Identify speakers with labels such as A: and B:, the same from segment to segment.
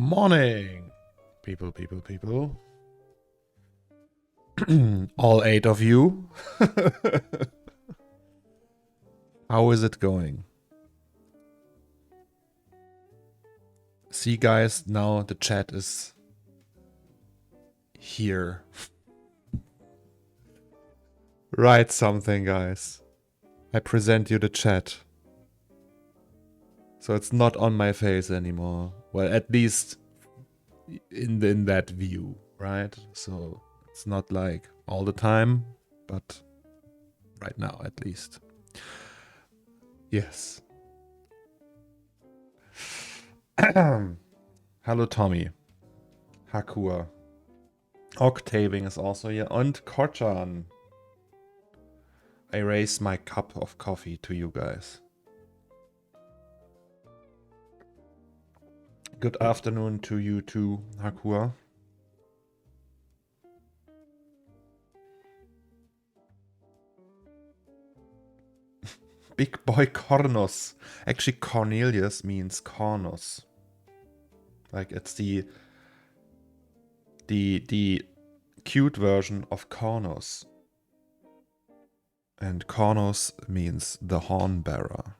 A: Morning, people. All 8 of you. How is it going? See, guys, now the chat is here. Write something, guys. I present you the chat. So it's not on my face anymore. Well, at least in that view, right? So it's not like all the time, but right now at least. Yes. Hello, Tommy. Hakua. Octaving is also here. And Korchan. I raise my cup of coffee to you guys. Good afternoon to you too, Hakua. Big boy Cornus. Actually, Cornelius means Cornus. Like it's the cute version of Cornus. And Cornus means the horn bearer.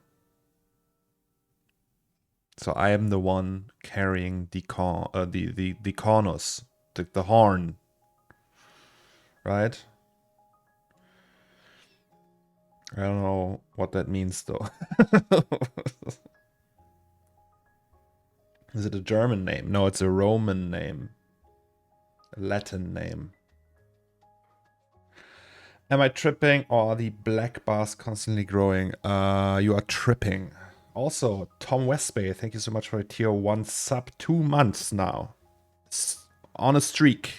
A: So I am the one carrying the Cornus, the horn. Right? I don't know what that means though. Is it a German name? No, it's a Roman name. A Latin name. Am I tripping or are the black bars constantly growing? You are tripping. Also, Tom Westbay, thank you so much for a tier 1 sub. 2 months now. It's on a streak.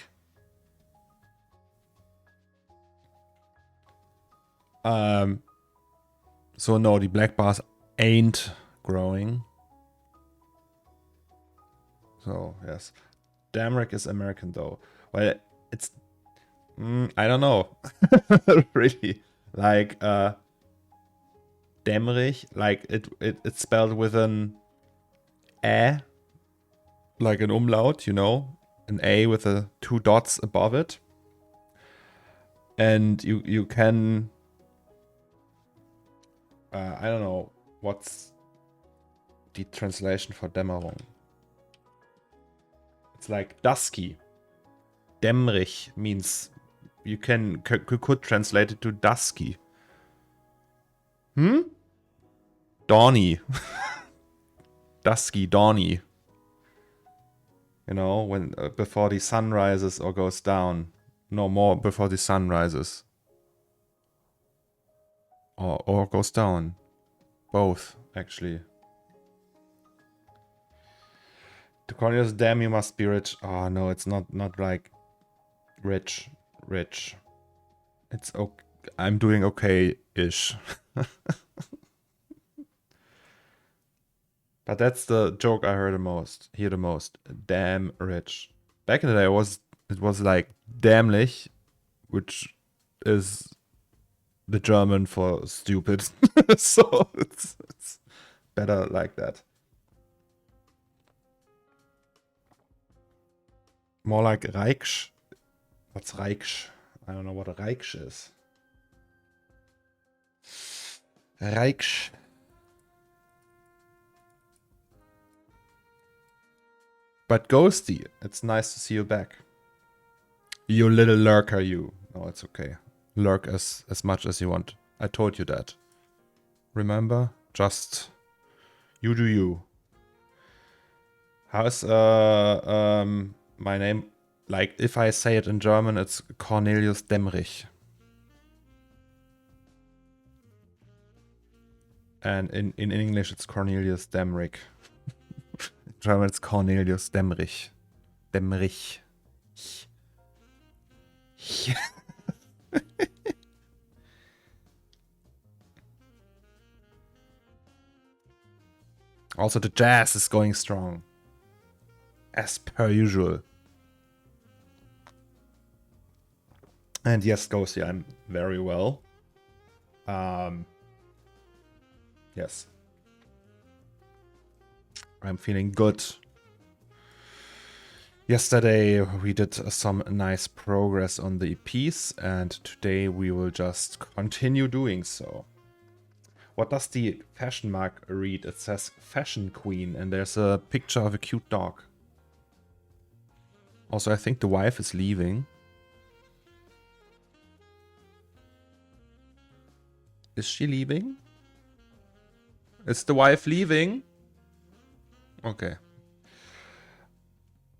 A: So no, the black bars ain't growing. So, yes. Dammrich is American though. Well, it's... I don't know. Really. Like, Dammrich, like it's spelled with an A, like an umlaut, you know? An A with 2 dots above it. And you can... I don't know what's the translation for Dämmerung. It's like dusky. Dammrich means you could translate it to dusky. Dawny. Dusky, dawny. You know, when before the sun rises or goes down. No more before the sun rises. Or goes down. Both, actually. To Cornelius, damn, you must be rich. Oh no, it's not like rich. It's okay. I'm doing okay-ish. But that's the joke I hear the most. Damn rich. Back in the day, it was like dämlich, which is the German for stupid. So it's better like that. More like Reich. What's Reich? I don't know what a Reich is. Reich. But Ghosty, it's nice to see you back. You little lurker, you. No, it's okay. Lurk as much as you want. I told you that. Remember? Just you do you. How's my name? Like if I say it in German, it's Cornelius Dammrich. And in English, it's Cornelius Dammrich. In German, it's Cornelius Dammrich. Dammrich. Also, the jazz is going strong. As per usual. And yes, Ghosty, I'm very well. Yes. I'm feeling good. Yesterday we did some nice progress on the piece, and today we will just continue doing so. What does the fashion mark read? It says Fashion Queen, and there's a picture of a cute dog. Also, I think the wife is leaving. Is she leaving? Is the wife leaving? Okay.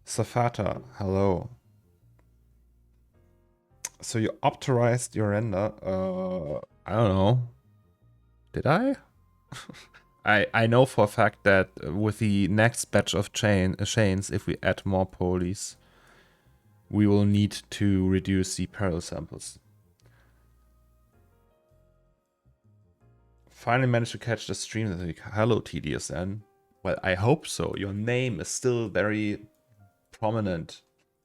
A: Safata, hello. So you optimized your render. I don't know. Did I? I know for a fact that with the next batch of chains, if we add more polys, we will need to reduce the parallel samples. Finally managed to catch the stream this week. Hello, TDSN. Well, I hope so. Your name is still very prominent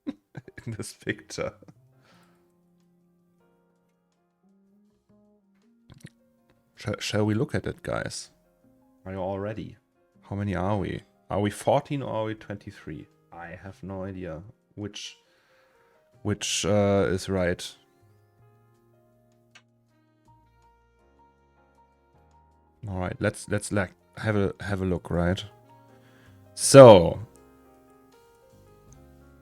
A: in this picture. Shall we look at it, guys? Are you all ready? How many are we? Are we 14 or are we 23? I have no idea which is right. All right, let's like have a look, right? So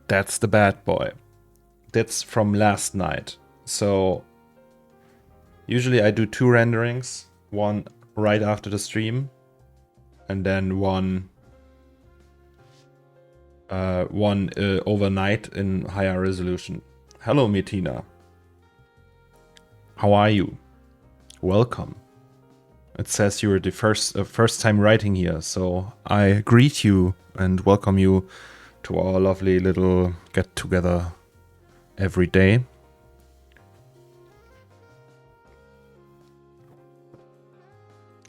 A: that's the bad boy. That's from last night. So usually I do 2 renderings, one right after the stream, and then one overnight in higher resolution. Hello, Metina. How are you? Welcome. It says you're the first time writing here, so I greet you and welcome you to our lovely little get together every day.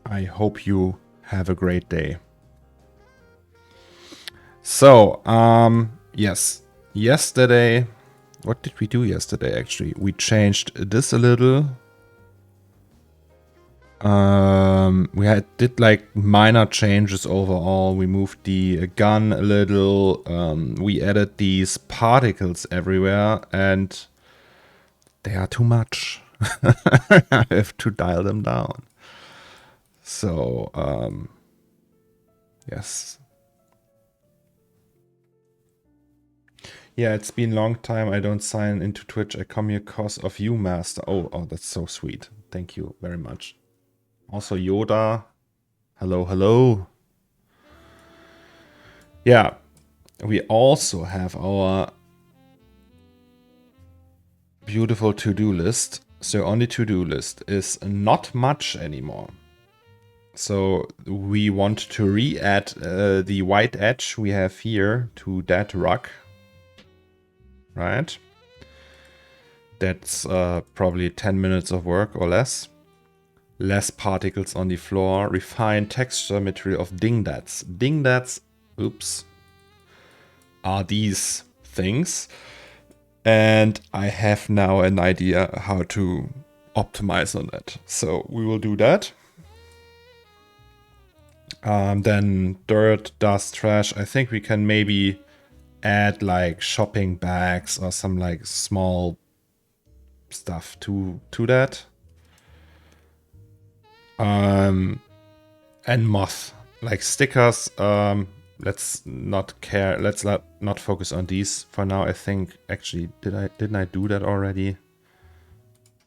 A: I hope you have a great day. So, yes, yesterday, what did we do yesterday actually? We changed this a little. We did like minor changes overall. We moved the gun a little. We added these particles everywhere, and they are too much. I have to dial them down. So, yes. Yeah, it's been a long time. I don't sign into Twitch. I come here because of you, Master. Oh, that's so sweet. Thank you very much. Also, Yoda. Hello, hello. Yeah, we also have our beautiful to-do list. So on the to-do list is not much anymore. So we want to re-add the white edge we have here to that rug. Right? That's probably 10 minutes of work or less. Less particles on the floor. Refine texture material of dinglets. Dinglets, oops, are these things. And I have now an idea how to optimize on that. So we will do that. Then dirt, dust, trash. I think we can maybe add like shopping bags or some like small stuff to that. And moth, like stickers. Let's not care. Let's not focus on these for now. I think actually didn't I do that already?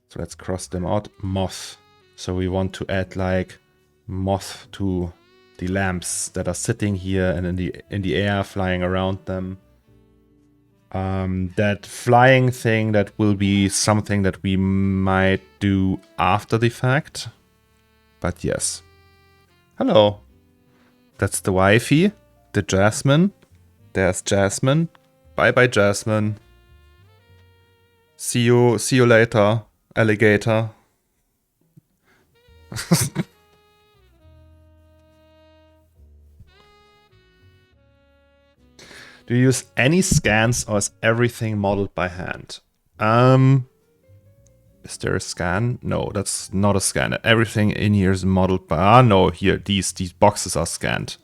A: So let's cross them out. Moth. So we want to add like moth to the lamps that are sitting here and in the air flying around them. That flying thing, that will be something that we might do after the fact. But yes. Hello. That's the Wi-Fi. The Jasmine. There's Jasmine. Bye-bye, Jasmine. See you later, alligator. Do you use any scans or is everything modeled by hand? Is there a scan? No, that's not a scan. Everything in here is modeled by... Ah, no, here, these boxes are scanned.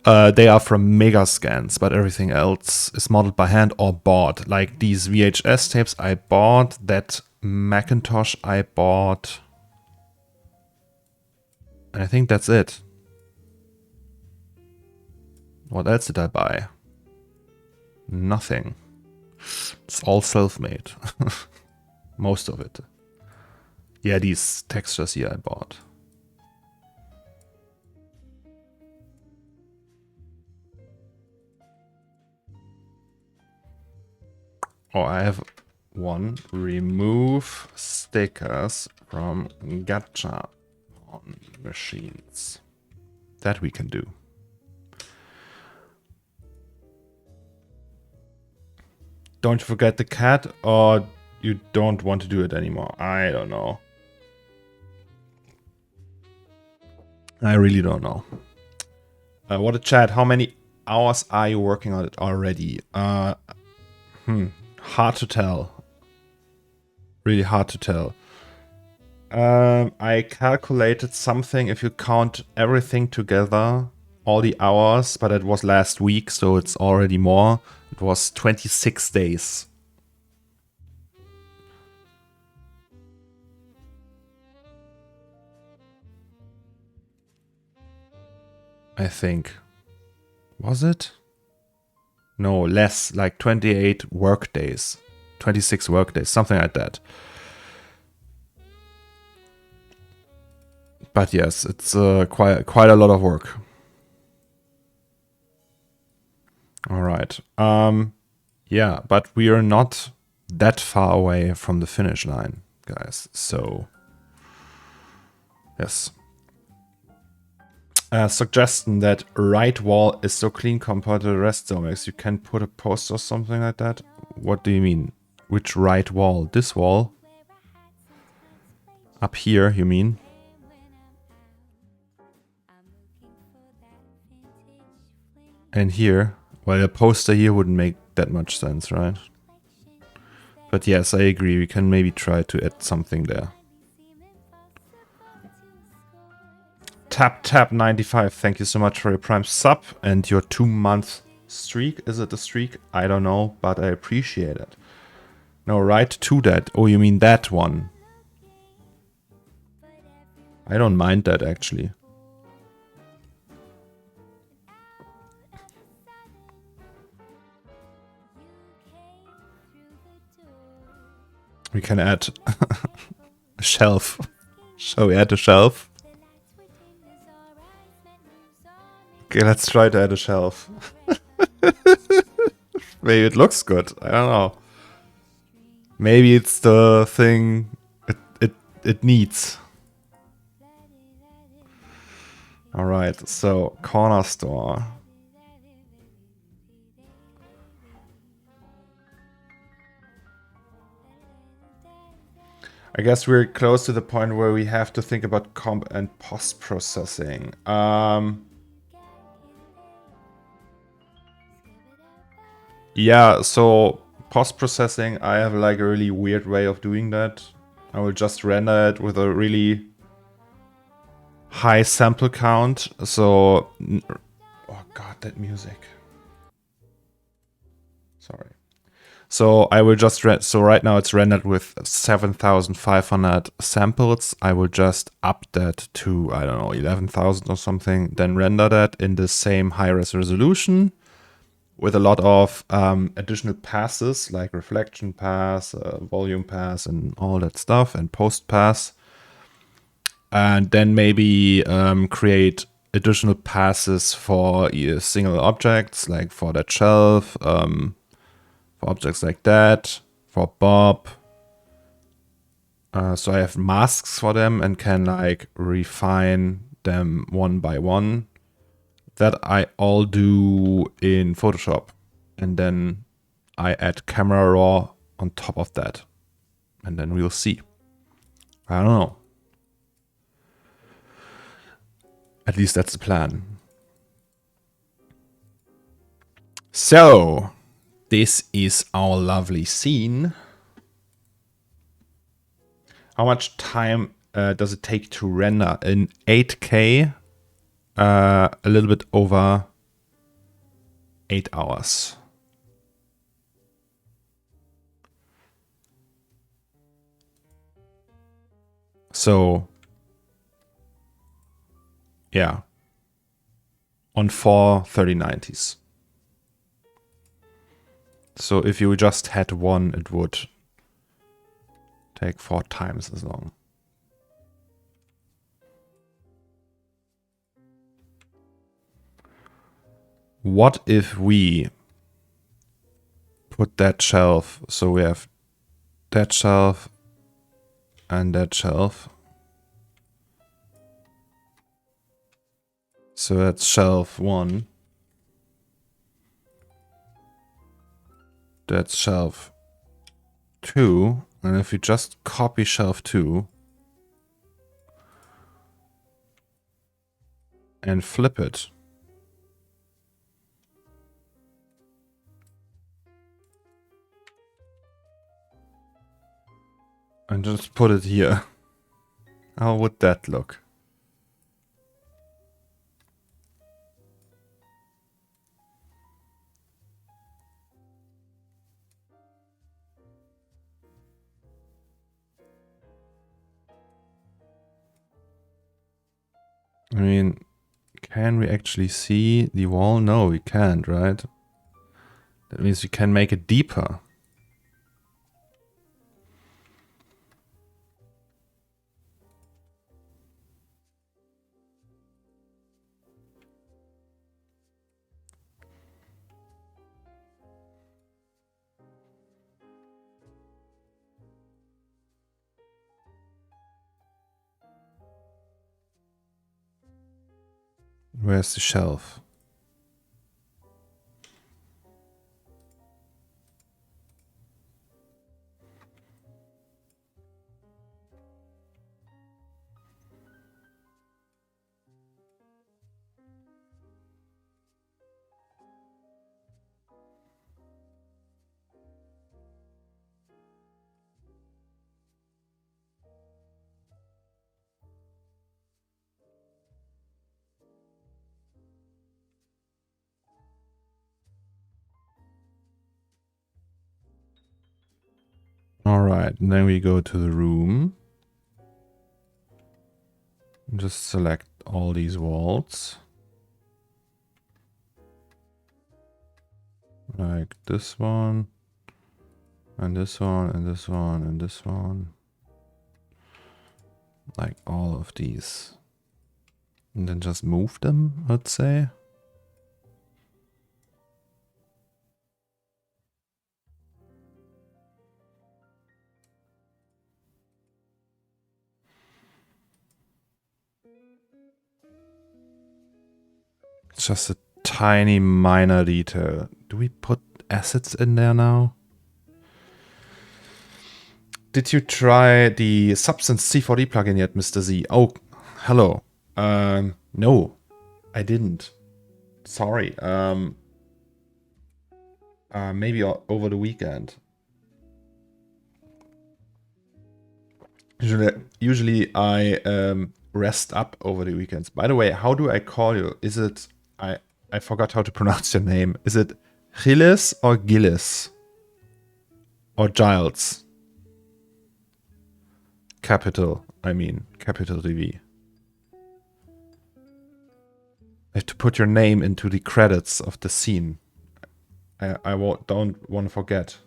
A: They are from Megascans, but everything else is modeled by hand or bought. Like these VHS tapes I bought, that Macintosh I bought. And I think that's it. What else did I buy? Nothing. It's all self-made. Most of it. Yeah, these textures here I bought. Oh, I have one. Remove stickers from gacha on machines. That we can do. Don't forget the cat, or you don't want to do it anymore. I don't know. I really don't know. What a chat. How many hours are you working on it already? Hard to tell. Really hard to tell. I calculated something if you count everything together, all the hours, but it was last week, so it's already more. It was 26 days. I think. Was it? No, less, like 28 work days. 26 work days, something like that. But yes, it's quite a lot of work. All right. Yeah, but we are not that far away from the finish line, guys. So, yes. Suggestion that right wall is so clean compared to the rest, Zomex. You can put a post or something like that. What do you mean? Which right wall? This wall? Up here, you mean? And here? Well, a poster here wouldn't make that much sense, right? But yes, I agree. We can maybe try to add something there. Tap95, thank you so much for your Prime sub and your 2-month streak. Is it a streak? I don't know, but I appreciate it. No, right to that. Oh, you mean that one? I don't mind that, actually. We can add a shelf. Shall we add a shelf? Okay, let's try to add a shelf. Maybe it looks good. I don't know. Maybe it's the thing it needs. Alright, so CORNERSTORE. I guess we're close to the point where we have to think about comp and post-processing. Yeah, so post-processing, I have like a really weird way of doing that. I will just render it with a really high sample count. So, oh god, that music. Sorry. So I will just so right now it's rendered with 7,500 samples. I will just up that to, I don't know, 11,000 or something. Then render that in the same high-res resolution with a lot of additional passes like reflection pass, volume pass, and all that stuff, and post pass. And then maybe create additional passes for single objects, like for that shelf, for objects like that, for Bob. So I have masks for them and can like refine them one by one. That I all do in Photoshop. And then I add camera raw on top of that. And then we'll see. I don't know. At least that's the plan. So, this is our lovely scene. How much time does it take to render? In 8K, a little bit over 8 hours. So, yeah, on 4 3090s. So if you just had one, it would take 4 times as long. What if we put that shelf, so we have that shelf and that shelf. So that's shelf 1. That's shelf 2. And if we just copy shelf 2 and flip it, and just put it here, how would that look? I mean, can we actually see the wall? No, we can't, right? That means we can make it deeper. Where's the shelf? All right, and then we go to the room. Just select all these walls. Like this one, and this one, and this one, and this one. Like all of these. And then just move them, let's say. It's just a tiny minor detail. Do we put assets in there now? Did you try the Substance C4D plugin yet, Mr. Z? Oh, hello. No, I didn't. Sorry. Maybe over the weekend. Usually I rest up over the weekends. By the way, how do I call you? Is it I forgot how to pronounce your name. Is it Gilles or Gilles? Or Giles? Capital, I mean, capital TV. I have to put your name into the credits of the scene. I don't want to forget.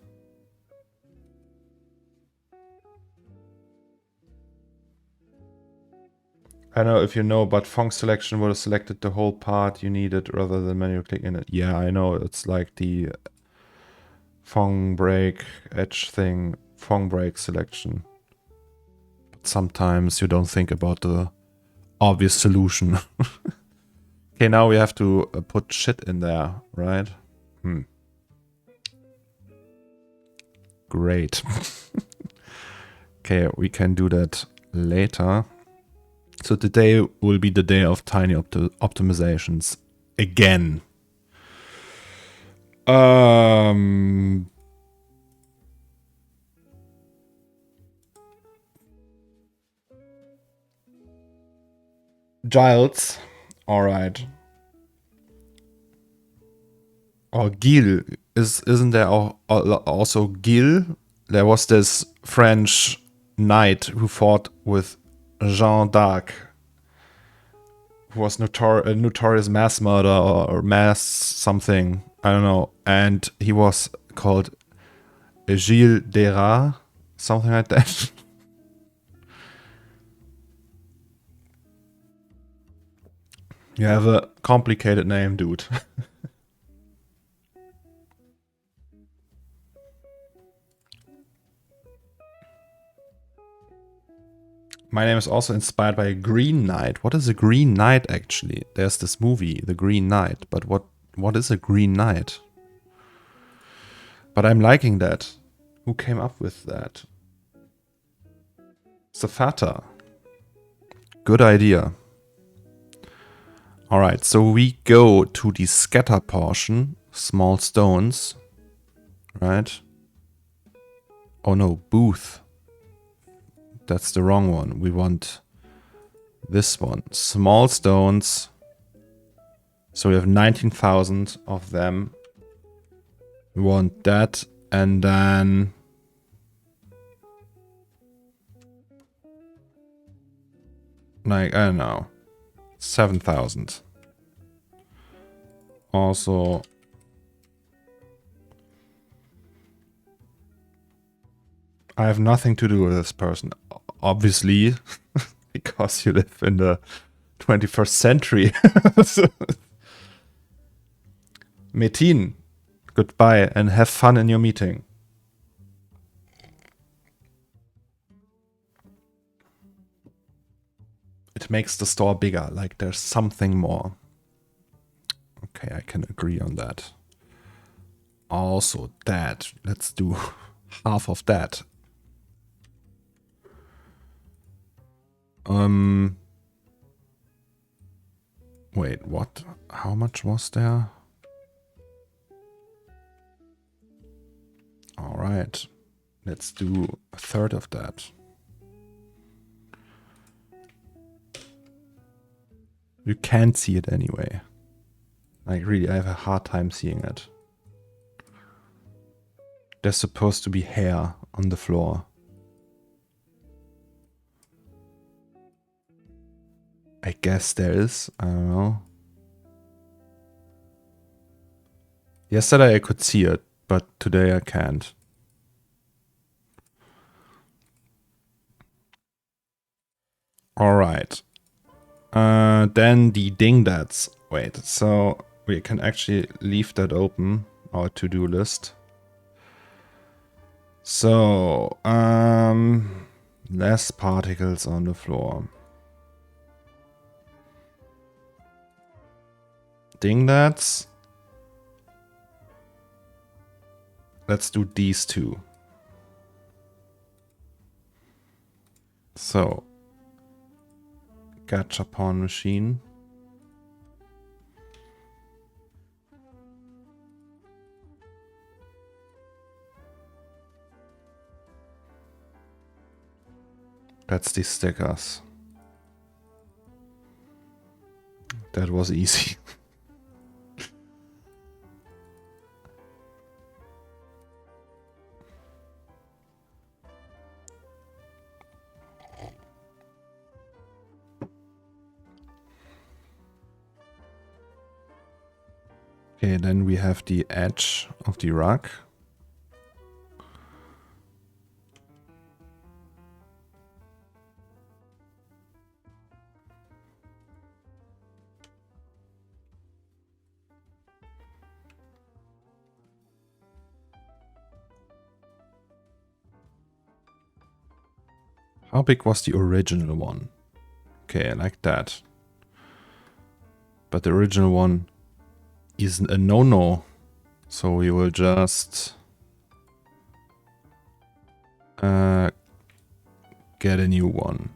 A: I don't know if you know, but font selection would have selected the whole part you needed rather than manually click in it. Yeah, I know. It's like the font break edge thing, font break selection. But sometimes you don't think about the obvious solution. Okay, now we have to put shit in there, right? Great. Okay, we can do that later. So today will be the day of tiny optimizations again. Giles, all right. Or Gil. Isn't there also Gil? There was this French knight who fought with Jeanne d'Arc, who was a notorious mass murderer or mass something. I don't know. And he was called Gilles Deras, something like that. You have a complicated name, dude. My name is also inspired by a Green Knight. What is a Green Knight, actually? There's this movie, The Green Knight. But what is a Green Knight? But I'm liking that. Who came up with that? Safata. Good idea. Alright, so we go to the scatter portion. Small stones. Right? Oh no, booth. That's the wrong one. We want this one. Small stones. So we have 19,000 of them. We want that. And then... like, I don't know. 7,000. Also... I have nothing to do with this person. Obviously, because you live in the 21st century. Metin, goodbye and have fun in your meeting. It makes the store bigger, like there's something more. Okay, I can agree on that. Also that, let's do half of that. Wait, what? How much was there? All right, let's do a third of that. You can't see it anyway. Like really, I have a hard time seeing it. There's supposed to be hair on the floor. I guess there is. I don't know. Yesterday I could see it, but today I can't. Alright. Then the dinglets. Wait, so we can actually leave that open, our to-do list. So, less particles on the floor. Dinglets. Let's do these two. So, gachapon machine. That's the stickers. That was easy. Okay, then we have the edge of the rug. How big was the original one? Okay, I like that. But the original one is a no-no. So we will just get a new one.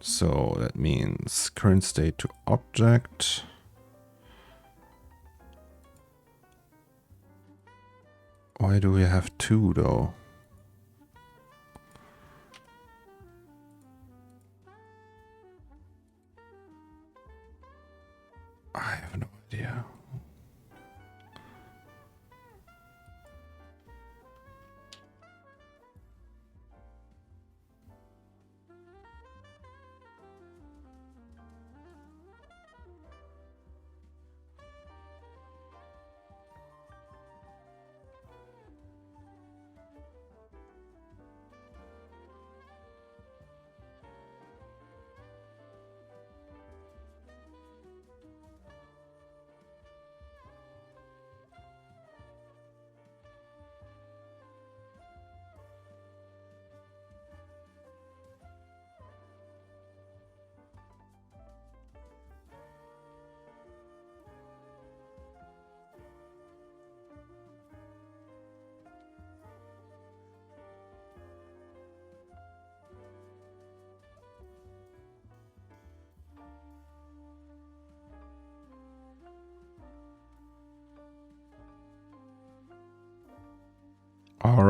A: So that means current state to object. Why do we have two though? I have no idea.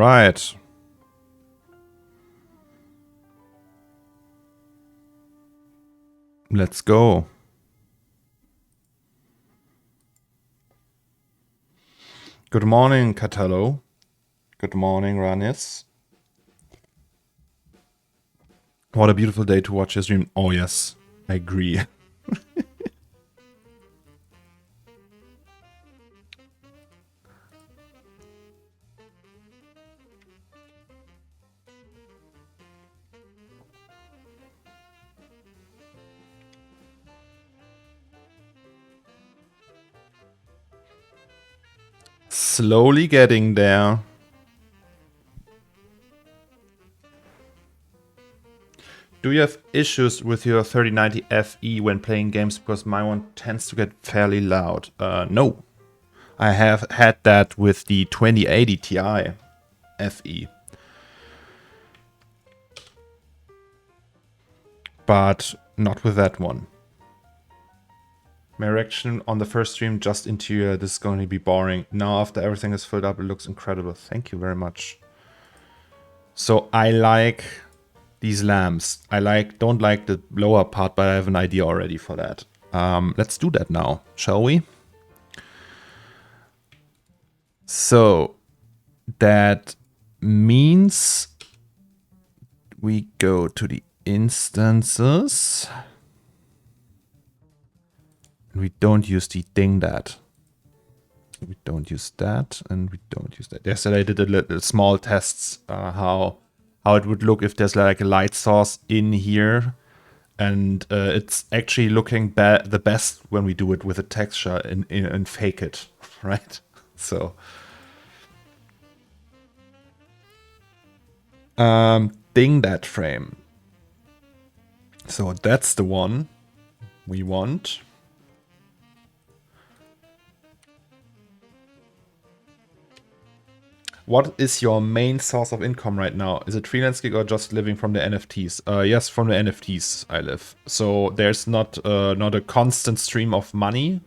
A: right. Let's go. Good morning, Catalo. Good morning, Ranis. What a beautiful day to watch your stream. Oh, yes, I agree. Slowly getting there. Do you have issues with your 3090 Fe when playing games? Because my one tends to get fairly loud. No. I have had that with the 2080 Ti Fe. But not with that one. My reaction on the first stream, just interior, this is going to be boring. Now after everything is filled up, it looks incredible. Thank you very much. So I like these lamps. Don't like the lower part, but I have an idea already for that. Let's do that now, shall we? So that means we go to the instances. We don't use the thing that. We don't use that, and we don't use that. Yesterday I did a little small tests how it would look if there's like a light source in here, and it's actually looking the best when we do it with a texture and fake it, right? So thing that frame. So that's the one we want. What is your main source of income right now? Is it freelance gig or just living from the NFTs? Yes, from the NFTs I live. So there's not a constant stream of money.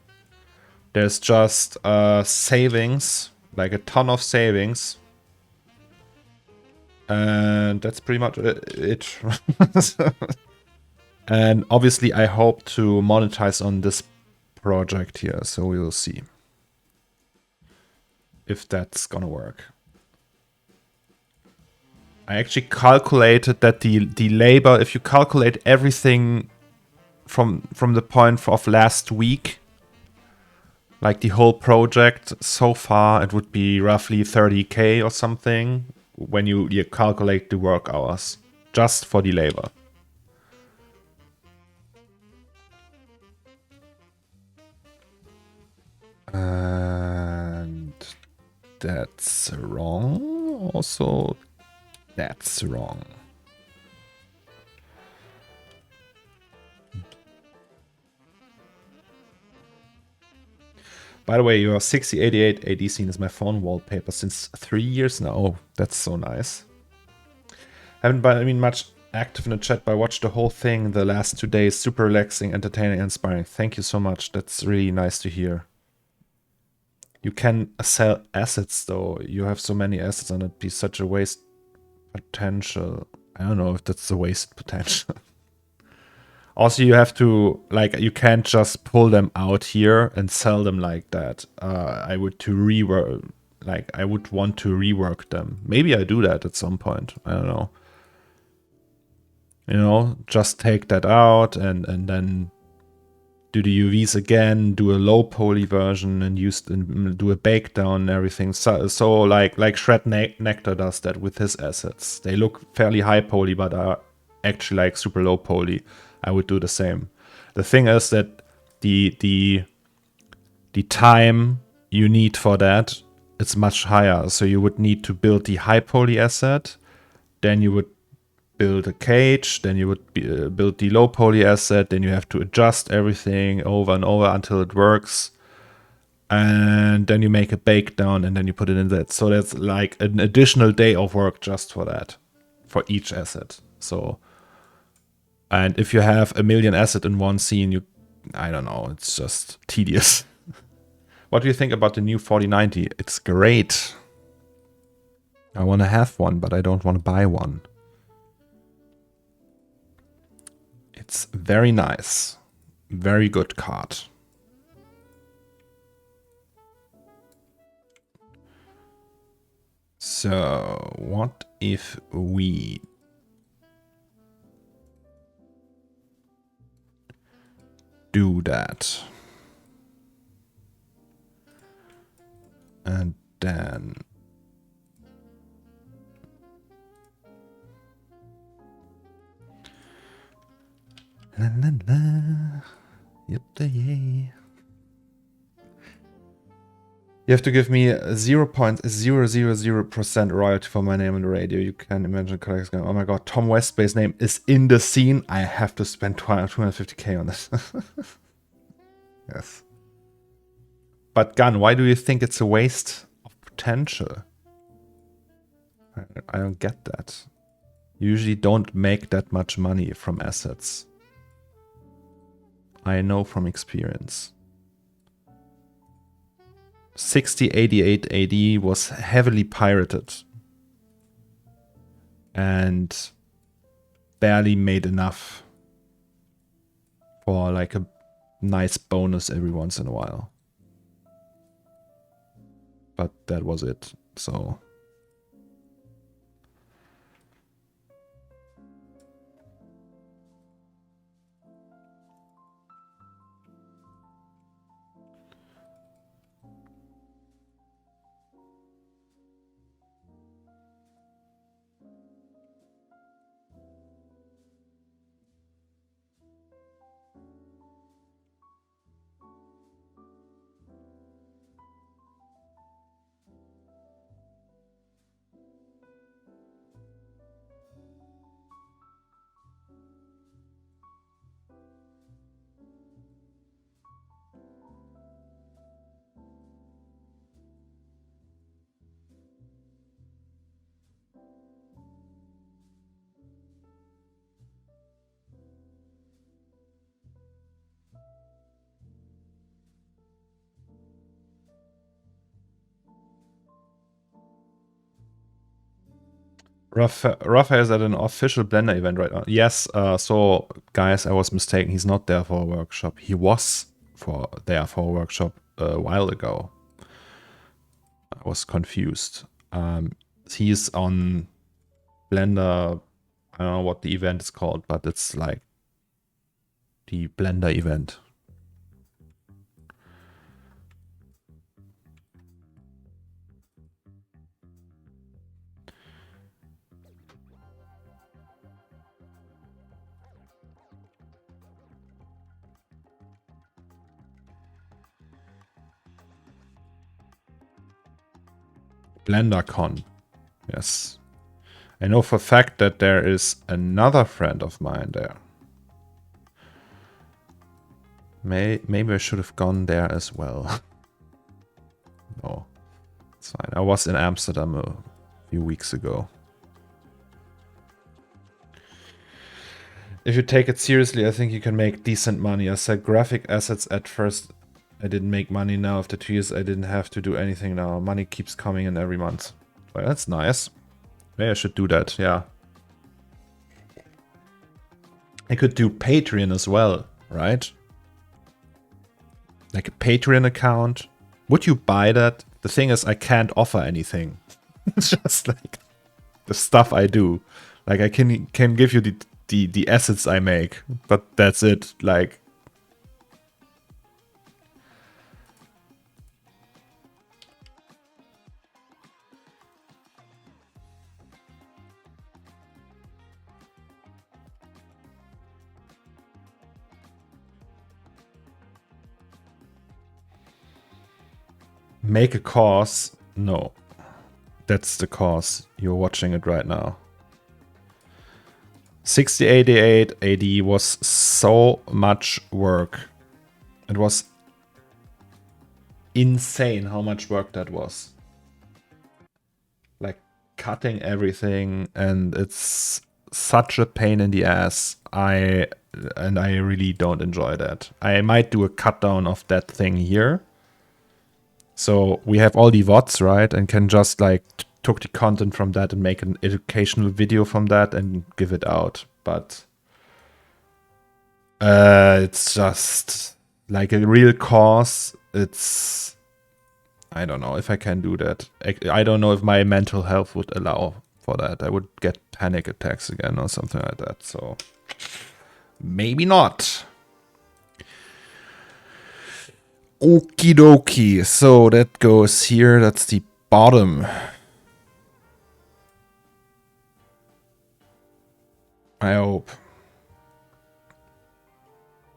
A: There's just savings, like a ton of savings. And that's pretty much it. And obviously I hope to monetize on this project here, so we will see if that's gonna work. I actually calculated that the labor, if you calculate everything from the point of last week, like the whole project so far, it would be roughly 30k or something when you calculate the work hours just for the labor. And that's wrong. Also, that's wrong. By the way, your 6088 AD scene is my phone wallpaper since 3 years now. Oh, that's so nice. Haven't been much active in the chat, but I watched the whole thing the last 2 days. Super relaxing, entertaining, inspiring. Thank you so much. That's really nice to hear. You can sell assets though. You have so many assets and it'd be such a waste potential. I don't know if that's a waste potential. Also, you have to, like, you can't just pull them out here and sell them like that. I would want to rework them. Maybe I do that at some point. I don't know. You know, just take that out and then do the UVs again, do a low poly version and do a bake down and everything. So like Shred Nectar does that with his assets. They look fairly high poly, but are actually like super low poly. I would do the same. The thing is that the time you need for that, it's much higher. So you would need to build the high poly asset, then you would build a cage, then you would build the low poly asset, then you have to adjust everything over and over until it works. And then you make a bake down and then you put it in that. So that's like an additional day of work just for that, for each asset. So, and if you have a million assets in one scene, I don't know, it's just tedious. What do you think about the new 4090? It's great. I want to have one, but I don't want to buy one. It's very nice. Very good card. So, what if we do that? And then la, la, la. Yay. You have to give me 0.000% royalty for my name on the radio. You can imagine collectors going, oh my god, Tom Westbay's name is in the scene. I have to spend 250k on this. Yes. But Gun, why do you think it's a waste of potential? I don't get that. You usually don't make that much money from assets. I know from experience. 6088 AD was heavily pirated and barely made enough for like a nice bonus every once in a while. But that was it, so... Rafa is at an official Blender event right now. Yes, so guys, I was mistaken. He's not there for a workshop. He was there for a workshop a while ago. I was confused. He's on Blender. I don't know what the event is called, but it's like the Blender event. BlenderCon. Yes. I know for a fact that there is another friend of mine there. Maybe I should have gone there as well. No, it's fine. I was in Amsterdam a few weeks ago. If you take it seriously, I think you can make decent money. I said graphic assets at first. I didn't make money. Now after 2 years, I didn't have to do anything now. Money keeps coming in every month. Well, that's nice. Maybe I should do that, yeah. I could do Patreon as well, right? Like a Patreon account. Would you buy that? The thing is, I can't offer anything. It's just like the stuff I do. Like I can give you the assets I make, but that's it. Like make a course? No. That's the course. You're watching it right now. 6088 AD was so much work. It was insane how much work that was. Like cutting everything, and it's such a pain in the ass. I really don't enjoy that. I might do a cut down of that thing here. So we have all the VODs, right? And can just like took the content from that and make an educational video from that and give it out. But it's just like a real course. It's, I don't know if I can do that. I don't know if my mental health would allow for that. I would get panic attacks again or something like that. So maybe not. Okie dokie. So that goes here. That's the bottom. I hope.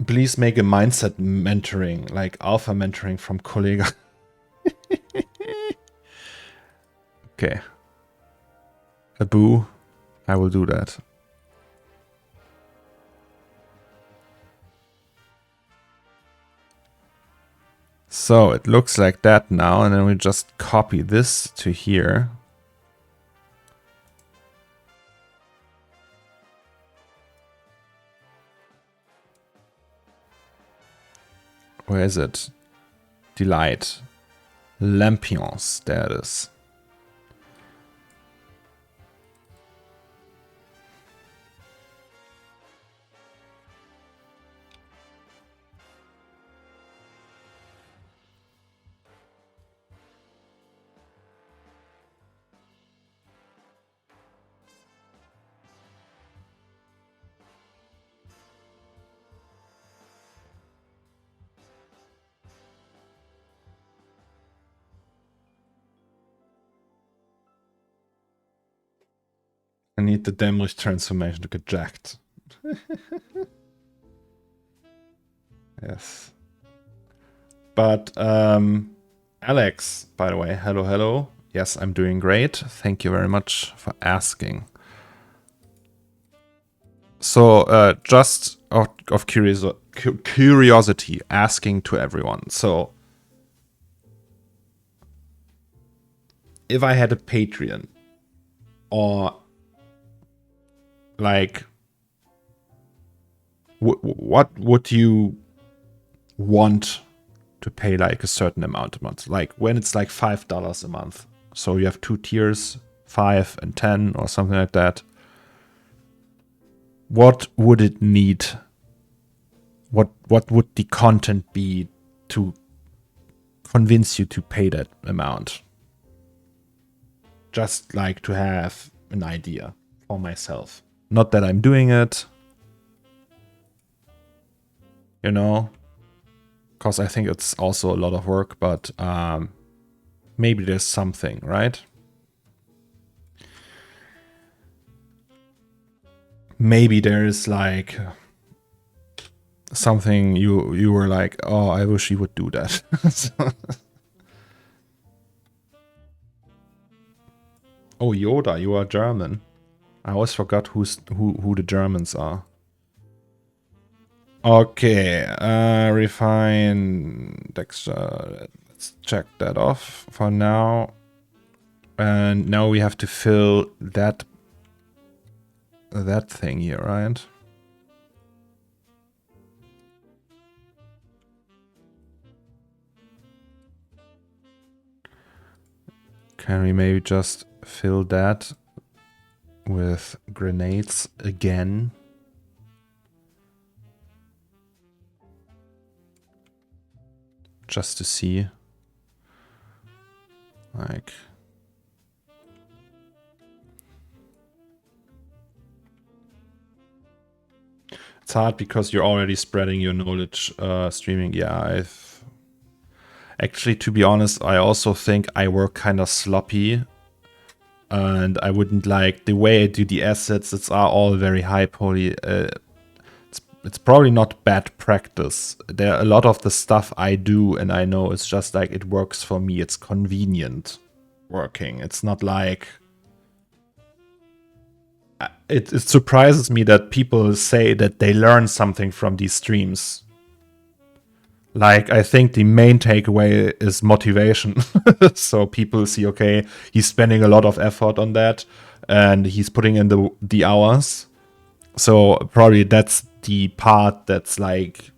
A: Please make a mindset mentoring, like alpha mentoring from Kollega. Okay. Abu, I will do that. So it looks like that now, and then we just copy this to here. Where is it? Delight. Lampions. There it is. I need the Dammrich transformation to get jacked. Yes. But, Alex, by the way, hello, hello. Yes, I'm doing great. Thank you very much for asking. So, just of curiosity, asking to everyone. So, if I had a Patreon, or like, what would you want to pay like a certain amount a month? Like when it's like $5 a month. So you have 2 tiers, 5 and 10 or something like that. What would it need? What would the content be to convince you to pay that amount? Just like to have an idea for myself. Not that I'm doing it, you know, because I think it's also a lot of work, but maybe there's something, right? Maybe there's like something you were like, oh, I wish you would do that. Oh, Yoda, you are German. I always forgot who the Germans are. Okay, refine texture. Let's check that off for now. And now we have to fill that thing here, right? Can we maybe just fill that with grenades again? Just to see. Like... It's hard because you're already spreading your knowledge streaming. Yeah, actually, to be honest, I also think I work kind of sloppy. And I wouldn't like the way I do the assets. It's all very high poly. It's probably not bad practice. There are a lot of the stuff I do, and I know it's just like it works for me. It's convenient working. It's not like... It surprises me that people say that they learn something from these streams. Like, I think the main takeaway is motivation. So people see, okay, he's spending a lot of effort on that, and he's putting in the hours. So probably that's the part that's like...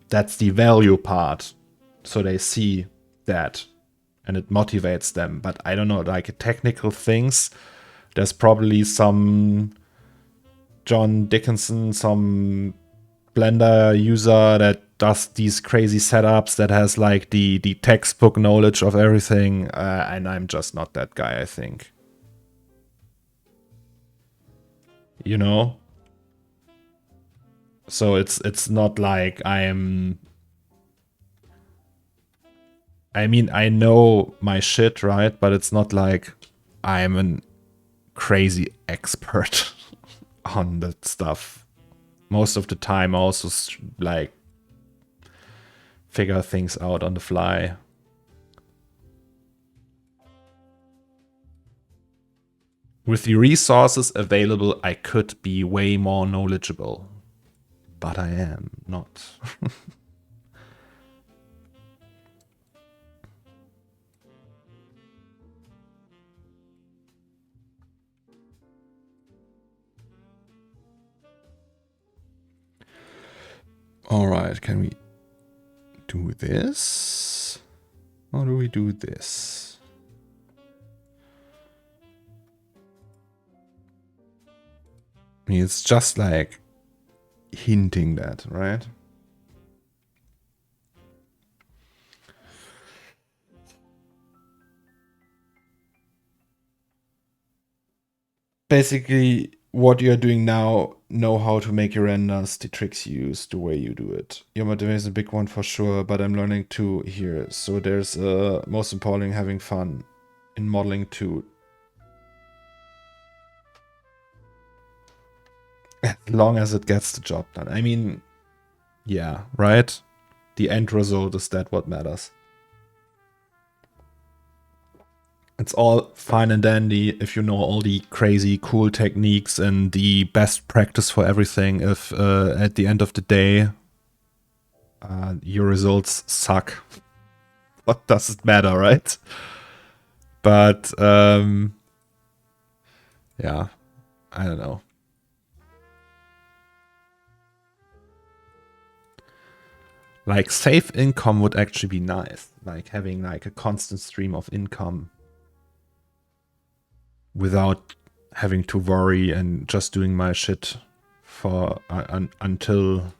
A: That's the value part. So they see that. and it motivates them. But I don't know, like technical things, there's probably some John Dickinson, some Blender user that does these crazy setups, that has like the textbook knowledge of everything, and I'm just not that guy, I think. You know? So it's not like I mean, I know my shit, right? But it's not like I'm a crazy expert on that stuff. Most of the time, I also like figure things out on the fly. With the resources available, I could be way more knowledgeable, but I am not. All right, can we do this? How do we do this? I mean, it's just like hinting that, right? Basically, what you're doing now, know how to make your renders, the tricks you use, the way you do it. Your motivation is a big one for sure, but I'm learning too here. So there's most importantly, having fun in modeling too. As long as it gets the job done. I mean, yeah, right? The end result is that what matters. It's all fine and dandy if you know all the crazy cool techniques and the best practice for everything. If at the end of the day your results suck, what does it matter, right? But yeah, I don't know. Like safe income would actually be nice. Like having like a constant stream of income without having to worry and just doing my shit for until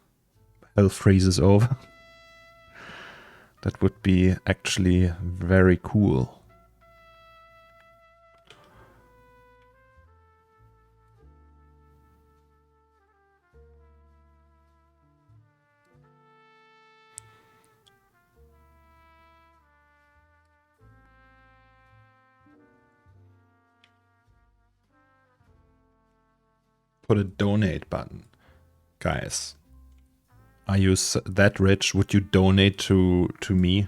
A: hell freezes over. That would be actually very cool. Put a donate button. Guys, are you that rich? Would you donate to me?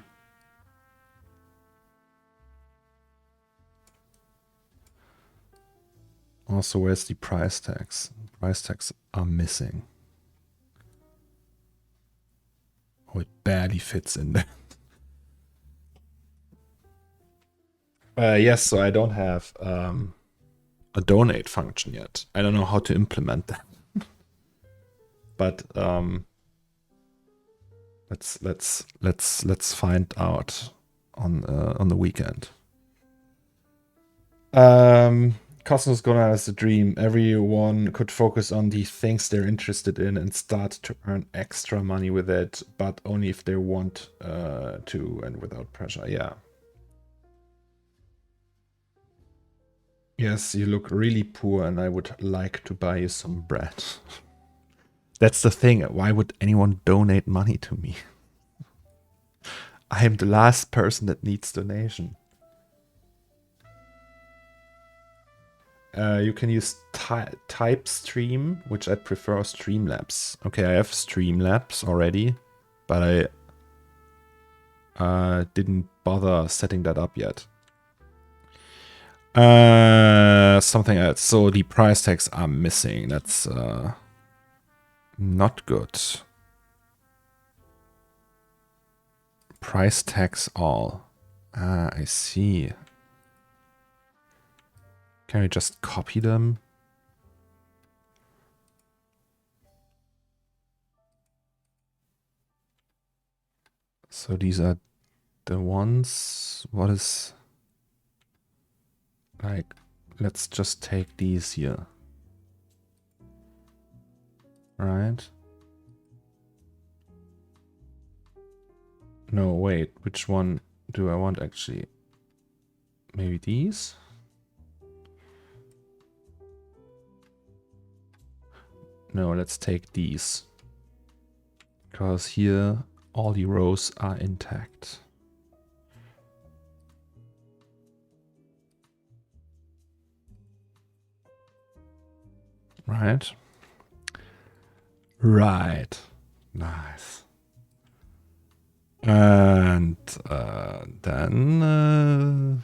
A: Also, where's the price tags? Price tags are missing. Oh, it barely fits in there. Yes, so I don't have a donate function yet. I don't know how to implement that. But let's find out on the weekend. Cosmos Gonna has a dream. Everyone could focus on the things they're interested in and start to earn extra money with it, but only if they want to and without pressure. Yeah. Yes, you look really poor and I would like to buy you some bread. That's the thing. Why would anyone donate money to me? I am the last person that needs donation. You can use type stream, which I prefer Streamlabs. Okay, I have Streamlabs already, but I didn't bother setting that up yet. Something else. So the price tags are missing. That's not good. Price tags all. Ah, I see. Can I just copy them? So these are the ones, what is, like, let's just take these here. Right? No, wait, which one do I want actually? Maybe these? No, let's take these. Because here all the rows are intact. Right? Right. Nice. And then...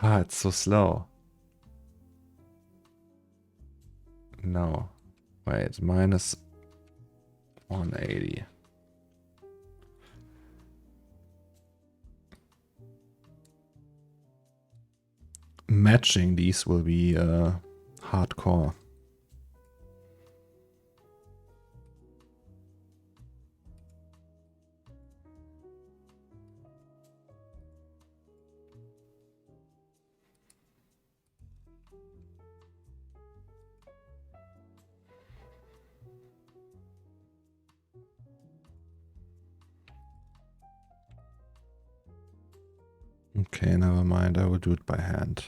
A: it's so slow. No. Wait, minus 180. Matching these will be hardcore. Okay, never mind. I will do it by hand.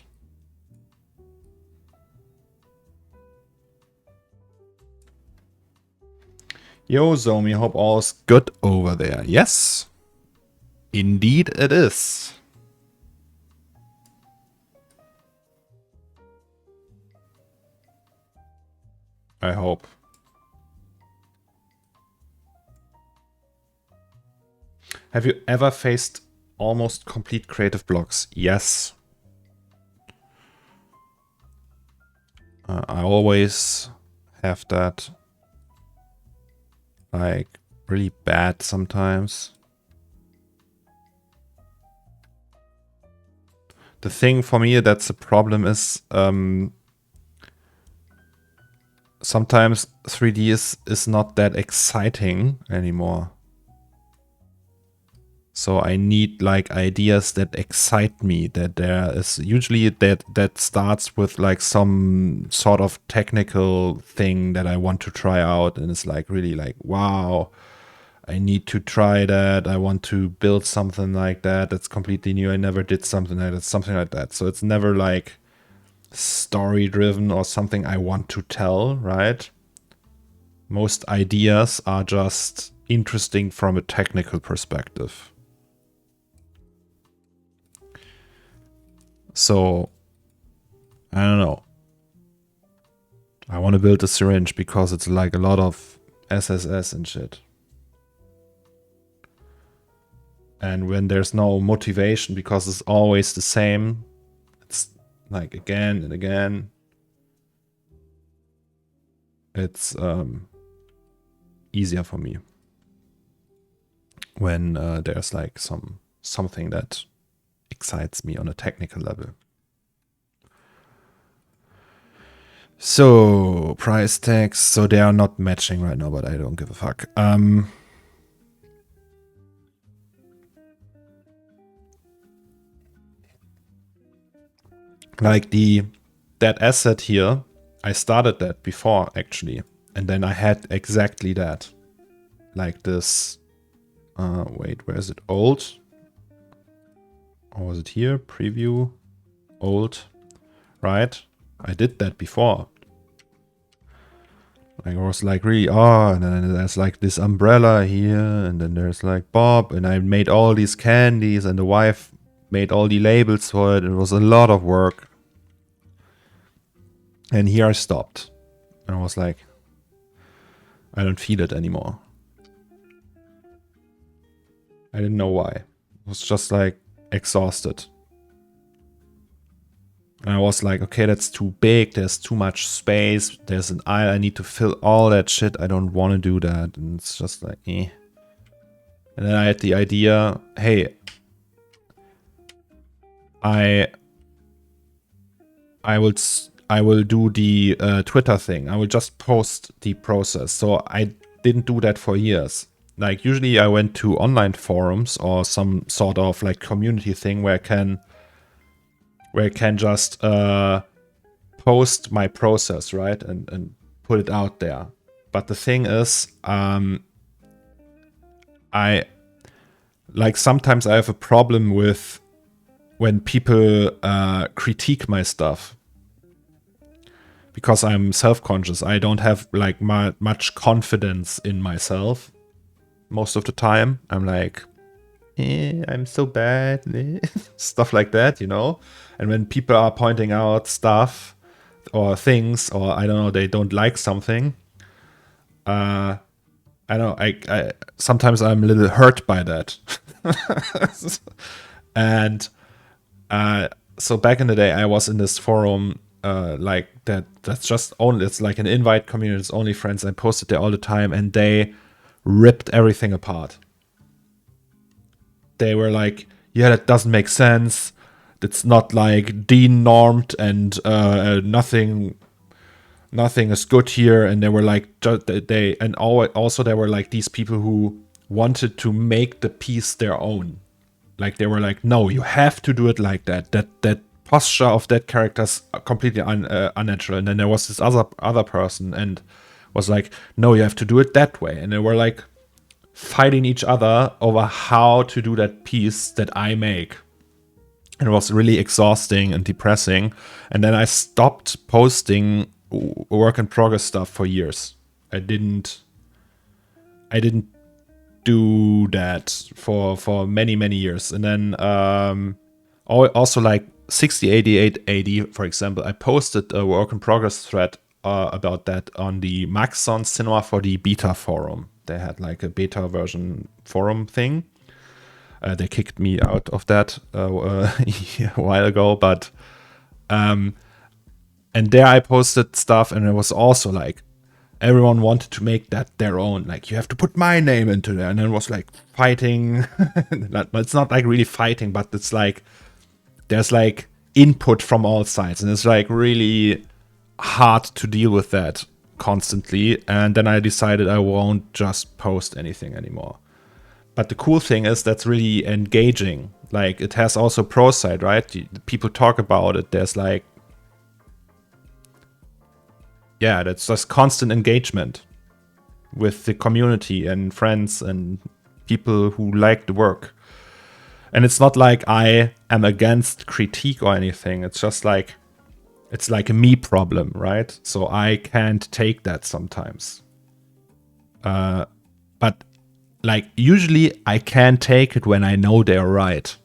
A: Yo, Zomi, hope all's good over there. Yes, indeed it is. I hope. Have you ever faced almost complete creative blocks? Yes. I always have that, like, really bad sometimes. The thing for me that's a problem is sometimes 3D is not that exciting anymore. So I need like ideas that excite me, that there is usually that starts with like some sort of technical thing that I want to try out, and it's like really like, wow, I need to try that. I want to build something like that. That's completely new. I never did something like that, something like that. So it's never like story driven or something I want to tell, right? Most ideas are just interesting from a technical perspective. So, I don't know. I want to build a syringe because it's like a lot of SSS and shit. And when there's no motivation because it's always the same, it's like again and again, it's easier for me when there's like something that excites me on a technical level. So price tags, so they are not matching right now, but I don't give a fuck. Like that asset here, I started that before actually, and then I had exactly that, like this. Wait, where is it? Old. Or was it here? Preview, old, right? I did that before. Like, I was like really, and then there's like this umbrella here, and then there's like Bob, and I made all these candies, and the wife made all the labels for it. It was a lot of work. And here I stopped. And I was like, I don't feel it anymore. I didn't know why. It was just like exhausted. And I was like, okay, that's too big. There's too much space. There's an aisle. I need to fill all that shit. I don't want to do that. And it's just like, eh. And then I had the idea, hey, I will do the Twitter thing. I will just post the process. So I didn't do that for years. like usually I went to online forums or some sort of like community thing where I can just post my process, right, and put it out there. But the thing is, I like sometimes I have a problem with when people critique my stuff, because I'm self-conscious. I don't have like much confidence in myself most of the time. I'm like, I'm so bad, stuff like that, you know. And when people are pointing out stuff or things, or I don't know, they don't like something, I don't know, I sometimes I'm a little hurt by that. And so back in the day, I was in this forum like that's just only, it's like an invite community, it's only friends. I posted there all the time, and they ripped everything apart. They were like, yeah, that doesn't make sense. It's not like de-normed, and nothing is good here. And they were like, also there were like these people who wanted to make the piece their own. Like they were like, no, you have to do it like that. That posture of that character's completely unnatural. And then there was this other person and was like, no, you have to do it that way. And they were like fighting each other over how to do that piece that I make. And it was really exhausting and depressing. And then I stopped posting work in progress stuff for years. I didn't do that for many years. And then also like 608880, for example, I posted a work in progress thread about that on the Maxon Cinema for the beta forum. They had like a beta version forum thing. They kicked me out of that a while ago, but and there I posted stuff, and it was also like everyone wanted to make that their own. Like, you have to put my name into there, and then it was like fighting. It's not like really fighting, but it's like there's like input from all sides, and it's like really hard to deal with that constantly. And then I decided I won't just post anything anymore. But the cool thing is that's really engaging. Like, it has also pro side, right? People talk about it. There's like, yeah, that's just constant engagement with the community and friends and people who like the work. And it's not like I am against critique or anything. It's just like, it's like a me problem, right? So I can't take that sometimes. But like, usually I can take it when I know they're right.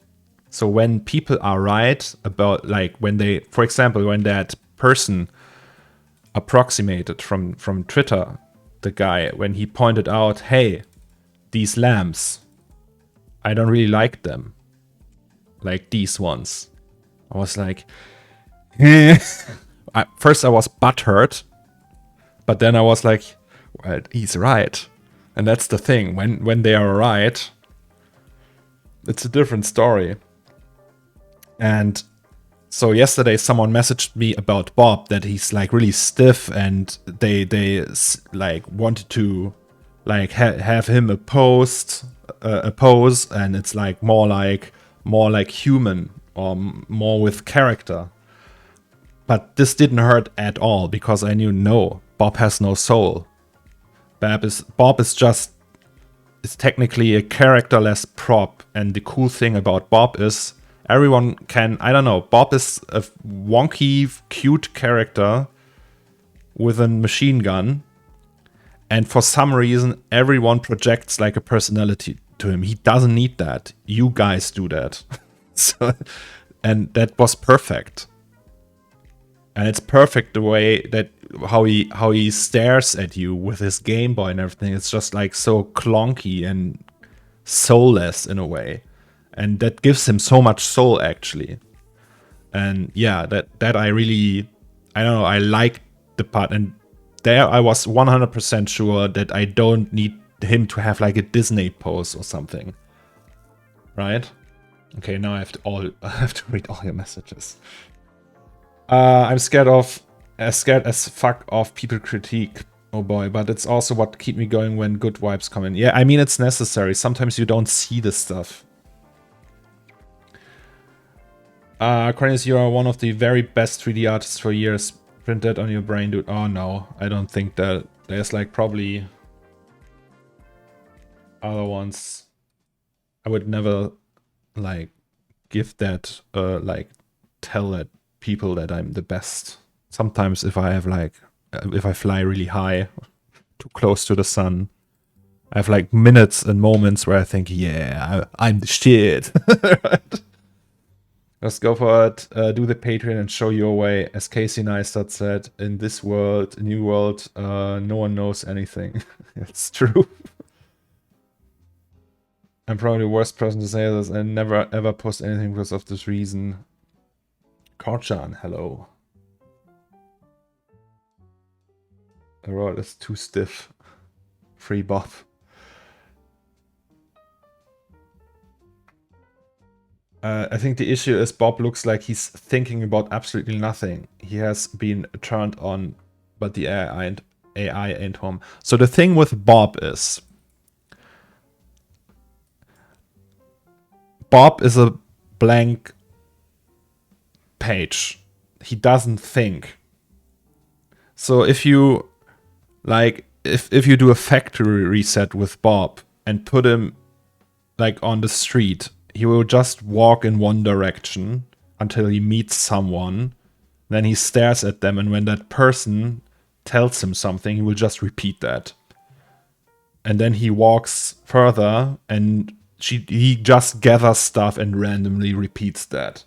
A: So when people are right about, like, when they, for example, when that person approximated from Twitter, the guy, when he pointed out, hey, these lamps, I don't really like them. Like these ones. I was like, first I was butthurt, but then I was like, well, he's right. And that's the thing. When they are right, it's a different story. And so yesterday someone messaged me about Bob, that he's like really stiff, and they like wanted to like have him a pose, and it's like more like human or more with character. But this didn't hurt at all, because I knew, no, Bob has no soul. Bob is technically a characterless prop, and the cool thing about Bob is everyone can, I don't know, Bob is a wonky, cute character with a machine gun, and for some reason everyone projects like a personality to him. He doesn't need that. You guys do that. So, and that was perfect. And it's perfect the way that how he stares at you with his Game Boy and everything. It's just like so clunky and soulless in a way. And that gives him so much soul, actually. And yeah, that I really, I don't know, I like the part. And there I was 100% sure that I don't need him to have like a Disney pose or something. Right? Okay, now I have to read all your messages. I'm scared as fuck of people critique. Oh boy, but it's also what keep me going when good vibes come in. Yeah, I mean, it's necessary. Sometimes you don't see the stuff. Cornelius, you are one of the very best 3D artists for years. Print that on your brain, dude. Oh no, I don't think that. There's like probably other ones. I would never like give that, like tell that people that I'm the best. Sometimes if I have like, if I fly really high, too close to the sun, I have like minutes and moments where I think, yeah, I'm the shit. Right? Let's go for it. Do the Patreon and show your way. As Casey Neistat said, in this world, new world, no one knows anything. It's true. I'm probably the worst person to say this and never ever post anything because of this reason. Korchan, hello. The world is too stiff. Free Bob. I think the issue is Bob looks like he's thinking about absolutely nothing. He has been turned on, but the AI ain't home. So the thing with Bob is, Bob is a blank page. He doesn't think. So if you like, if you do a factory reset with Bob and put him like on the street, he will just walk in one direction until he meets someone. Then he stares at them, and when that person tells him something, he will just repeat that. And then he walks further, and he just gathers stuff and randomly repeats that.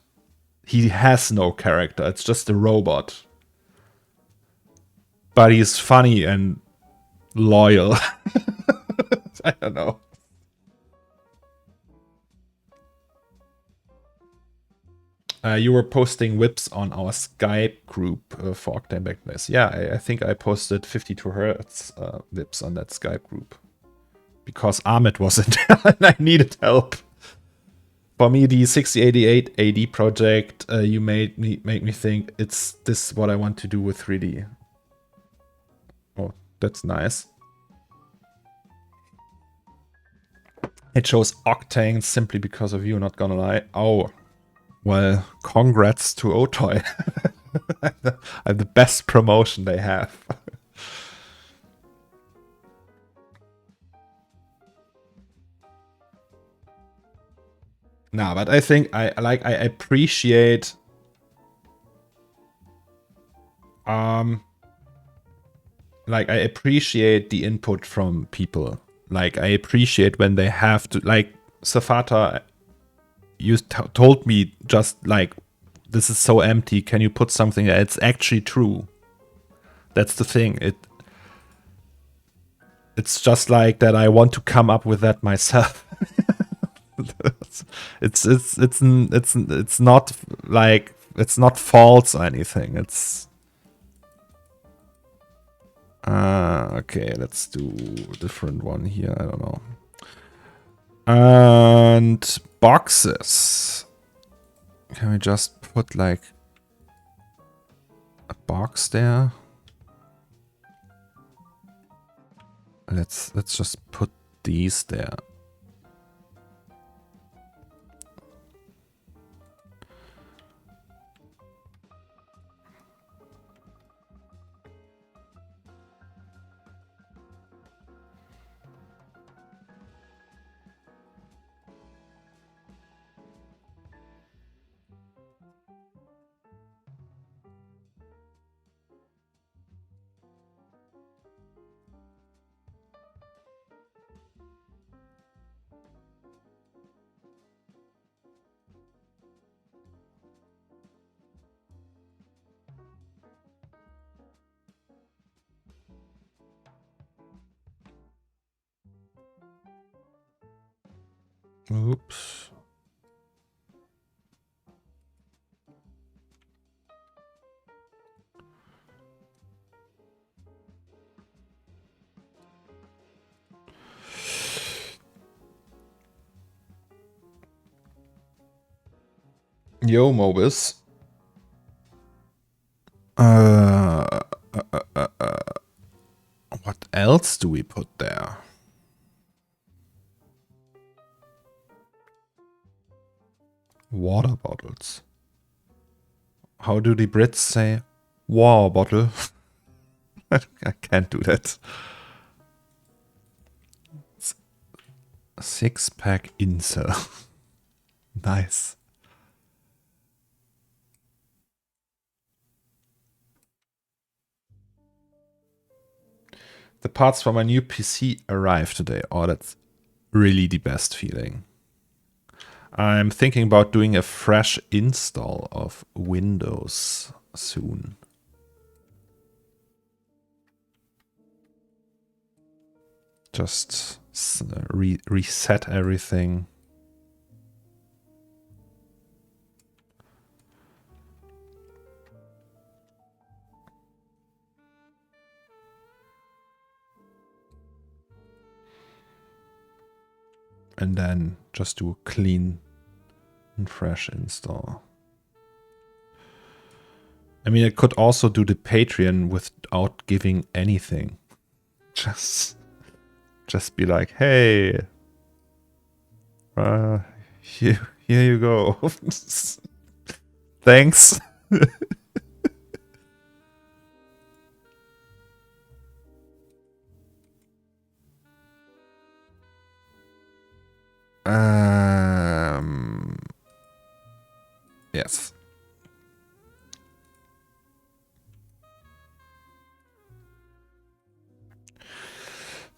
A: He has no character. It's just a robot. But he's funny and loyal. I don't know. You were posting whips on our Skype group for Octane Backblaze. Yeah, I think I posted 52 Hz whips on that Skype group. Because Ahmed wasn't there and I needed help. For me, the 6088 AD project, you make me think it's this what I want to do with 3D. Oh, that's nice. It shows Octane simply because of you, not gonna lie. Oh. Well, congrats to Otoy. I'm the best promotion they have. No, but I think I appreciate like I appreciate the input from people. Like I appreciate when they have to, like Safata, you told me just like, this is so empty, can you put something there? It's actually true. That's the thing. It's just like that I want to come up with that myself. it's not like, it's not false or anything. It's okay, let's do a different one here. I don't know. And boxes. Can we just put like a box there? Let's just put these there. Oops. Yo, Mobus. else do we put there? Water bottles. How do the Brits say water bottle? I can't do that. 6-pack insert. Nice. The parts for my new PC arrived today. Oh, that's really the best feeling. I'm thinking about doing a fresh install of Windows soon. Just reset everything. And then just do a clean and fresh install. I mean, I could also do the Patreon without giving anything. Just be like, hey, here you go. Thanks. Yes.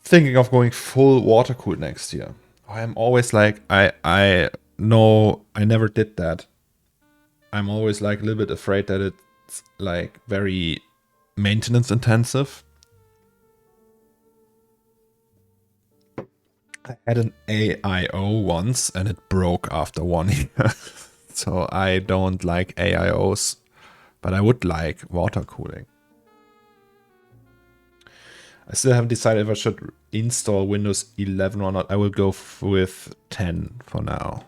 A: Thinking of going full water cooled next year. I'm always like, I know I never did that. I'm always like a little bit afraid that it's like very maintenance intensive. I had an AIO once and it broke after 1 year. So I don't like AIOs, but I would like water cooling. I still haven't decided if I should install Windows 11 or not. I will go with 10 for now.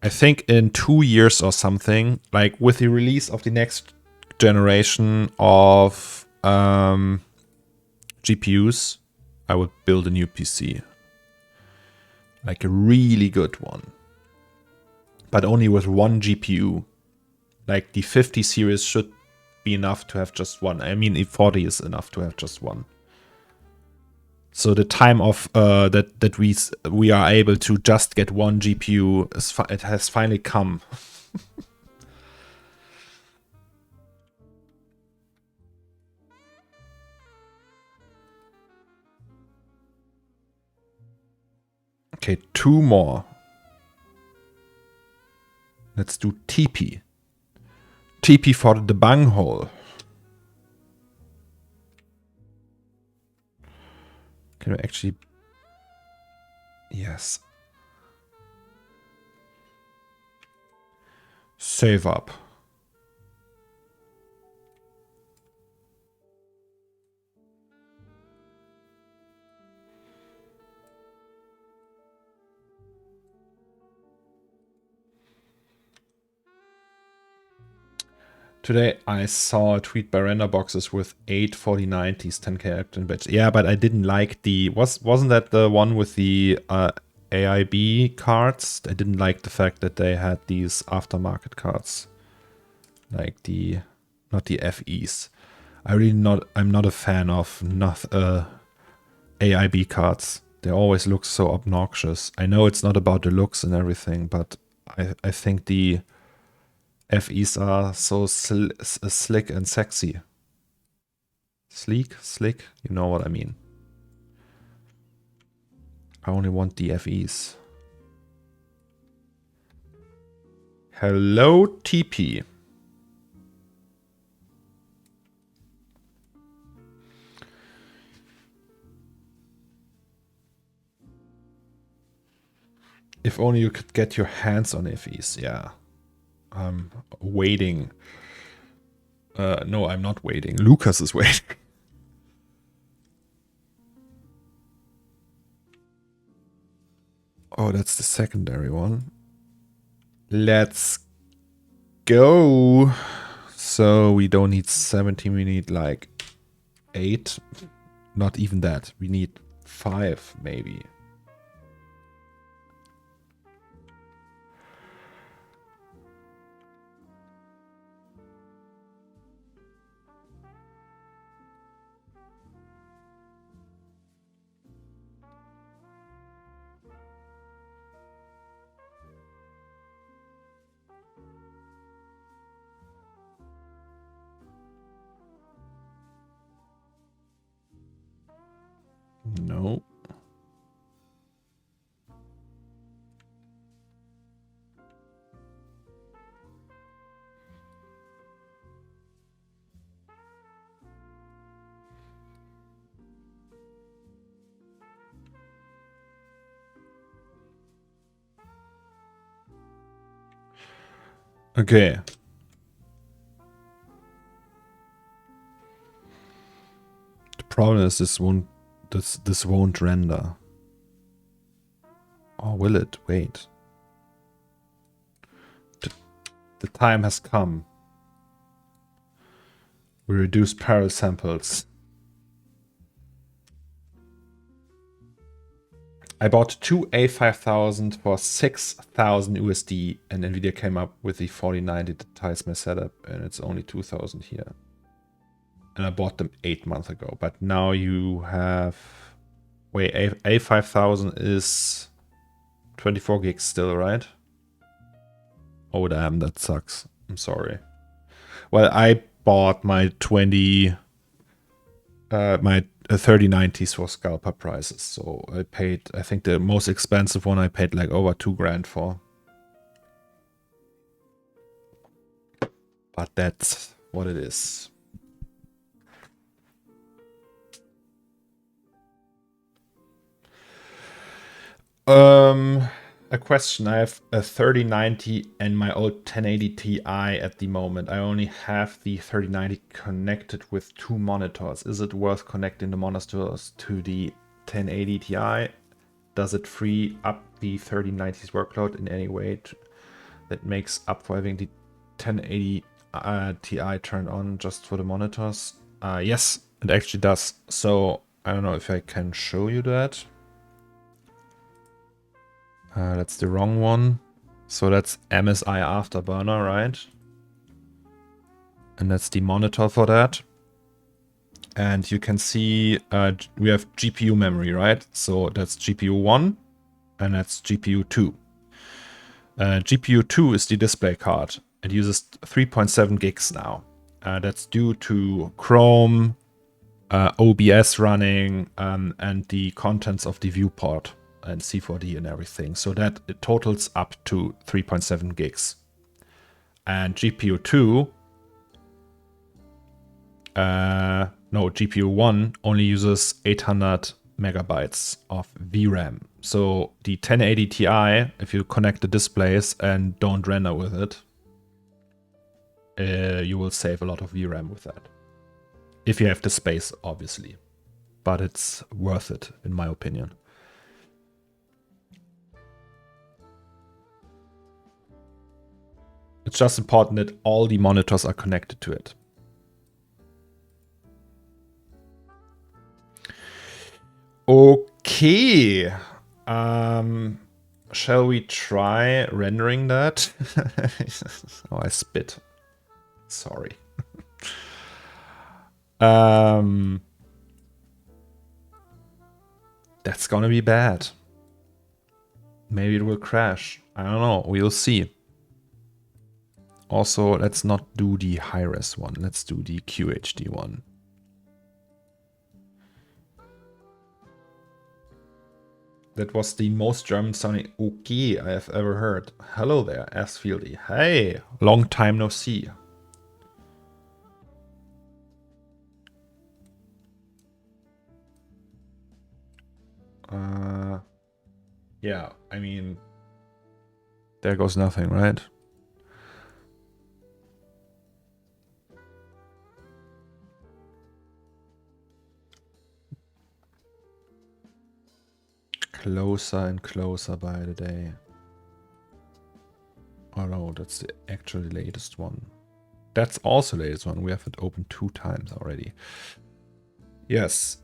A: I think in 2 years or something, like with the release of the next generation of GPUs, I would build a new PC. Like a really good one. But only with 1 GPU. Like the 50 series should be enough to have just 1. I mean, the 40 is enough to have just 1. So the time of that we are able to just get 1 GPU, it has finally come. Okay, 2 more. Let's do TP. TP for the bunghole. Can we actually... Yes. Save up. Today I saw a tweet by Renderboxes with 8 4090s 10K Acton bits. Yeah, but I didn't like the... Wasn't that the one with the AIB cards? I didn't like the fact that they had these aftermarket cards. Like the... Not the FEs. I'm not a fan of AIB cards. They always look so obnoxious. I know it's not about the looks and everything, but I think the FEs are so slick and sexy. Sleek? Slick? You know what I mean. I only want the FEs. Hello, TP. If only you could get your hands on FEs, yeah. I'm waiting. No, I'm not waiting. Lucas is waiting. Oh, that's the secondary one. Let's go. So we don't need 17, we need like 8. Not even that. We need 5 maybe. No. Okay. The problem is this won't render. Or will it? Wait. The time has come. We reduce parallel samples. I bought 2 A5000 for 6,000 USD, and Nvidia came up with the 4090 that ties my setup, and it's only 2,000 here. And I bought them 8 months ago, but now you have... Wait, A5000 is 24 gigs still, right? Oh damn, that sucks. I'm sorry. Well, I bought my 3090s for scalper prices, so I paid, I think the most expensive one I paid like over 2 grand for. But that's what it is. A question. I have a 3090 and my old 1080 Ti at the moment. I only have the 3090 connected with 2 monitors. Is it worth connecting the monitors to the 1080 Ti? Does it free up the 3090's workload in any way that makes up for having the 1080 Ti turned on just for the monitors? Yes, it actually does. So I don't know if I can show you that. That's the wrong one. So that's MSI Afterburner, right? And that's the monitor for that. And you can see we have GPU memory, right? So that's GPU 1 and that's GPU 2. GPU 2 is the display card. It uses 3.7 gigs now. That's due to Chrome, OBS running, and the contents of the viewport and C4D and everything. So that it totals up to 3.7 gigs. And GPU 2, no, GPU 1 only uses 800 megabytes of VRAM. So the 1080 Ti, if you connect the displays and don't render with it, you will save a lot of VRAM with that. If you have the space, obviously. But it's worth it, in my opinion. It's just important that all the monitors are connected to it. Okay. Shall we try rendering that? Oh, I spit. Sorry. That's gonna be bad. Maybe it will crash. I don't know. We'll see. Also, let's not do the high-res one. Let's do the QHD one. That was the most German-sounding okay I have ever heard. Hello there, Asfieldy. Hey, long time no see. Yeah, I mean, there goes nothing, right? Closer and closer by the day. Oh no, that's the actually latest one. That's also the latest one. We have it open 2 times already. Yes.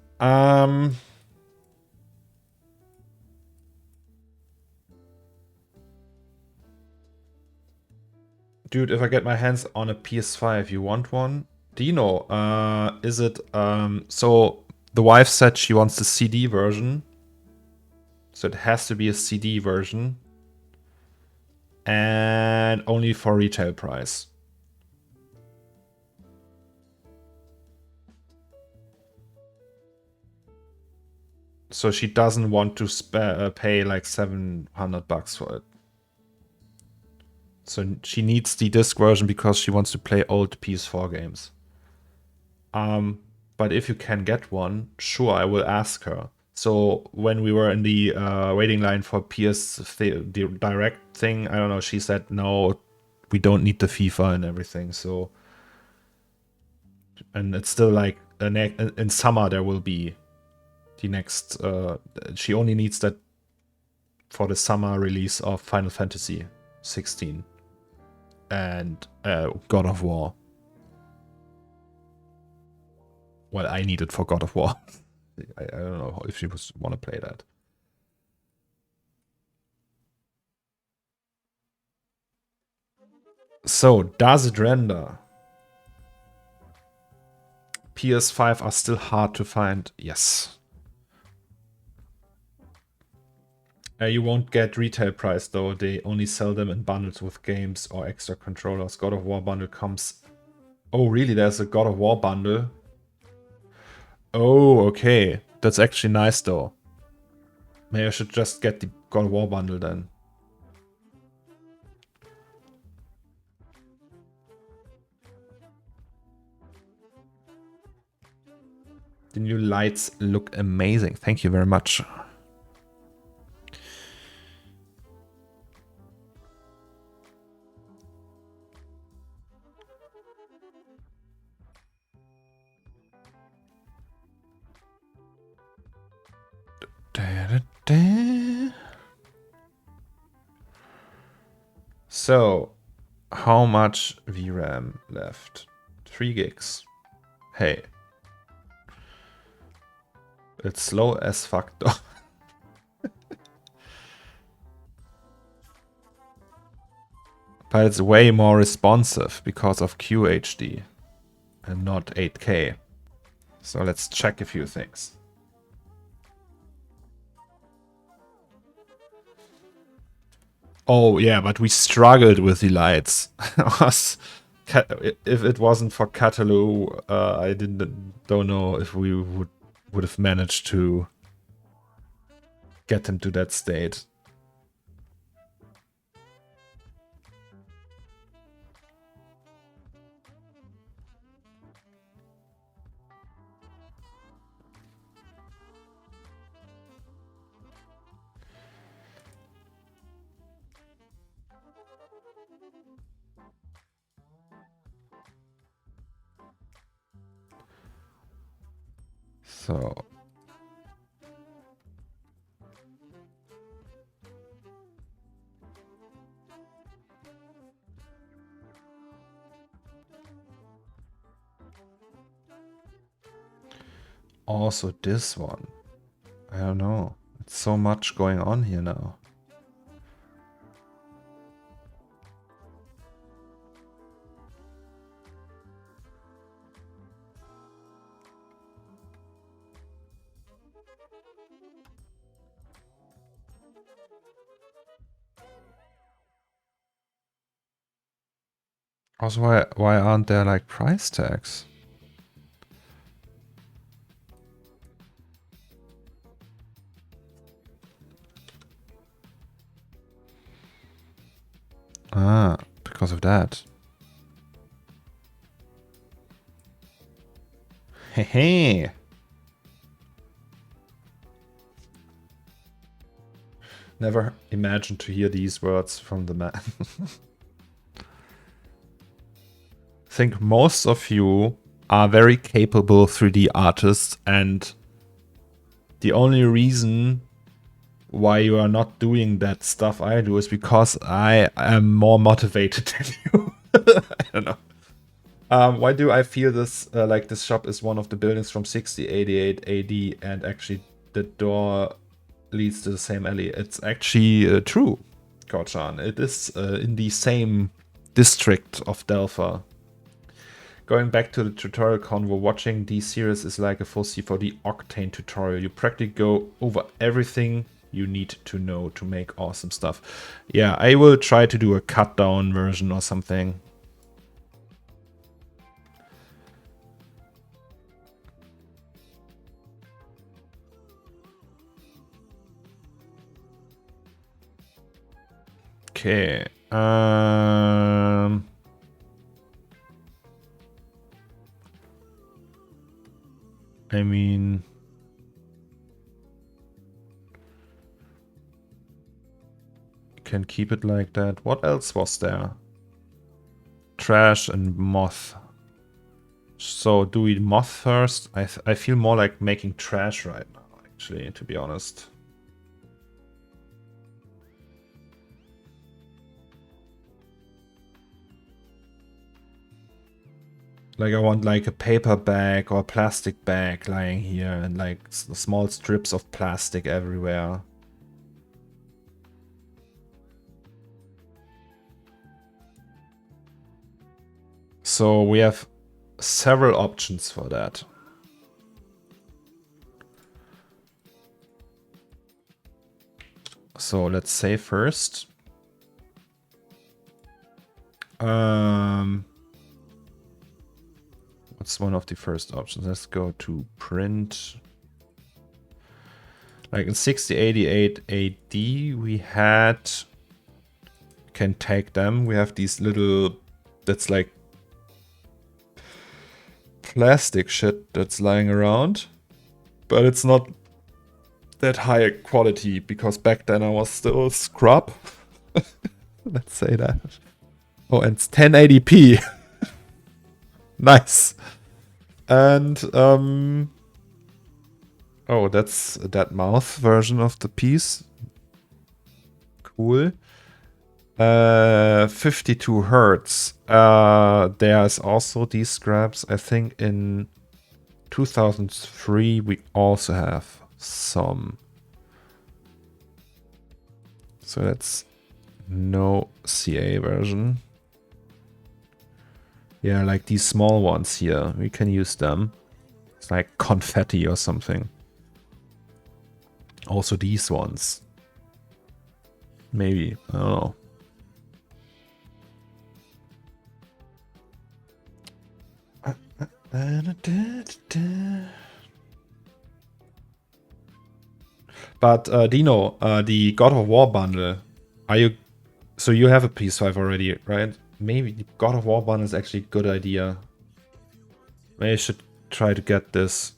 A: Dude, if I get my hands on a PS5, you want one? Dino, is it, so the wife said she wants the CD version. So it has to be a CD version. And only for retail price. So she doesn't want to pay like $700 for it. So she needs the disc version because she wants to play old PS4 games. But if you can get one, sure, I will ask her. So when we were in the waiting line for the Direct thing, I don't know, she said, no, we don't need the FIFA and everything. So, and it's still like in summer there will be the next, she only needs that for the summer release of Final Fantasy 16 and God of War. Well, I need it for God of War. I don't know if she want to play that. So, does it render? PS5 are still hard to find. Yes. You won't get retail price though. They only sell them in bundles with games or extra controllers. God of War bundle comes... Oh, really? There's a God of War bundle? Oh, okay. That's actually nice though. Maybe I should just get the God of War bundle then. The new lights look amazing. Thank you very much. So, how much VRAM left? 3 gigs. Hey. It's slow as fuck though. But it's way more responsive because of QHD and not 8K. So let's check a few things. Oh yeah, but we struggled with the lights. If it wasn't for Catalu, I don't know if we would have managed to get him to that state. So also this one. I don't know. It's so much going on here now. Also, why aren't there like price tags? Ah, because of that. Hey, hey. Never imagined to hear these words from the man. I think most of you are very capable 3D artists, and the only reason why you are not doing that stuff I do is because I am more motivated than you. I don't know. Why do I feel this like this shop is one of the buildings from 6088 AD and actually the door leads to the same alley? It's actually true, Korchan. It is in the same district of Delphi. Going back to the tutorial convo, watching these series is like a full C4D Octane tutorial. You practically go over everything you need to know to make awesome stuff. Yeah, I will try to do a cut down version or something. Okay. I mean, you can keep it like that. What else was there? Trash and moth. So do we moth first? I feel more like making trash right now, actually, to be honest. Like I want like a paper bag or a plastic bag lying here and like small strips of plastic everywhere. So we have several options for that. So let's say first. What's one of the first options? Let's go to print. Like in 6088 AD, we had, can take them. We have these little, that's like plastic shit that's lying around, but it's not that high quality because back then I was still scrub. Let's say that. Oh, and it's 1080p. Nice. And oh, that's that mouth version of the piece. Cool. 52 hertz. There's also these scraps. I think in 2003 we also have some. So that's no CA version. Yeah, like these small ones here. We can use them. It's like confetti or something. Also these ones. Maybe. I don't know. But Dino, the God of War bundle. Are you... So you have a PS5 already, right? Maybe the God of War bundle is actually a good idea. Maybe I should try to get this.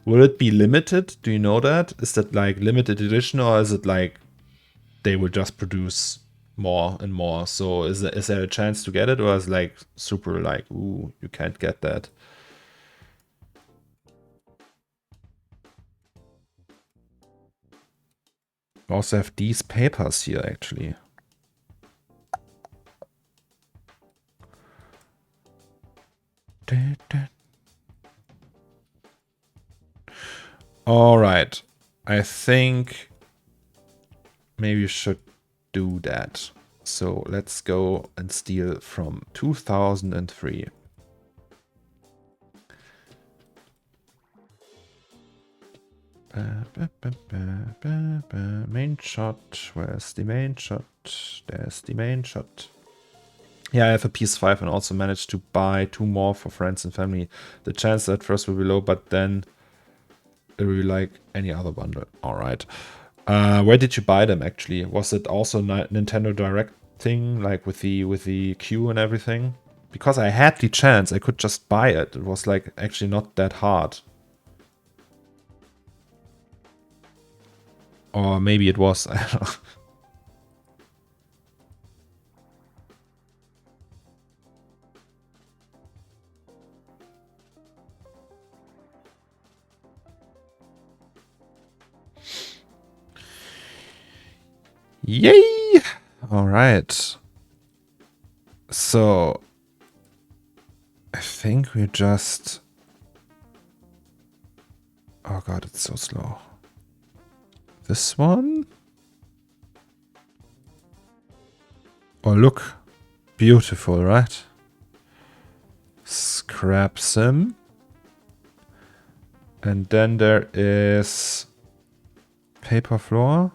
A: Will it be limited? Do you know that? Is that like limited edition or is it like they will just produce more and more? So is there a chance to get it or is it like super like, ooh, you can't get that? We also have these papers here actually. All right, I think maybe you should do that. So let's go and steal from 2003. Main shot. Where's the main shot? There's the main shot. Yeah, I have a PS5 and also managed to buy 2 more for friends and family. The chance at first will be low, but then it will be like any other bundle. All right. Where did you buy them actually? Was it also Nintendo Direct thing, like with the queue and everything? Because I had the chance, I could just buy it. It was like actually not that hard. Or maybe it was, I don't know. Yay! All right. So think we just... Oh god, it's so slow. This one? Oh, look. Beautiful, right? Scrap sim. And then there is paper floor.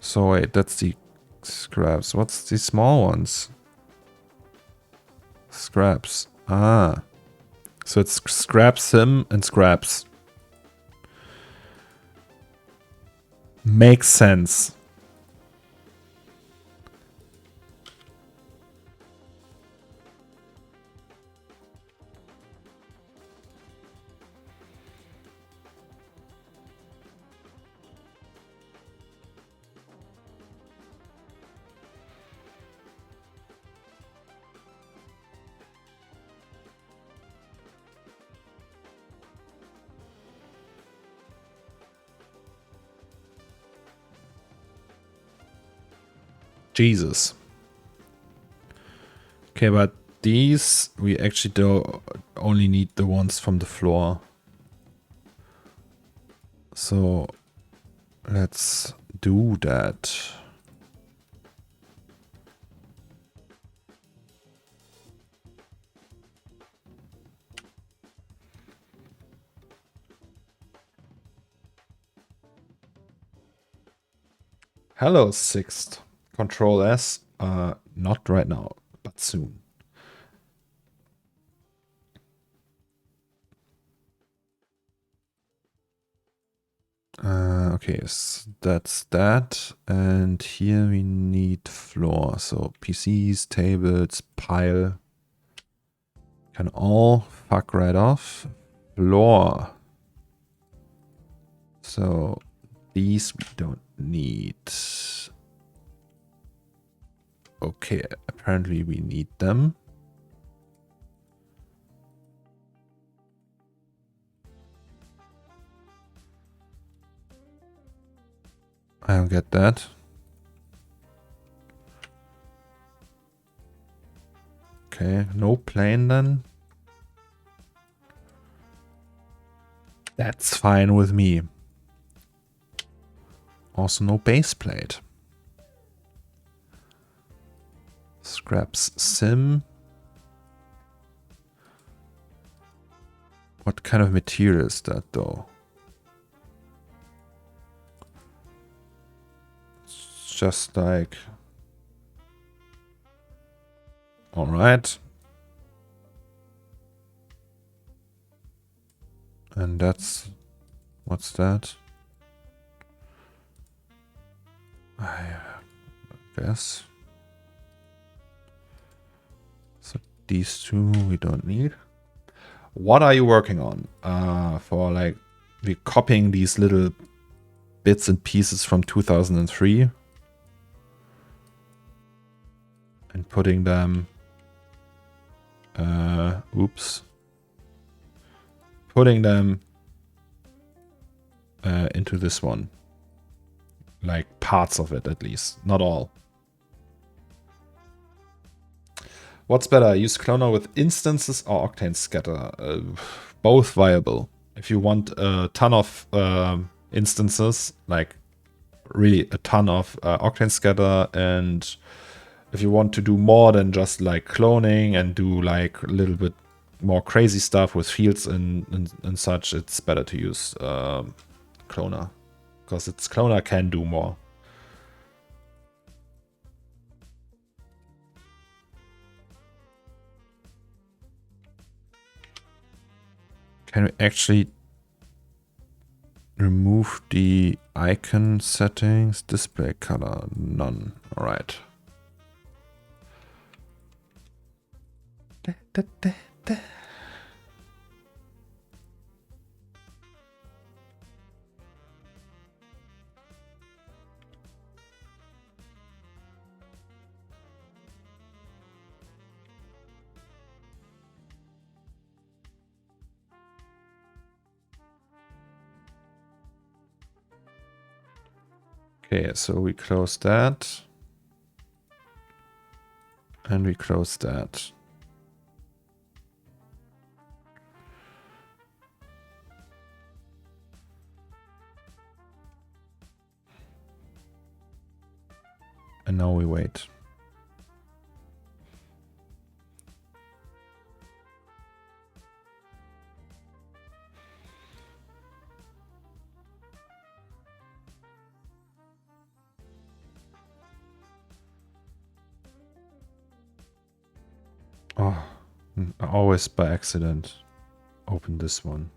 A: So wait, that's the scraps. What's the small ones? Scraps. Ah. So it's scrap sim and scraps. Makes sense. Jesus. Okay, but these, we actually do only need the ones from the floor. So let's do that. Hello, Sixth. Control S. Not right now, but soon. Okay, so that's that. And here we need floor. So PCs, tables, pile. Can all fuck right off. Floor. So these we don't need. Okay, apparently we need them. I don't get that. Okay, no plane then. That's fine with me. Also no base plate. Scraps sim. What kind of material is that though? It's just like... Alright. And that's... What's that? I guess. So these two we don't need. What are you working on? For like, we're copying these little bits and pieces from 2003 and putting them, putting them into this one. Like parts of it at least, not all. What's better, use cloner with instances or octane scatter? Both viable. If you want a ton of instances, like really a ton of octane scatter, and if you want to do more than just like cloning and do like a little bit more crazy stuff with fields and such, it's better to use cloner, because its cloner can do more. Can we actually remove the icon settings? Display color, none. All right. Okay, so we close that. And we close that. And now we wait. Oh, always by accident open this one.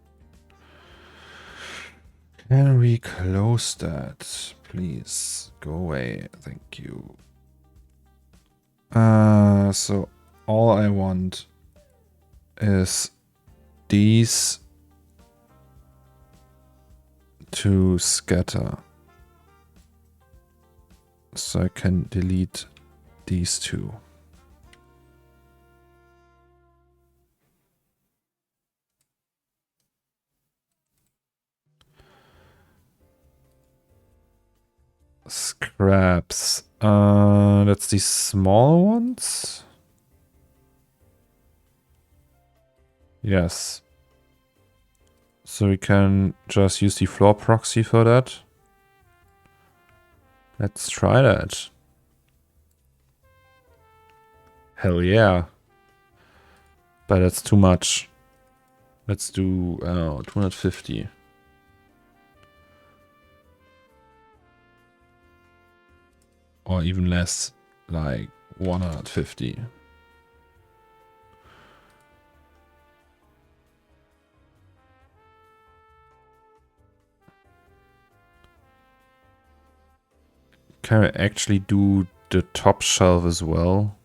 A: Can we close that? Please go away. Thank you. So all I want is these to scatter. So I can delete these two. Scraps. That's the small ones. Yes. So we can just use the floor proxy for that. Let's try that. Hell yeah. But that's too much. Let's do 250. Or even less, like 150. Can I actually do the top shelf as well?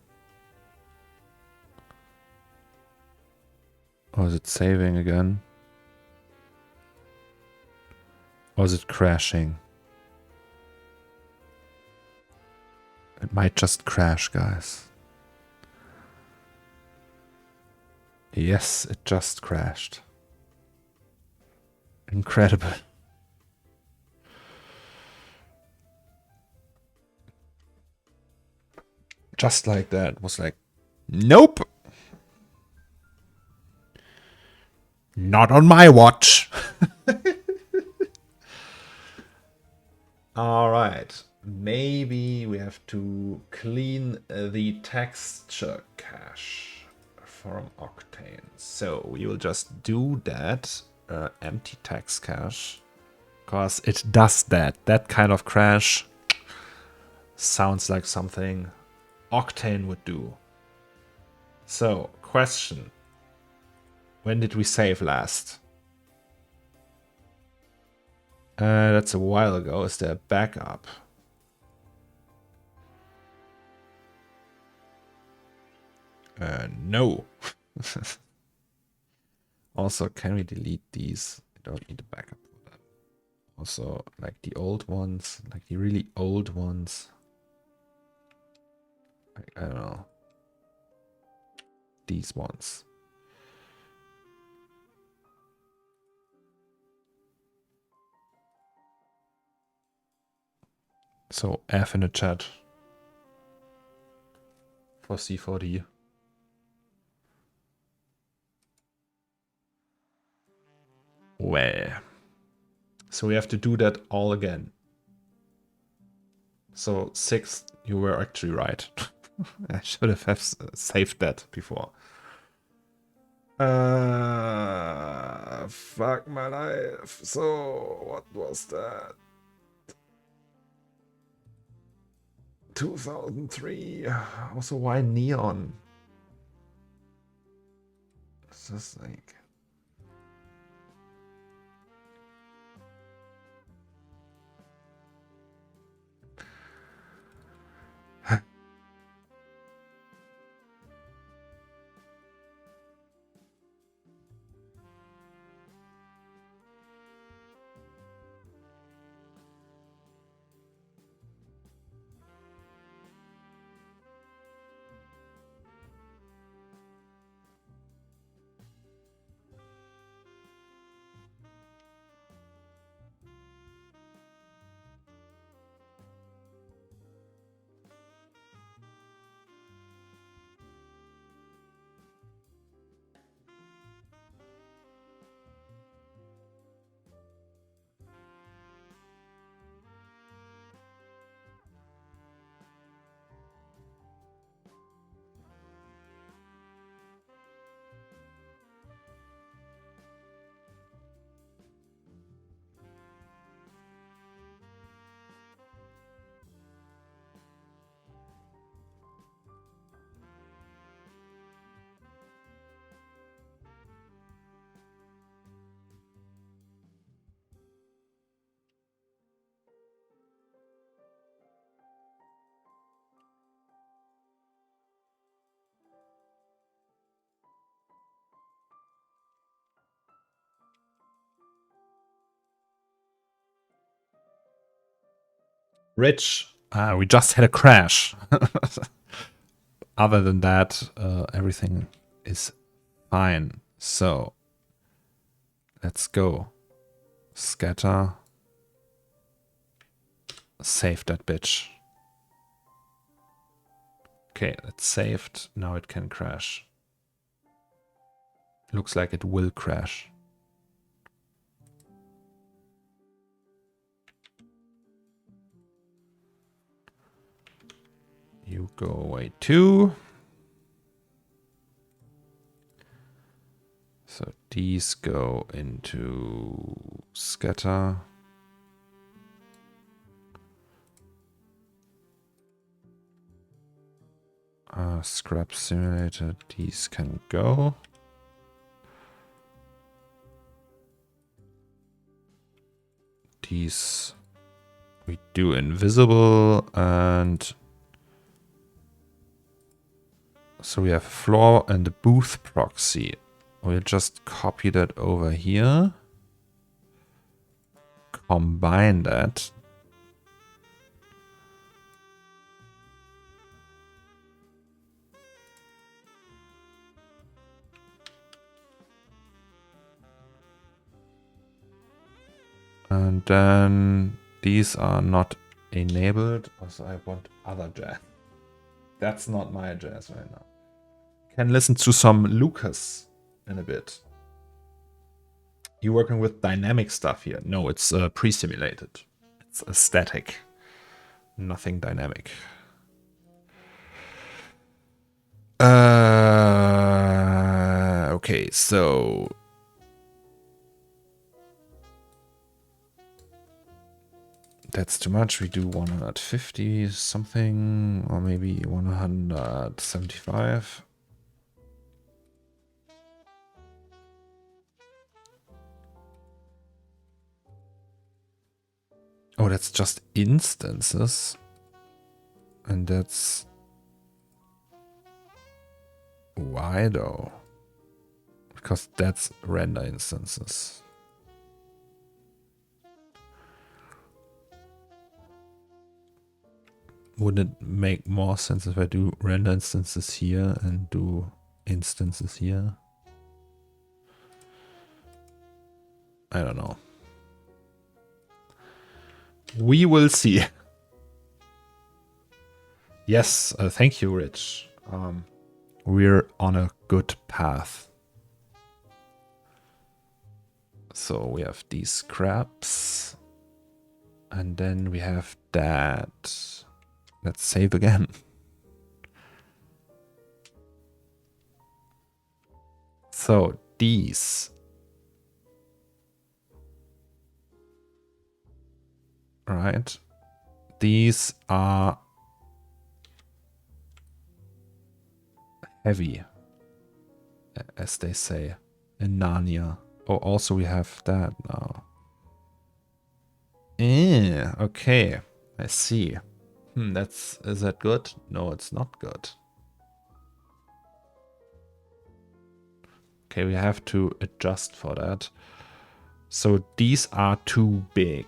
A: Or is it saving again? Or is it crashing? It might just crash, guys. Yes, it just crashed. Incredible. Just like that. It was like, nope. Not on my watch. All right. Maybe we have to clean the texture cache from Octane. So we will just do that. Empty text cache. Because it does that. That kind of crash sounds like something Octane would do. So, question. When did we save last? That's a while ago. Is there a backup? No. Also, can we delete these? I don't need a backup for that. Also, like the old ones, like the really old ones. I don't know. These ones. So F in the chat for C4D. Well, so we have to do that all again. So 6, you were actually right. I should have saved that before. Fuck my life. So what was that? 2003. Also, why neon? It's just like. Rich, we just had a crash. Other than that, everything is fine. So let's go. Scatter. Save that bitch. Okay, it's saved. Now it can crash. Looks like it will crash. You go away too. So these go into scatter. Scrap simulator, these can go. These we do invisible, and so we have floor and the booth proxy. We'll just copy that over here. Combine that. And then these are not enabled. Also, I want other jazz. That's not my jazz right now. Can listen to some Lucas in a bit. You working with dynamic stuff here? No, it's pre-simulated. It's a static. Nothing dynamic. Okay, so that's too much. We do 150 something, or maybe 175. Oh, that's just instances. And that's why though? Because that's render instances. Wouldn't it make more sense if I do render instances here and do instances here? I don't know. We will see. Yes, thank you, Rich. We're on a good path. So we have these scraps. And then we have that. Let's save again. So these. Right. These are heavy, as they say in Narnia. Oh, also we have that now. Okay, I see. Is that good? No, it's not good. Okay, we have to adjust for that. So these are too big.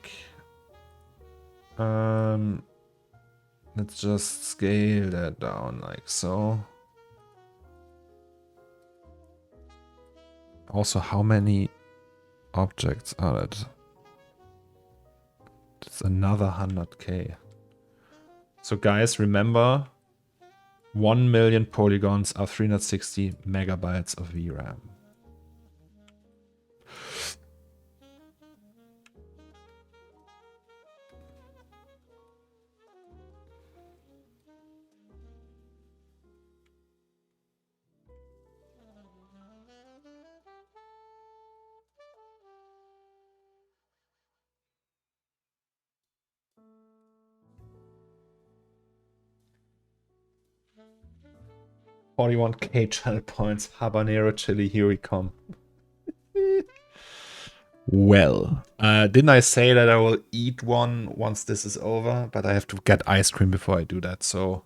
A: Let's just scale that down like so. Also, how many objects are that? It's another 100K. So guys, remember, 1 million polygons are 360 megabytes of VRAM. $41K channel points. Habanero chili, here we come. Well, didn't I say that I will eat one once this is over? But I have to get ice cream before I do that, so...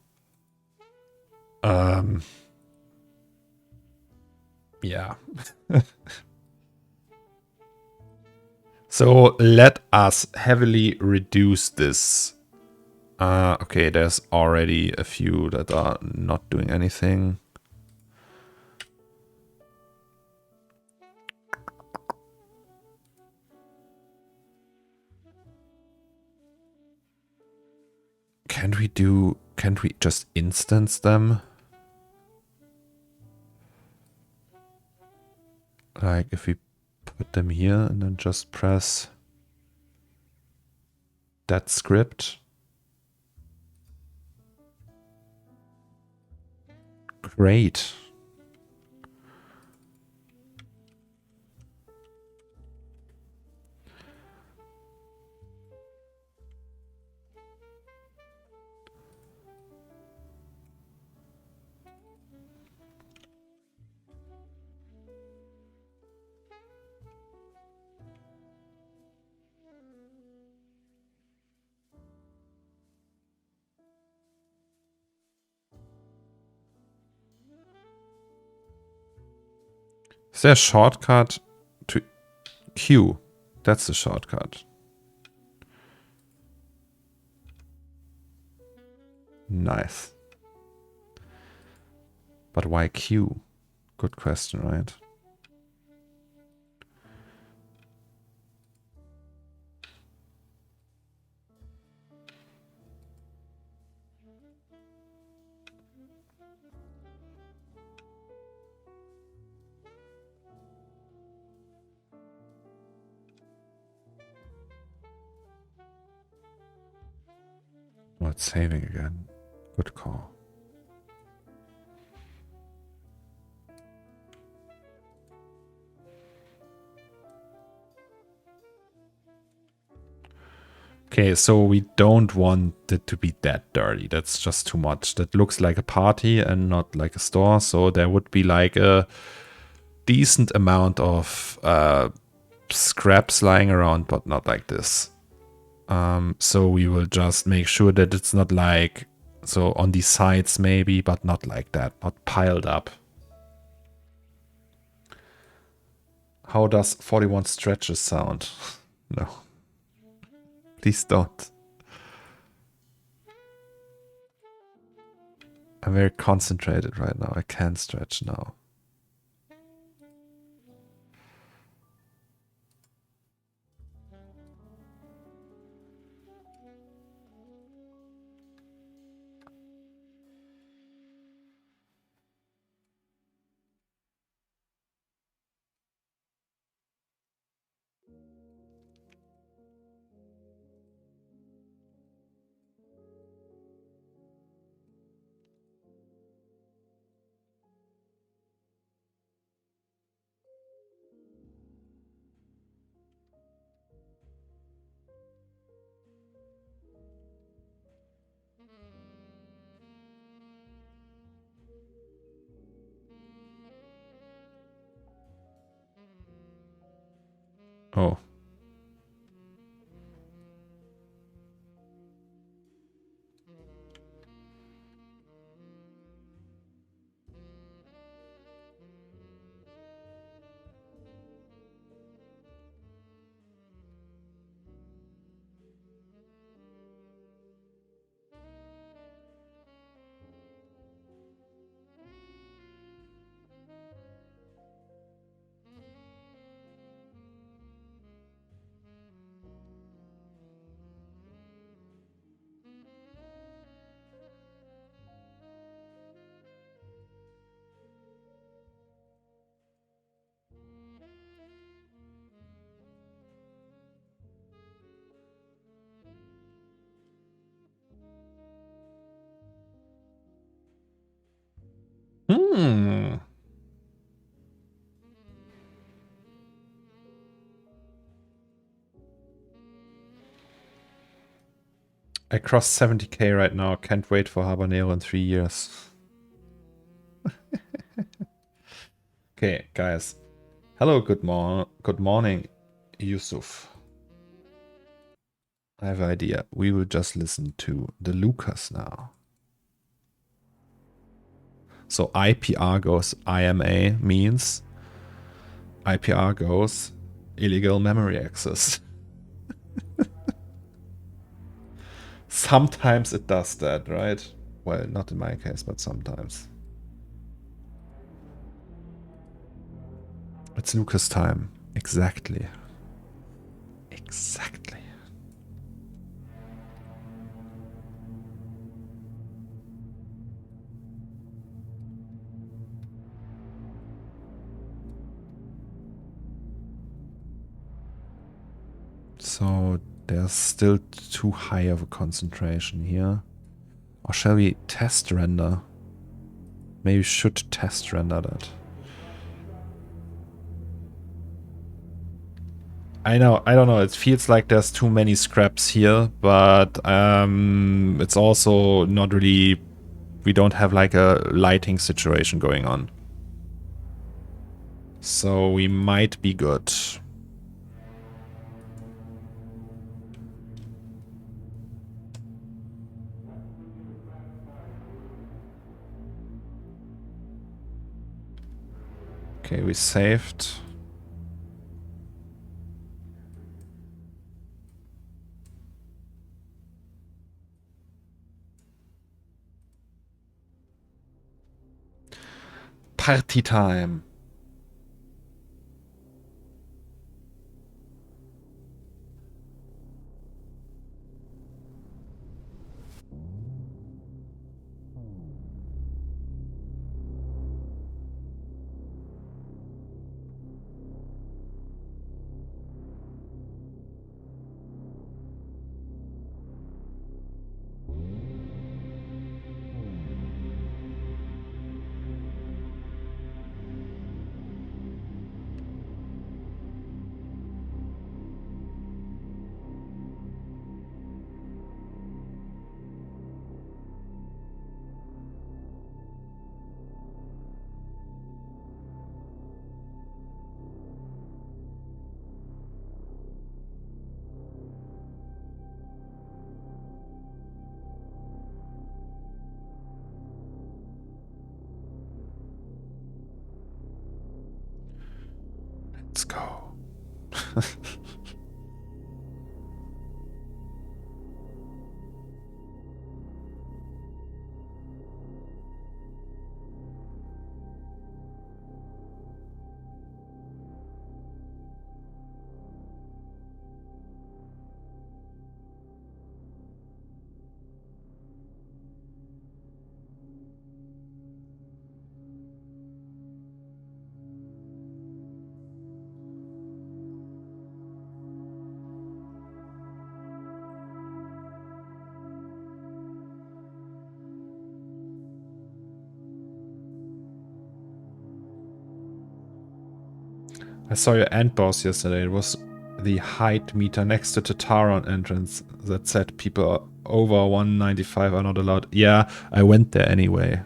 A: yeah. So let us heavily reduce this Okay, there's already a few that are not doing anything. Can't we just instance them? Like if we put them here and then just press that script. Great. Is there a shortcut to Q? That's the shortcut. Nice. But why Q? Good question, right? Oh, it's saving again. Good call. Okay, so we don't want it to be that dirty. That's just too much. That looks like a party and not like a store. So there would be like a decent amount of scraps lying around, but not like this. So we will just make sure that it's not like, so on the sides maybe, but not like that, not piled up. How does 41 stretches sound? No. Please don't. I'm very concentrated right now. I can't stretch now. Oh. I crossed 70k right now. Can't wait for Habanero in 3 years. Okay, guys. Hello, good morning, Yusuf. I have an idea. We will just listen to the Lucas now. So IPR goes IMA means IPR goes illegal memory access. Sometimes it does that, right? Well, not in my case, but sometimes. It's Lucas time. Exactly. Exactly. So there's still too high of a concentration here. Or shall we test render? Maybe we should test render that. I know, I don't know, it feels like there's too many scraps here, but it's also not really, we don't have like a lighting situation going on. So we might be good. Okay, we saved. Party time. Let's go. I saw your end boss yesterday. It was the height meter next to the Taron entrance that said people over 195 are not allowed. Yeah, I went there anyway.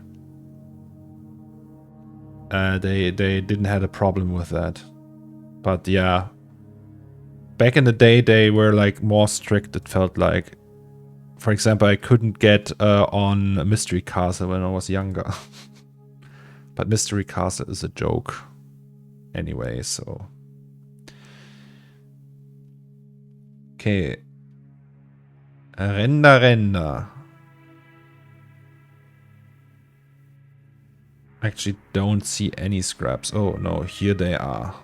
A: They didn't have a problem with that. But yeah, back in the day they were like more strict, it felt like. For example, I couldn't get on Mystery Castle when I was younger. But Mystery Castle is a joke anyway, so... Okay. Render. Actually don't see any scraps. Oh no, here they are.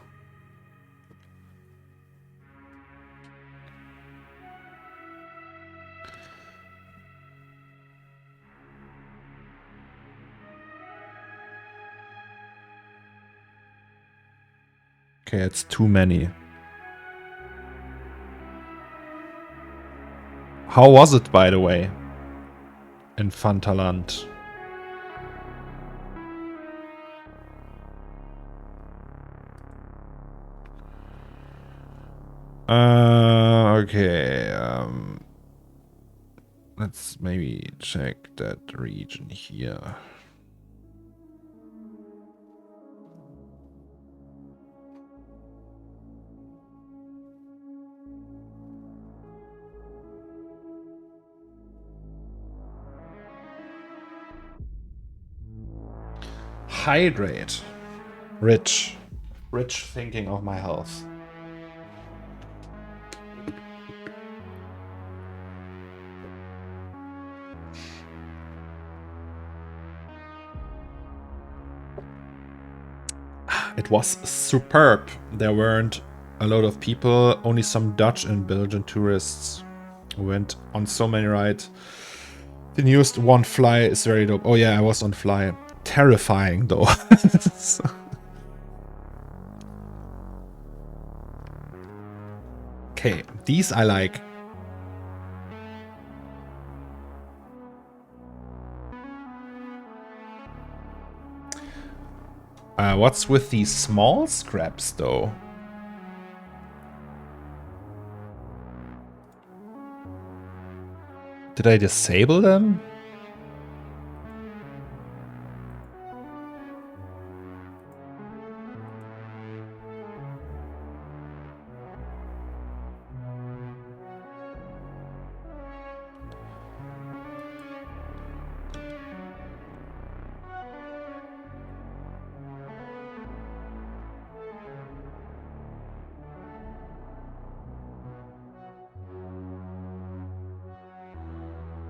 A: Okay, it's too many. How was it, by the way, in Fantaland? Okay, let's maybe check that region here. Hydrate. Rich thinking of my health. It was superb. There weren't a lot of people, only some Dutch and Belgian tourists who went on so many rides. The newest One Fly is very dope. Oh yeah, I was on Fly. Terrifying though. Okay, these I like. What's with these small scraps though? Did I disable them?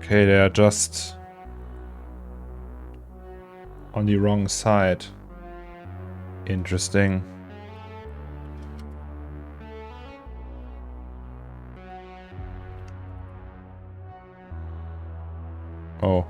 A: Okay, they are just on the wrong side. Interesting. Oh.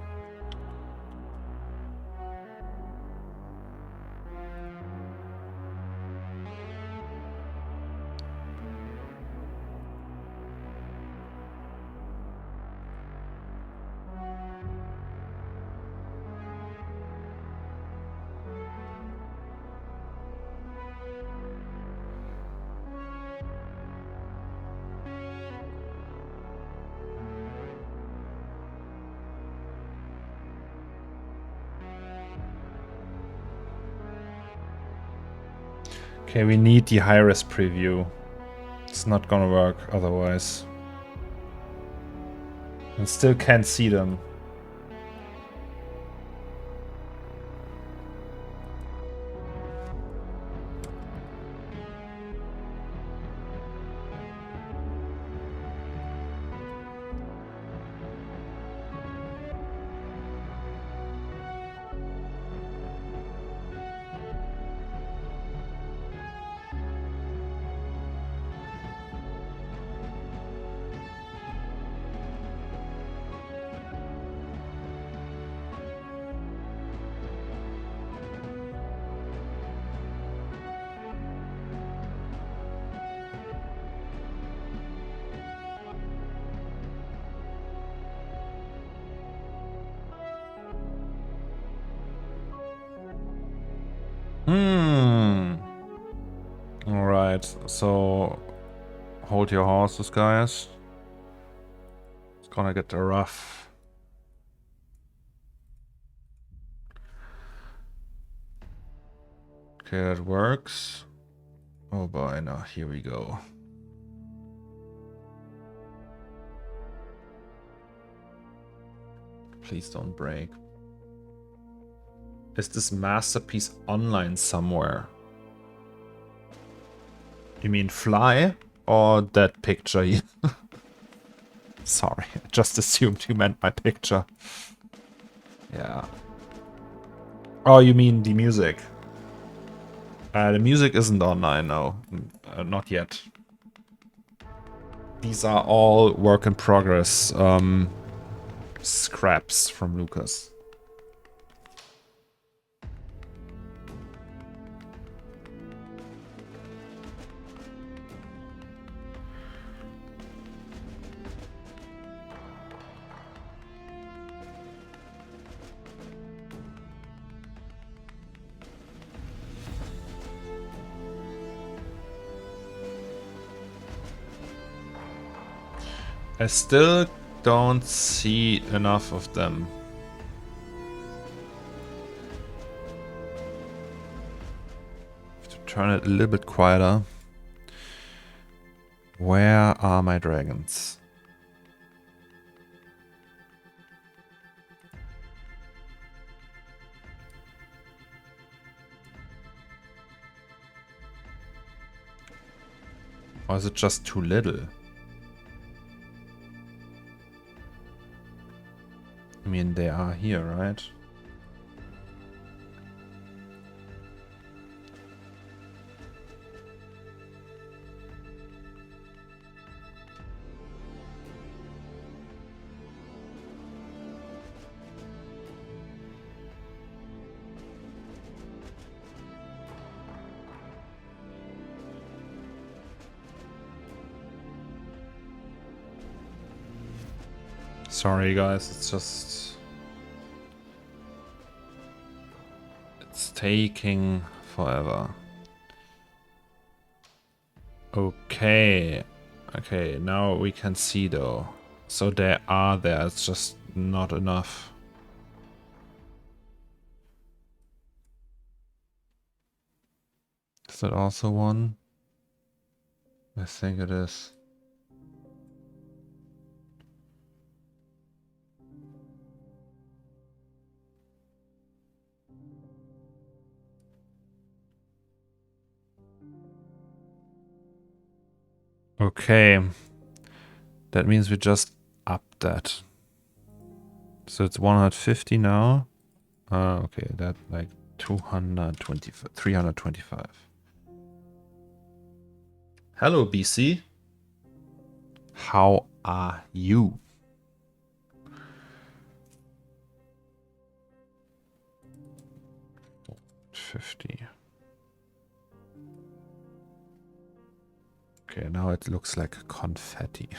A: Okay, we need the high-res preview. It's not gonna work otherwise. And still can't see them. Alright, so hold your horses, guys. It's gonna get rough. Okay, that works. Oh boy, now here we go. Please don't break. Is this masterpiece online somewhere? You mean Fly or that picture here? Sorry, I just assumed you meant my picture. Yeah. Oh, you mean the music? The music isn't online, no. Not yet. These are all work in progress scraps from Lucas. I still don't see enough of them. Have to turn it a little bit quieter. Where are my dragons? Or is it just too little? I mean, they are here, right? Sorry guys, it's taking forever. Okay. Okay, now we can see though. So they are there, it's just not enough. Is that also one? I think it is. Okay. That means we just upped that. So it's 150 now. Okay, that like 225, 325. Hello, BC. How are you? $50. Okay, now it looks like confetti.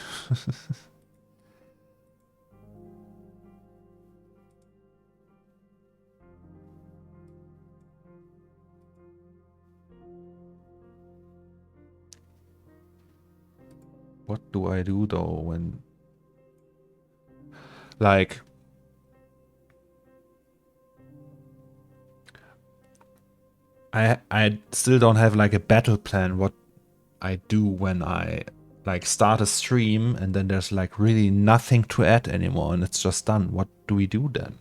A: What do I do though when, like, I still don't have like a battle plan what I do when I like start a stream and then there's like really nothing to add anymore and it's just done. What do we do then?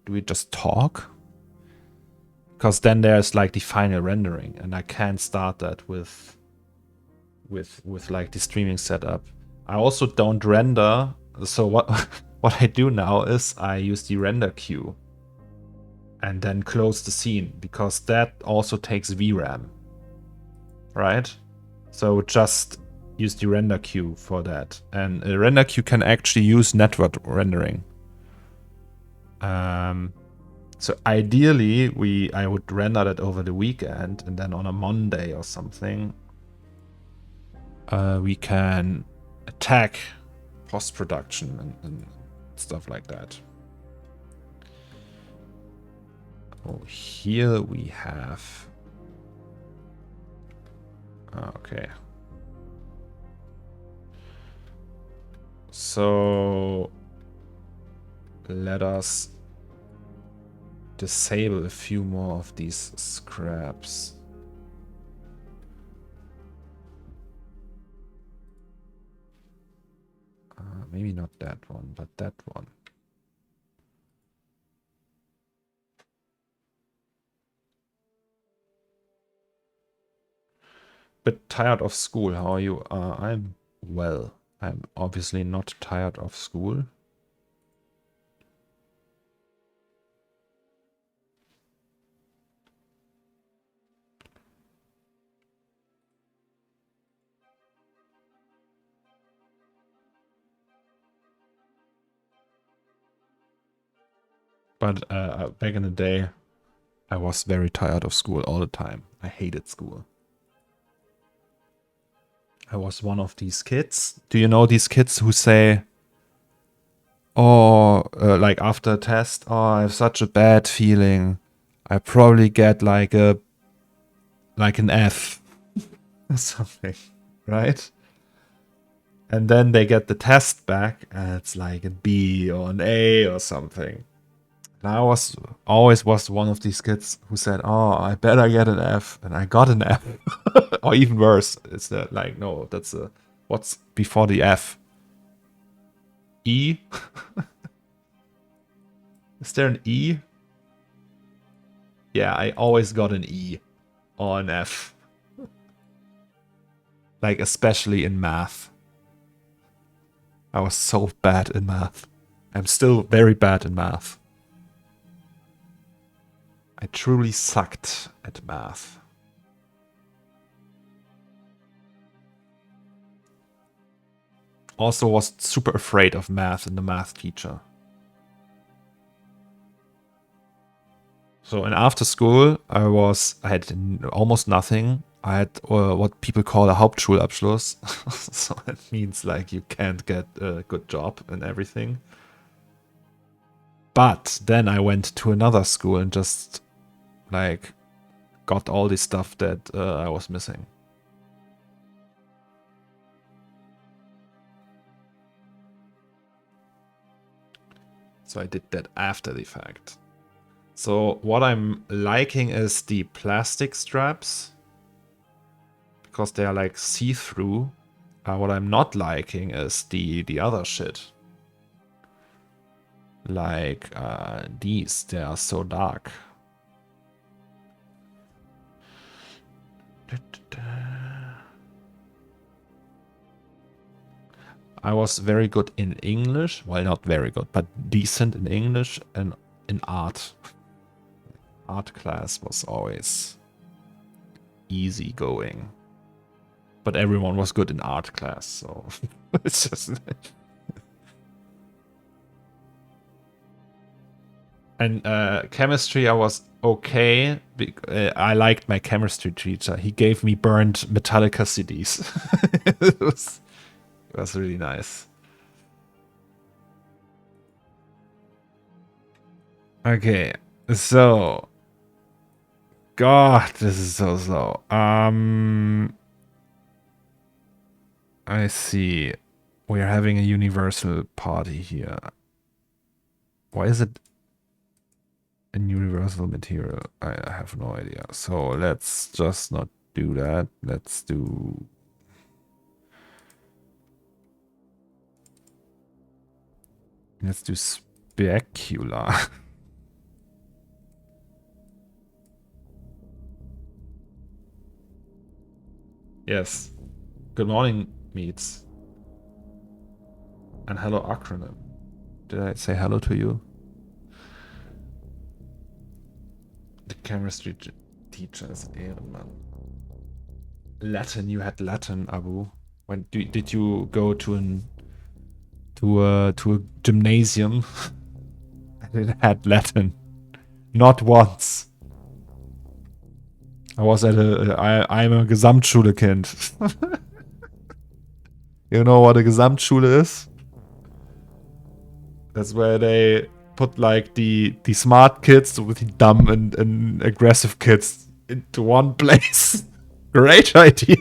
A: Do we just talk? Because then there's like the final rendering and I can't start that with like the streaming setup. I also don't render. So what what I do now is I use the render queue and then close the scene because that also takes VRAM, right? So just use the render queue for that. And a render queue can actually use network rendering. So ideally, I would render that over the weekend and then on a Monday or something, we can attack post-production and stuff like that. Oh, here we have... Okay. So let us disable a few more of these scraps. Maybe not that one, but that one. Bit tired of school. How are you? I'm well. I'm obviously not tired of school. But back in the day, I was very tired of school all the time. I hated school. I was one of these kids. Do you know these kids who say, oh, like after a test, oh, I have such a bad feeling. I probably get like an F or something, right? And then they get the test back and it's like a B or an A or something. And I always was one of these kids who said, oh, I better get an F. And I got an F. Or even worse, it's like, no, that's what's before the F? E? Is there an E? Yeah, I always got an E or an F. Like, especially in math. I was so bad in math. I'm still very bad in math. I truly sucked at math. Also was super afraid of math and the math teacher. So in after school, I had almost nothing. I had what people call a Hauptschulabschluss. So it means like you can't get a good job and everything. But then I went to another school and just like got all the stuff that I was missing. So I did that after the fact. So what I'm liking is the plastic straps, because they are like see-through. What I'm not liking is the other shit. Like these, they are so dark. I was very good in English. Well, not very good, but decent in English and in art. Art class was always easy going. But everyone was good in art class, so it's just... And chemistry, I was okay. I liked my chemistry teacher. He gave me burned Metallica CDs. It was really nice. Okay, so... God, this is so slow. I see. We are having a universal party here. Why is it a universal material? I have no idea. So let's just not do that. Let's do... Let's do specular. Yes. Good morning, meets. And hello, acronym. Did I say hello to you? The chemistry teacher is Ehrenmann. Latin, you had Latin, Abu. When did you go to a gymnasium? I had Latin. Not once. I was at I'm a Gesamtschule-Kind. You know what a Gesamtschule is? That's where they put like the smart kids with the dumb and aggressive kids into one place. Great idea.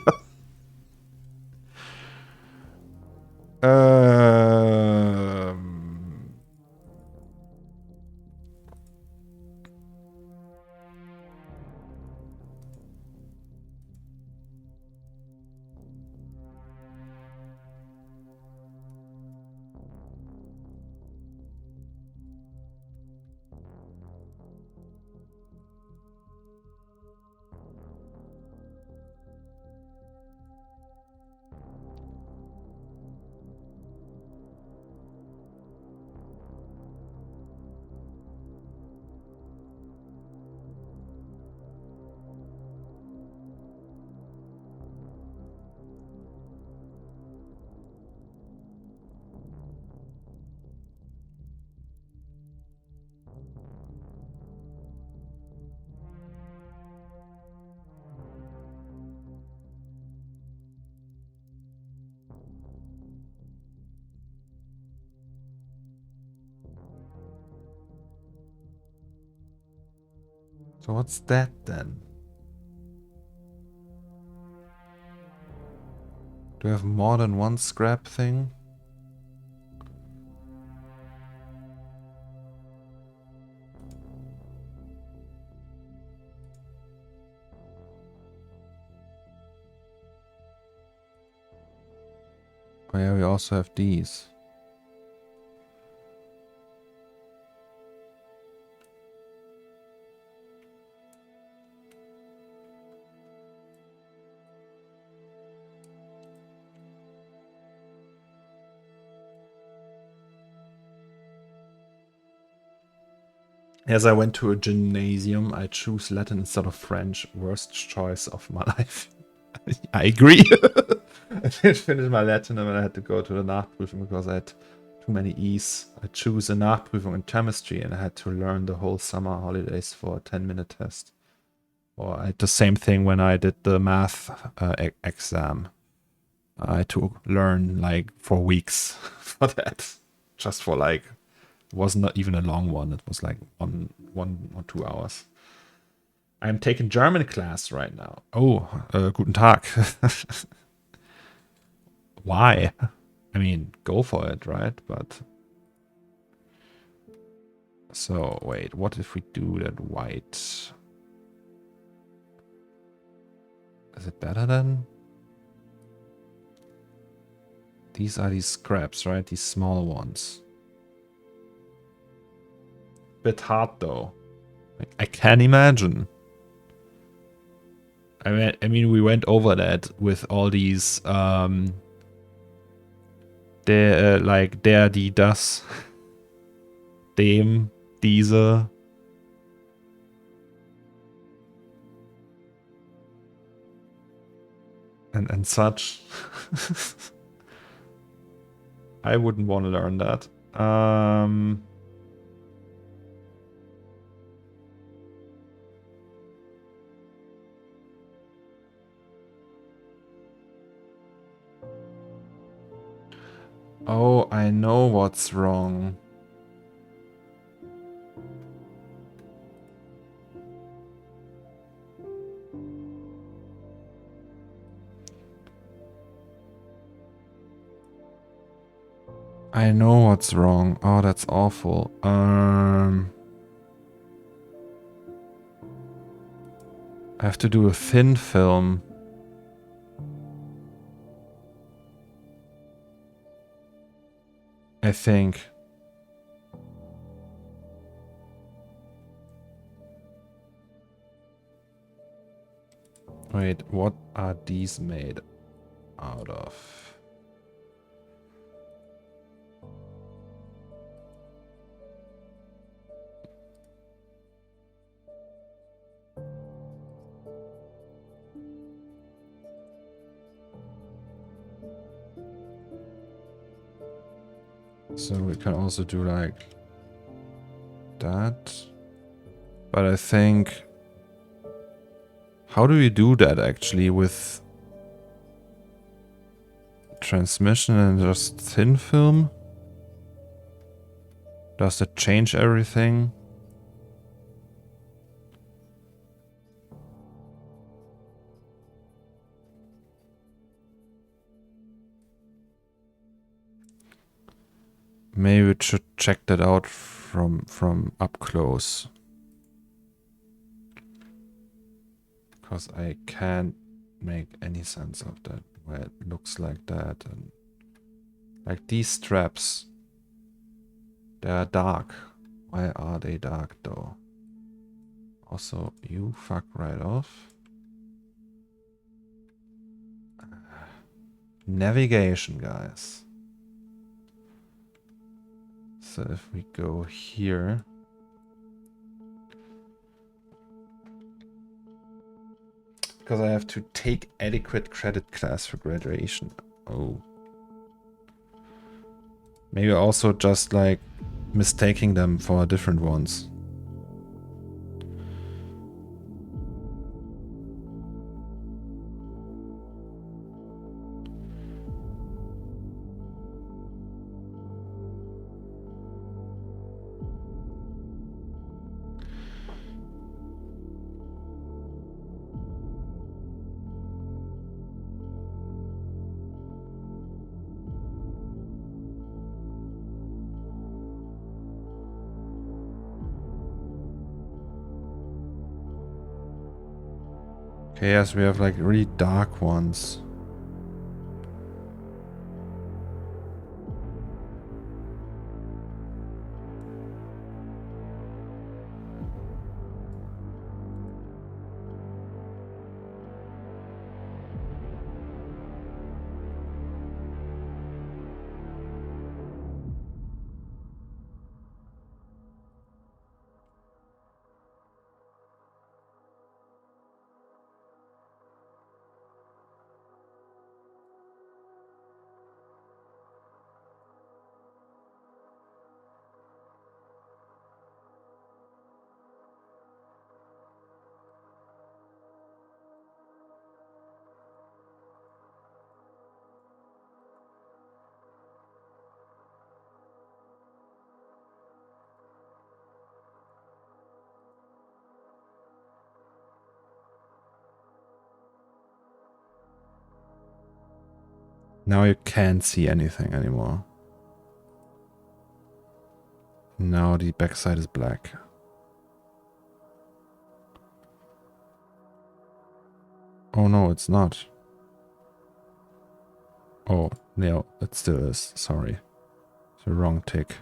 A: So what's that then? Do I have more than one scrap thing? Oh yeah, we also have these. As I went to a gymnasium, I choose Latin instead of French. Worst choice of my life. I agree. I didn't finish my Latin and I had to go to the Nachprüfung because I had too many E's. I choose a Nachprüfung in chemistry and I had to learn the whole summer holidays for a 10-minute test. Or I had the same thing when I did the math exam. I had to learn like for weeks for that. Just for like It was not even a long one. It was like one or 2 hours. I'm taking German class right now. Oh, guten Tag. Why? I mean, go for it, right? But so wait, what if we do that white? Is it better then? These are these scraps, right? These small ones. Bit hard though. I can imagine. I mean, we went over that with all these der, die, das, dem, diese. And such. I wouldn't want to learn that. Oh, I know what's wrong. I know what's wrong. Oh, that's awful. I have to do a thin film. I think. Wait, what are these made out of? So we can also do like that. But I think... How do we do that actually with transmission and just thin film? Does that change everything? Maybe we should check that out from up close. Because I can't make any sense of that. Why it looks like that. And like these straps. They are dark. Why are they dark though? Also, you fuck right off. Navigation, guys. So if we go here... Because I have to take adequate credit class for graduation. Oh. Maybe also just like mistaking them for different ones. Okay, yes, we have like really dark ones. Now you can't see anything anymore. Now the backside is black. Oh no, it's not. Oh, no, it still is. Sorry. It's the wrong tick.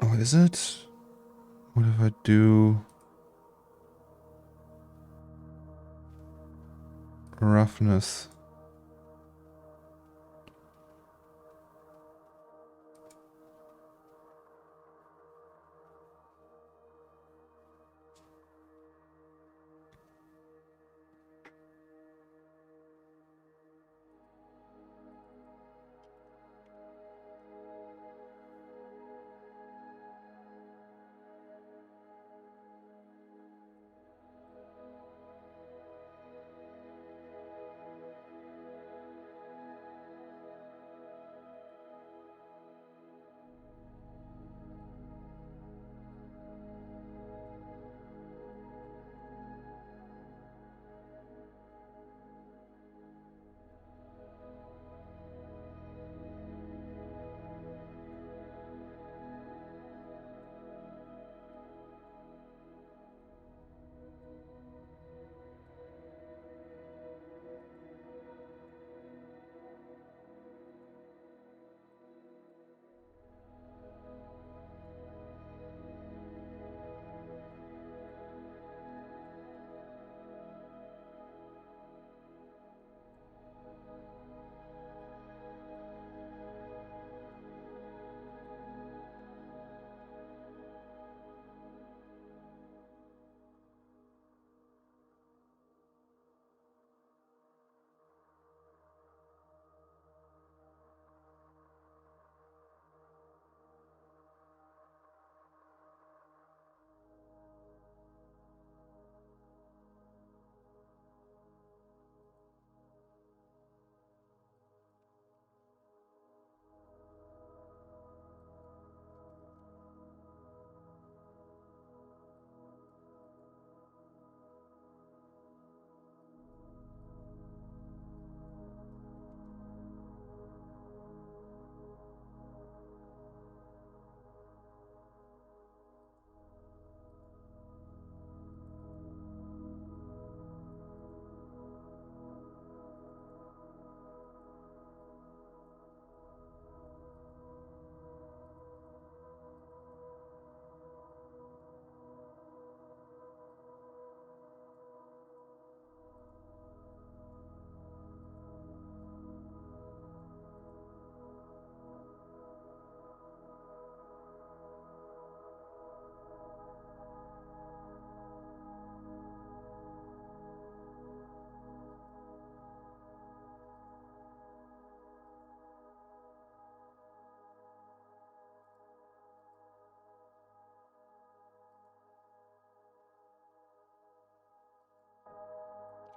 A: Oh, is it? What if I do roughness?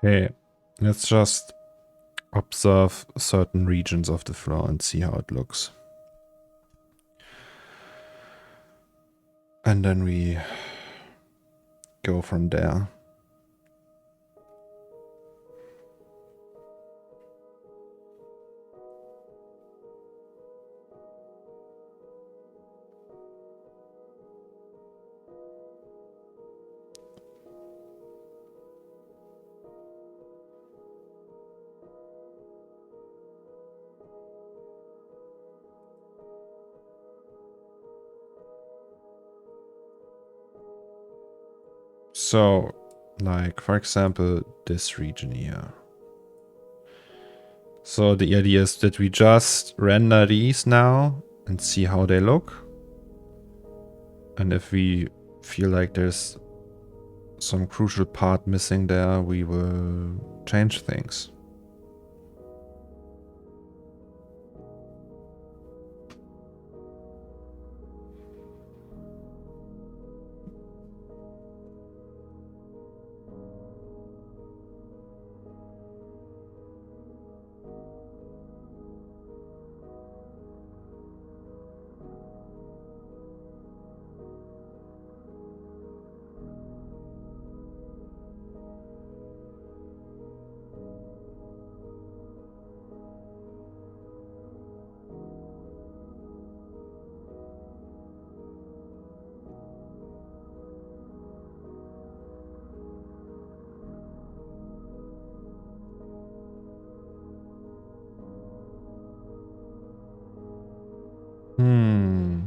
A: Okay, let's just observe certain regions of the floor and see how it looks. And then we go from there. So, like, for example, this region here. So the idea is that we just render these now and see how they look. And if we feel like there's some crucial part missing there, we will change things. Hmm.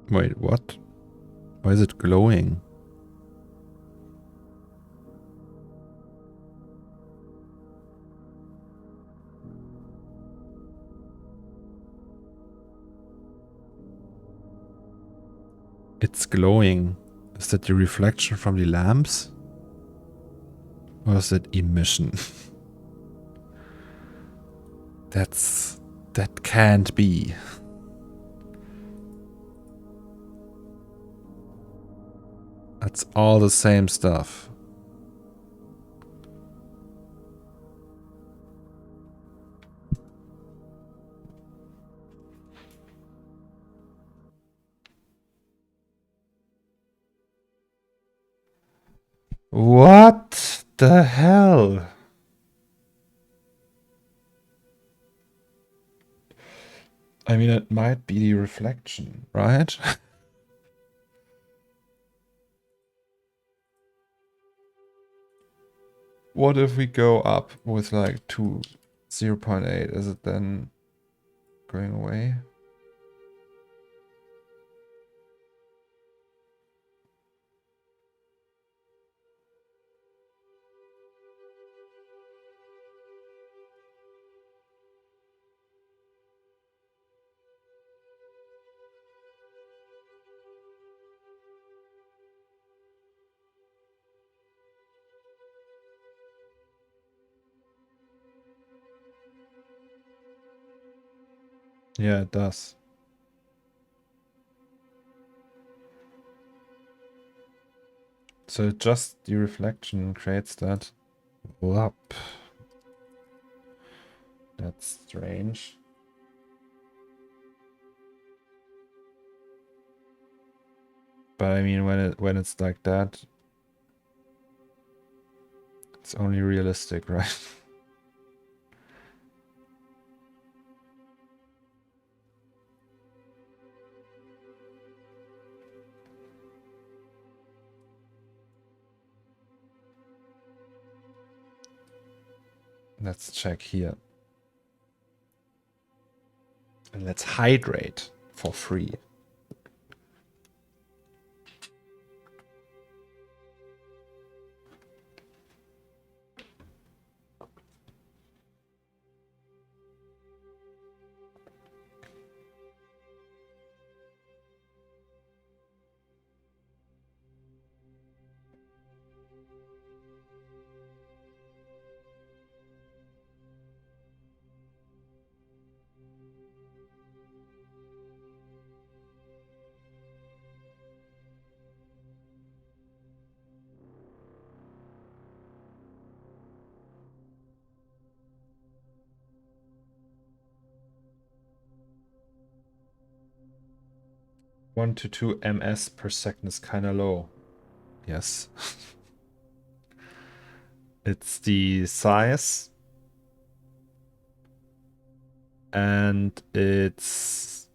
A: Wait, what? Why is it glowing? It's glowing. Is that the reflection from the lamps? Or is it emission? That can't be. That's all the same stuff. What the hell? I mean, it might be the reflection, right? What if we go up with like 0.8? Is it then going away? Yeah, it does. So just the reflection creates that. Whoop. That's strange. But I mean, when it's like that, it's only realistic, right? Let's check here. And let's hydrate for free. One to 2 ms per second is kind of low. Yes. It's the size. And it's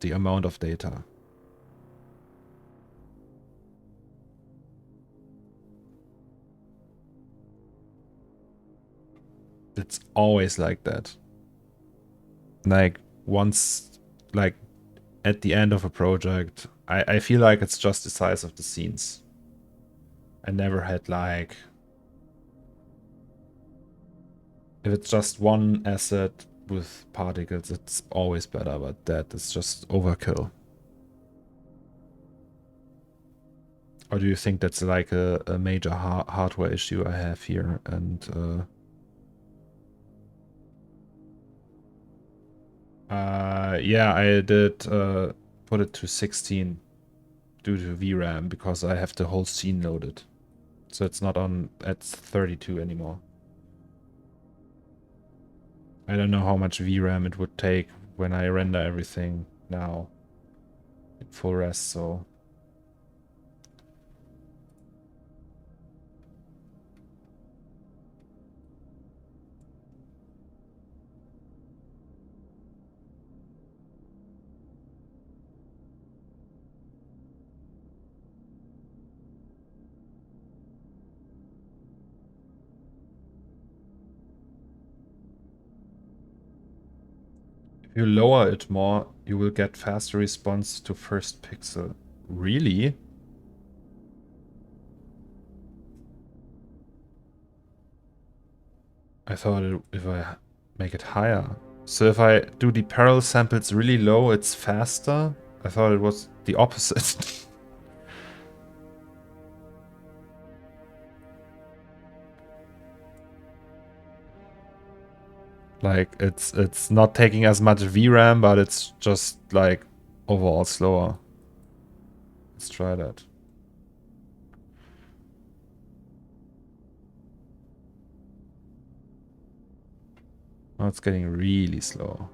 A: the amount of data. It's always like that. Like once, like at the end of a project, I feel like it's just the size of the scenes. I never had like, if it's just one asset with particles, it's always better, but that is just overkill. Or do you think that's like a major hardware issue I have here? And yeah, I did put it to 16. due to VRAM because I have the whole scene loaded. So it's not on at 32 anymore. I don't know how much VRAM it would take when I render everything now in full rest, so... If you lower it more, you will get faster response to first pixel. Really? I thought if I make it higher. So if I do the parallel samples really low, it's faster? I thought it was the opposite. Like, it's not taking as much VRAM, but it's just, like, overall slower. Let's try that. Now it's getting really slow.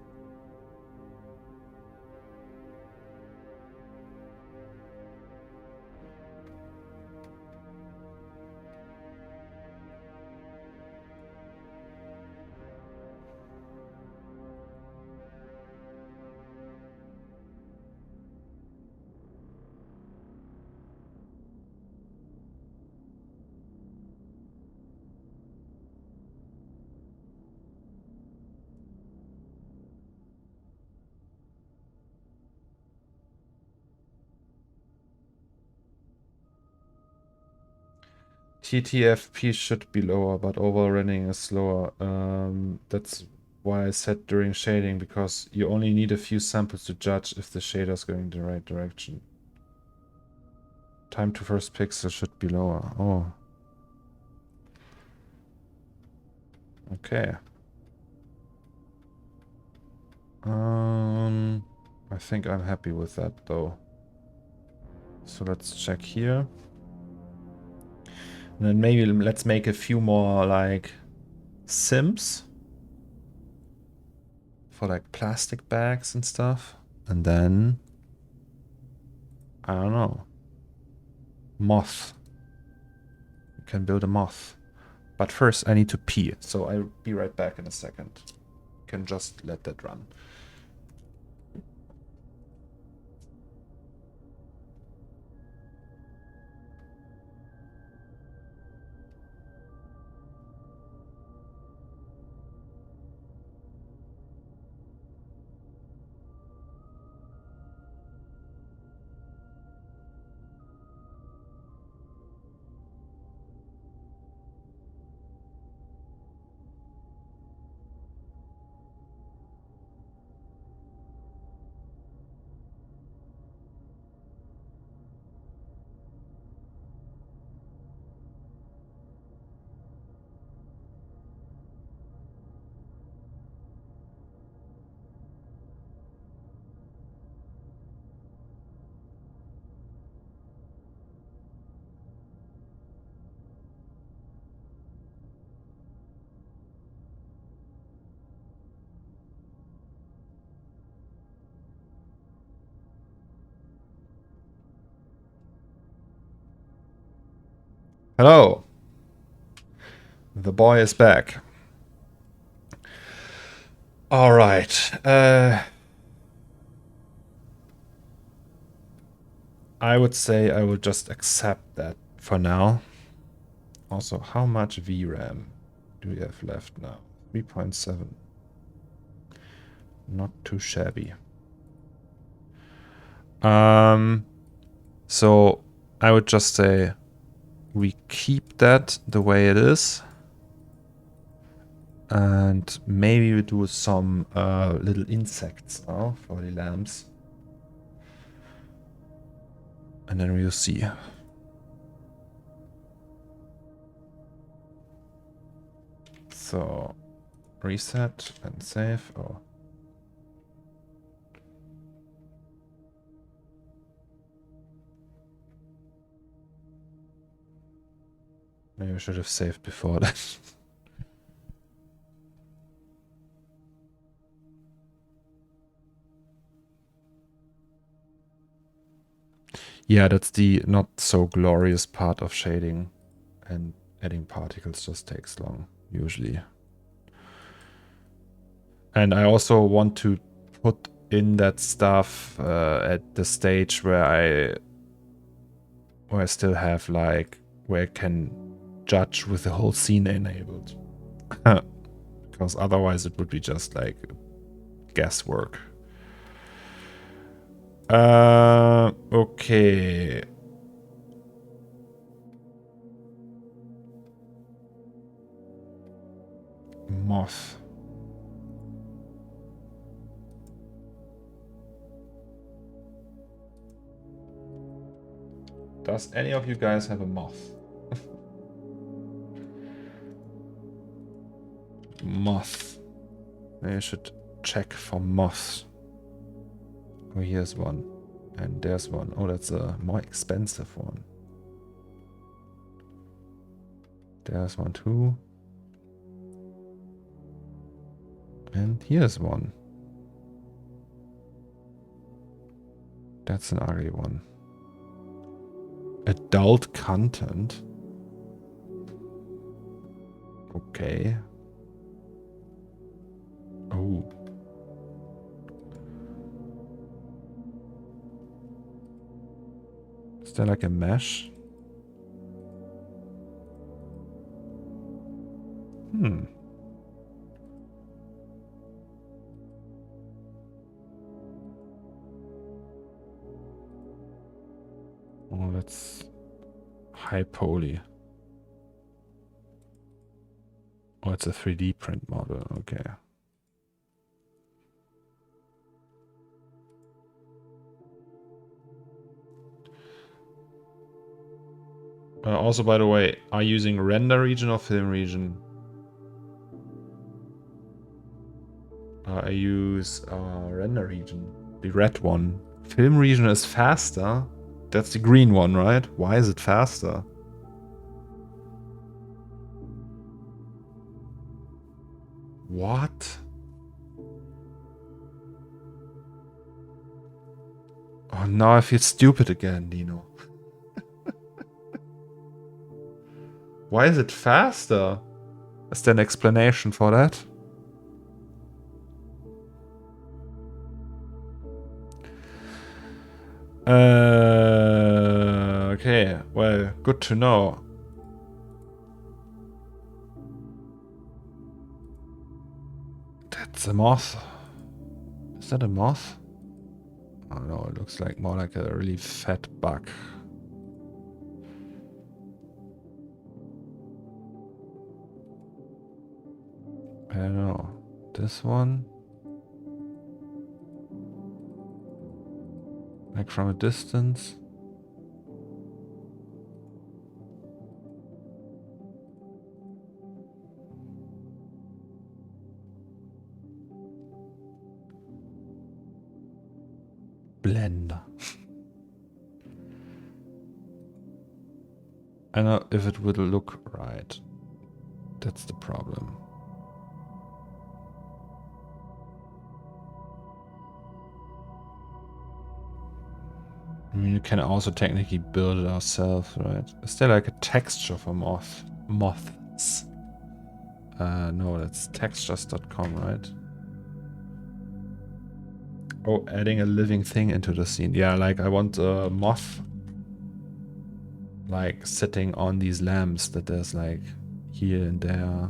A: TTFP should be lower, but overall rendering is slower. That's why I said during shading, because you only need a few samples to judge if the shader is going the right direction. Time to first pixel should be lower. Oh. Okay. I think I'm happy with that though. So let's check here. And then maybe let's make a few more like sims for like plastic bags and stuff. And then I don't know. Moth. We can build a moth. But first I need to pee. So I'll be right back in a second. You can just let that run. Hello. The boy is back. All right. I would say I will just accept that for now. Also, how much VRAM do we have left now? 3.7. Not too shabby. So I would just say we keep that the way it is. And maybe we do some little insects now for the lamps. And then we'll see. So reset and save. Oh. Maybe I should have saved before that. Yeah, that's the not so glorious part of shading, and adding particles just takes long, usually. And I also want to put in that stuff at the stage where I still have like, where I can judge with the whole scene enabled. Because otherwise it would be just like guesswork. Okay. Moth. Does any of you guys have a moth? Moth. I should check for moths. Oh, here's one. And there's one. Oh, that's a more expensive one. There's one too. And here's one. That's an ugly one. Adult content. Okay. Oh. Is there like a mesh? Oh, that's high poly. Oh, it's a 3D print model. Okay. Also, by the way, are you using render region or film region? I use render region, the red one. Film region is faster. That's the green one, right? Why is it faster? What? Oh, now I feel stupid again, Dino. Why is it faster? Is there an explanation for that? Okay, well, good to know. That's a moth. Is that a moth? Oh no, it looks like more like a really fat bug. I don't know. This one? Like from a distance? Blender. I don't know if it would look right. That's the problem. I mean, you can also technically build it ourselves, right? Is there like a texture for moths? No, that's textures.com, right? Oh, adding a living thing into the scene. Yeah, like I want a moth like sitting on these lamps that there's like here and there.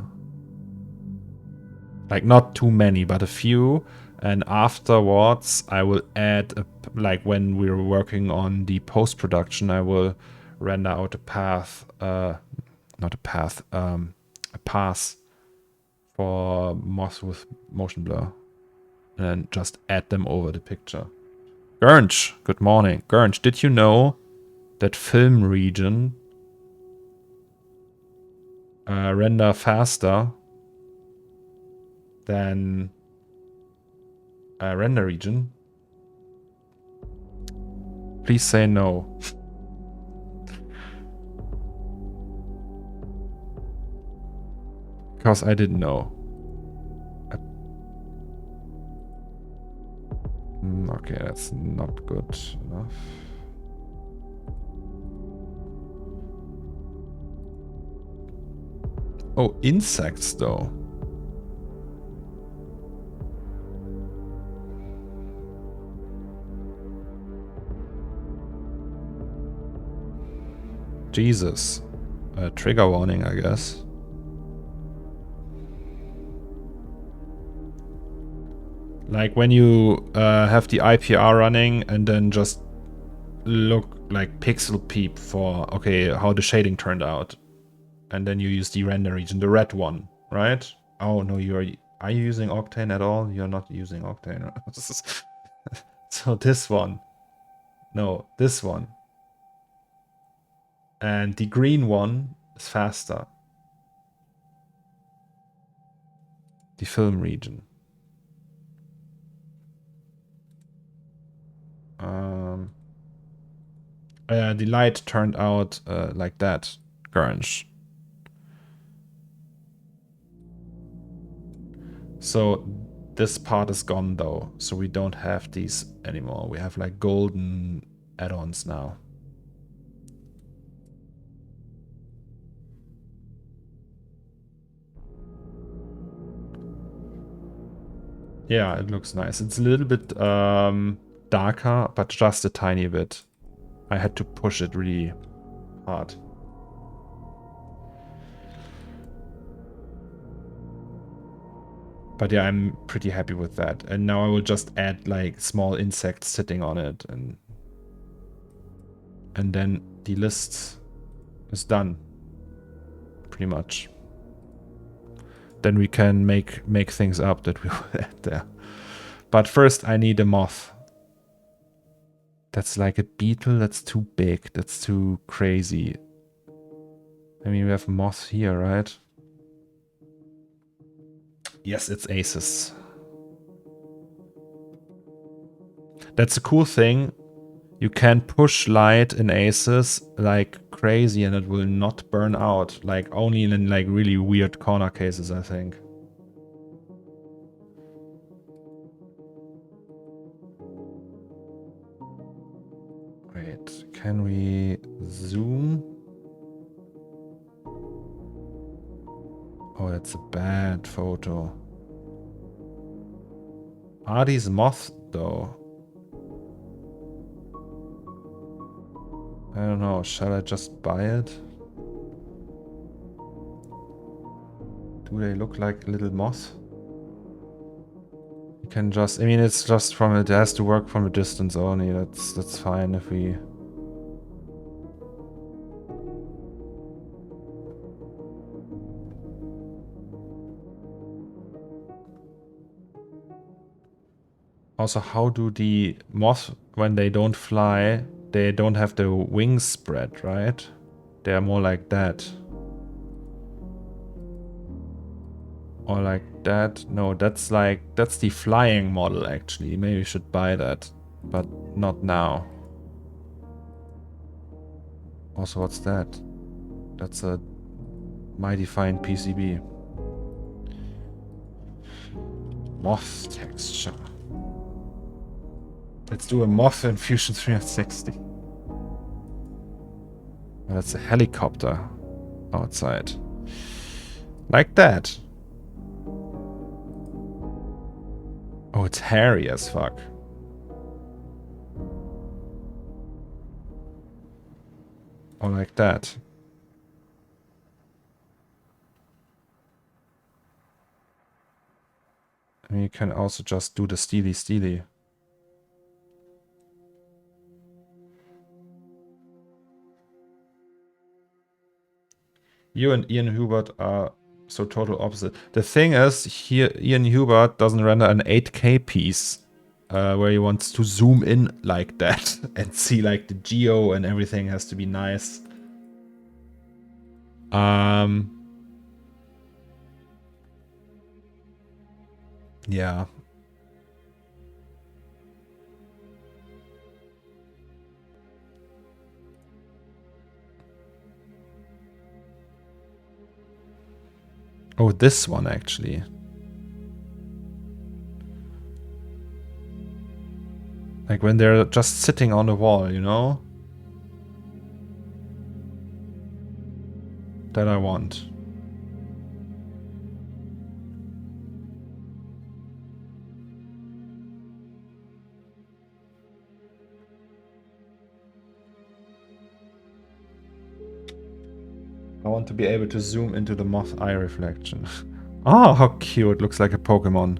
A: Like not too many, but a few. And afterwards, I will add, like when we're working on the post-production, I will render out a path, not a path, a pass for moths with motion blur. And then just add them over the picture. Gernch, good morning. Gernch, did you know that film region render faster than render region? Please say no. because I didn't know. Okay, that's not good enough. Oh, insects though. Jesus. Trigger warning, I guess. Like when you have the IPR running and then just look like pixel peep for, okay, how the shading turned out. And then you use the render region, the red one, right? Oh no, are you using Octane at all? You're not using Octane. So this one. No, this one. And the green one is faster. The film region. The light turned out like that. Orange. So this part is gone though. So we don't have these anymore. We have like golden add-ons now. Yeah, it looks nice. It's a little bit darker, but just a tiny bit. I had to push it really hard. But yeah, I'm pretty happy with that. And now I will just add like small insects sitting on it, and then the list is done. Pretty much. Then we can make things up that we will add there. But first I need a moth. That's like a beetle. That's too big. That's too crazy. I mean, we have moths here, right? Yes, it's Asus. That's a cool thing. You can push light in Asus like crazy and it will not burn out. Like only in like really weird corner cases, I think. Wait, can we zoom? Oh, that's a bad photo. Are these moths though? I don't know, shall I just buy it? Do they look like little moths? You can just, I mean, it's just from it has to work from a distance only. That's fine if we. Also, how do the moths, when they don't fly, they don't have the wings spread, right? They are more like that. Or like that. No, that's the flying model actually. Maybe we should buy that, but not now. Also, what's that? That's a mighty fine PCB. Moth texture. Let's do a moth in Fusion 360. Oh, that's a helicopter outside. Like that. Oh, it's hairy as fuck. Or like that. And you can also just do the steely. You and Ian Hubert are so total opposite. The thing is, here Ian Hubert doesn't render an 8K piece where he wants to zoom in like that and see like the geo and everything has to be nice. Yeah. Oh, this one actually. Like when they're just sitting on the wall, you know? That I want. I want to be able to zoom into the moth eye reflection. Oh, how cute. Looks like a Pokemon.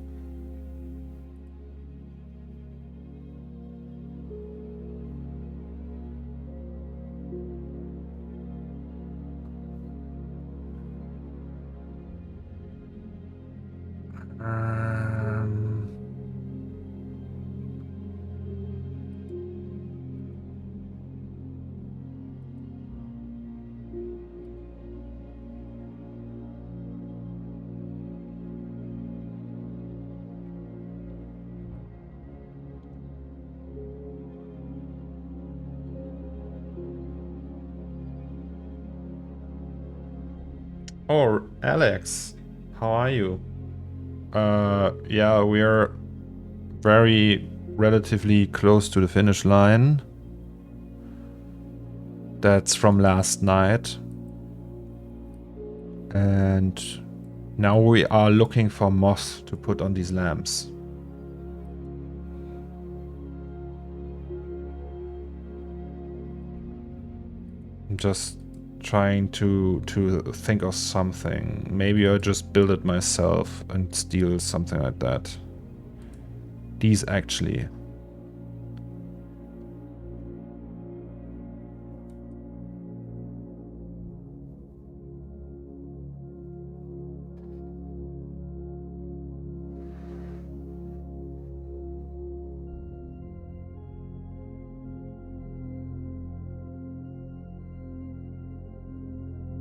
A: Oh, Alex, how are you? Yeah, we're very relatively close to the finish line. That's from last night. And now we are looking for moss to put on these lamps. I'm just trying to think of something. Maybe I'll just build it myself and steal something like that. These actually.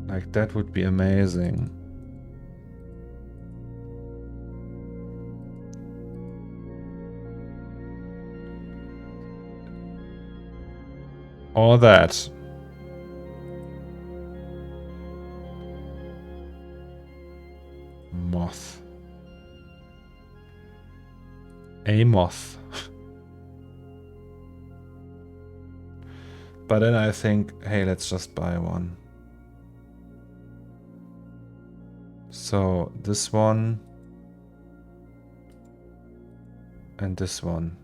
A: Like that would be amazing. Or that. Moth. A moth. But then I think, hey, let's just buy one. So this one and this one.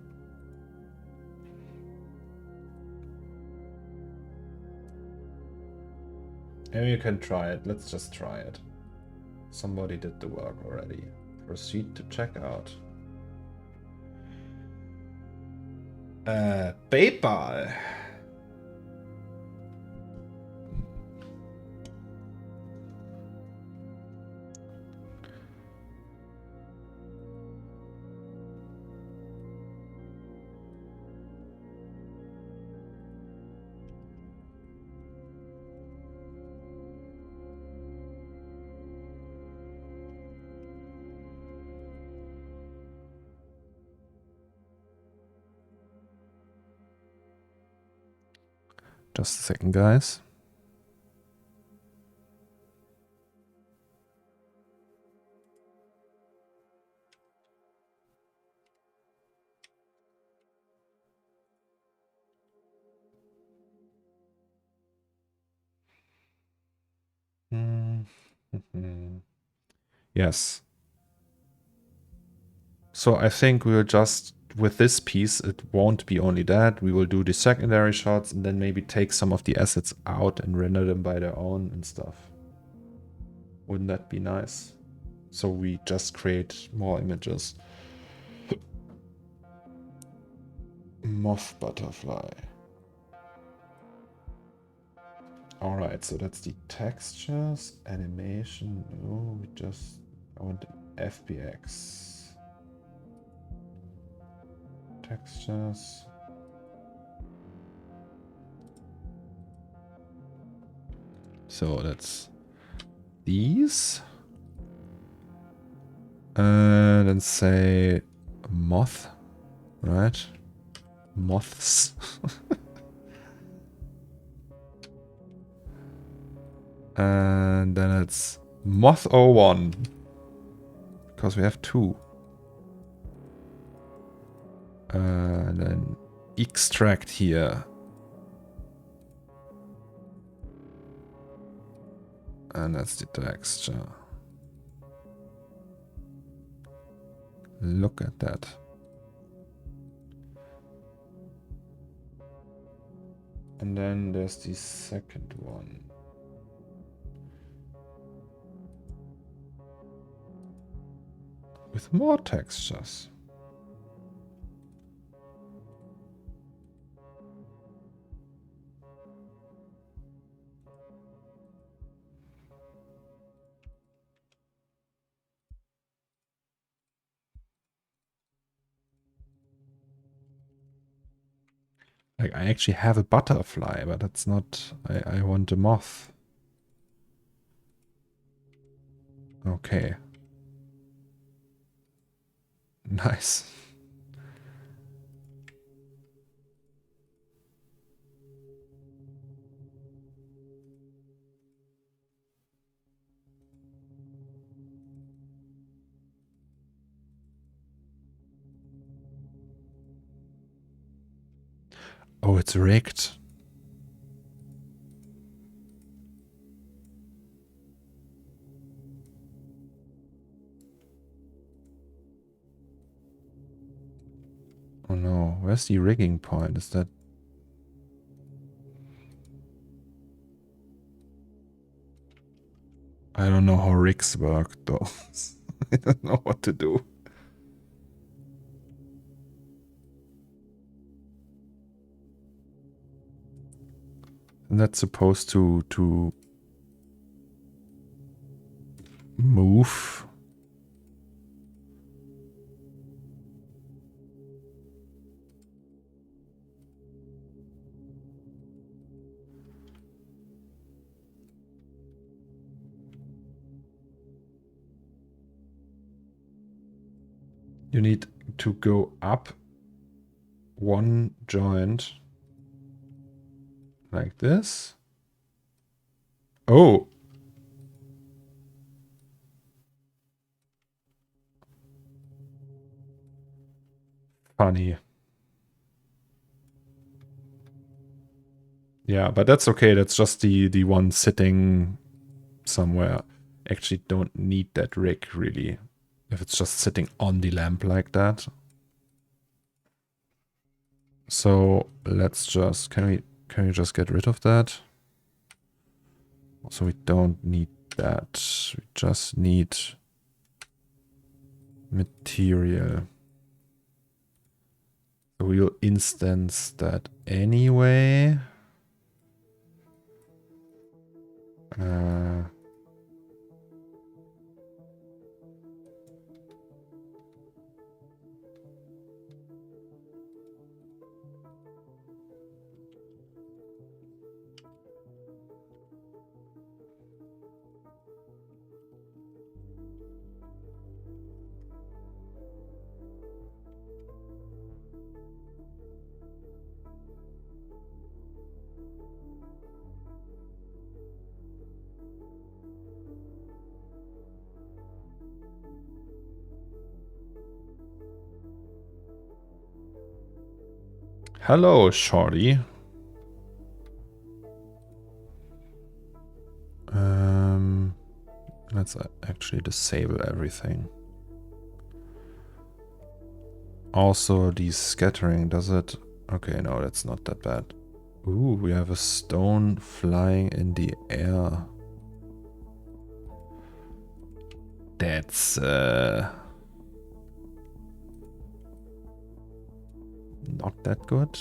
A: Maybe you can try it. Let's just try it. Somebody did the work already. Proceed to checkout. PayPal. Just a second, guys. Yes. So I think we'll just, with this piece, it won't be only that. We will do the secondary shots and then maybe take some of the assets out and render them by their own and stuff. Wouldn't that be nice? So we just create more images. Moth butterfly. Alright, so that's the textures, animation. Oh, I want FBX. Textures. So that's these. And then say moth, right? Moths. And then it's Moth 01. Because we have 2. And then extract here. And that's the texture. Look at that. And then there's the second one. With more textures. Like, I actually have a butterfly, but that's not... I want a moth. Okay. Nice. Oh, it's rigged. Oh no, where's the rigging point? Is that... I don't know how rigs work though. I don't know what to do. And that's supposed to move. You need to go up one joint like this. Oh. Funny. Yeah, but that's okay. That's just the one sitting somewhere. Actually don't need that rig really. If it's just sitting on the lamp like that. So let's just, can we just get rid of that? So we don't need that. We just need material. So we'll instance that anyway. Hello, shorty. Let's actually disable everything. Also, the scattering, does it? Okay, no, that's not that bad. Ooh, we have a stone flying in the air. That's not that good.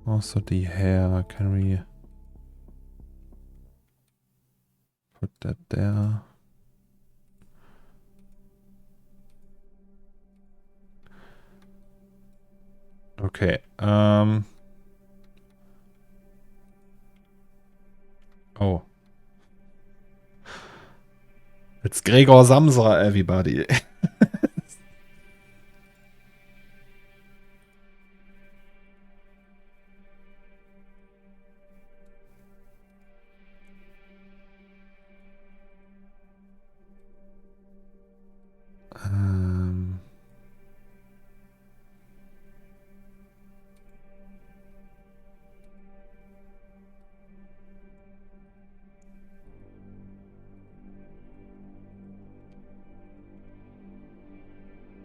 A: Also the hair, can we put that there? Okay, oh. It's Gregor Samsa, everybody.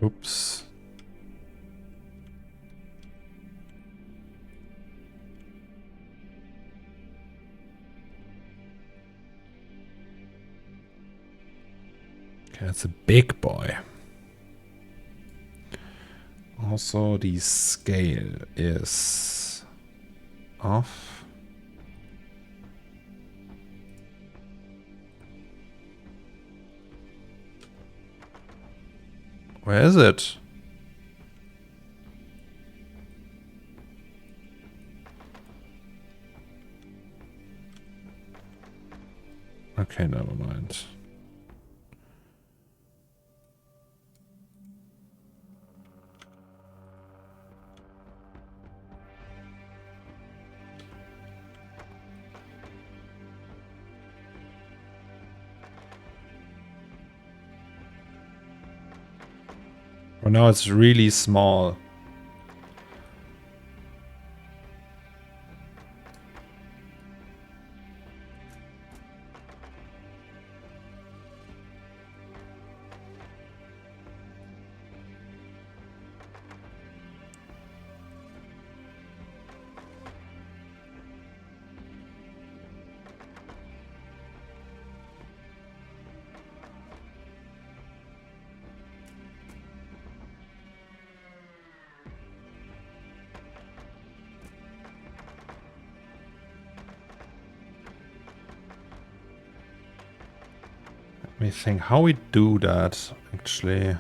A: Oops. Okay, that's a big boy. Also, the scale is off. Where is it? Okay, never mind. Oh, now it's really small. Let me think how we do that, actually.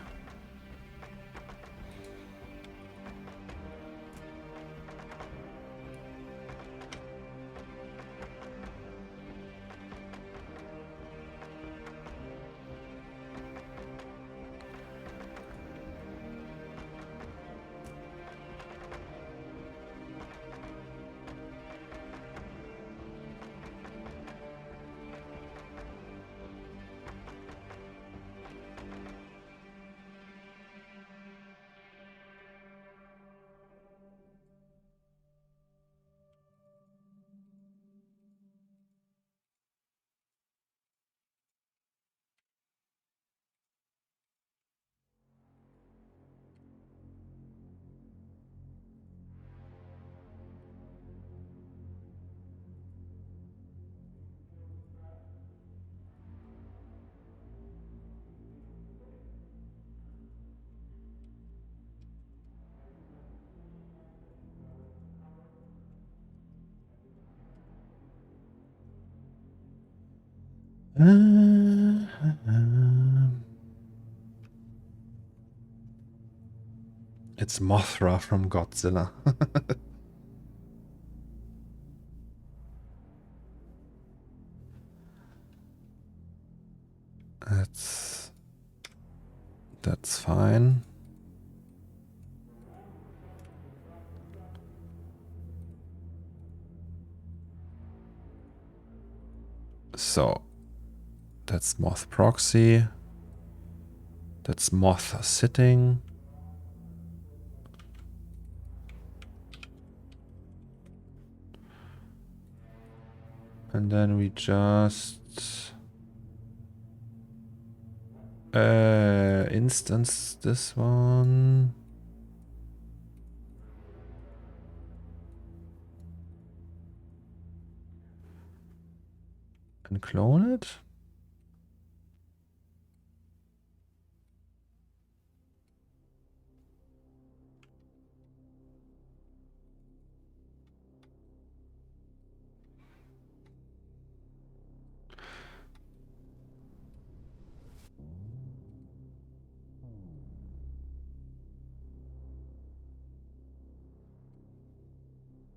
A: It's Mothra from Godzilla. That's fine. So that's Moth proxy. That's Moth sitting. And then we just instance this one. And clone it.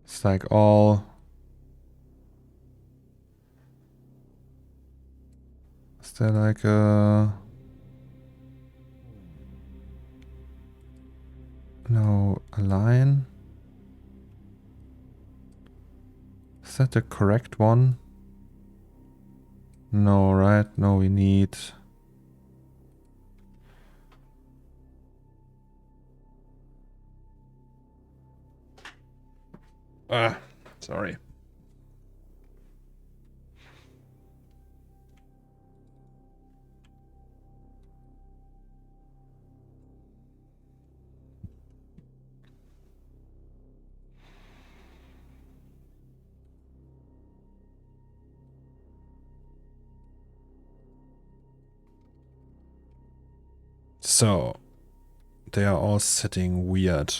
A: It's like all. Is there like a. No, a line? Is that the correct one? No, right? No, we need. Sorry. So, they are all sitting weird.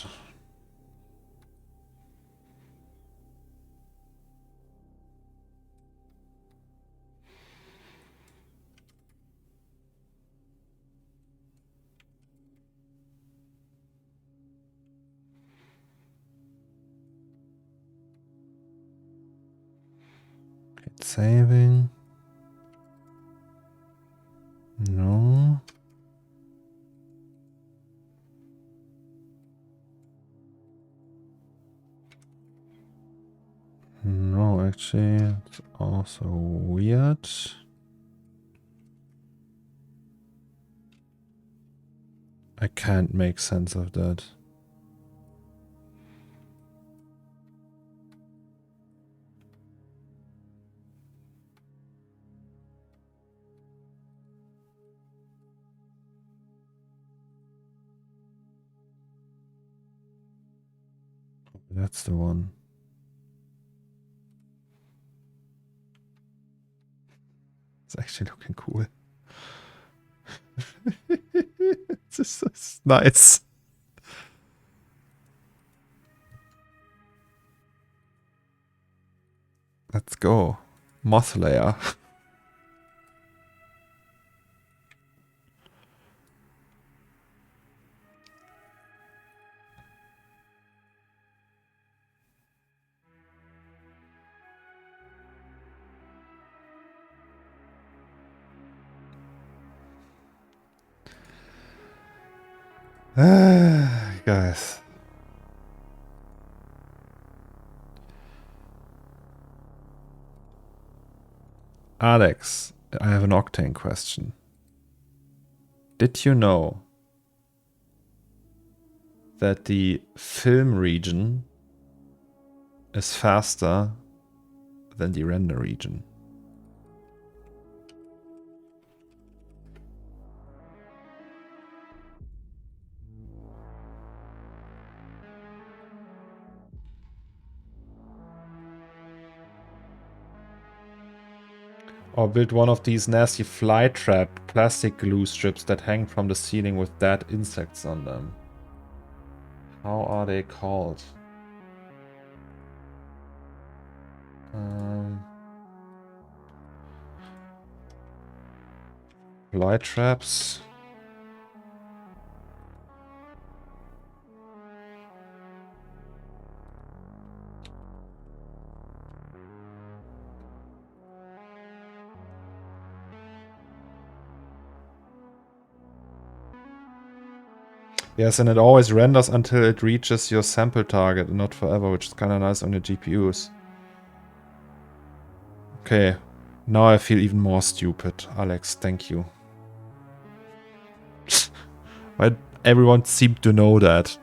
A: Hit saving. No. No, actually, it's also weird. I can't make sense of that. That's the one. It's actually looking cool. This is nice. Let's go. Moth layer. Guys. Alex, I have an Octane question. Did you know that the film region is faster than the render region? Or build one of these nasty fly trap plastic glue strips that hang from the ceiling with dead insects on them. How are they called? Fly traps. Yes, and it always renders until it reaches your sample target, and not forever, which is kind of nice on your GPUs. Okay, now I feel even more stupid. Alex, thank you. Why everyone seemed to know that?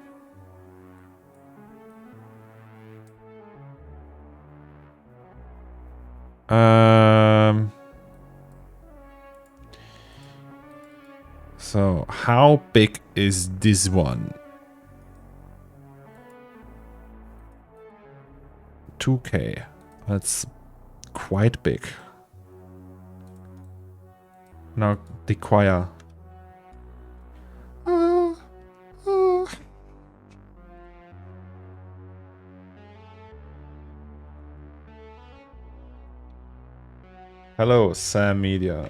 A: So, how big is this one? 2K. That's quite big. Now, the choir. Hello, Sam Media.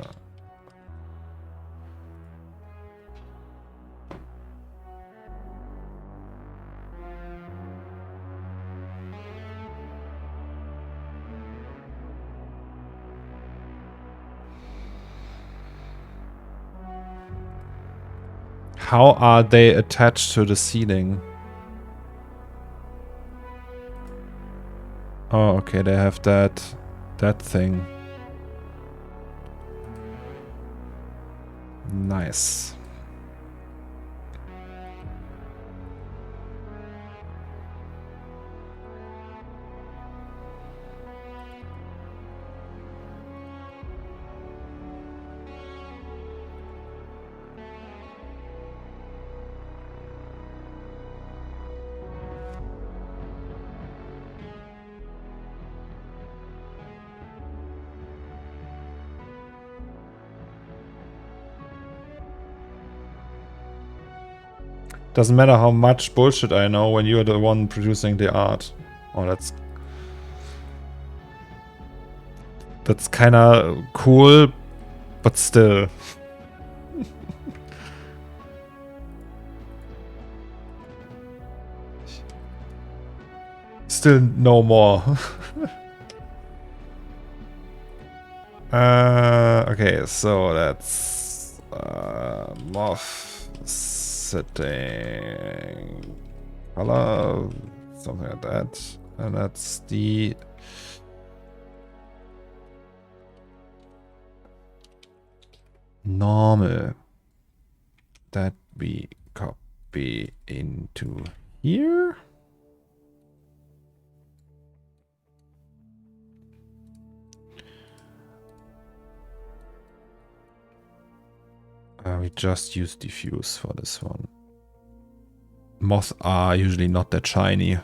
A: How are they attached to the ceiling? Oh, okay, they have that thing. Nice. Doesn't matter how much bullshit I know when you're the one producing the art. Oh, that's kind of cool, but still. Still no more. Okay, so that's moth setting color, something like that, and that's the normal that we copy into here. We just use diffuse for this one. Moths are usually not that shiny.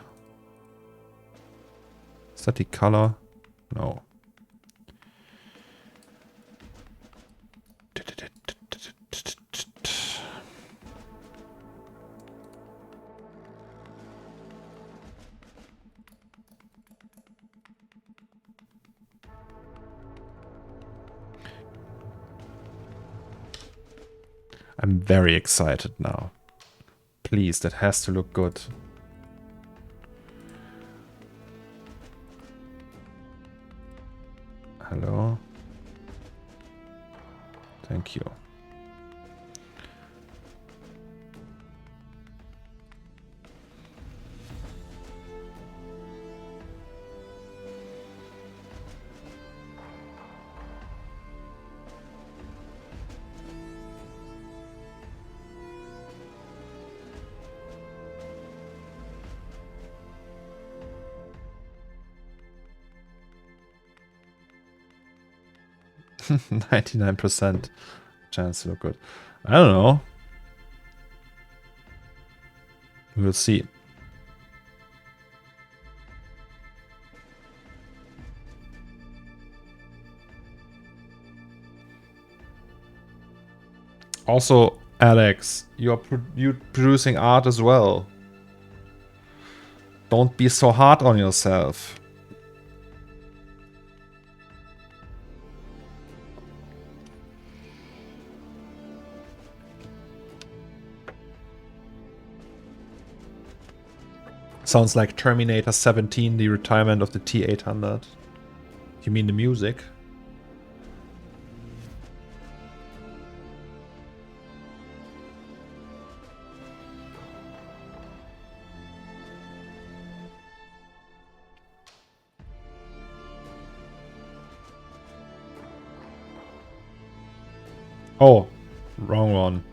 A: Is that the color? No. I'm very excited now. Please, that has to look good. Hello. Thank you. %99 chance to look good. I don't know. We'll see. Also, Alex, you're producing art as well. Don't be so hard on yourself. Sounds like Terminator 17, the retirement of the T800. You mean the music? Oh, wrong one.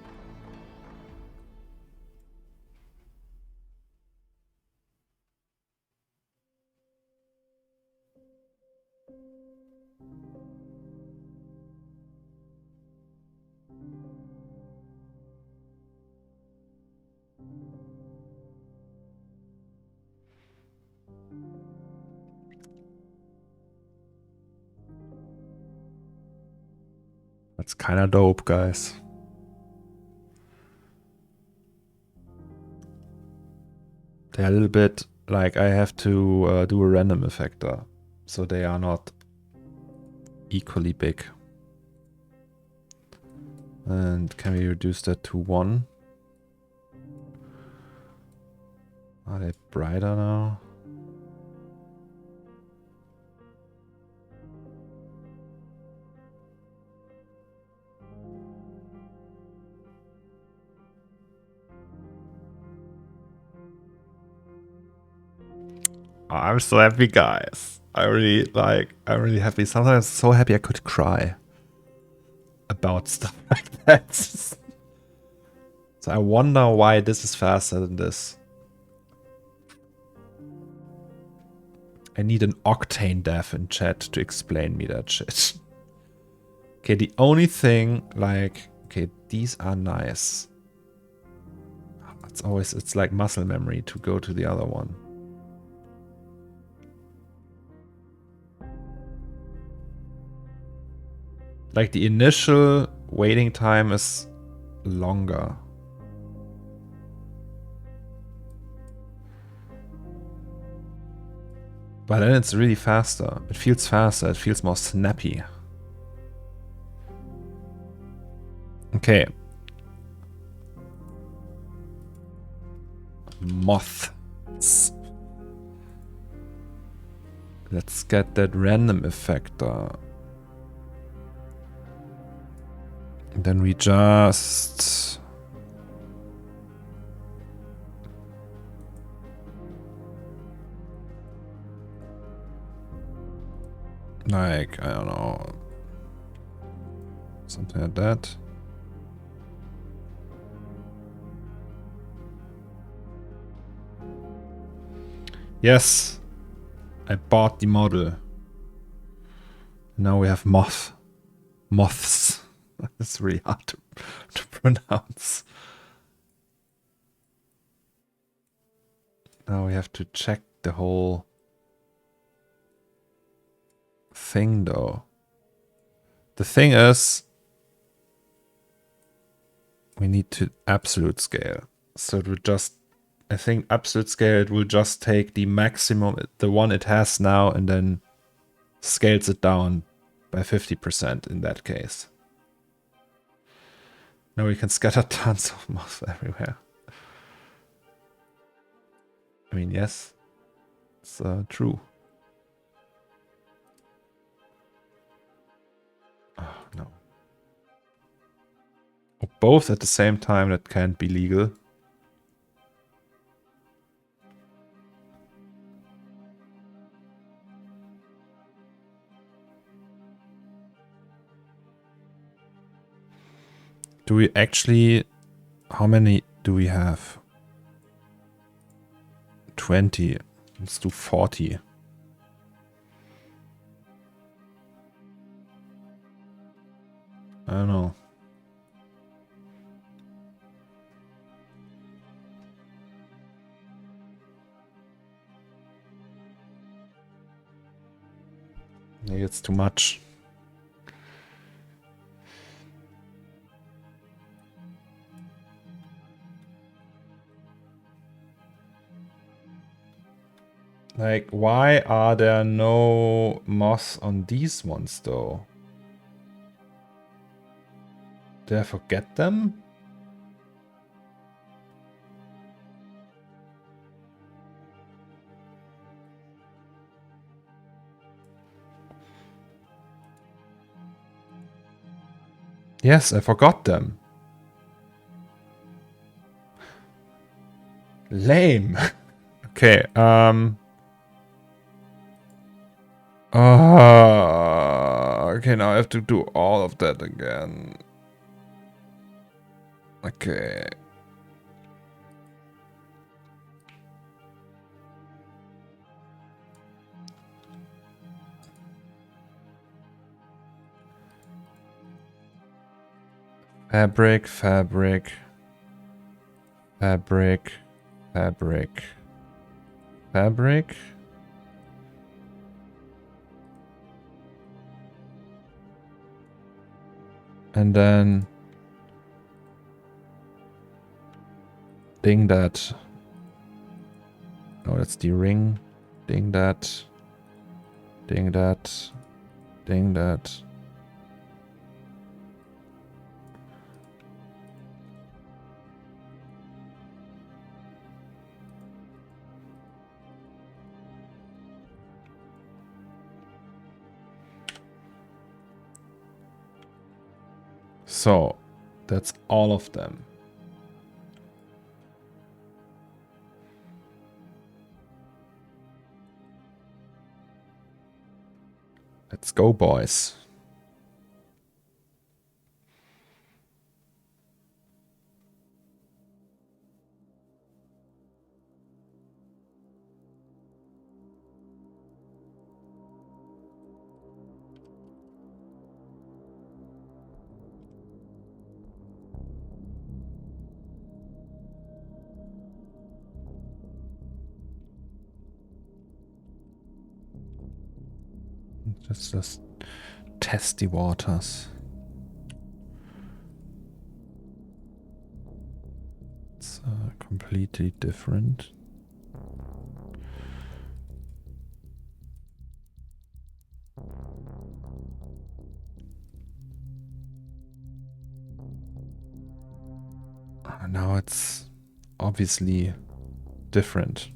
A: That's kind of dope, guys. They're a little bit like I have to do a random effector, so they are not equally big. And can we reduce that to 1? Are they brighter now? I'm so happy, guys. I'm really happy. Sometimes so happy I could cry about stuff like that. So I wonder why this is faster than this. I need an Octane dev in chat to explain me that shit. Okay, the only thing, like, okay, these are nice. It's like muscle memory to go to the other one. Like the initial waiting time is longer. But then it's really faster. It feels faster. It feels more snappy. Okay. Moths. Let's get that random effector. Then we just... like, I don't know. Something like that. Yes. I bought the model. Now we have moths. It's really hard to pronounce. Now we have to check the whole thing though. The thing is, we need to absolute scale. So it would just, I think absolute scale, it will just take the maximum, the one it has now, and then scales it down by 50% in that case. Now we can scatter tons of moths everywhere. I mean, yes, it's true. Oh, no. Both at the same time, that can't be legal. Do we actually... how many do we have? 20. Let's do 40. I don't know. Maybe it's too much. Like, why are there no moths on these ones though? Did I forget them? Yes, I forgot them. Lame. Okay, okay, now I have to do all of that again. Okay. Fabric, fabric, fabric, fabric, fabric. And then ding that. Oh, that's the ring. Ding that. Ding that. Ding that. So, that's all of them. Let's go, boys. Just test the waters. It's completely different. Now it's obviously different.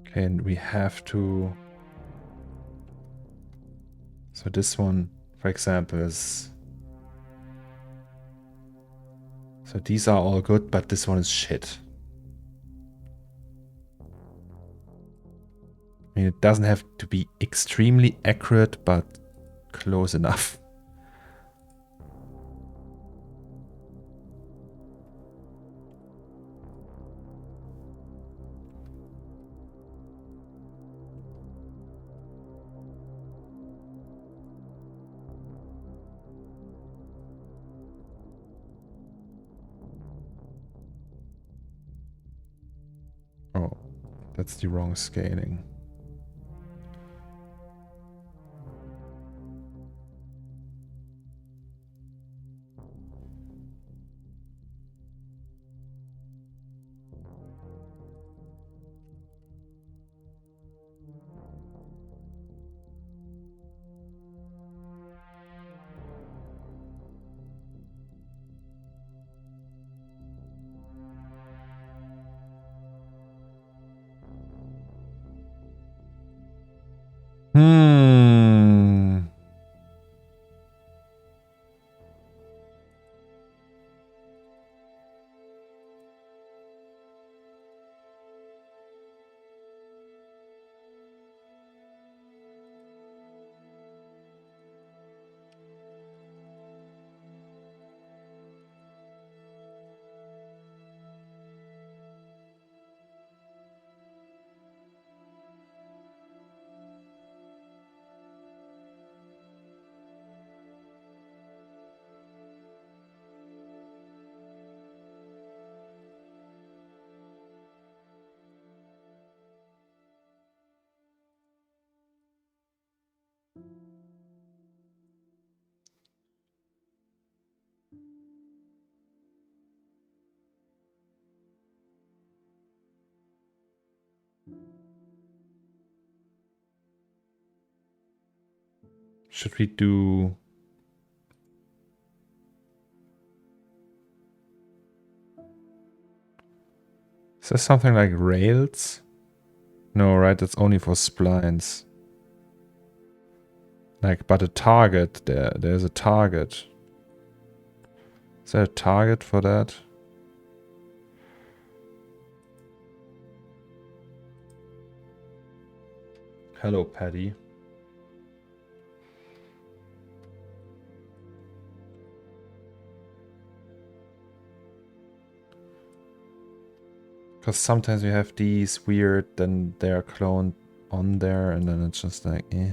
A: Okay, and we have to... So this one, for example, is... So these are all good, but this one is shit. I mean, it doesn't have to be extremely accurate, but close enough. Oh, that's the wrong scaling. Should we do... Is there something like rails? No, right, that's only for splines. Like, but a target, there's a target. Is there a target for that? Hello, Paddy. Because sometimes we have these weird, then they're cloned on there, and then it's just like, eh.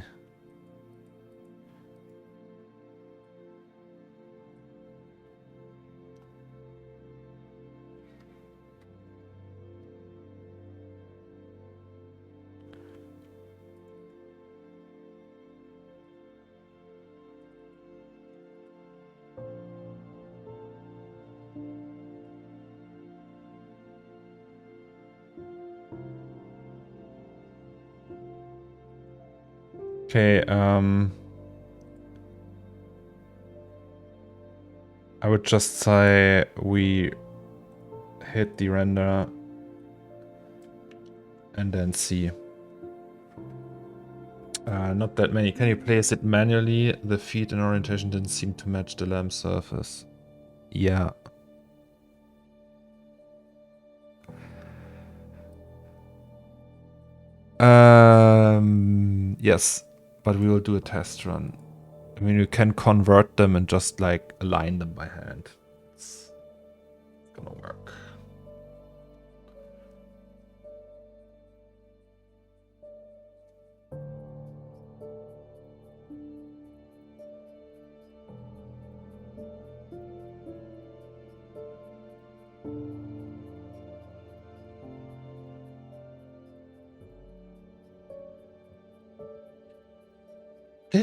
A: Okay, I would just say we hit the render and then see. Not that many. Can you place it manually? The feet and orientation didn't seem to match the lamp surface. Yeah. Yes, but we will do a test run. I mean, you can convert them and just like align them by hand. It's gonna work. Do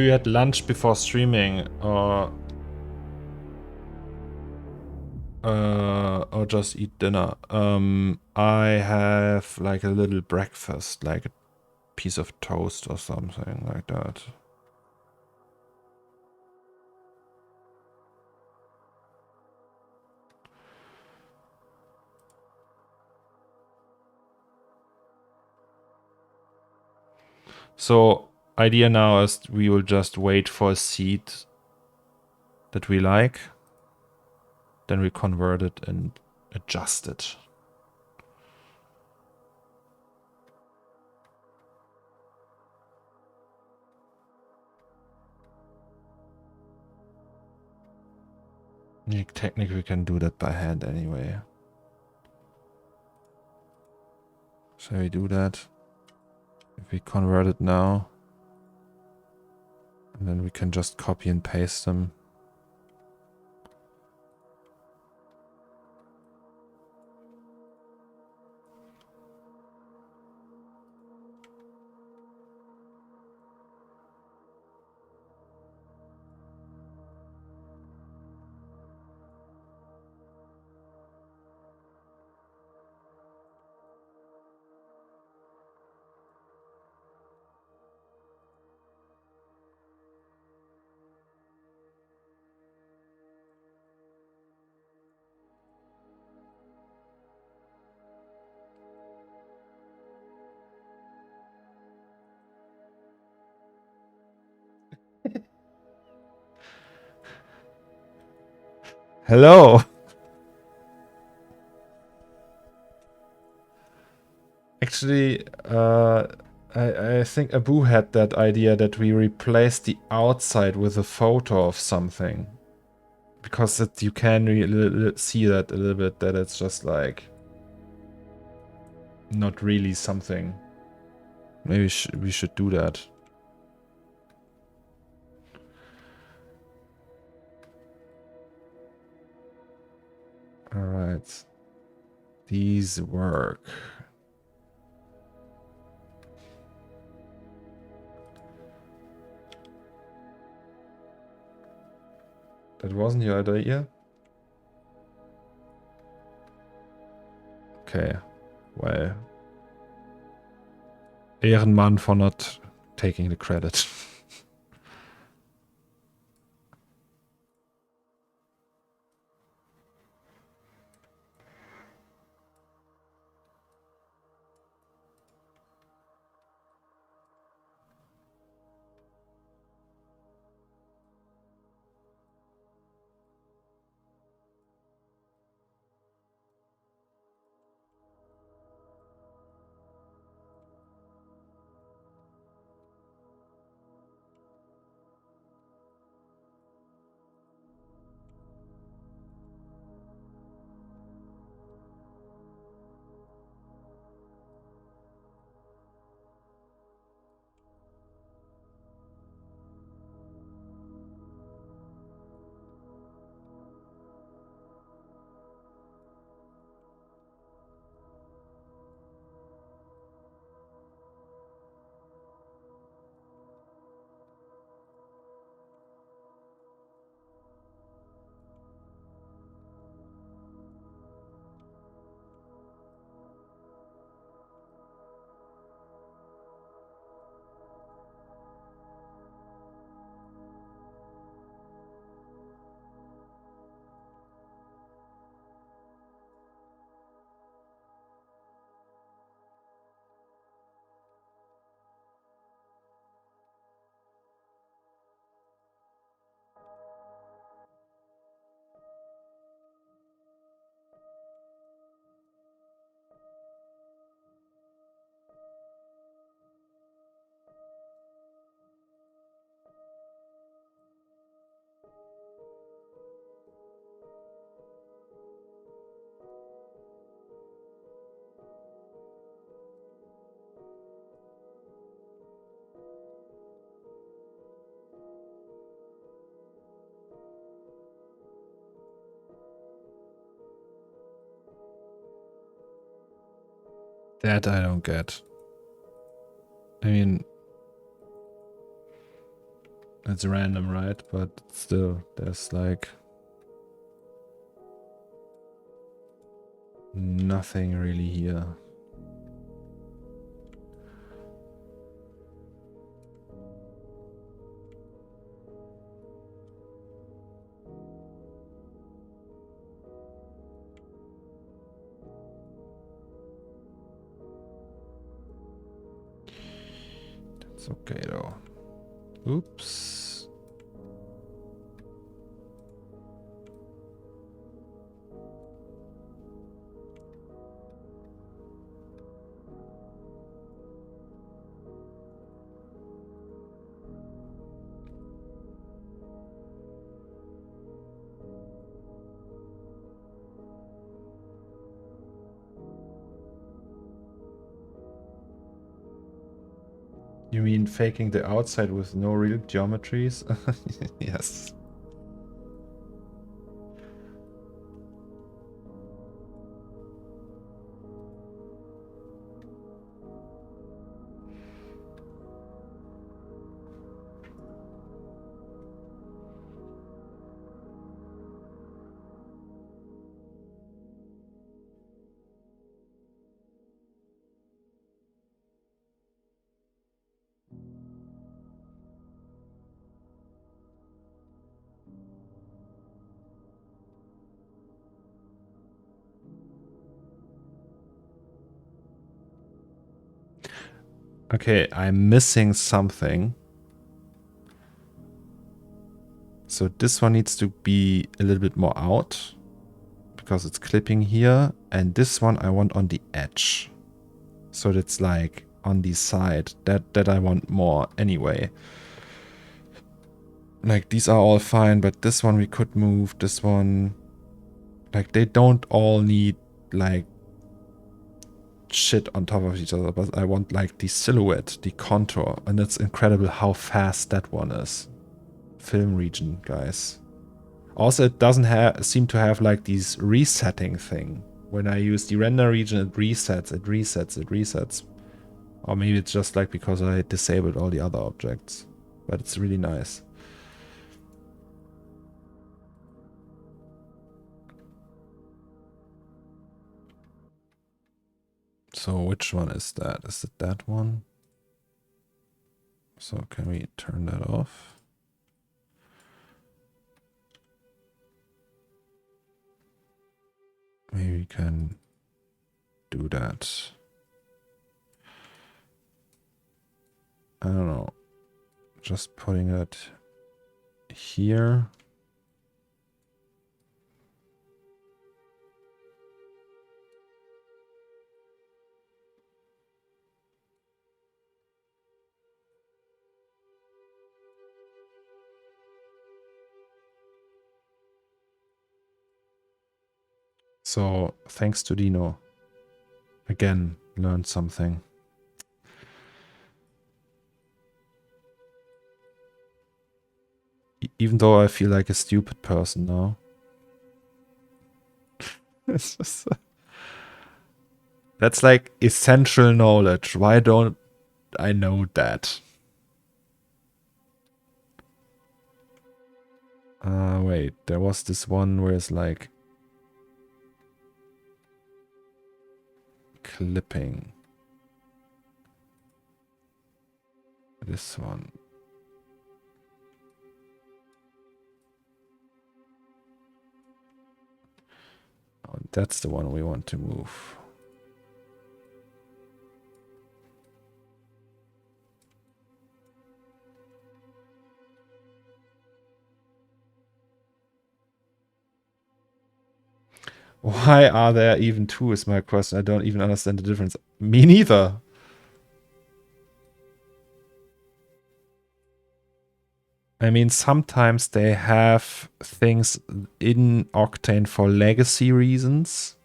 A: you had lunch before streaming or just eat dinner? I have like a little breakfast, like a piece of toast or something like that. So idea now is we will just wait for a seed that we like. Then we convert it and adjust it. Technically we can do that by hand anyway. So we do that. If we convert it now, and then we can just copy and paste them. Hello! Actually, I think Abu had that idea that we replace the outside with a photo of something. Because you can see that a little bit, that it's just like not really something. Maybe we should do that. Alright. These work. That wasn't your idea? Okay. Well. Ehrenmann for not taking the credit. That I don't get. I mean, it's random, right? But still, there's like nothing really here. That's okay though. Oops. You mean faking the outside with no real geometries? Yes. Okay, I'm missing something. So this one needs to be a little bit more out because it's clipping here. And this one I want on the edge. So that's like on the side. That I want more anyway. Like these are all fine, but this one we could move. This one, like they don't all need like shit on top of each other, but I want like the silhouette, the contour, and it's incredible how fast that one is. Film region, guys. Also, it doesn't seem to have like these resetting thing. When I use the render region, it resets, it resets, it resets. Or maybe it's just like because I disabled all the other objects. But it's really nice. So which one is that? Is it that one? So can we turn that off? Maybe we can do that. I don't know. Just putting it here. So thanks to Dino. Again, learned something. Even though I feel like a stupid person now. That's like essential knowledge. Why don't I know that? Wait, there was this one where it's like clipping. This one. Oh, that's the one we want to move. Why are there even two is my question. I don't even understand the difference. Me neither. I mean, sometimes they have things in Octane for legacy reasons.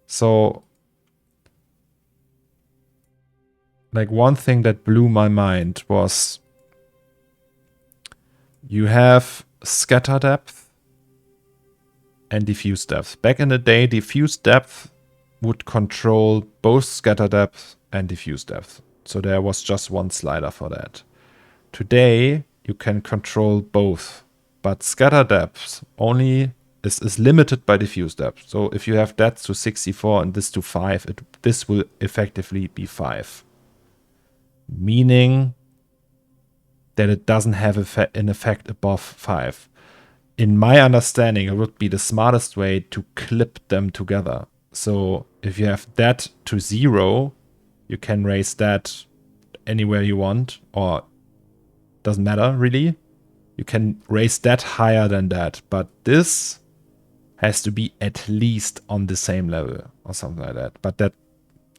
A: So, like one thing that blew my mind was you have scatter depth and diffuse depth. Back in the day, diffuse depth would control both scatter depth and diffuse depth. So there was just one slider for that. Today, you can control both, but scatter depth only is limited by diffuse depth. So if you have that to 64 and this to 5, this will effectively be 5. Meaning that it doesn't have an effect above 5. In my understanding, it would be the smartest way to clip them together. So if you have that to 0, you can raise that anywhere you want, or doesn't matter really. You can raise that higher than that, but this has to be at least on the same level or something like that. But that,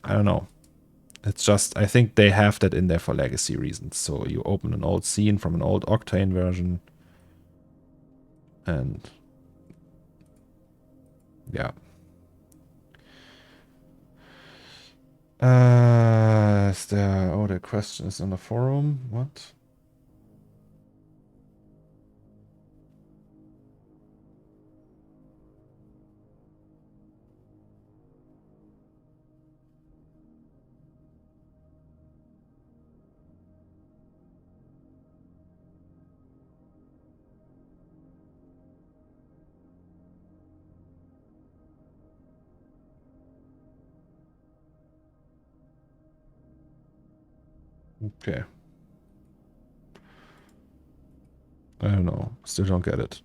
A: I don't know. It's just, I think they have that in there for legacy reasons. So you open an old scene from an old Octane version. And yeah. Is there, oh, the question is on the forum. What? Okay. I don't know. Still don't get it.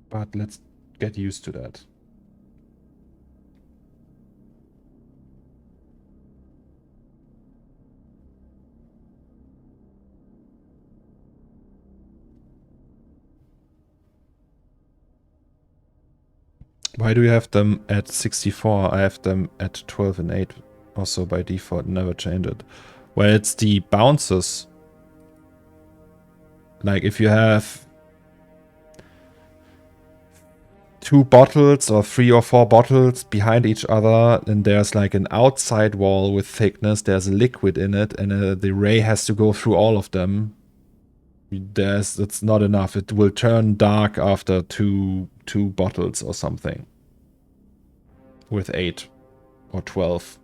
A: But let's get used to that. Why do you have them at 64? I have them at 12 and 8 also by default, never change it. Well, it's the bounces. Like if you have 2 bottles or 3 or 4 bottles behind each other, and there's like an outside wall with thickness, there's a liquid in it, and the ray has to go through all of them. It's not enough. It will turn dark after two bottles or something. With 8 or 12.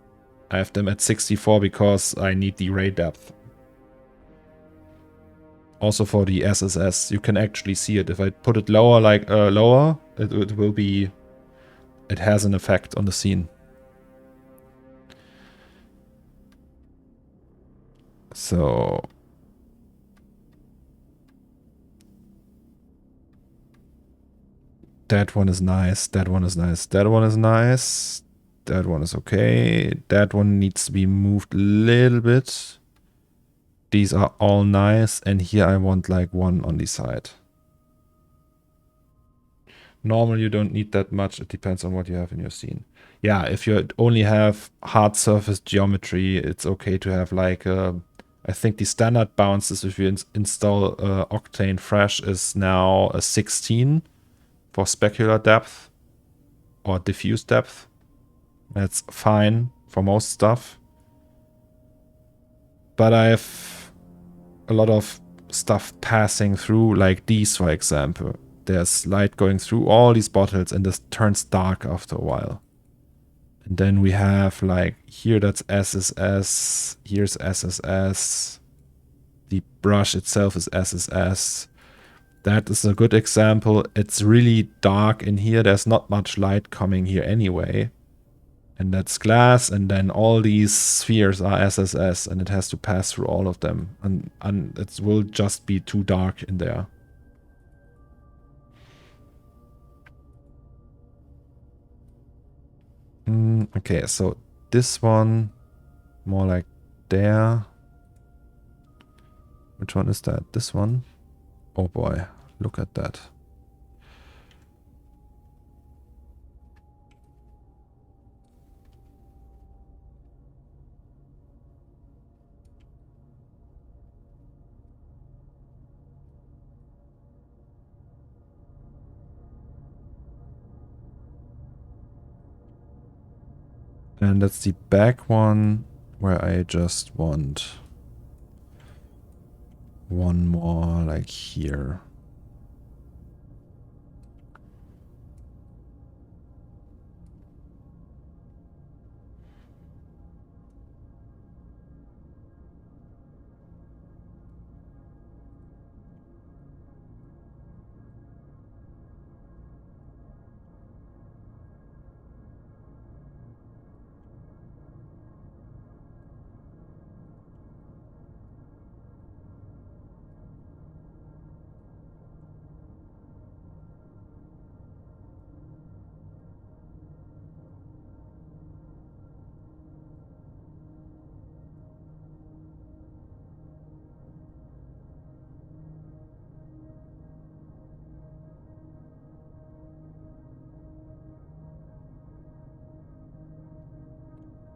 A: I have them at 64 because I need the ray depth. Also for the SSS, you can actually see it. If I put it lower, like lower, it will be... It has an effect on the scene. So... That one is nice, that one is nice, that one is nice. That one is okay. That one needs to be moved a little bit. These are all nice, and here I want like one on the side. Normally you don't need that much, it depends on what you have in your scene. Yeah, if you only have hard surface geometry, it's okay to have like I think the standard bounces if you install Octane Fresh is now a 16 for specular depth or diffuse depth. That's fine for most stuff. But I have a lot of stuff passing through, like these, for example. There's light going through all these bottles and this turns dark after a while. And then we have like here that's SSS, here's SSS. The brush itself is SSS. That is a good example. It's really dark in here. There's not much light coming here anyway. And that's glass, and then all these spheres are SSS, and it has to pass through all of them. And it will just be too dark in there. Okay, so this one, more like there. Which one is that? This one? Oh boy, look at that. And that's the back one. where I just want one more like here.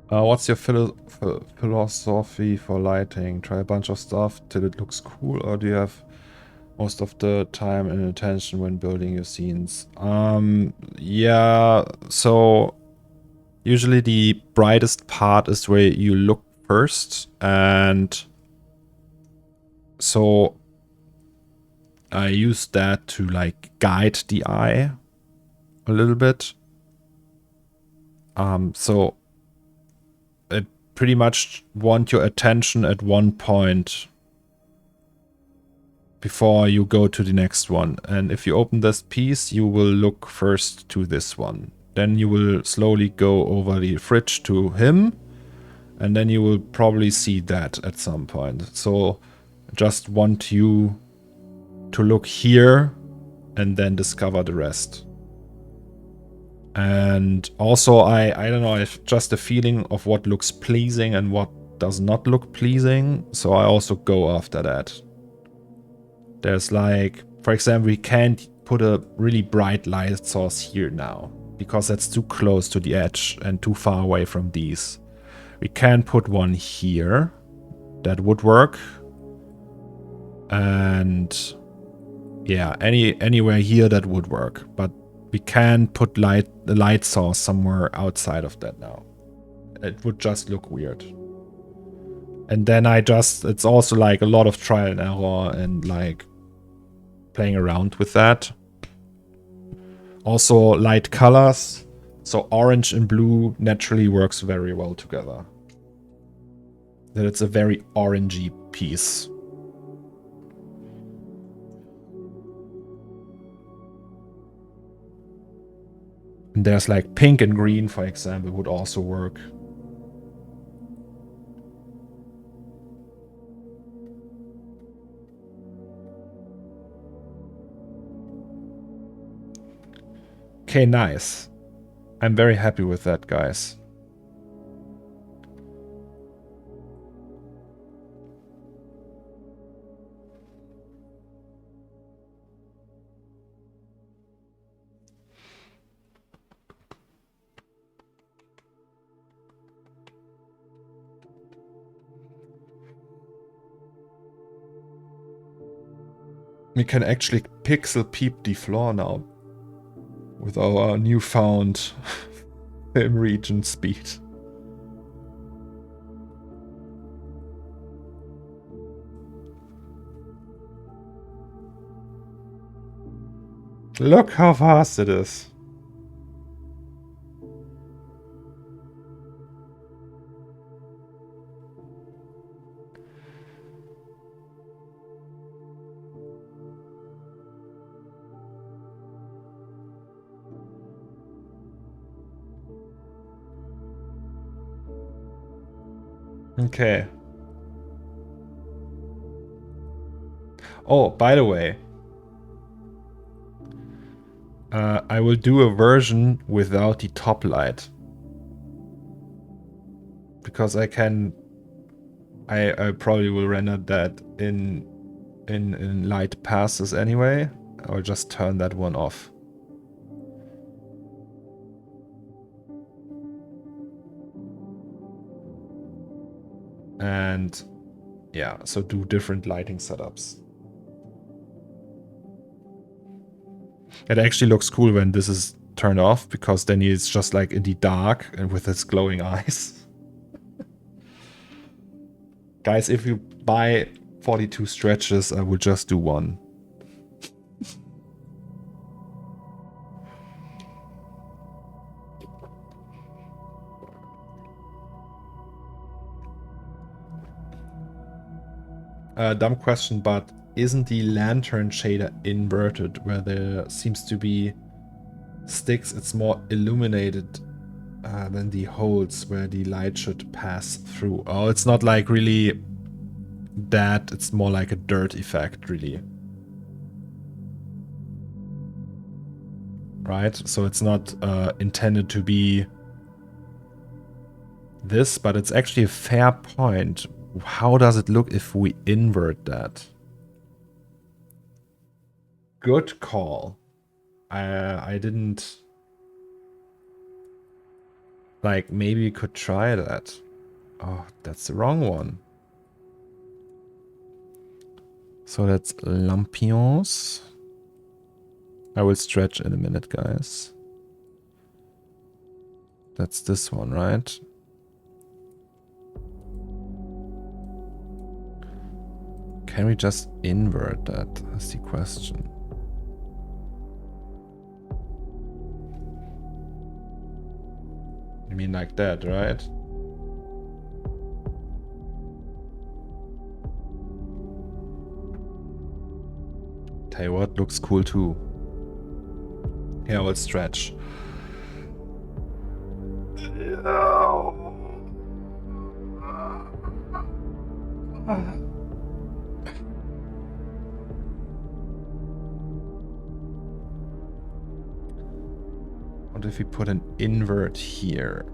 A: What's your philosophy for lighting? Try a bunch of stuff till it looks cool, or do you have most of the time and attention when building your scenes? Yeah, so usually the brightest part is where you look first, and so I use that to like guide the eye a little bit. So I pretty much want your attention at one point before you go to the next one. And if you open this piece, you will look first to this one. Then you will slowly go over the fridge to him, and then you will probably see that at some point. So I just want you to look here and then discover the rest. And also I don't know, if just a feeling of what looks pleasing and what does not look pleasing. So I also go after that. There's like, for example, we can't put a really bright light source here now because that's too close to the edge and too far away from these. We can put one here. That would work. And yeah, anywhere here that would work. But we can put the light source somewhere outside of that now. It would just look weird. And then it's also like a lot of trial and error and like playing around with that. Also light colors. So orange and blue naturally works very well together. That it's a very orangey piece. And there's like pink and green, for example, would also work. Okay, nice. I'm very happy with that, guys. We can actually pixel peep the floor now with our newfound film region speed. Look how fast it is. Okay. Oh, by the way, I will do a version without the top light. Because I probably will render that in light passes anyway. I'll just turn that one off. And yeah, so do different lighting setups. It actually looks cool when this is turned off, because then it's just like in the dark and with its glowing eyes. Guys, if you buy 42 stretches, I will just do one. Dumb question, but isn't the lantern shader inverted where there seems to be sticks? It's more illuminated than the holes where the light should pass through. Oh, it's not like really that. It's more like a dirt effect, really. Right? So it's not intended to be this, but it's actually a fair point. How does it look if we invert that? Good call. I didn't... Like, maybe we could try that. Oh, that's the wrong one. So that's lampions. I will stretch in a minute, guys. That's this one, right? Can we just invert that? That's the question. You mean like that, right? Tell you what, looks cool too. Yeah, we'll stretch. What if we put an invert here?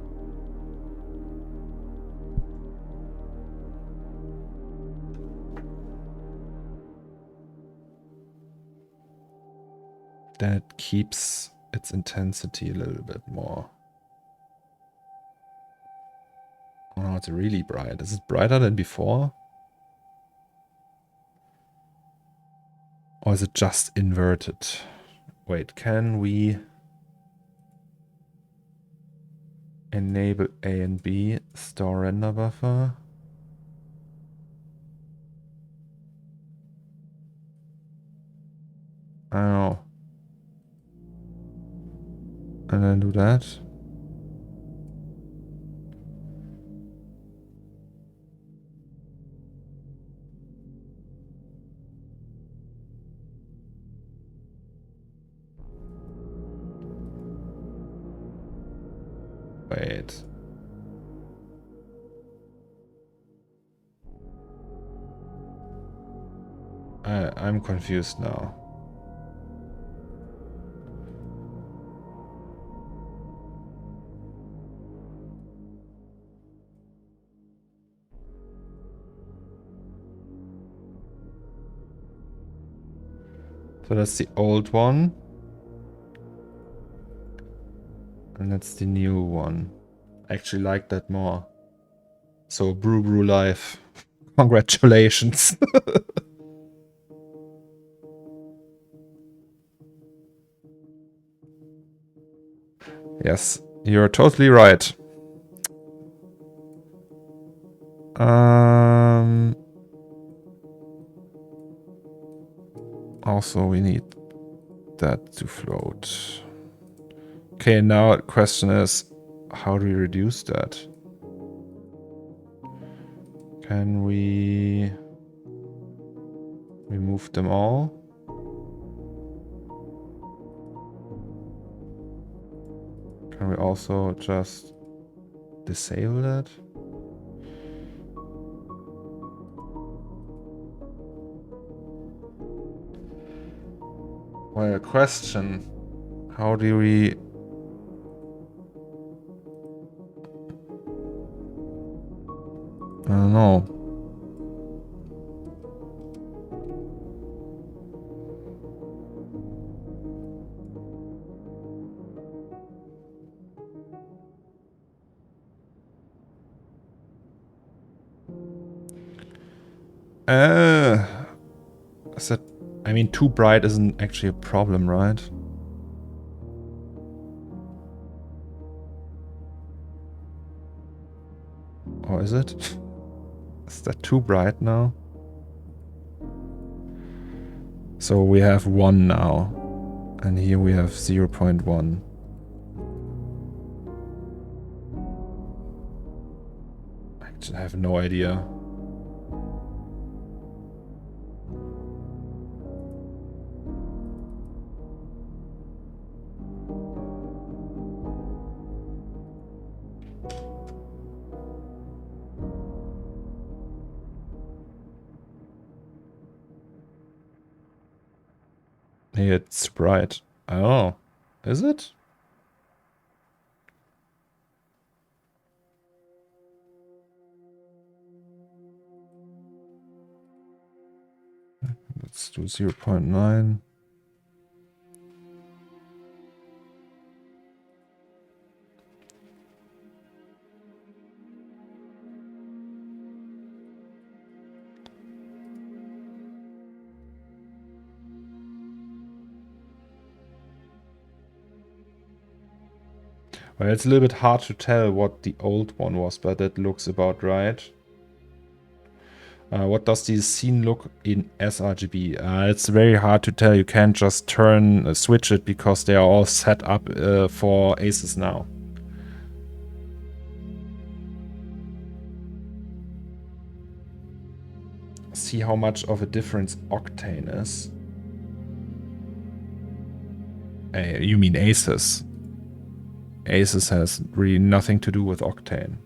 A: Then it keeps its intensity a little bit more. Oh no, it's really bright. Is it brighter than before? Or is it just inverted? Wait, can we enable A and B store render buffer? I don't know. And then do that. Wait. I'm confused now. So that's the old one. And that's the new one. I actually like that more. So Brew Life. Congratulations. Yes, you're totally right. Also, we need that to float. Okay, now the question is, how do we reduce that? Can we remove them all? Can we also just disable that? Well, question. How do we... I don't know. Is that... I mean, too bright isn't actually a problem, right? Or is it? Is that too bright now? So we have 1 now. And here we have 0.1. I have no idea. Hey, it's bright. Oh, is it? Let's do 0.9. Well, it's a little bit hard to tell what the old one was, but that looks about right. What does the scene look in sRGB? It's very hard to tell. You can't just switch it because they are all set up for Asus now. See how much of a difference Octane is. You mean Asus? Asus has really nothing to do with Octane.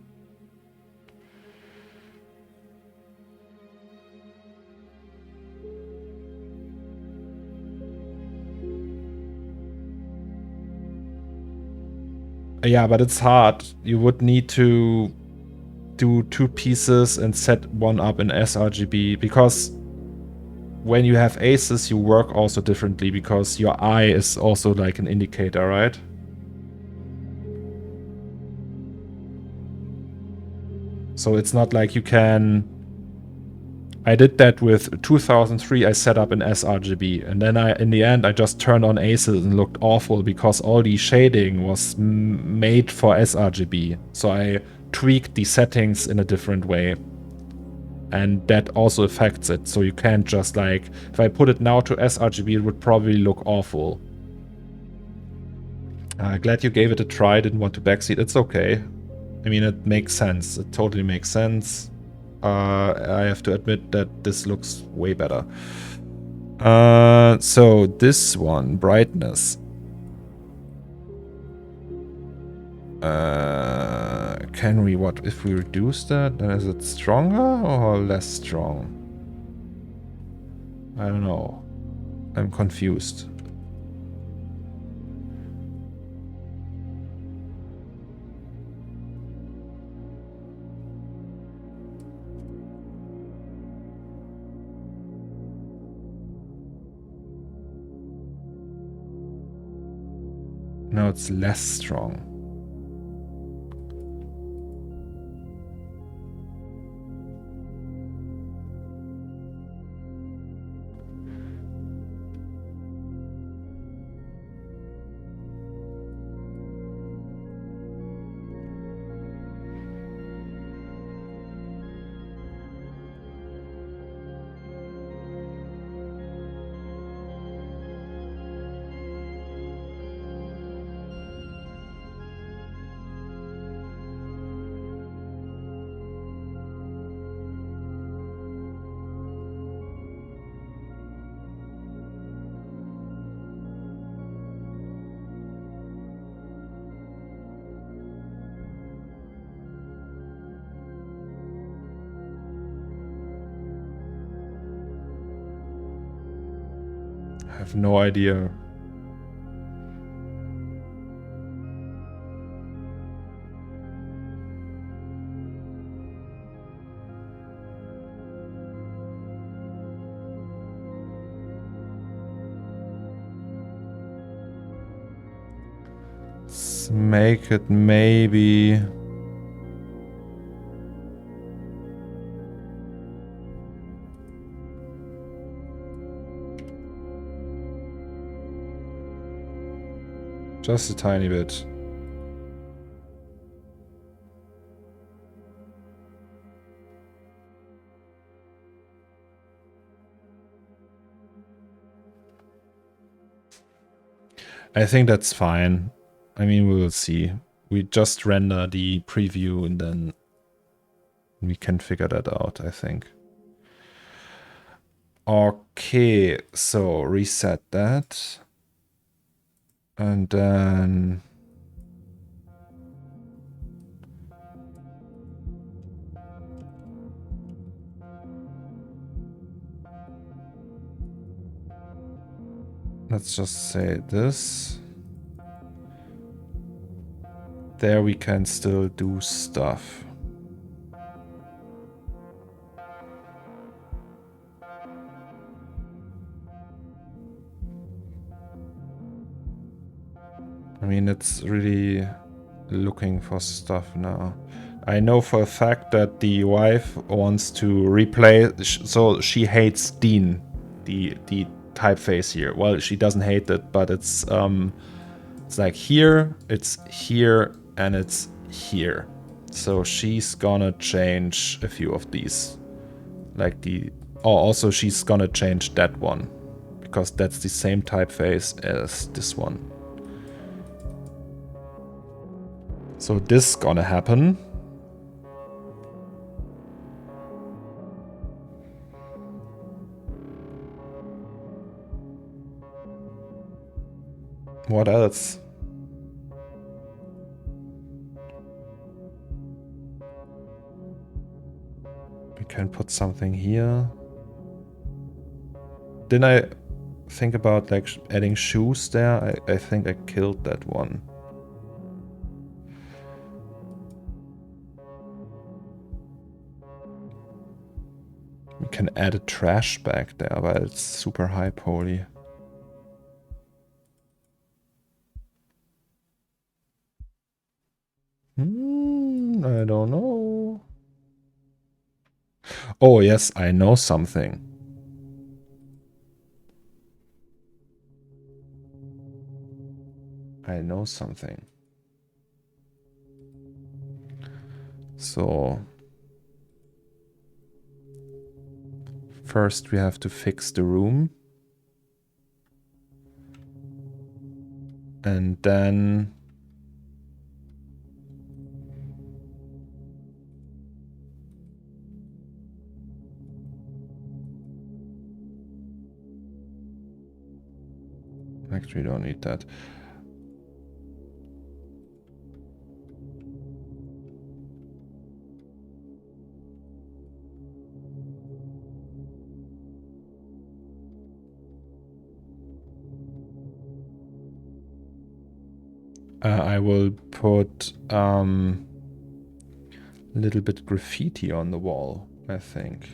A: Yeah, but it's hard. You would need to do 2 pieces and set one up in sRGB, because when you have Asus, you work also differently because your eye is also like an indicator, right? So it's not like you can... I did that with 2003, I set up in sRGB, and then in the end I just turned on Asus and looked awful because all the shading was made for sRGB. So I tweaked the settings in a different way. And that also affects it, so you can't just like... If I put it now to sRGB, it would probably look awful. Glad you gave it a try, didn't want to backseat. It's okay. I mean, it makes sense. It totally makes sense. I have to admit that this looks way better. So this one, brightness. Can we, if we reduce that, then is it stronger or less strong? I don't know. I'm confused. No, it's less strong. I have no idea. Let's make it maybe... just a tiny bit. I think that's fine. I mean, we will see. We just render the preview and then we can figure that out, I think. Okay, so reset that. And then let's just say this. There we can still do stuff. I mean, it's really looking for stuff now. I know for a fact that the wife wants to replace, so she hates Dean, the typeface here. Well, she doesn't hate it, but it's like here, it's here, and it's here. So she's gonna change a few of these. Like the, oh, also she's gonna change that one, because that's the same typeface as this one. So this is gonna happen. What else? We can put something here. Didn't I think about like adding shoes there? I think I killed that one. We can add a trash bag there, but it's super high poly. I don't know. Oh yes, I know something. I know something. So first we have to fix the room. And then actually we don't need that. I will put a little bit graffiti on the wall, I think.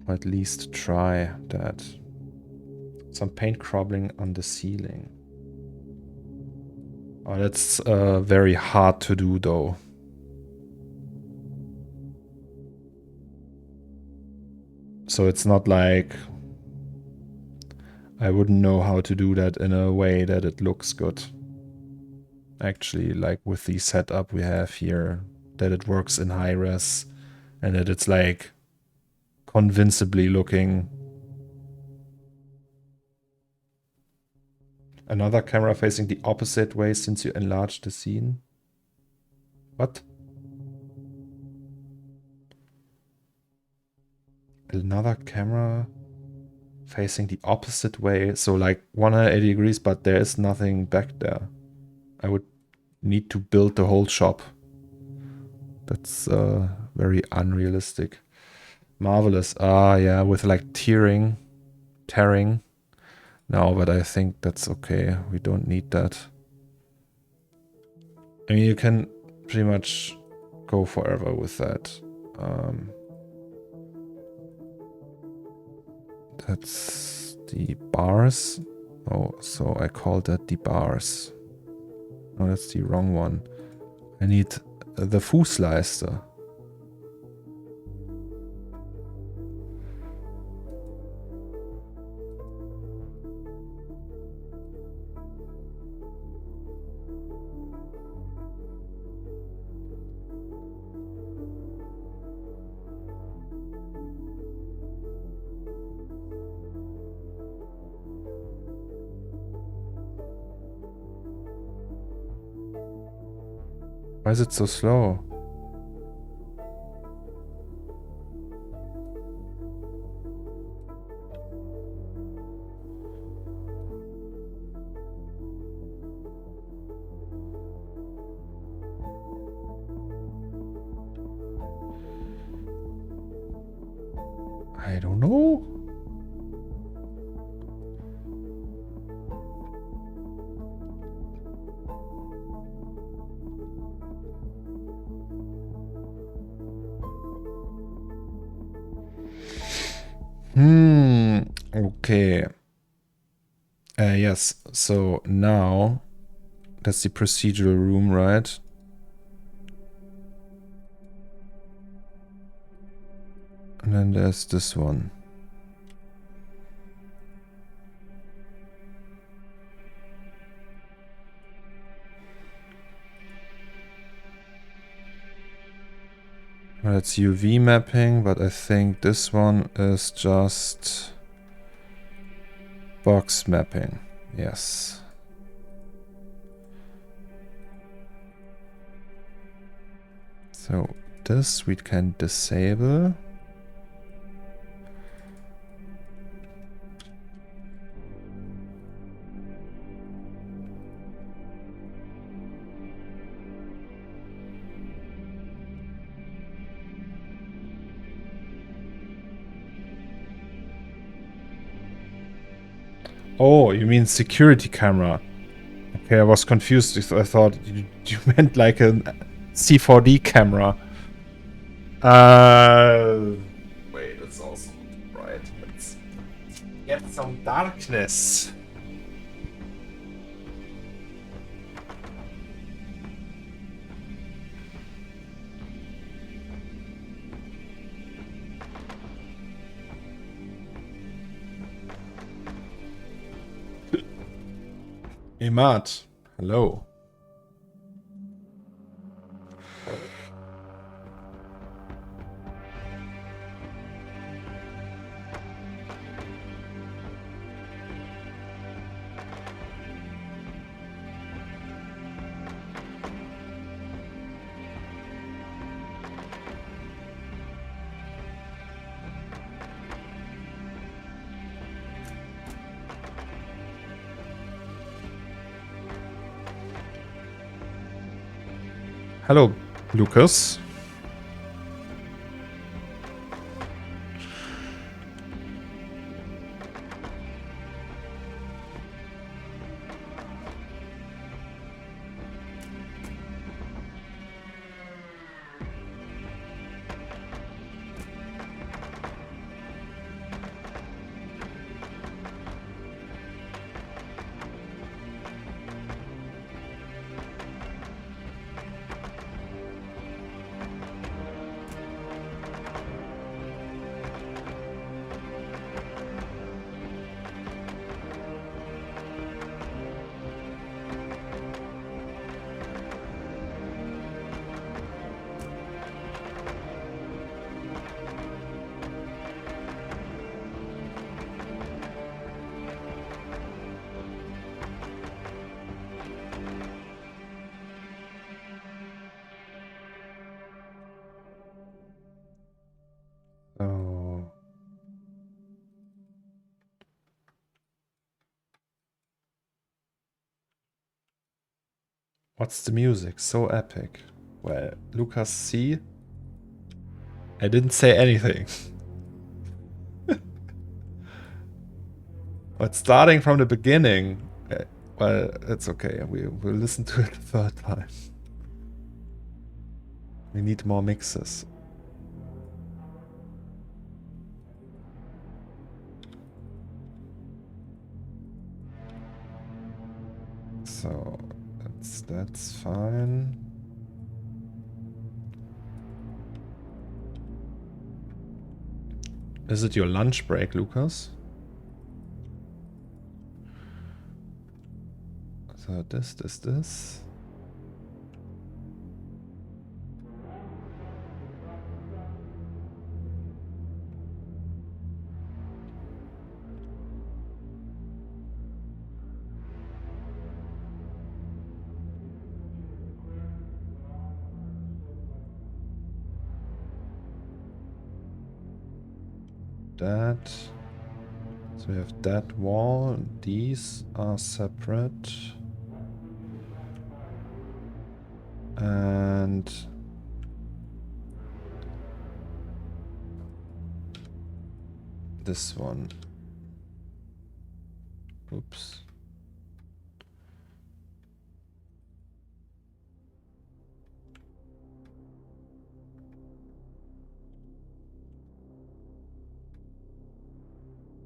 A: Or at least try that. Some paint crumbling on the ceiling. Oh, that's very hard to do though. So it's not like I wouldn't know how to do that in a way that it looks good. Actually, like with the setup we have here, that it works in high res and that it's like convincingly looking. Another camera facing the opposite way since you enlarged the scene. What? Another camera facing the opposite way, so like 180 degrees, but there is nothing back there. I would need to build the whole shop. That's very unrealistic. Marvelous. Ah, yeah, with like tearing. No, but I think that's okay. We don't need that. I mean, you can pretty much go forever with that. That's the bars. Oh, so I called that the bars. No, that's the wrong one. I need the Fußleiste. Why is it so slow? I don't know. Okay. Yes, so now that's the procedural room, right? And then there's this one. Well, it's UV mapping, but I think this one is just box mapping. Yes. So this we can disable. Oh, you mean security camera. Okay, I was confused. I thought you meant like a C4D camera. Wait, it's also right. Let's get some darkness. Hey, Matt. Hello. Hello, Lucas. Oh. What's the music? So epic. Well, Lucas, see? I didn't say anything. But starting from the beginning, well, it's okay. We'll listen to it the third time. We need more mixes. So that's fine. Is it your lunch break, Lucas? So this. that. So we have that wall. These are separate. And this one. Oops.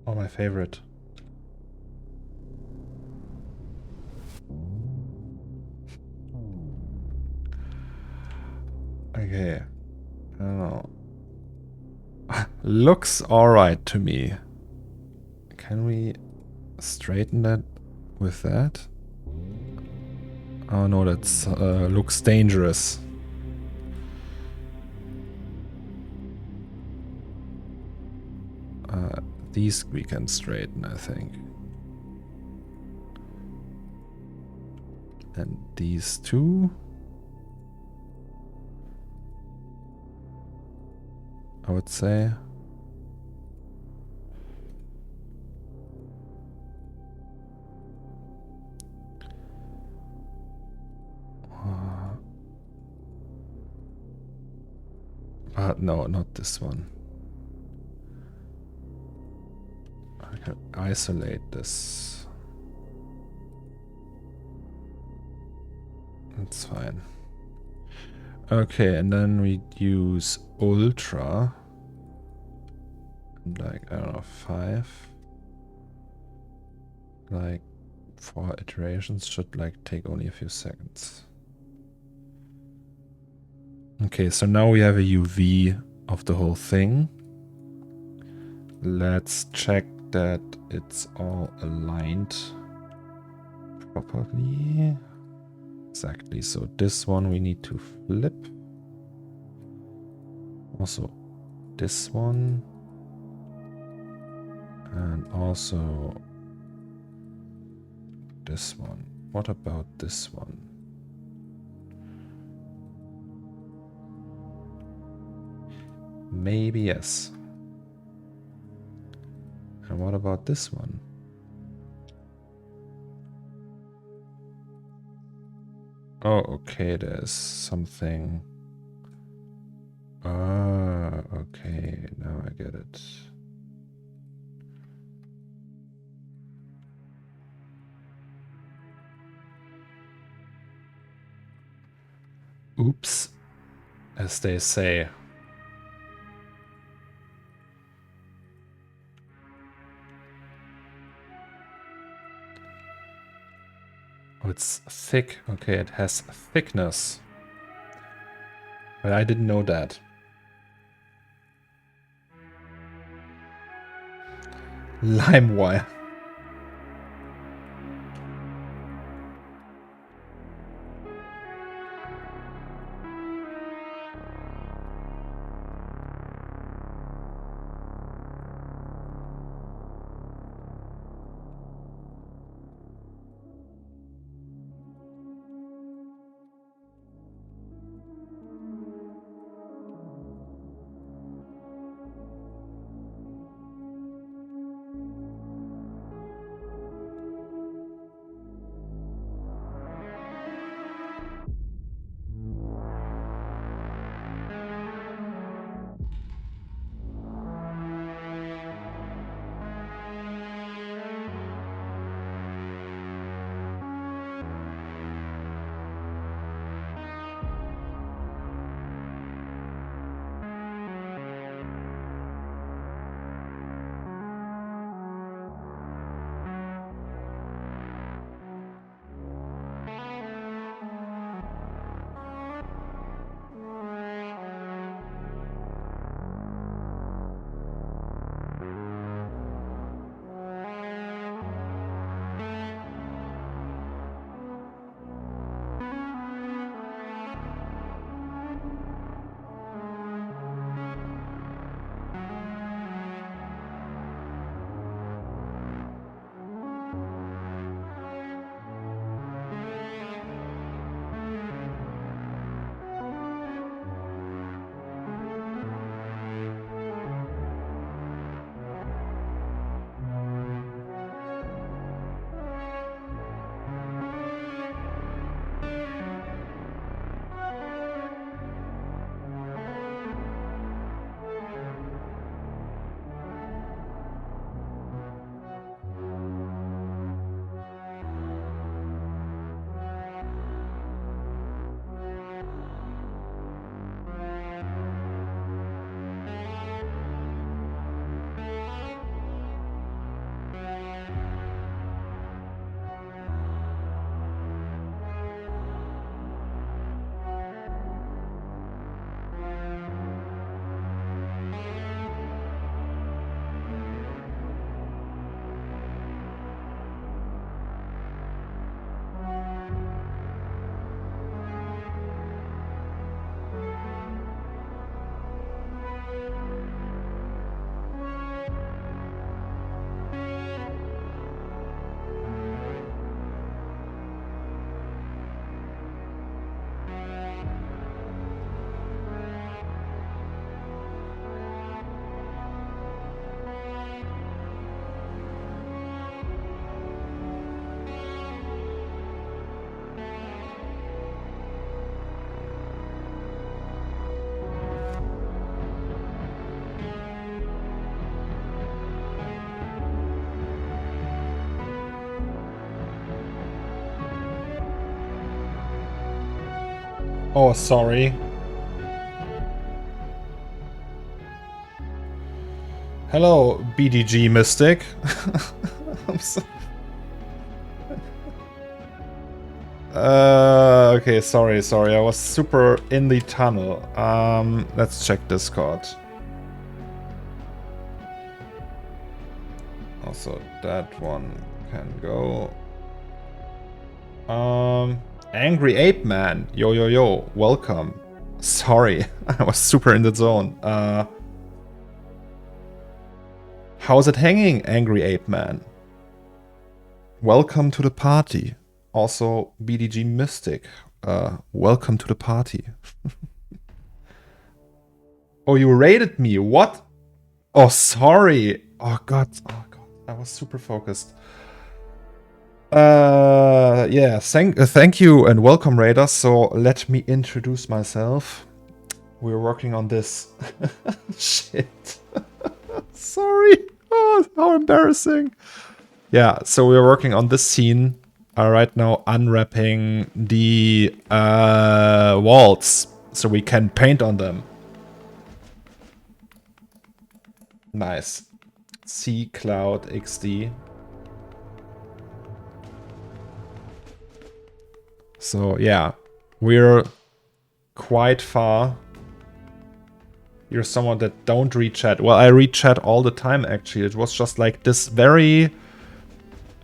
A: Oh, my favorite. Okay. I don't know. Looks alright to me. Can we straighten that with that? Oh no, that's looks dangerous. These we can straighten, I think. And these two. I would say. But no, not this one. I can isolate this. That's fine. Okay, and then we use Ultra. Like, I don't know, 5. Like, 4 iterations should like take only a few seconds. Okay, so now we have a UV of the whole thing. Let's check that it's all aligned properly. Exactly, so this one we need to flip. Also this one. And also this one. What about this one? Maybe yes. And what about this one? Oh, okay, there's something. Ah, okay, now I get it. Oops, as they say. Oh, it's thick. Okay, it has thickness. But I didn't know that. LimeWire. Oh, sorry. Hello, BDG Mystic. I'm so... okay, sorry. I was super in the tunnel. Let's check Discord. Also, that one can go. Angry Ape Man. Yo. Welcome. Sorry, I was super in the zone. How's it hanging, Angry Ape Man? Welcome to the party. Also, BDG Mystic. Welcome to the party. Oh, you raided me. What? Oh, sorry. Oh god. I was super focused. Yeah, thank you and welcome, Raiders. So let me introduce myself. We're working on this. Shit. Sorry. Oh, how embarrassing. Yeah, so we're working on this scene right now, unwrapping the walls so we can paint on them. Nice. C Cloud XD. So yeah, we're quite far. You're someone that don't read chat. Well, I read chat all the time, actually. It was just like this very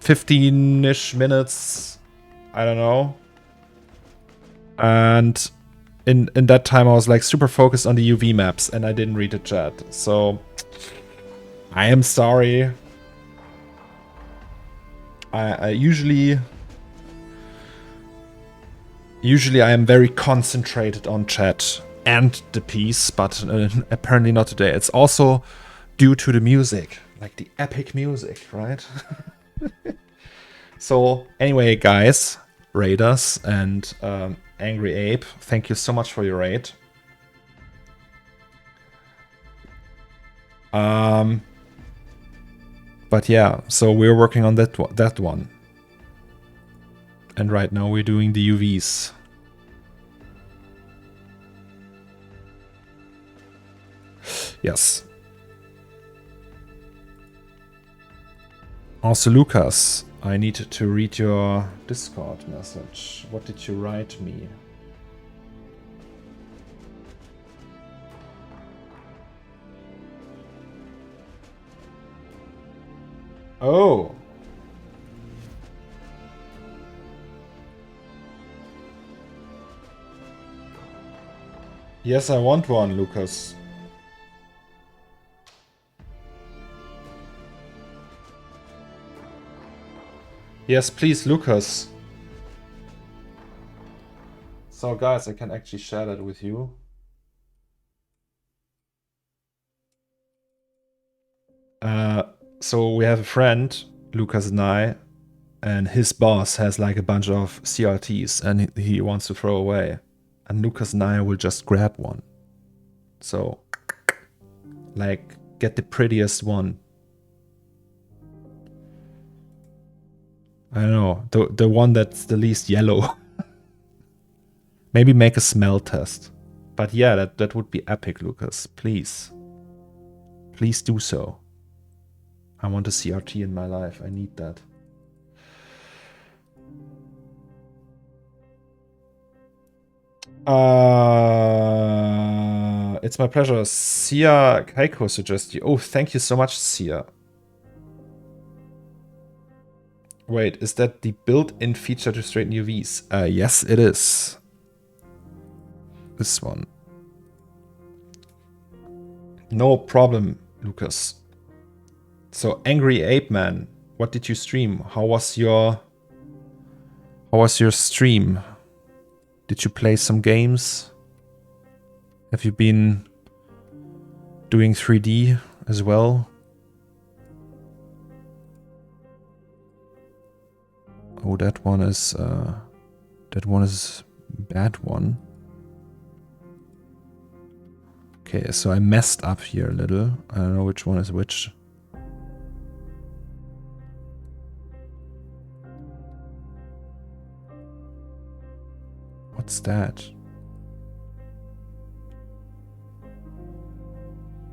A: 15-ish minutes. I don't know. And in that time, I was like super focused on the UV maps and I didn't read the chat. So I am sorry. I usually I am very concentrated on chat and the piece, but apparently not today. It's also due to the music, like the epic music, right? So anyway, guys, raiders and Angry Ape, thank you so much for your raid. But yeah, so we're working on that one. And right now we're doing the UVs. Yes. Also, Lucas, I need to read your Discord message. What did you write me? Oh. Yes, I want one, Lucas. Yes, please, Lucas. So, guys, I can actually share that with you. So we have a friend, Lucas and his boss has like a bunch of CRTs and he wants to throw away. And Lucas and I will just grab one. So, like, get the prettiest one. I don't know, the one that's the least yellow. Maybe make a smell test. But yeah, that would be epic, Lucas. Please. Please do so. I want a CRT in my life. I need that. It's my pleasure. Sia Kaiko suggests you. Oh, thank you so much, Sia. Wait, is that the built-in feature to straighten UVs? Yes, it is. This one. No problem, Lucas. So, Angry Ape Man, what did you stream? How was your stream? Did you play some games? Have you been doing 3D as well? Oh, that one is bad one. Okay, so I messed up here a little. I don't know which one is which. What's that?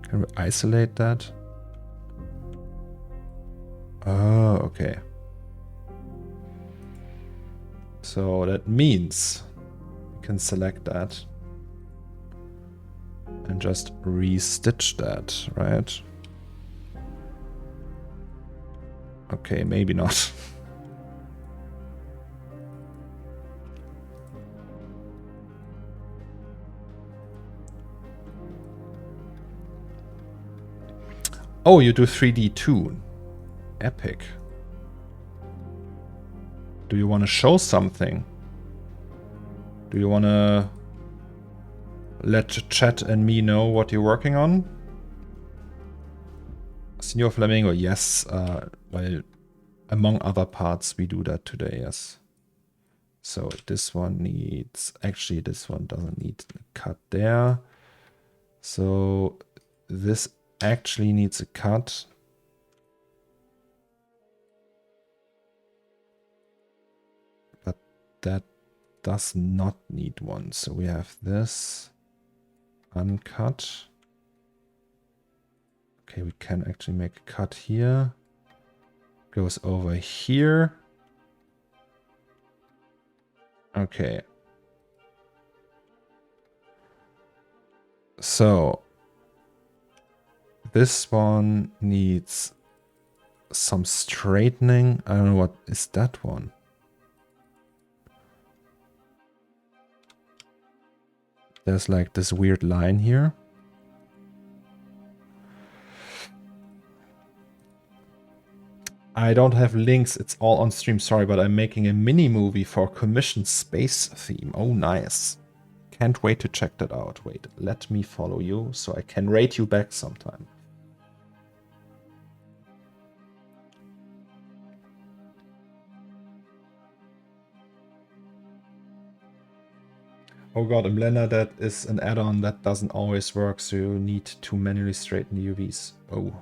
A: Can we isolate that? Oh, okay. So that means we can select that and just re-stitch that, right? Okay, maybe not. Oh, you do 3D too. Epic. Do you want to show something? Do you want to let chat and me know what you're working on? Senor Flamingo, yes. Well, among other parts, we do that today, yes. So this one needs... Actually, this one doesn't need a cut there. So this actually needs a cut. But that does not need one. So we have this uncut. Okay, we can actually make a cut here. Goes over here. Okay. So this one needs some straightening. I don't know what is that one. There's like this weird line here. I don't have links, it's all on stream, sorry, but I'm making a mini movie for commissioned space theme. Oh, nice. Can't wait to check that out. Wait, let me follow you so I can rate you back sometime. Oh god, in Blender that is an add-on that doesn't always work, so you need to manually straighten the UVs. Oh.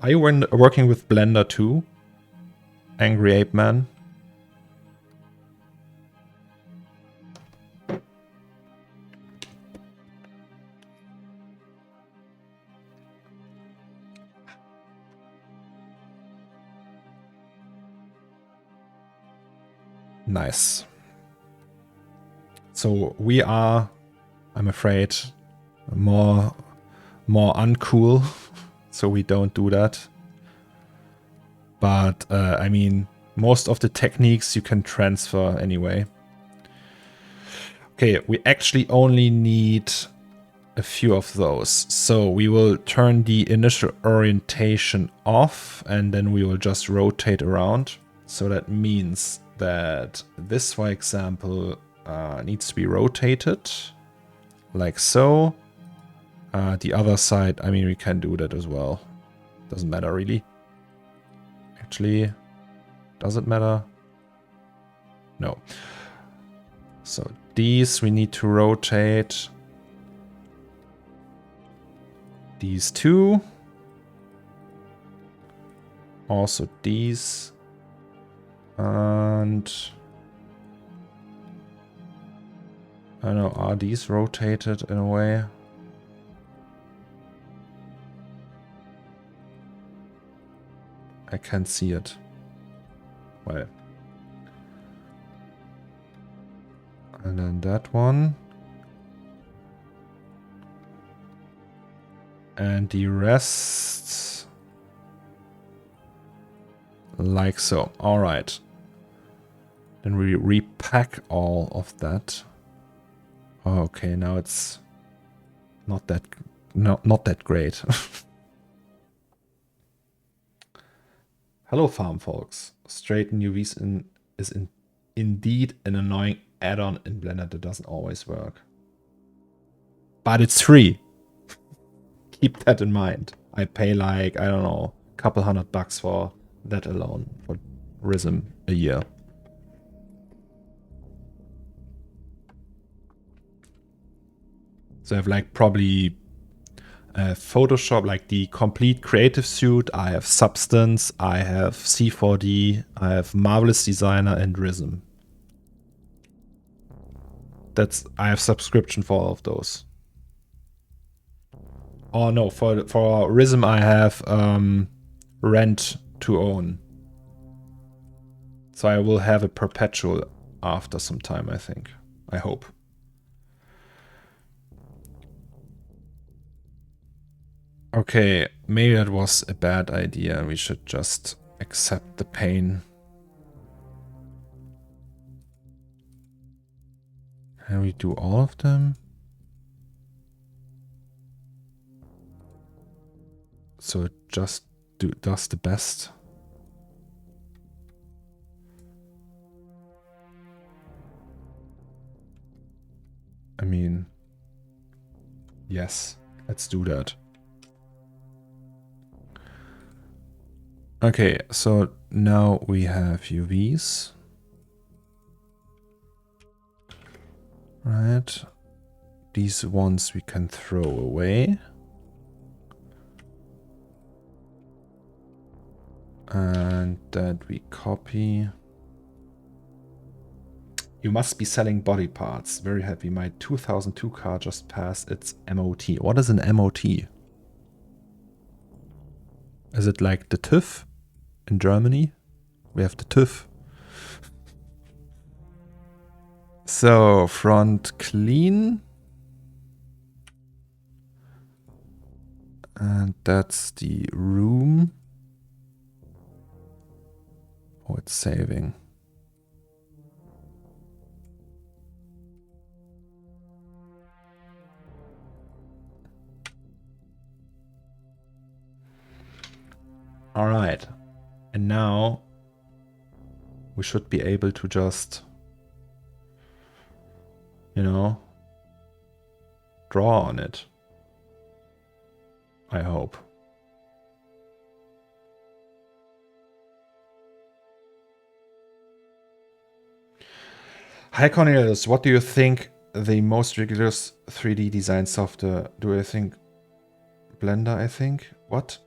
A: Are you working with Blender too? Angry Ape Man? Nice. So we are, I'm afraid, more uncool. So we don't do that. But I mean, most of the techniques you can transfer anyway. Okay, we actually only need a few of those. So we will turn the initial orientation off and then we will just rotate around. So that means that this, for example, needs to be rotated like so. The other side, I mean, we can do that as well. Doesn't matter really. Actually, does it matter? No. So these we need to rotate. These two. Also these. And I don't know, are these rotated in a way? I can't see it. Well. And then that one. And the rest like so. All right. Then we repack all of that. Oh, okay, now it's not that great. Hello, farm folks. Straighten UVs is indeed an annoying add-on in Blender that doesn't always work. But it's free. Keep that in mind. I pay like, I don't know, a couple $100 for that alone, for realism a year. So I have like probably Photoshop, like the complete creative suite. I have Substance, I have C4D, I have Marvelous Designer and realism. I have subscription for all of those. Oh no, for realism I have rent to own. So I will have a perpetual after some time, I think. I hope. Okay, maybe that was a bad idea. We should just accept the pain. Can we do all of them? So it just does the best. I mean, yes, let's do that. Okay, so now we have UVs. Right. These ones we can throw away. And that we copy. You must be selling body parts. Very happy. My 2002 car just passed its MOT. What is an MOT? Is it like the TÜV in Germany? We have the TÜV. So, front clean. And that's the room. Oh, it's saving. All right. And now we should be able to just, you know, draw on it. I hope. Hi Cornelius, what do you think the most rigorous 3D design software? Do I think Blender, I think? What?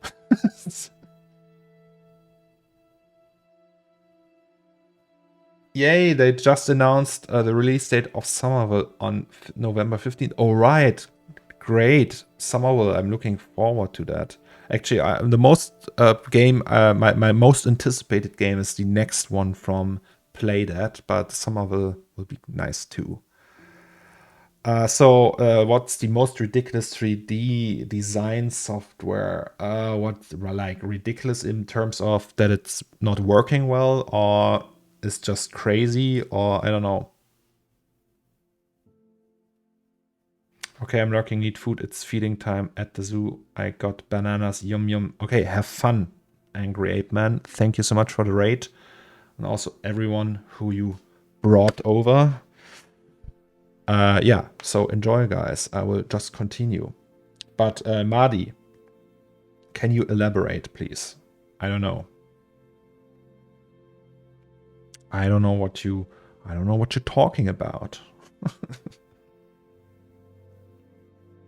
A: Yay, they just announced the release date of SUPRNOVA on November 15th. All right, great. SUPRNOVA, I'm looking forward to that. Actually, the most my most anticipated game is the next one from Play That, but SUPRNOVA will be nice too. So what's the most ridiculous 3D design software? What's like ridiculous in terms of that it's not working well, or is just crazy, or I don't know. Okay, I'm lurking, need food. It's feeding time at the zoo. I got bananas, yum yum. Okay, have fun, Angry Ape Man. Thank you so much for the raid. And also everyone who you brought over. Yeah, so enjoy, guys. I will just continue. But Madi, can you elaborate, please? I don't know. I don't know what you're talking about.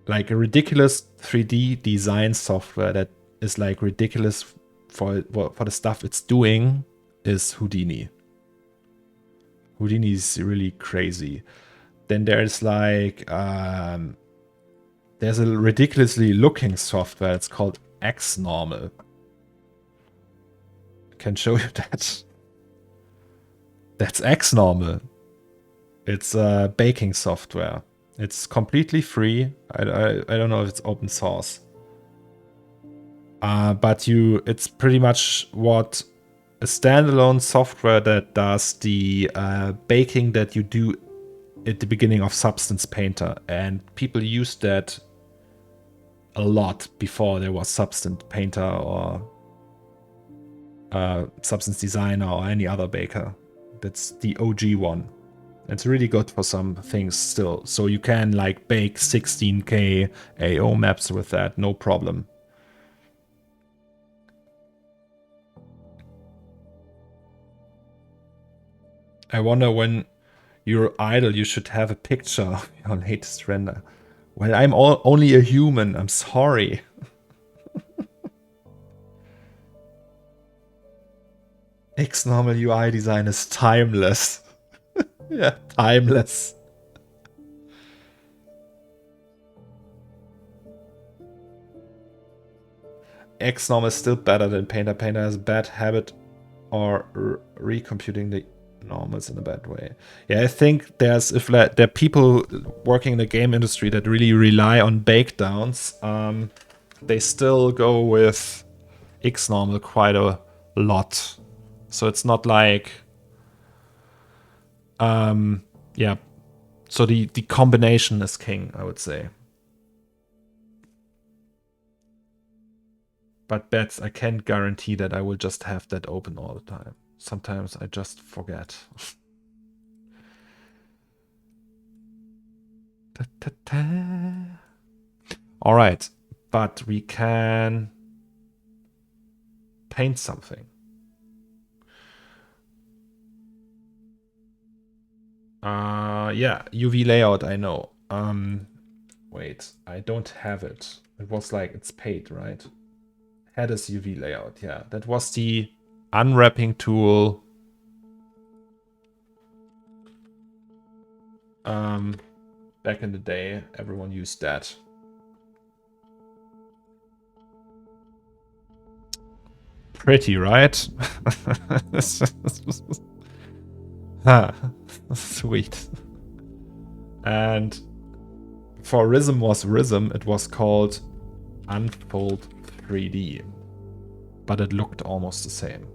A: Like a ridiculous 3D design software that is like ridiculous for the stuff it's doing is Houdini. Houdini is really crazy. Then there's like there's a ridiculously looking software. It's called XNormal. I can show you that. That's XNormal. It's baking software. It's completely free. I don't know if it's open source. But it's pretty much what a standalone software that does the baking that you do at the beginning of Substance Painter. And people used that a lot before there was Substance Painter or Substance Designer or any other baker. That's the OG one. It's really good for some things still. So you can like bake 16K AO maps with that, no problem. I wonder when you're idle, you should have a picture of your latest render. Well, I'm only a human. I'm sorry. XNormal UI design is timeless. Yeah, timeless. XNorm is still better than Painter. Painter has a bad habit or recomputing the normals in a bad way. Yeah, I think there are people working in the game industry that really rely on bakedowns. They still go with XNormal quite a lot. So it's not like yeah. So the combination is king, I would say. But bets, I can't guarantee that I will just have that open all the time. Sometimes I just forget. All right, but we can paint something. Yeah, UV layout, I know. Wait, I don't have it. It was like, it's paid, right? Had this UV layout, yeah. That was the unwrapping tool. Back in the day, everyone used that. Pretty, right? Ah, sweet. And for realism it was called Unfold 3D. But it looked almost the same.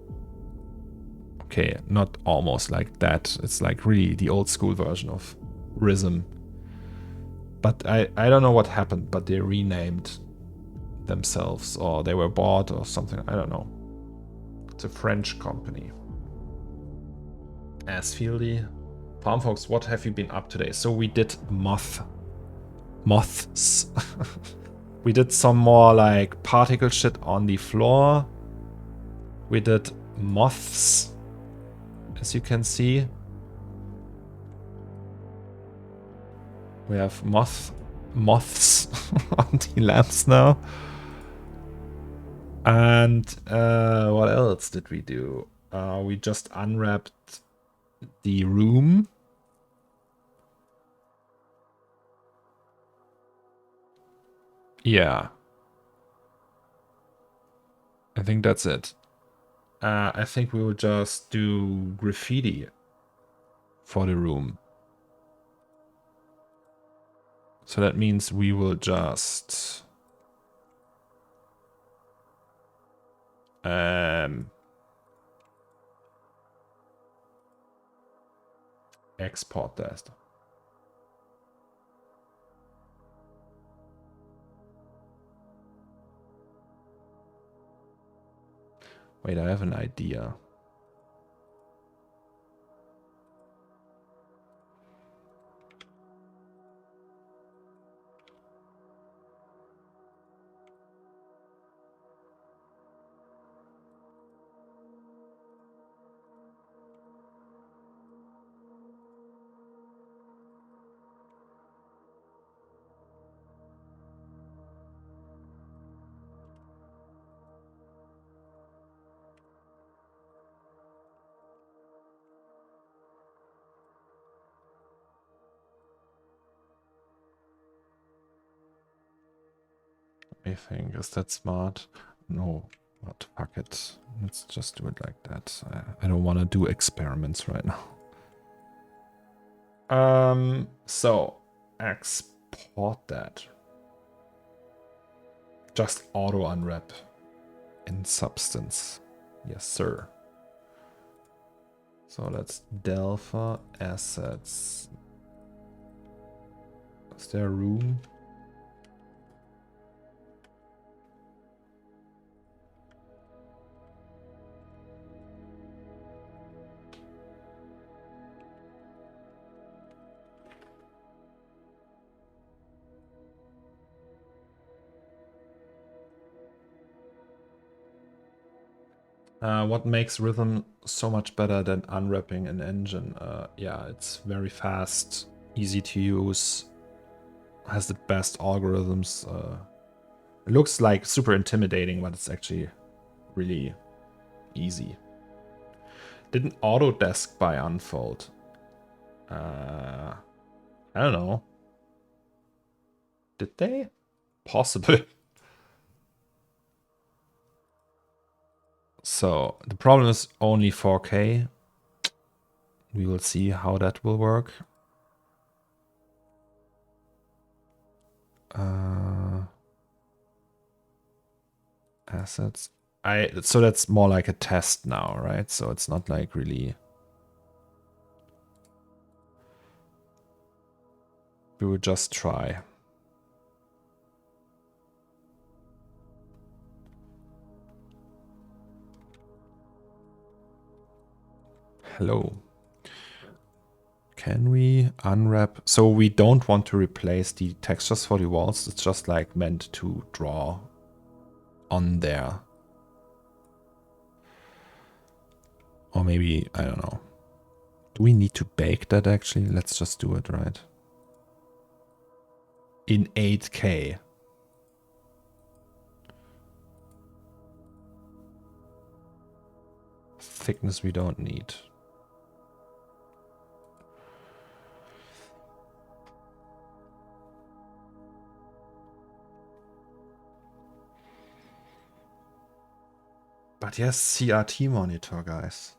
A: Okay, not almost like that. It's like really the old school version of realism. But I don't know what happened, but they renamed themselves or they were bought or something. I don't know. It's a French company. Asfieldy. Palm folks, what have you been up today? So we did moths. We did some more like particle shit on the floor. We did moths, as you can see. We have moths on the lamps now. And what else did we do? We just unwrapped the room. Yeah. I think that's it. I think we will just do graffiti for the room. So that means we will just export that. Wait, I have an idea. I think, is that smart? No, what, fuck it. Let's just do it like that. I don't want to do experiments right now. So export that. Just auto unwrap in Substance. Yes, sir. So let's Delpha assets. Is there room? What makes Rhythm so much better than unwrapping an engine? Yeah, it's very fast, easy to use, has the best algorithms. It looks like super intimidating, but it's actually really easy. Didn't Autodesk buy Unfold? I don't know. Did they? Possible. So the problem is only 4K. We will see how that will work. Assets. So that's more like a test now, right? So it's not like really. We will just try. Hello. Can we unwrap? So we don't want to replace the textures for the walls. It's just like meant to draw on there. Or maybe, I don't know. Do we need to bake that actually? Let's just do it, right? In 8K. Thickness we don't need. But yes, CRT monitor, guys.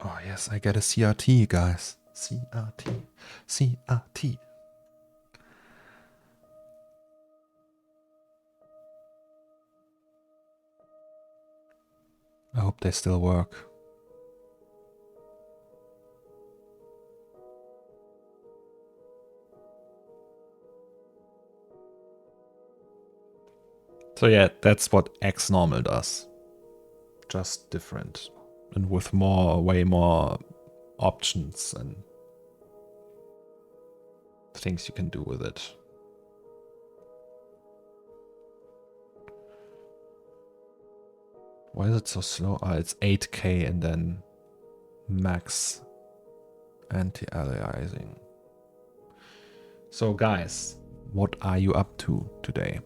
A: Oh yes, I get a CRT, guys. CRT. CRT. I hope they still work. So yeah, that's what X normal does. Just different. And with way more options and things you can do with it. Why is it so slow? It's 8K and then max anti-aliasing. So guys, what are you up to today?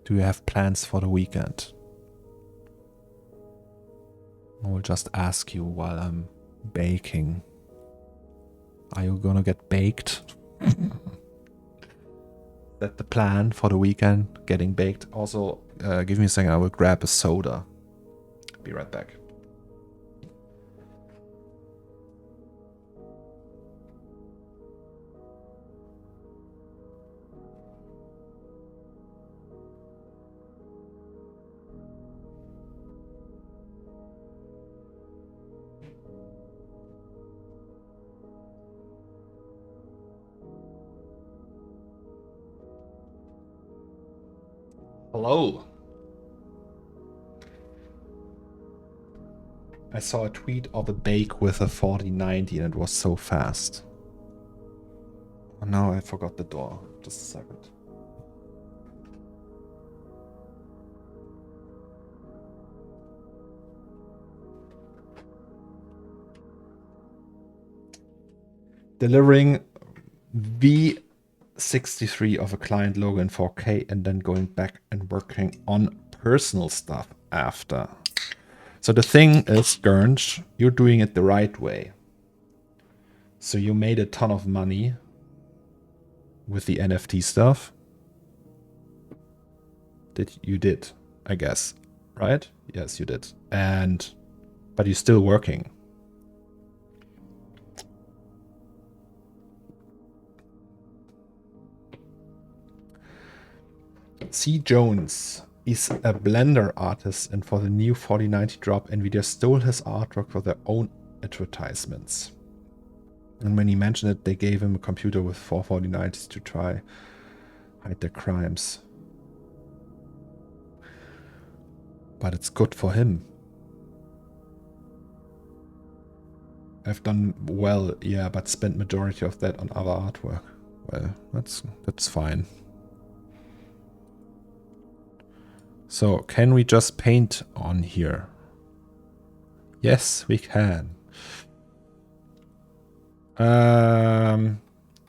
A: Do you have plans for the weekend? I will just ask you while I'm baking. Are you gonna get baked? Is that the plan for the weekend? Getting baked? Also, give me a second, I will grab a soda. Be right back. Hello. I saw a tweet of a bake with a 4090 and it was so fast. Oh no, I forgot the door. Just a second. Delivering V63 of a client logo in 4K and then going back and working on personal stuff after. So the thing is, Gernch, you're doing it the right way. So you made a ton of money with the NFT stuff. You did, I guess, right? Yes, you did. But you're still working. C. Jones is a Blender artist, and for the new 4090 drop, Nvidia stole his artwork for their own advertisements. And when he mentioned it, they gave him a computer with 4 4090s to try hide their crimes. But it's good for him. I've done well, yeah, but spent majority of that on other artwork. Well, that's fine. So, can we just paint on here? Yes, we can.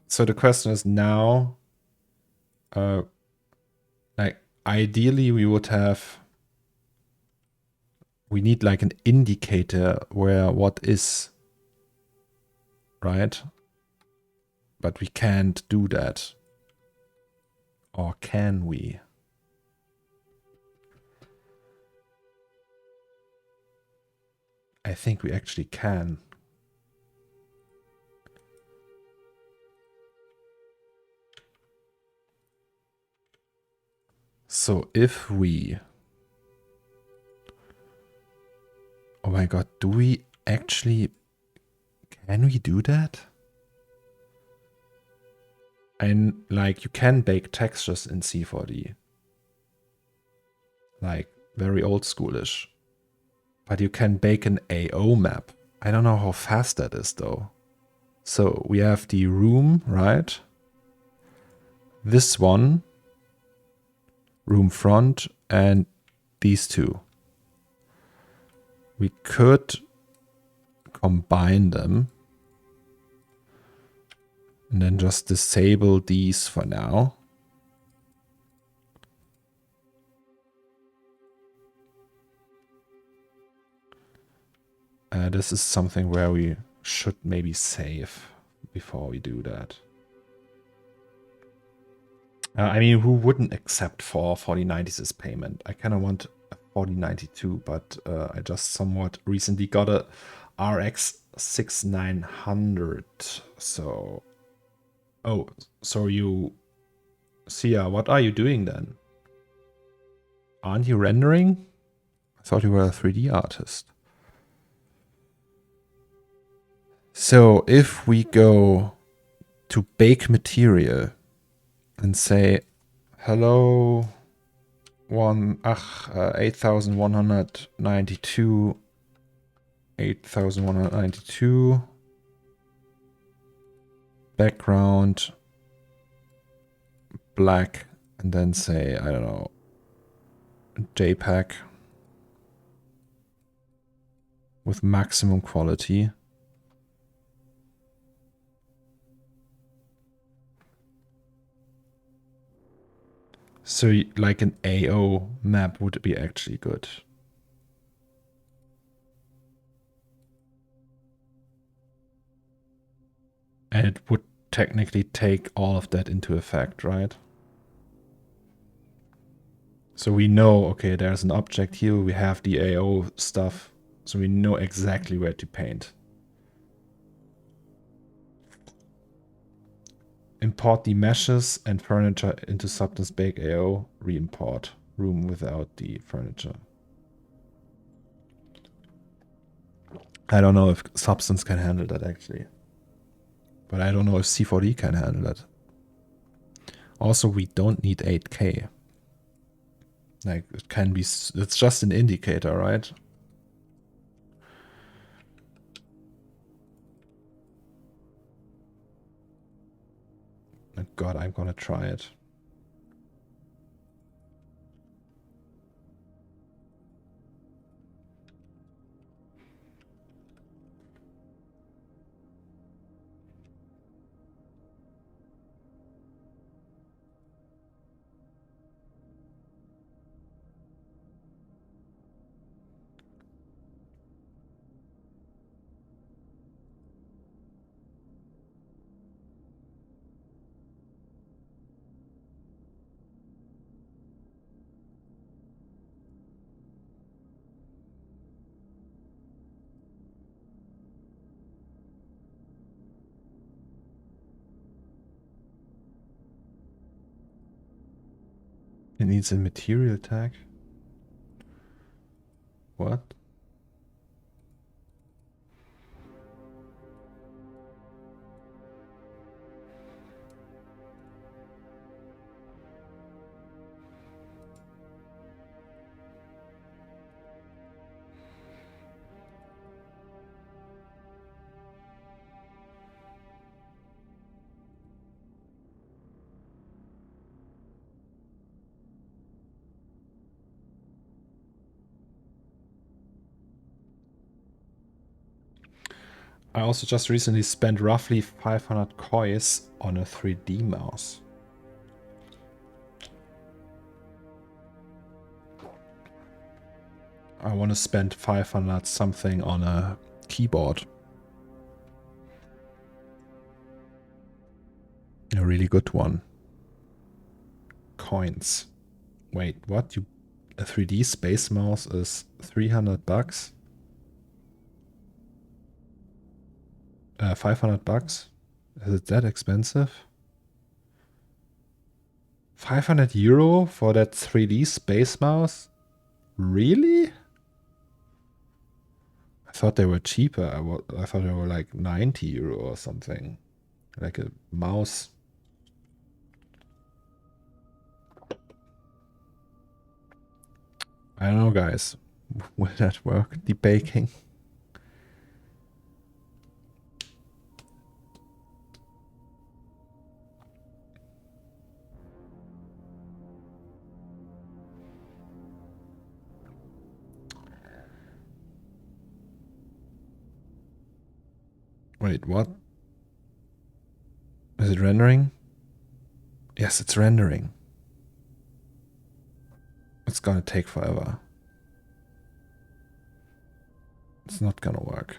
A: So the question is now, like ideally we need like an indicator where what is, right? But we can't do that. Or can we? I think we actually can. So if we... Oh my god, do we actually... Can we do that? And like, you can bake textures in C4D. Like, very old schoolish. But you can bake an AO map. I don't know how fast that is though. So we have the room, right? This one, room front, and these two. We could combine them and then just disable these for now. This is something where we should maybe save before we do that. I mean, who wouldn't accept 4090s as payment? I kind of want a 4092, but I just somewhat recently got a RX 6900. So, oh, so you, Sia, what are you doing then? Aren't you rendering? I thought you were a 3D artist. So if we go to bake material and say, hello, 8192, 8192, background, black, and then say, I don't know, JPEG with maximum quality. So like an AO map would be actually good. And it would technically take all of that into effect, right? So we know, okay, there's an object here, we have the AO stuff, so we know exactly where to paint. Import the meshes and furniture into Substance Bake AO, re-import room without the furniture. I don't know if Substance can handle that actually. But I don't know if C4D can handle that. Also, we don't need 8K. Like, it can be, it's just an indicator, right? Oh God, I'm gonna try it. It needs a material tag. What? I also just recently spent roughly 500 coins on a 3D mouse. I want to spend 500 something on a keyboard. A really good one. Coins. Wait, what? A 3D space mouse is $300? 500 bucks? Is it that expensive? 500 euro for that 3D space mouse? Really? I thought they were cheaper. I thought they were like 90 euro or something. Like a mouse. I don't know, guys. Will that work? Debaking. Wait, what? Is it rendering? Yes, it's rendering. It's gonna take forever. It's not gonna work.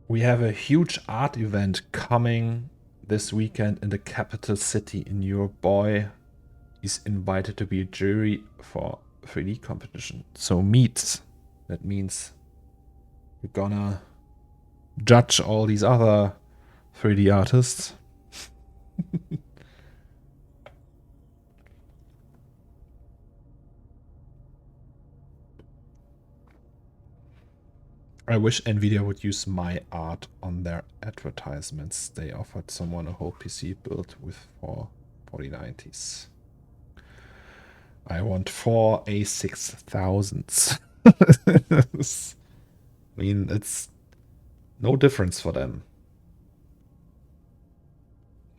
A: We have a huge art event coming this weekend in the capital city, and your boy is invited to be a jury for 3D competition. So meets. That means we're gonna judge all these other 3D artists. I wish Nvidia would use my art on their advertisements. They offered someone a whole PC built with 4 4090s. I want 4 A6000s. I mean, it's no difference for them.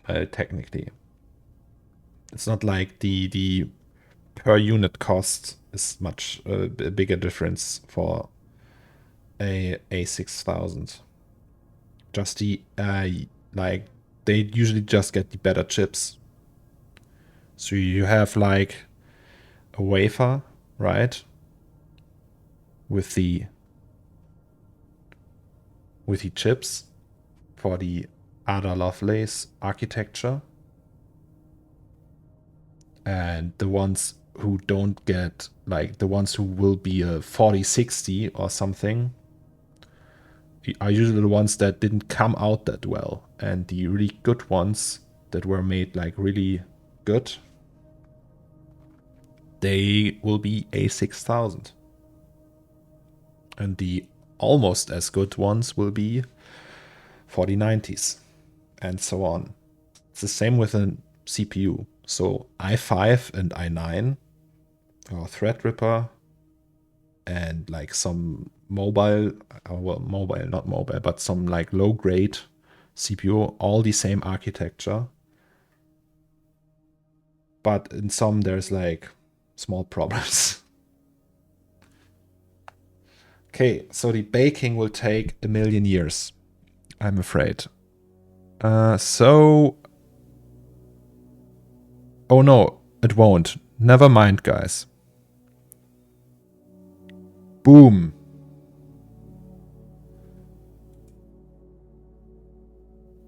A: Technically. It's not like the per unit cost is much a bigger difference for a A6000. Just the like they usually just get the better chips. So you have like a wafer, right? With the chips for the Ada Lovelace architecture. And the ones who don't get, like the ones who will be a 4060 or something, are usually the ones that didn't come out that well. And the really good ones that were made like really good, they will be A6000. And the almost as good ones will be 4090s and so on. It's the same with a CPU. So i5 and i9 or Threadripper and like some mobile, well, mobile, not mobile, but some like low grade CPU, all the same architecture. But in some, there's like small problems. Okay, so the baking will take 1,000,000 years, I'm afraid. So... Oh no, it won't. Never mind, guys. Boom.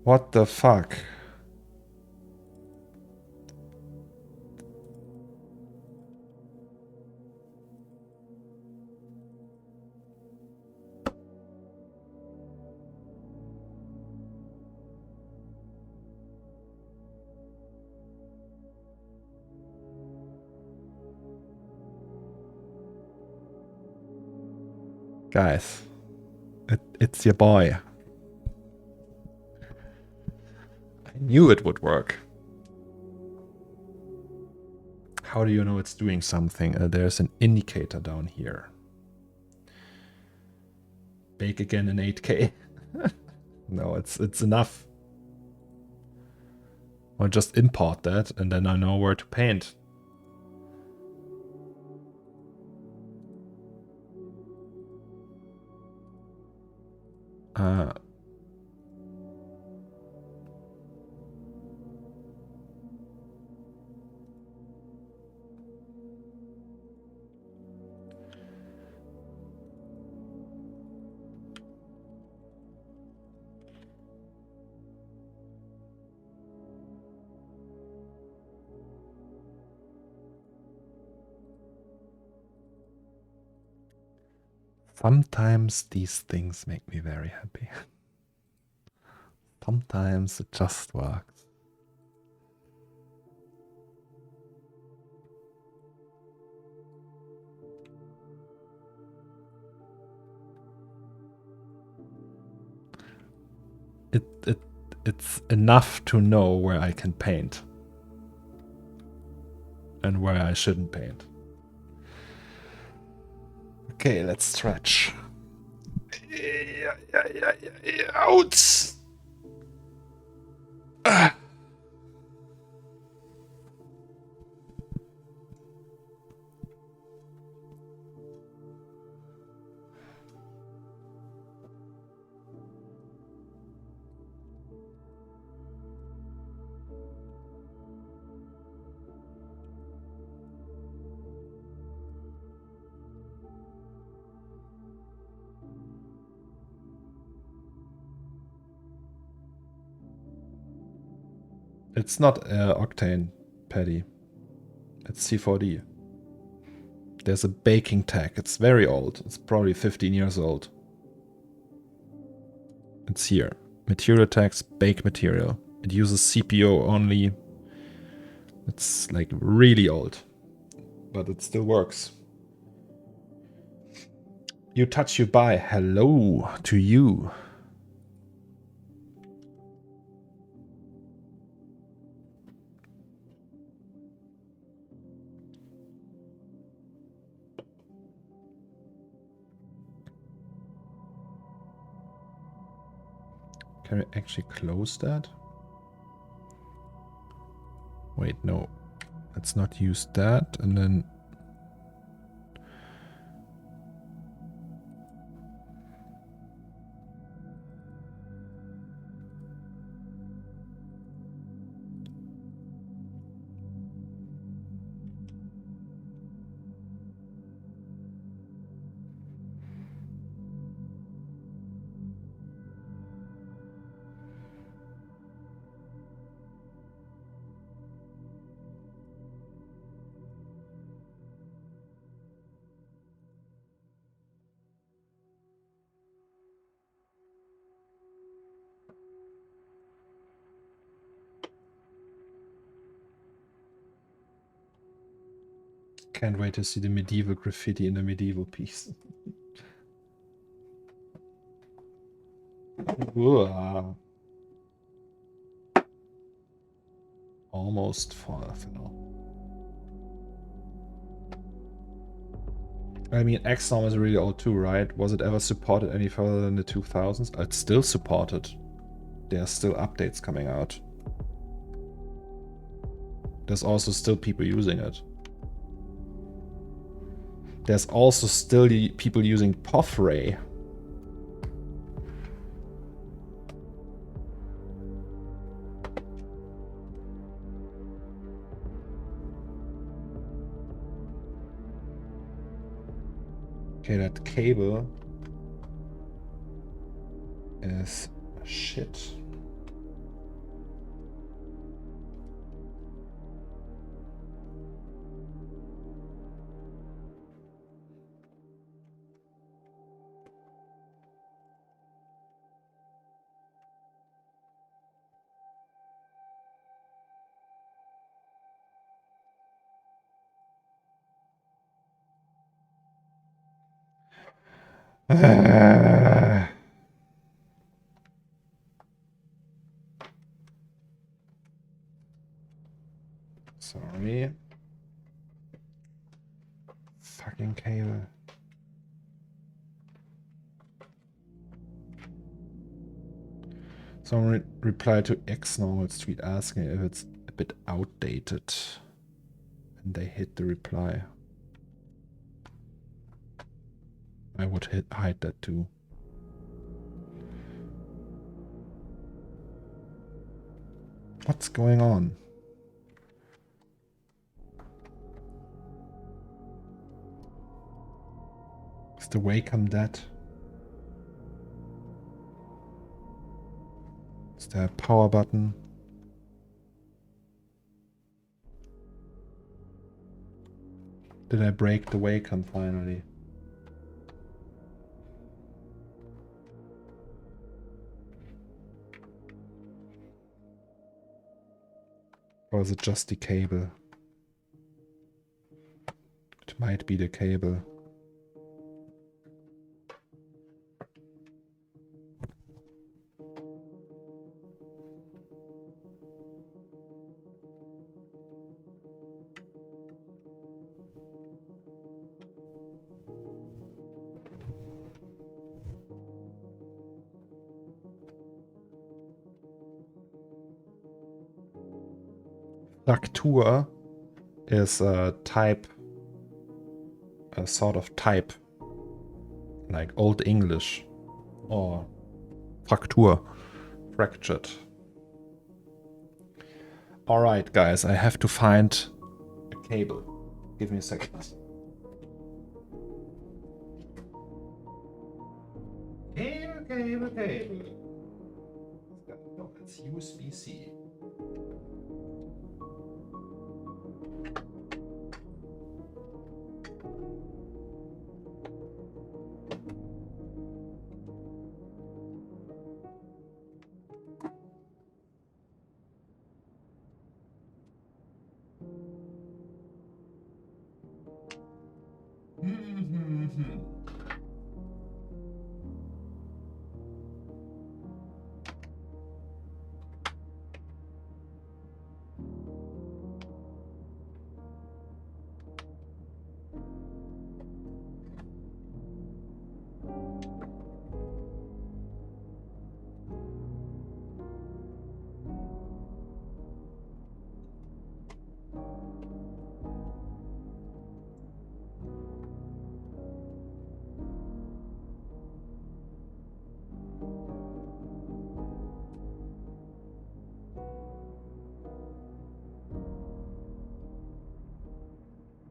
A: What the fuck? Guys, it's your boy. I knew it would work. How do you know it's doing something? There's an indicator down here. Bake again in 8K. No, it's enough. I'll just import that and then I know where to paint. Sometimes these things make me very happy. Sometimes it just works. It's enough to know where I can paint and where I shouldn't paint. Okay, let's stretch. Out. It's not Octane, Paddy. It's C4D. There's a baking tag. It's very old. It's probably 15 years old. It's here. Material tags, bake material. It uses CPO only. It's like really old. But it still works. You touch, you buy. Hello to you. Can we actually close that? Wait, no. Let's not use that. And then... Can't wait to see the medieval graffiti in the medieval piece. Almost fell. I mean, XNOM is really old too, right? Was it ever supported any further than the 2000s? It's still supported. There are still updates coming out. There's also still people using it. There's also still people using POFRay. Okay, that cable is shit. Sorry. Fucking cable. Someone replied to X-Normal tweet asking if it's a bit outdated. And they hit the reply. I would hide that too. What's going on? Is the Wacom dead? Is there a power button? Did I break the Wacom finally? Or is it just the cable? It might be the cable. Fraktur is a type, a sort of type, like Old English, or Fraktur, fractured. Alright guys, I have to find a cable. Give me a second. Cable. No, it's USB-C.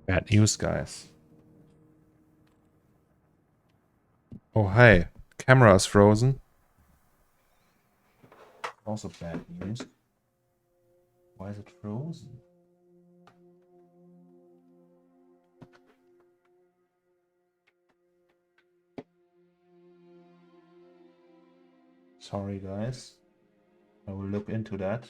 A: Bad news, guys. Oh, hey. Camera is frozen. Also bad news. Why is it frozen? Sorry, guys. I will look into that.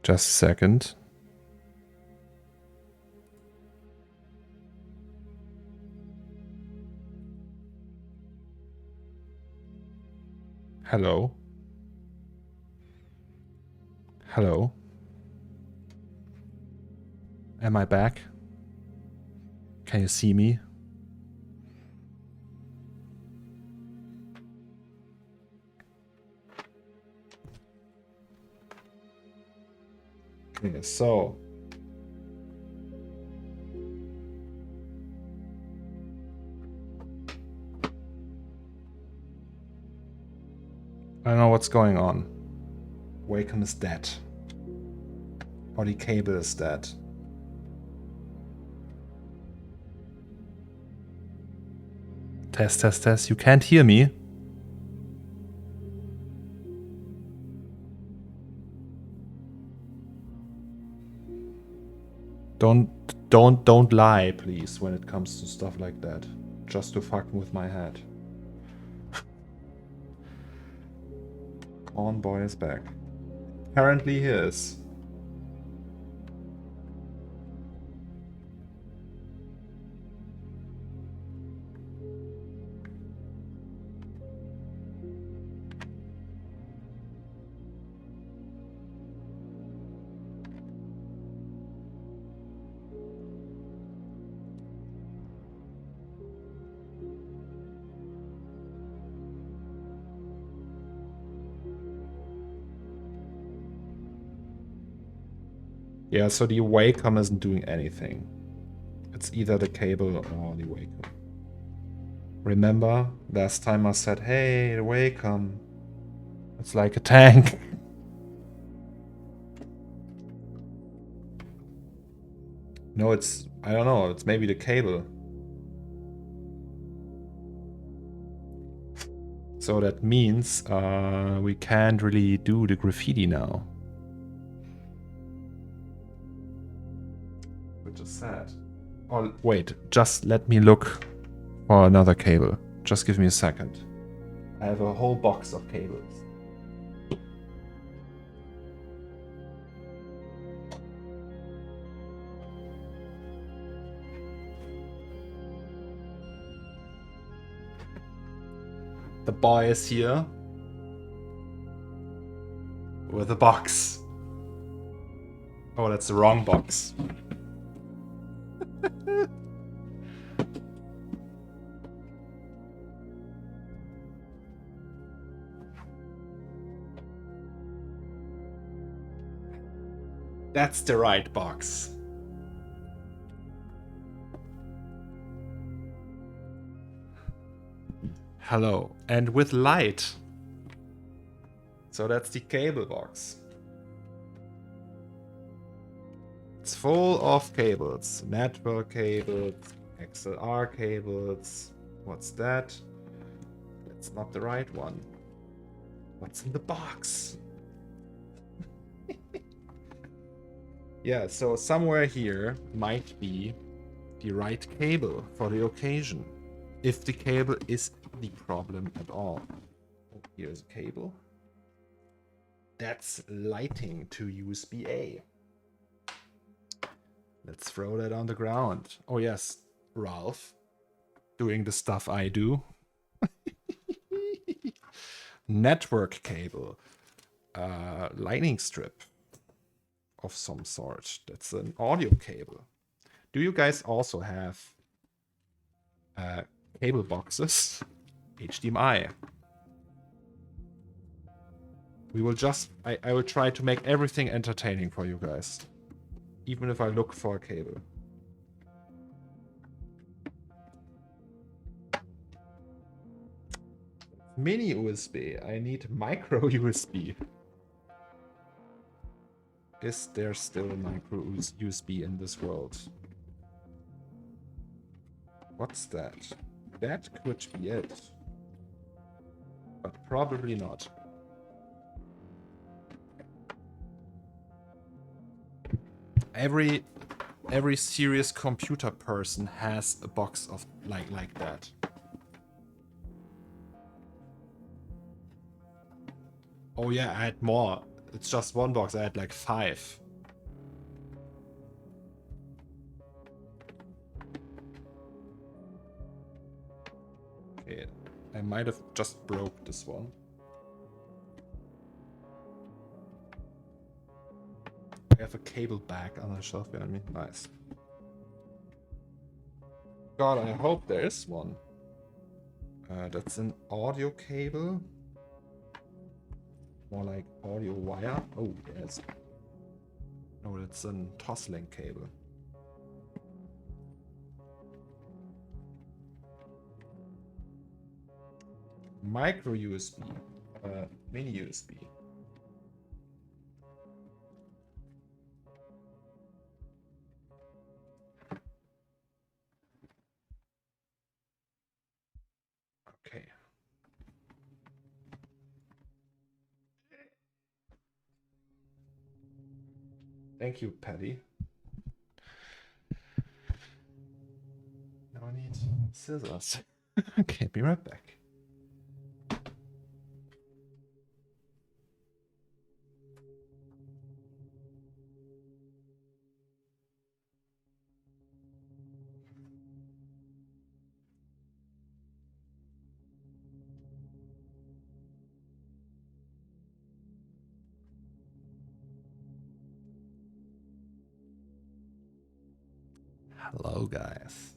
A: Just a second. Hello? Hello? Am I back? Can you see me? Okay, so I don't know what's going on. Wacom is dead. Or the cable is dead. Test, test, test. You can't hear me. Don't lie, please, when it comes to stuff like that. Just to fuck with my head. Corn boy is back. Apparently he is. Yeah, so the Wacom isn't doing anything. It's either the cable or the Wacom. Remember, last time I said, hey, the Wacom. It's like a tank. No, it's, I don't know, it's maybe the cable. So that means we can't really do the graffiti now. Which is sad. Oh, wait, just let me look for another cable. Just give me a second. I have a whole box of cables. The boy is here with a box. Oh, that's the wrong box. That's the right box. Hello, and with light. So that's the cable box. It's full of cables. Network cables, XLR cables. What's that? That's not the right one. What's in the box? Yeah, so somewhere here might be the right cable for the occasion. If the cable is the problem at all. Oh, here's a cable. That's lighting to USB-A. Let's throw that on the ground. Oh yes, Ralph. Doing the stuff I do. Network cable. Lightning strip of some sort. That's an audio cable. Do you guys also have cable boxes? HDMI. We will just... I will try to make everything entertaining for you guys. Even if I look for a cable. Mini USB. I need micro USB. Is there still a micro USB in this world? What's that? That could be it. But probably not. Every serious computer person has a box of like that. Oh yeah, I had more. It's just one box. I had like 5. Okay, I might have just broke this one. I have a cable bag on the shelf behind me. Nice. God, I hope there is one. That's an audio cable. More like audio wire. Oh, yes. No, it's a Toslink cable. Micro USB. Mini USB. Okay. Thank you, Patty. Now I need scissors. Okay, be right back. Hello, guys.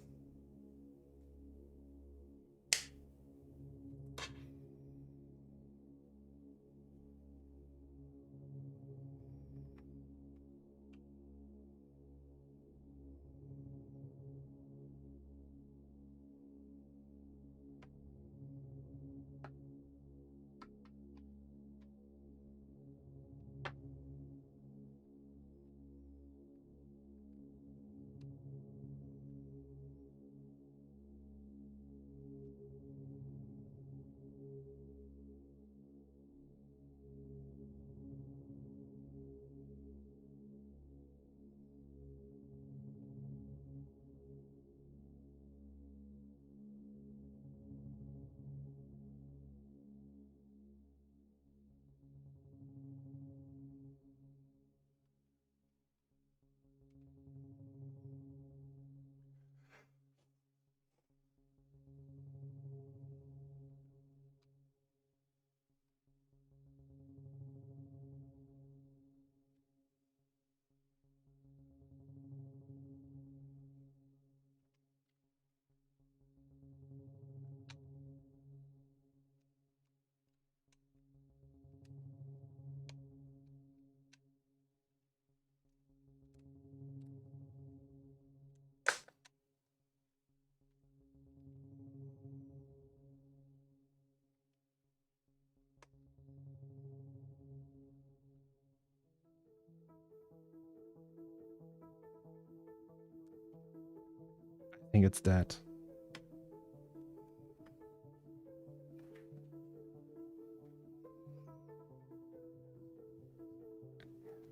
A: think it's that.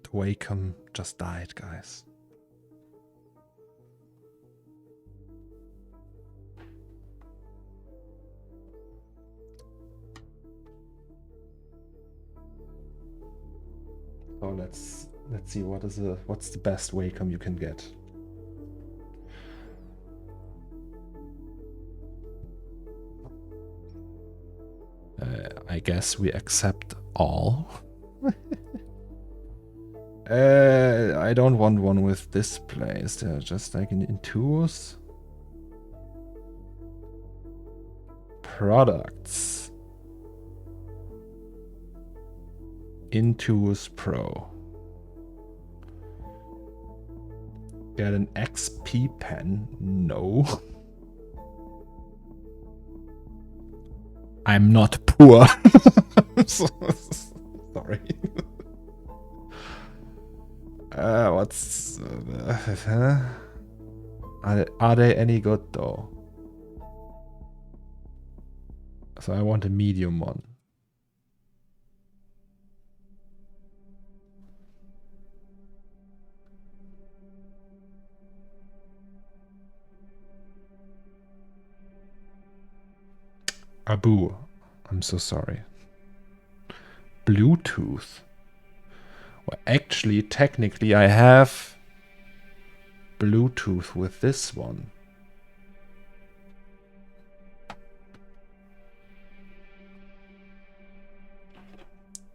A: The Wacom just died, guys. So let's see what's the best Wacom you can get. I guess we accept all. I don't want one with displays. They're just like in Intuos. Products. Intuos Pro. Get an XP pen? No. I'm not poor. Sorry. What's... are they any good though? So I want a medium one. Abu, I'm so sorry. Bluetooth. Well, actually, technically, I have Bluetooth with this one.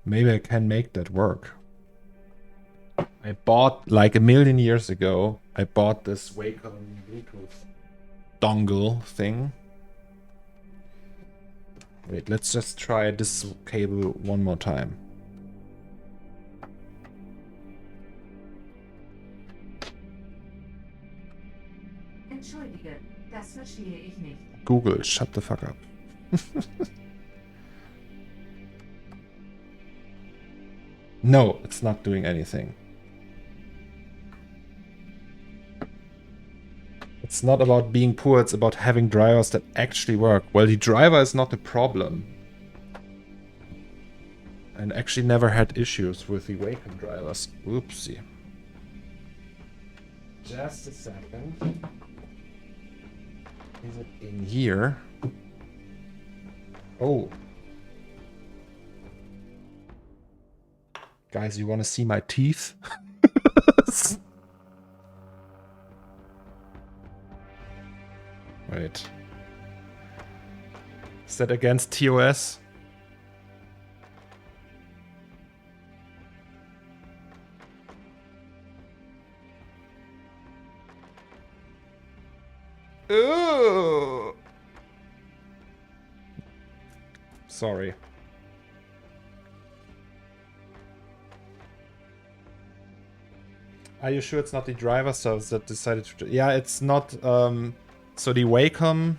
A: Maybe I can make that work. I bought, like a million years ago, I bought this Wacom Bluetooth dongle thing. Wait, let's just try this cable one more time.
B: Entschuldige, das verstehe ich nicht.
A: Google, shut the fuck up. No, it's not doing anything. It's not about being poor, it's about having drivers that actually work. Well, the driver is not the problem. And actually never had issues with the Wacom drivers. Oopsie. Just a second. Is it in here? Oh. Guys, you want to see my teeth? Wait. Is that against TOS? Ooh. Sorry. Are you sure it's not the driver service that decided to... Yeah, it's not... So the Wacoms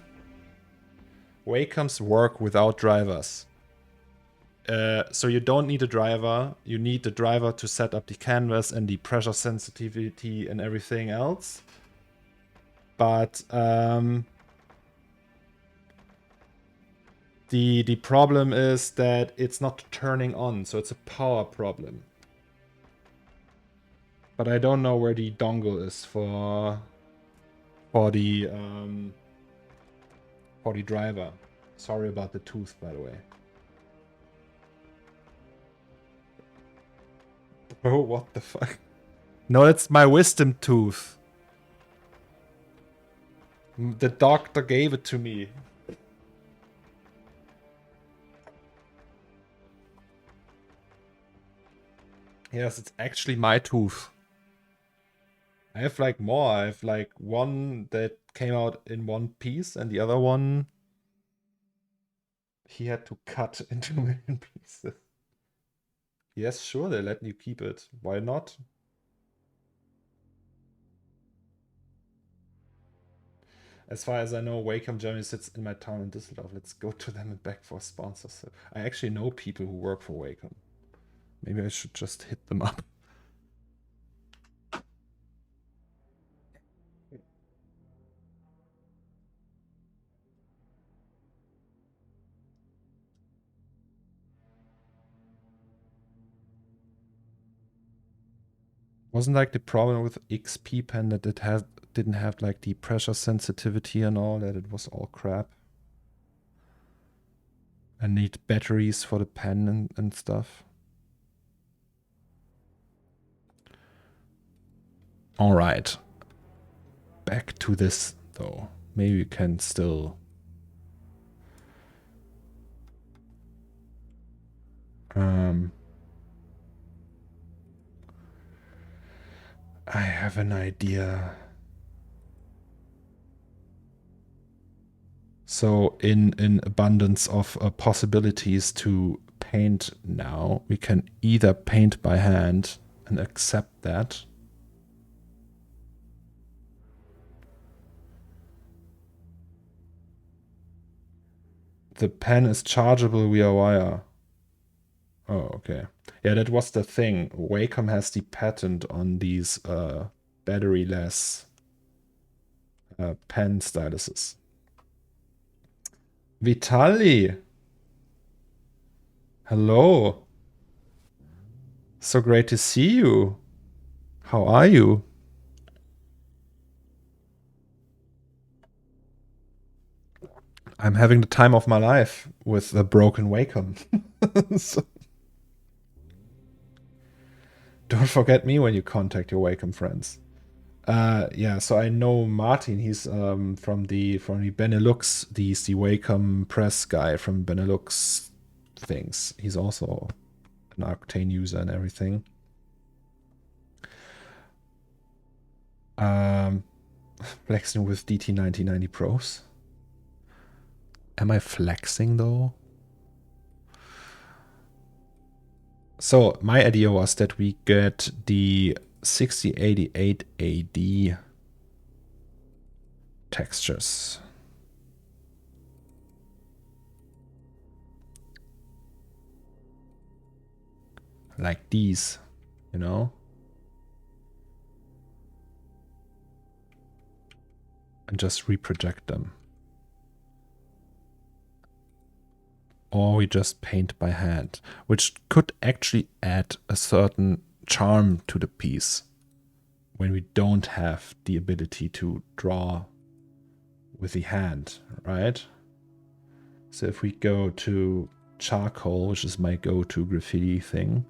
A: work without drivers. So you don't need a driver. You need the driver to set up the canvas and the pressure sensitivity and everything else. But the problem is that it's not turning on, so it's a power problem. But I don't know where the dongle is for the driver. Sorry about the tooth, by the way. Oh, what the fuck? No, it's my wisdom tooth. The doctor gave it to me. Yes, it's actually my tooth. I have like more. I have like one that came out in one piece and the other one he had to cut into a million pieces. Yes, sure, they let you keep it. Why not? As far as I know, Wacom Germany sits in my town in Düsseldorf. Let's go to them and beg for sponsorship. I actually know people who work for Wacom. Maybe I should just hit them up. Wasn't like the problem with XP pen that it didn't have like the pressure sensitivity and all that. It was all crap. I need batteries for the pen and stuff. All right. Back to this though. Maybe we can still. I have an idea. So in abundance of possibilities to paint now, we can either paint by hand and accept that. The pen is chargeable via wire. Oh, okay. Yeah, that was the thing. Wacom has the patent on these battery-less pen styluses. Vitali! Hello! So great to see you. How are you? I'm having the time of my life with the broken Wacom. So don't forget me when you contact your Wacom friends. Yeah, so I know Martin. He's from the Benelux. He's the Wacom press guy from Benelux things. He's also an Octane user and everything. Flexing with DT9090 Pros. Am I flexing though? So my idea was that we get the 6088 AD textures. Like these, you know? And just reproject them. Or we just paint by hand, which could actually add a certain charm to the piece when we don't have the ability to draw with the hand, right? So if we go to charcoal, which is my go-to graffiti thing,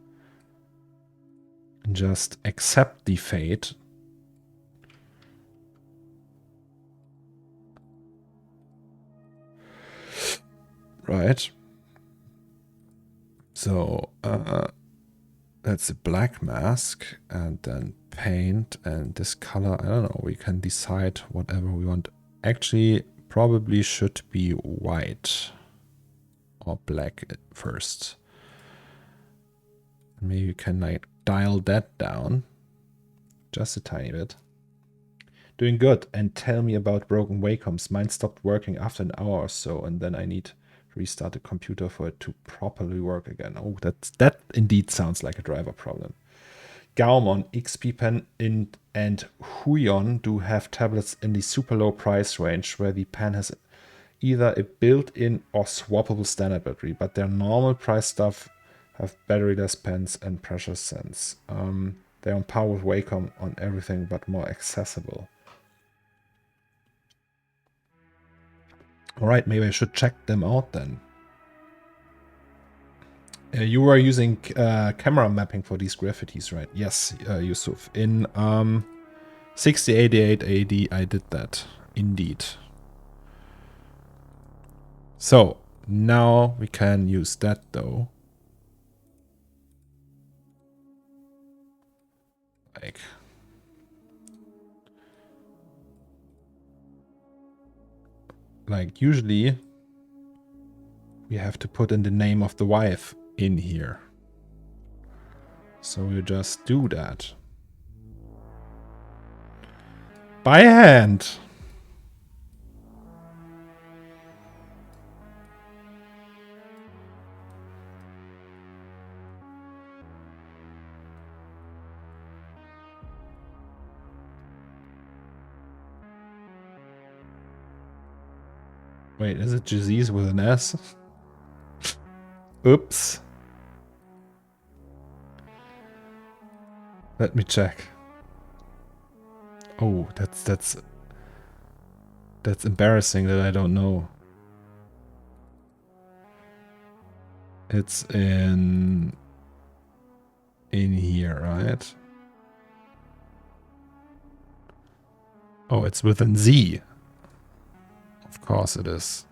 A: and just accept the fate, right? So that's a black mask, and then paint, and this color, I don't know, we can decide whatever we want. Actually, probably should be white or black first. Maybe you can like dial that down just a tiny bit. Doing good. And tell me about broken Wacoms. Mine stopped working after an hour or so, and then I need restart the computer for it to properly work again. Oh, that indeed sounds like a driver problem. Gaumon, XP Pen, and Huion do have tablets in the super low price range where the pen has either a built-in or swappable standard battery, but their normal price stuff have battery-less pens and pressure sense. They're on par with Wacom on everything but more accessible. Alright, maybe I should check them out then. You were using camera mapping for these graffitis, right? Yes, Yusuf. In 6088 AD, I did that. Indeed. So, now we can use that, though. Like usually, we have to put in the name of the wife in here. So we just do that. By hand. Wait, is it Jaziz with an S? Oops. Let me check. Oh, that's embarrassing that I don't know. It's in here, right? Oh, it's within Z. Of course it is.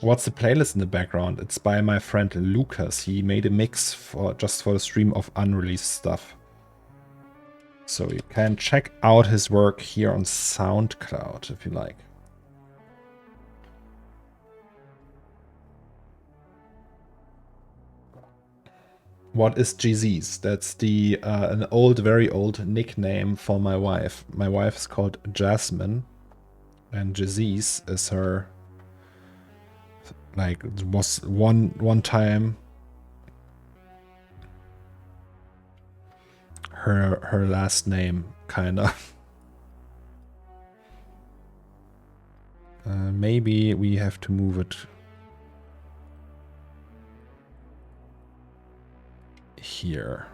A: What's the playlist in the background? It's by my friend Lucas. He made a mix just for the stream of unreleased stuff. So you can check out his work here on SoundCloud if you like. What is GZ's? That's the an very old nickname for my wife. My wife is called Jasmine, and GZ's is her. Like it was one time her last name, kinda. Maybe we have to move it here.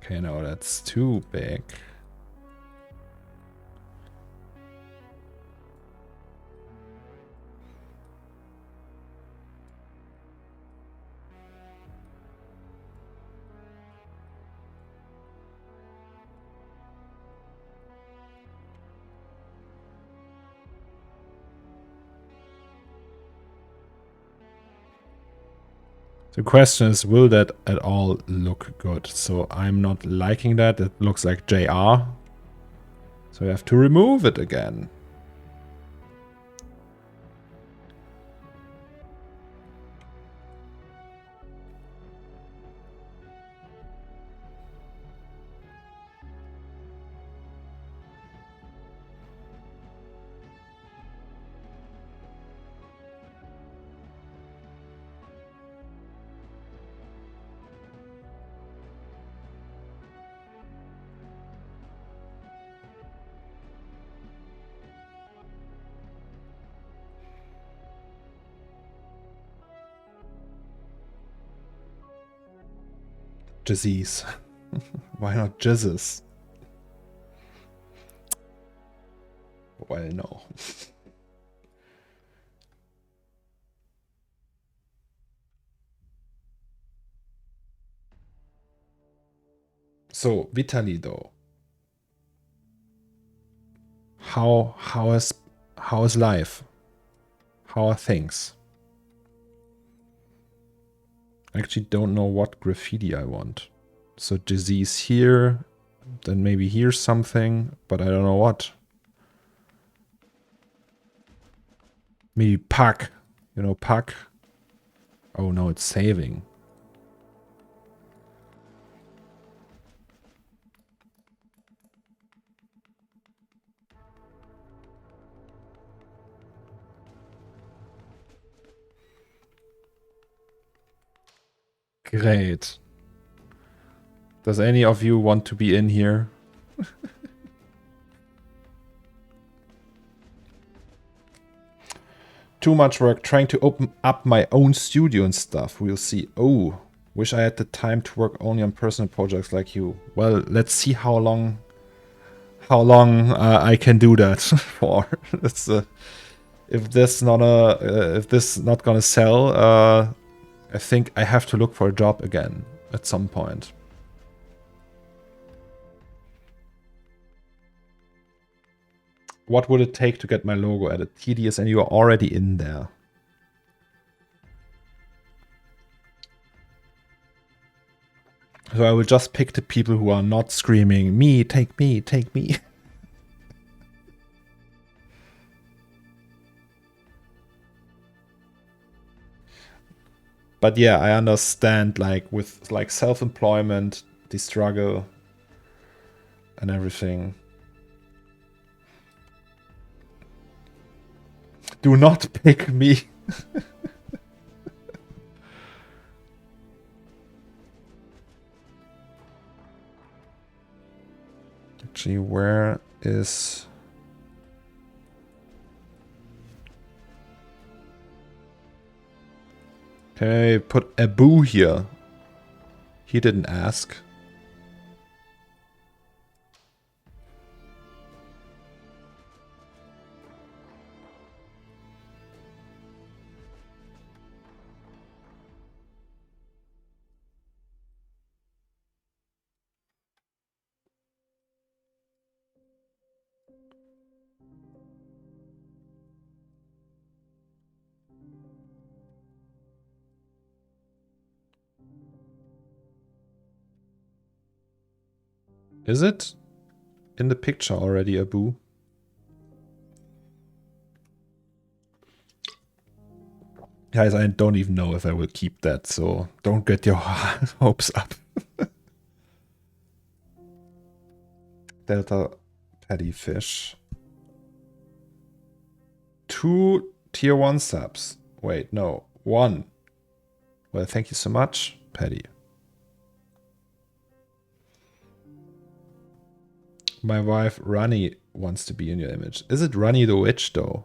A: Okay, no, that's too big. The question is, will that at all look good? So I'm not liking that. It looks like JR. So we have to remove it again. Disease. Why not jizzes? Well, no. So, Vitaly, though, how is life? How are things? I actually don't know what graffiti I want. So disease here, then maybe here's something, but I don't know what. Maybe pack, you know, pack. Oh no, it's saving. Great. Does any of you want to be in here? Too much work trying to open up my own studio and stuff. We'll see. Oh, wish I had the time to work only on personal projects like you. Well, let's see how long I can do that for. It's if this not gonna sell, I think I have to look for a job again at some point. What would it take to get my logo added? Tedious, and you are already in there. So I will just pick the people who are not screaming, me, take me, take me. But yeah, I understand, like, with like self-employment, the struggle and everything. Do not pick me. Actually, where is... Okay, put Abu here. He didn't ask. Is it in the picture already, Abu? Guys, I don't even know if I will keep that, so don't get your hopes up. Delta Paddy Fish. 2 tier 1 subs. Wait, no. 1. Well, thank you so much, Paddy. My wife, Runny, wants to be in your image. Is it Runny the Witch, though?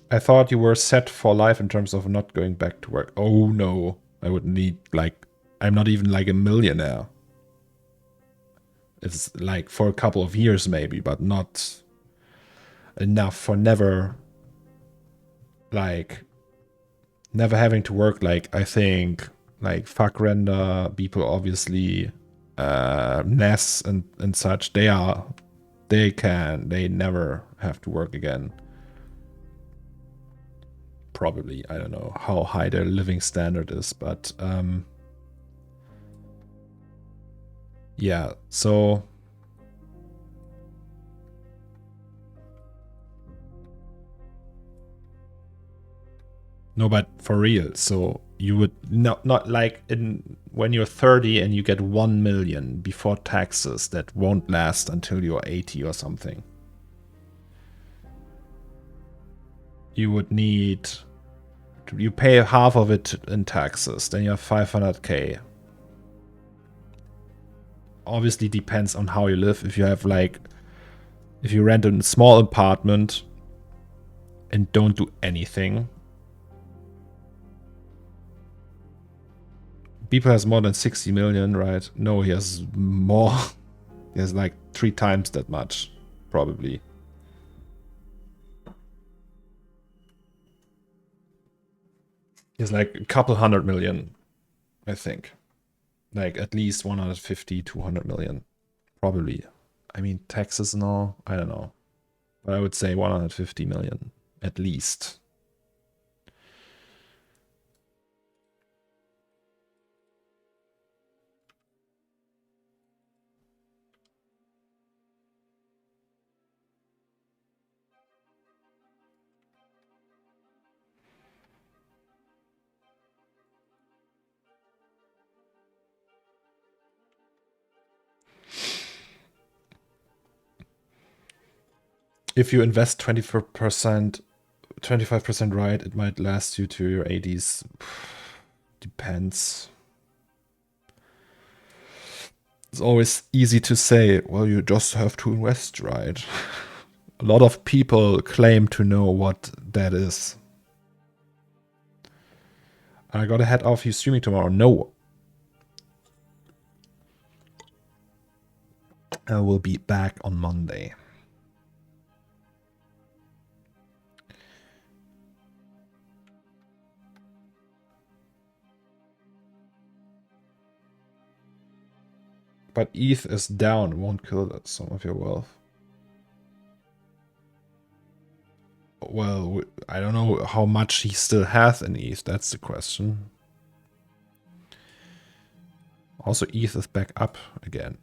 A: I thought you were set for life in terms of not going back to work. Oh, no. I would need, like... I'm not even, like, a millionaire. It's, like, for a couple of years, maybe, but not enough for never... Like... Never having to work, like, I think... Like, fuck render, people, obviously... Ness and such, they never have to work again. Probably, I don't know how high their living standard is, but yeah, so no, but for real, so you would not like when you're 30 and you get 1 million before taxes that won't last until you're 80 or something. You would need, you pay half of it in taxes, then you have 500k. Obviously depends on how you live. If you have like, if you rent a small apartment and don't do anything, Beeple has more than 60 million, right? No, he has more. He has like 3 times that much, probably. He has like a couple 100 million, I think. Like at least 150, 200 million. Probably. I mean, taxes and all, I don't know. But I would say 150 million, at least. If you invest 24%, 25% right, it might last you to your 80s. Depends. It's always easy to say, well, you just have to invest right. A lot of people claim to know what that is. I gotta head off. You streaming tomorrow? No. I will be back on Monday. But ETH is down. Won't kill some of your wealth. Well, I don't know how much he still has in ETH. That's the question. Also, ETH is back up again.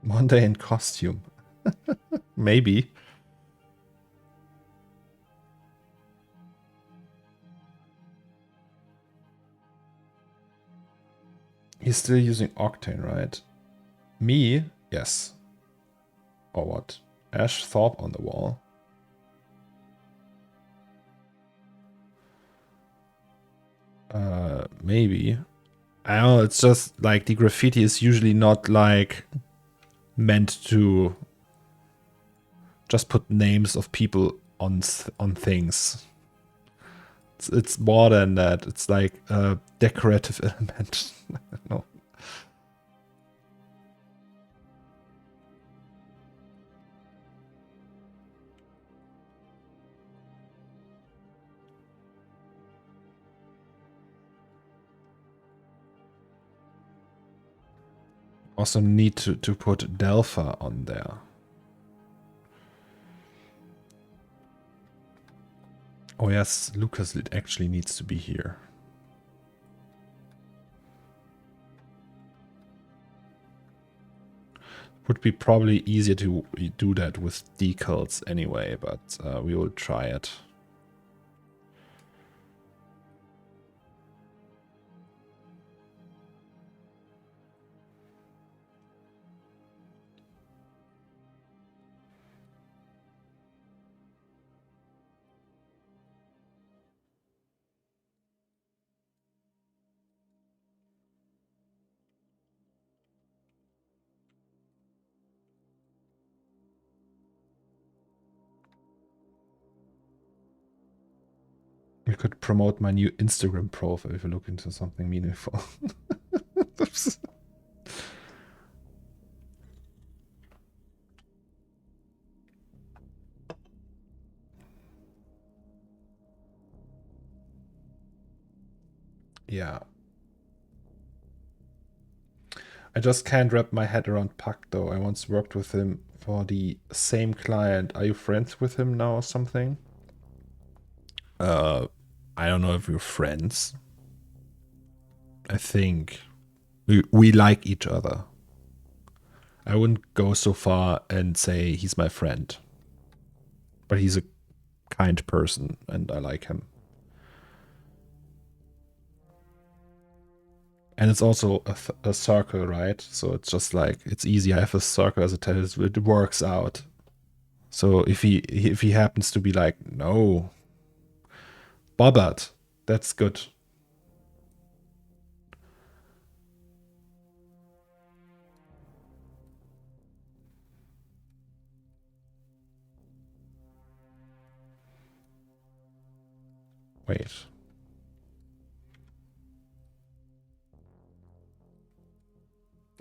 A: Monday in costume. Maybe. He's still using Octane, right? Me? Yes. Or what? Ash Thorpe on the wall. Maybe. I don't know, it's just like the graffiti is usually not like meant to just put names of people on things. It's more than that. It's like a decorative element. I don't know. Also need to put Delpha on there. Oh yes, Lucas actually needs to be here. Would be probably easier to do that with decals anyway, but we will try it. You could promote my new Instagram profile if you look into something meaningful. Yeah. I just can't wrap my head around Puck though. I once worked with him for the same client. Are you friends with him now or something? I don't know if we're friends. I think we like each other. I wouldn't go so far and say he's my friend. But he's a kind person and I like him. And it's also a circle, right? So it's just like, it's easy. I have a circle as a tennis, it works out. So if he happens to be like, no, bothered, that's good. Wait.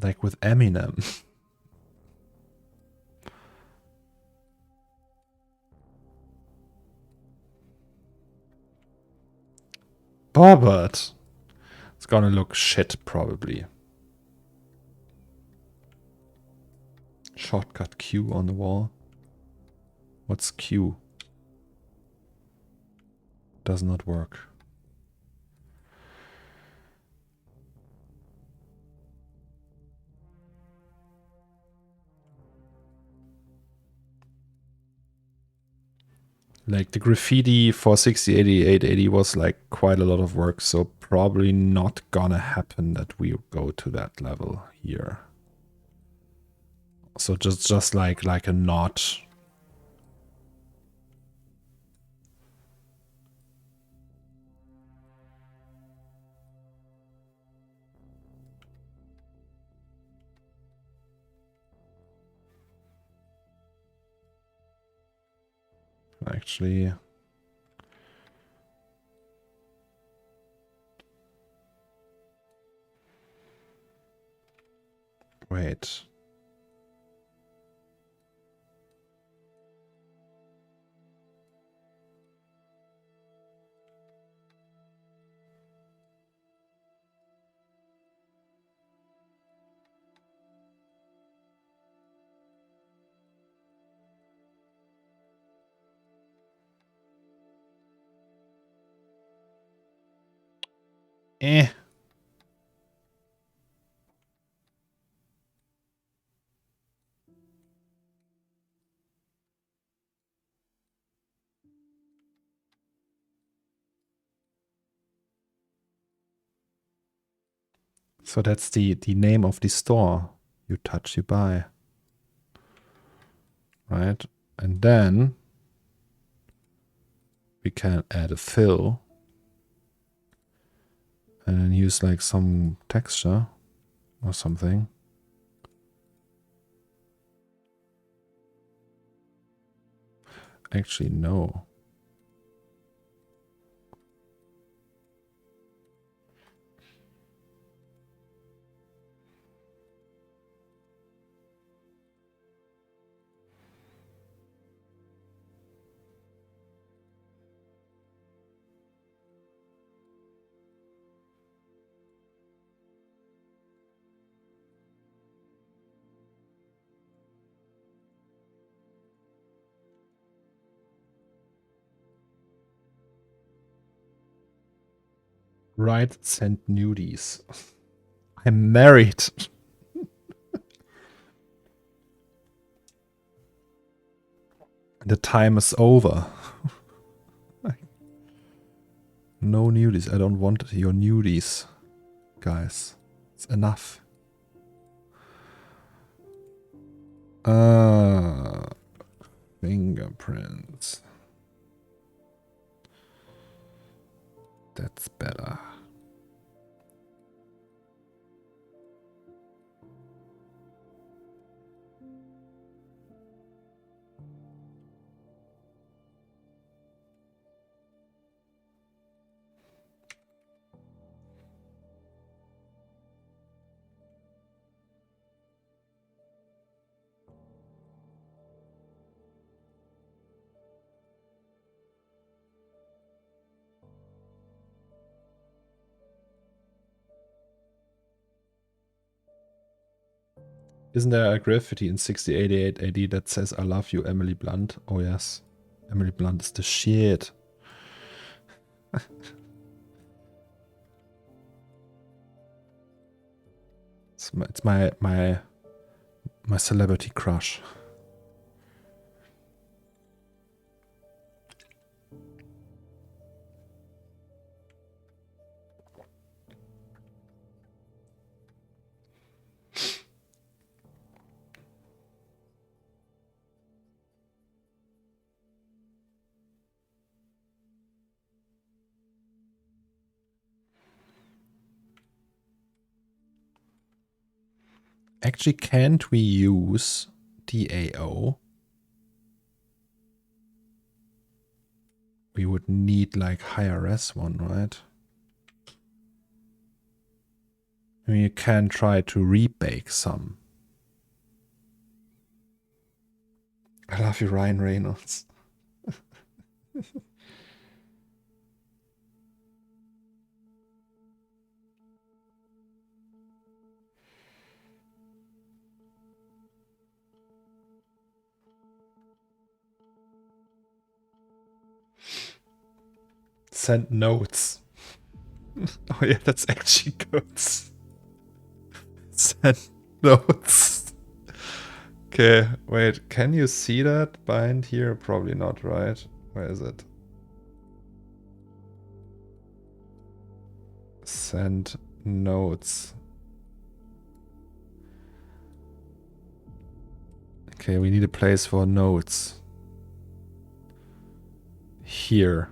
A: Like with Eminem. Bothered. It's gonna look shit, probably. Shortcut Q on the wall. What's Q? Does not work. Like the graffiti for 6080, 880 was like quite a lot of work, so probably not gonna happen that we go to that level here. So just like a notch. Actually, wait. Eh. So that's the name of the store. You touch, you buy. Right? And then we can add a fill and then use like some texture or something. Actually, no. Right, send nudies. I'm married. The time is over. No nudies. I don't want your nudies, guys. It's enough. Fingerprints. That's better. Isn't there a graffiti in 6088 AD that says I love you, Emily Blunt? Oh yes. Emily Blunt is the shit. It's my celebrity crush. Actually, can't we use DAO? We would need like higher res one, right? I mean, you can try to rebake some. I love you, Ryan Reynolds. Send notes. Oh yeah, that's actually good. Send notes. Okay, wait, can you see that bind here? Probably not, right? Where is it? Send notes. Okay, we need a place for notes. Here.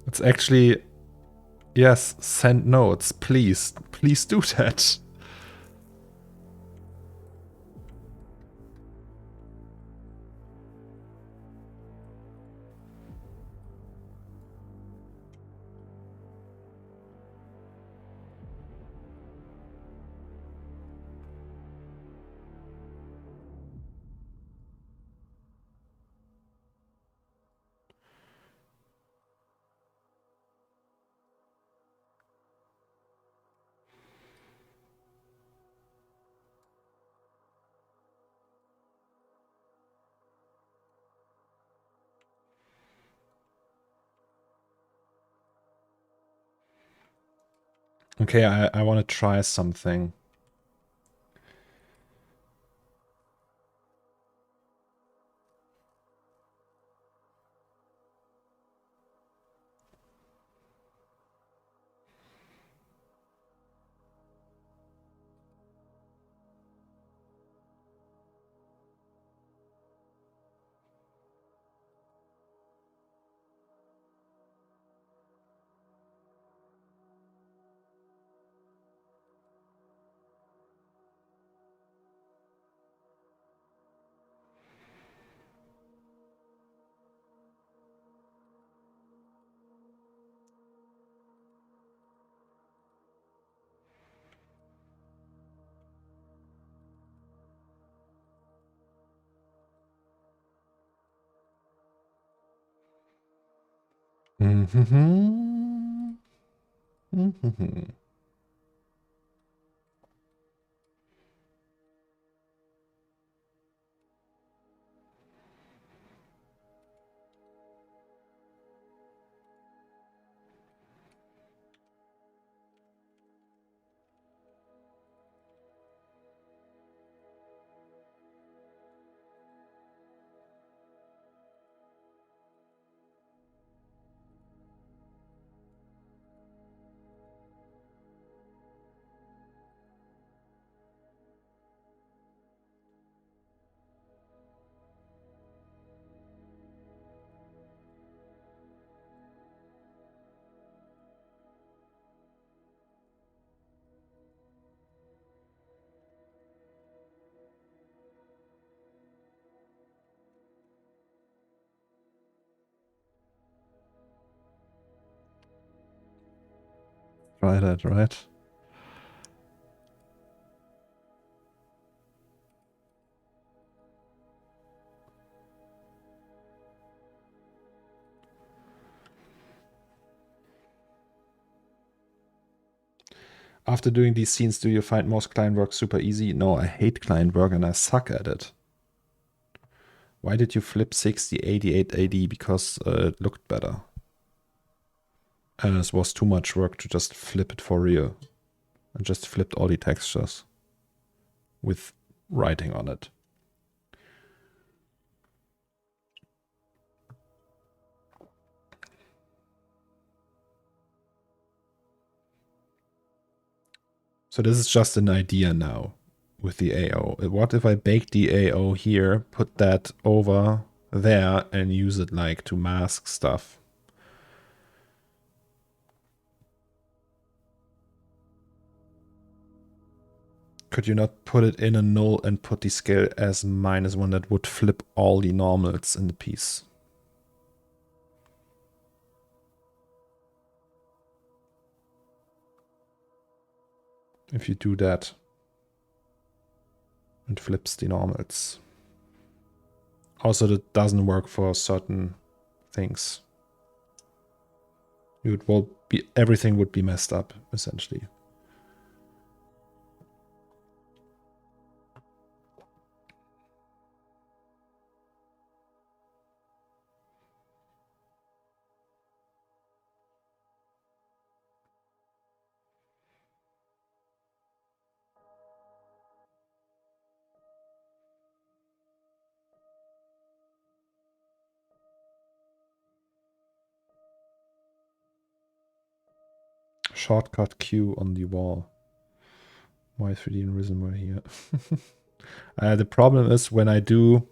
A: It's actually... Yes, send notes, please. Please do that. Okay, I want to try something. Mm-hmm. Mm-hmm. Try that, right? After doing these scenes, do you find most client work super easy? No, I hate client work and I suck at it. Why did you flip 6088 AD? Because it looked better. And it was too much work to just flip it for real. I just flipped all the textures with writing on it. So this is just an idea now with the AO. What if I bake the AO here, put that over there and use it like to mask stuff? Could you not put it in a null and put the scale as -1? That would flip all the normals in the piece. If you do that, it flips the normals. Also, that doesn't work for certain things. It will be, everything would be messed up, essentially. Shortcut Q on the wall. Why 3D and Realism were here? The problem is when I do...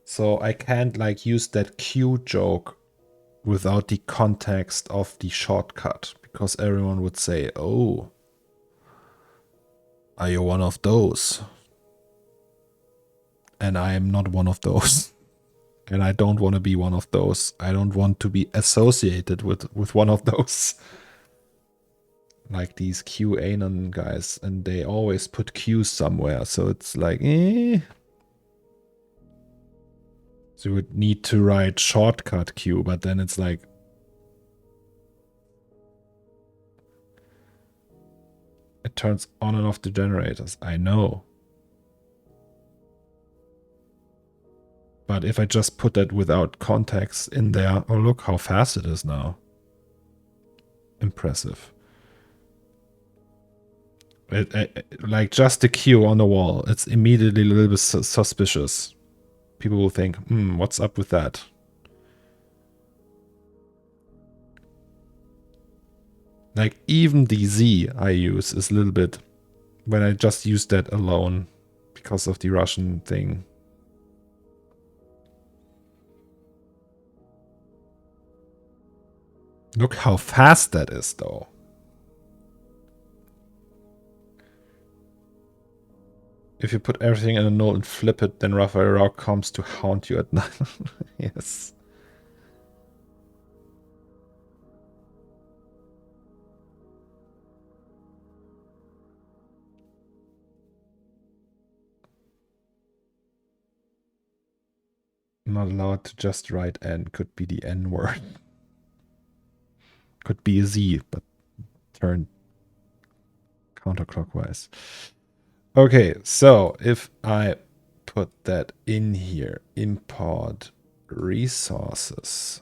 A: so I can't like use that Q joke without the context of the shortcut, because everyone would say, oh, are you one of those? And I am not one of those. And I don't want to be one of those. I don't want to be associated with one of those. Like these QAnon guys, and they always put Q's somewhere, so it's like, eh. So you would need to write shortcut Q, but then it's like, it turns on and off the generators. I know. But if I just put that without context in there, oh look how fast it is now. Impressive. Like just the Q on the wall, it's immediately a little bit suspicious. People will think, what's up with that? Like even the Z I use is a little bit, when I just use that alone because of the Russian thing. Look how fast that is though. If you put everything in a null and flip it, then Raphael Rao comes to haunt you at night. Yes. not allowed to just write N. Could be the N word. Could be a Z, but turned counterclockwise. Okay, so if I put that in here, import resources,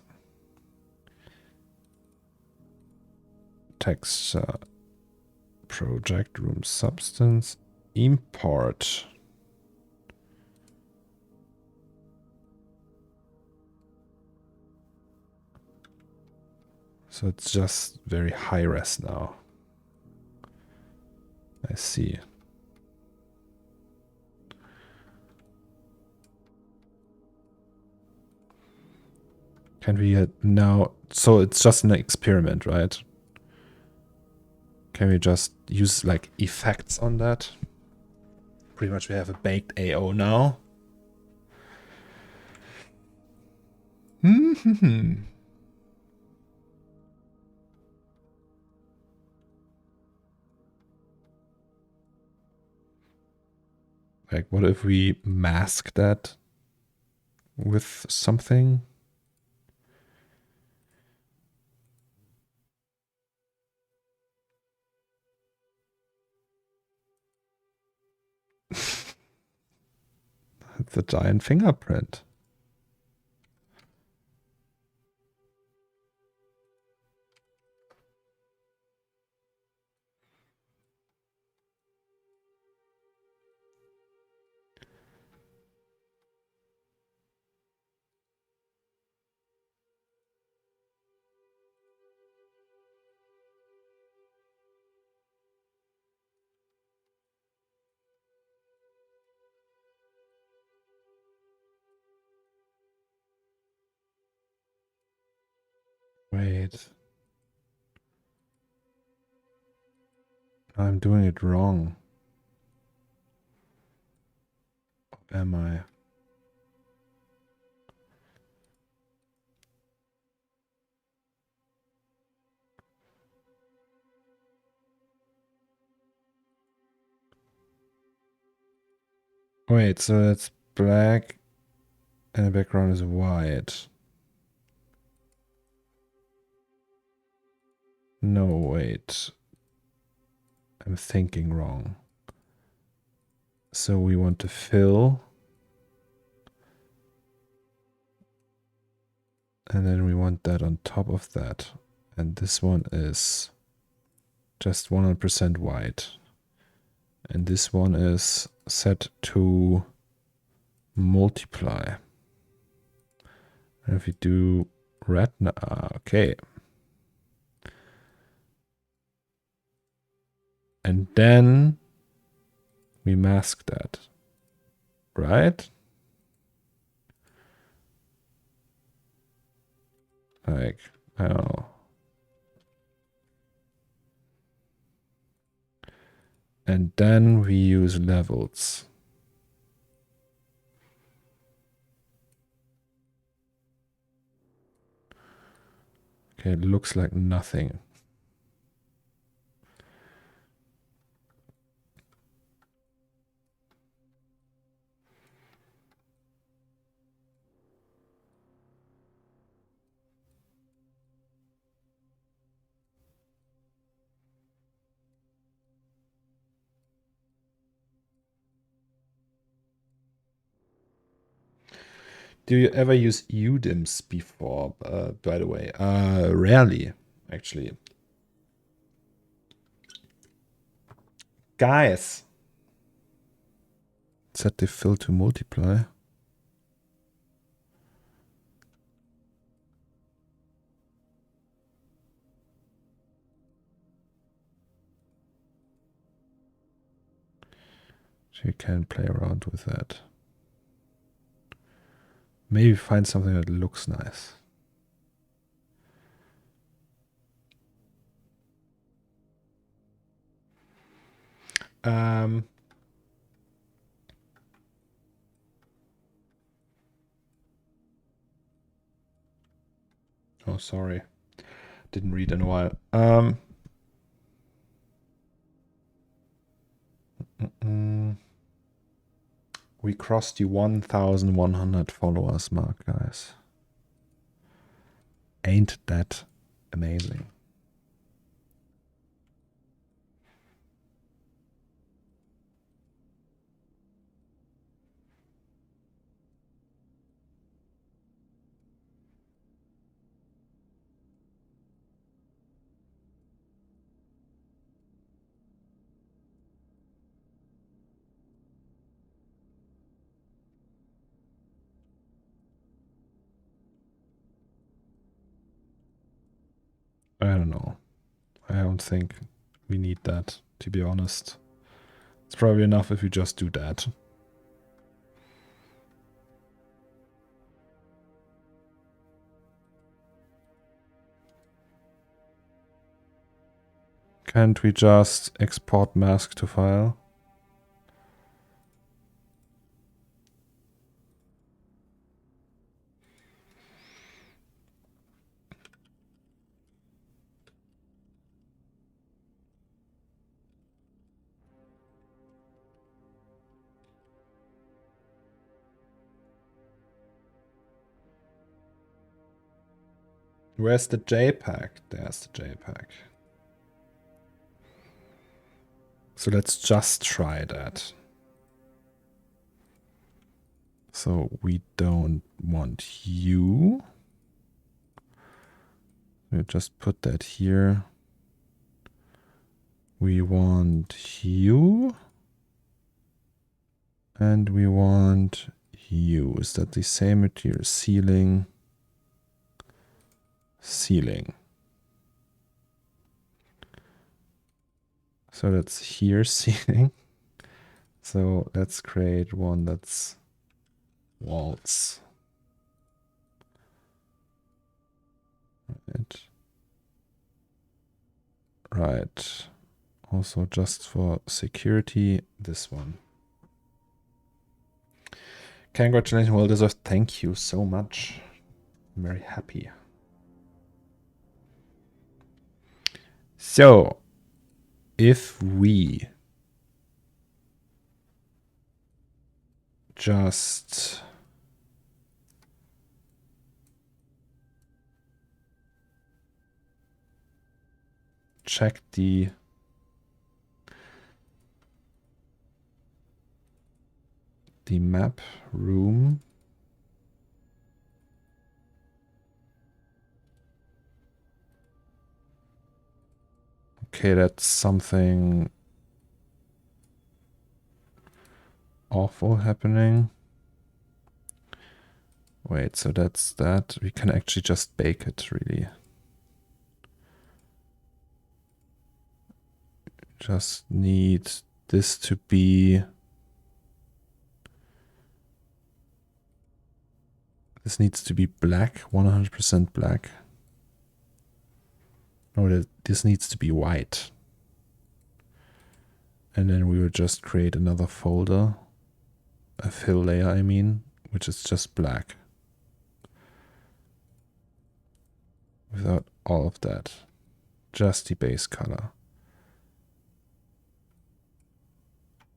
A: texture, project room substance, import. So it's just very high res now. I see. Can we now, so it's just an experiment, right? Can we just use like effects on that? Pretty much we have a baked AO now. Like, what if we mask that with something? It's a giant fingerprint. Wait. I'm doing it wrong. Am I? Wait, so it's black and the background is white. No, wait. I'm thinking wrong. So we want to fill. And then we want that on top of that. And this one is just 100% white. And this one is set to multiply. And if we do retina, okay. And then we mask that, right? Like, I don't know. And then we use levels. Okay, it looks like nothing. Do you ever use UDIMs before, by the way? Rarely, actually. Guys. Set the fill to multiply. So you can play around with that. Maybe find something that looks nice. Oh, sorry. Didn't read in a while. We crossed the 1,100 followers mark, guys. Ain't that amazing? I don't know. I don't think we need that, to be honest. It's probably enough if we just do that. Can't we just export mask to file? Where's the JPEG? There's the JPEG. So let's just try that. So we don't want you. We'll just put that here. We want you. And we want you. Is that the same material? Ceiling. Ceiling. So that's here, ceiling. So let's create one that's walls. Right. Also just for security, this one. Congratulations, well deserved. Thank you so much. I'm very happy. So, if we just check the map room. Okay, that's something awful happening. Wait, so that's that. We can actually just bake it, really. Just need this to be... This needs to be black, 100% black. No, this needs to be white. And then we will just create another folder, a fill layer, I mean, which is just black. Without all of that. Just the base color.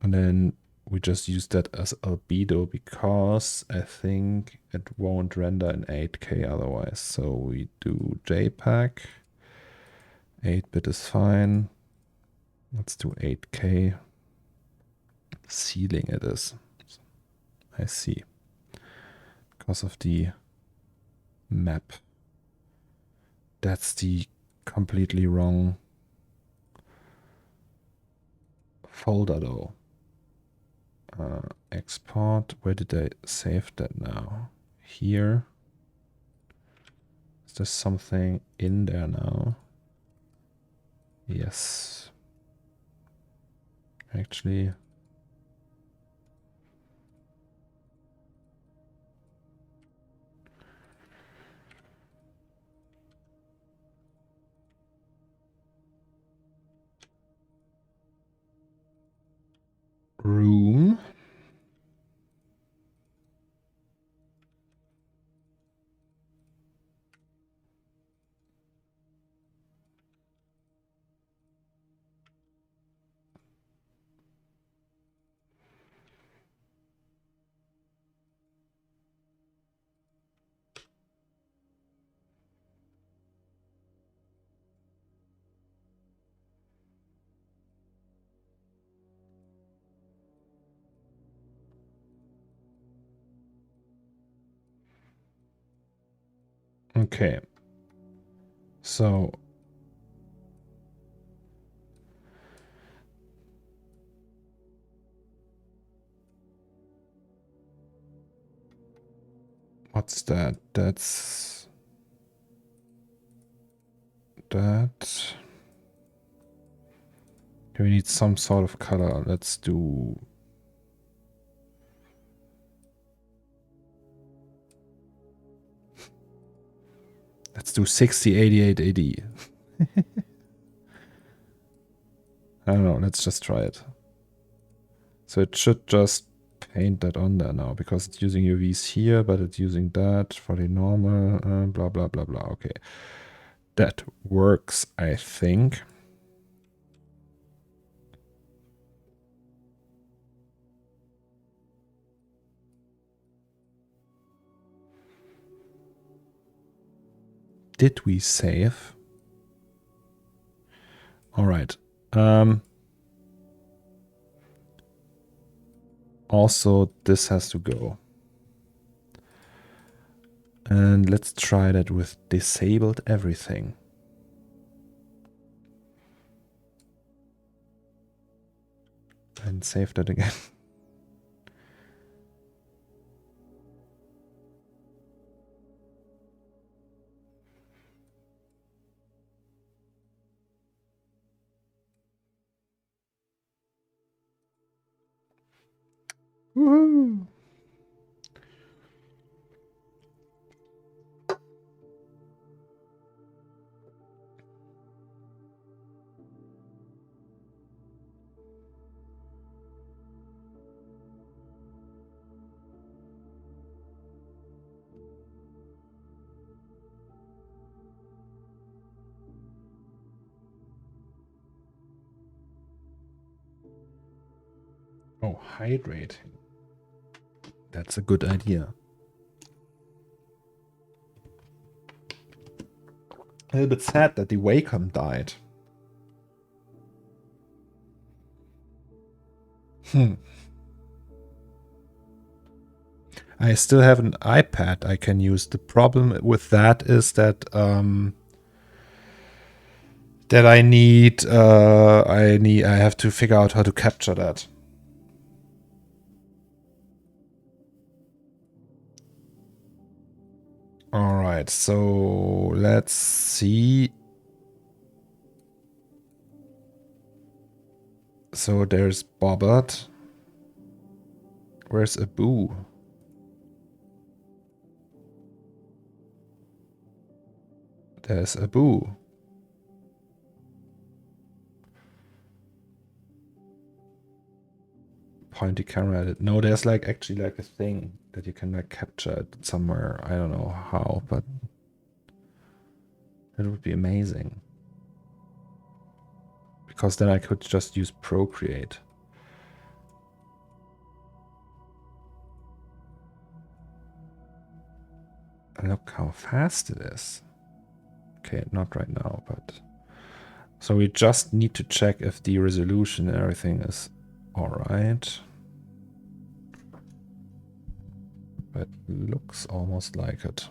A: And then we just use that as albedo because I think it won't render in 8K otherwise. So we do JPEG. 8-bit is fine. Let's do 8K. Ceiling it is. I see. Because of the map. That's the completely wrong folder though. Export. Where did I save that now? Here. Is there something in there now? Yes. Actually. Room. Okay. So what's that? That's that. We need some sort of color. Let's do. Let's do 6088 AD. I don't know. Let's just try it. So it should just paint that on there now because it's using UVs here, but it's using that for the normal. Blah blah blah blah. Okay, that works, I think. Did we save? All right. Also, this has to go. And let's try that with disabled everything. And save that again. Woohoo! Oh, hydrating. That's a good idea. A little bit sad that the Wacom died. I still have an iPad I can use. The problem with that is that I have to figure out how to capture that. All right, so let's see. So there's Bobbert. Where's Abu? There's Abu. Point the camera at it. No, there's like actually like a thing that you can like capture it somewhere. I don't know how, but it would be amazing. Because then I could just use Procreate. And look how fast it is. Okay, not right now, but... So we just need to check if the resolution and everything is alright. But looks almost like it.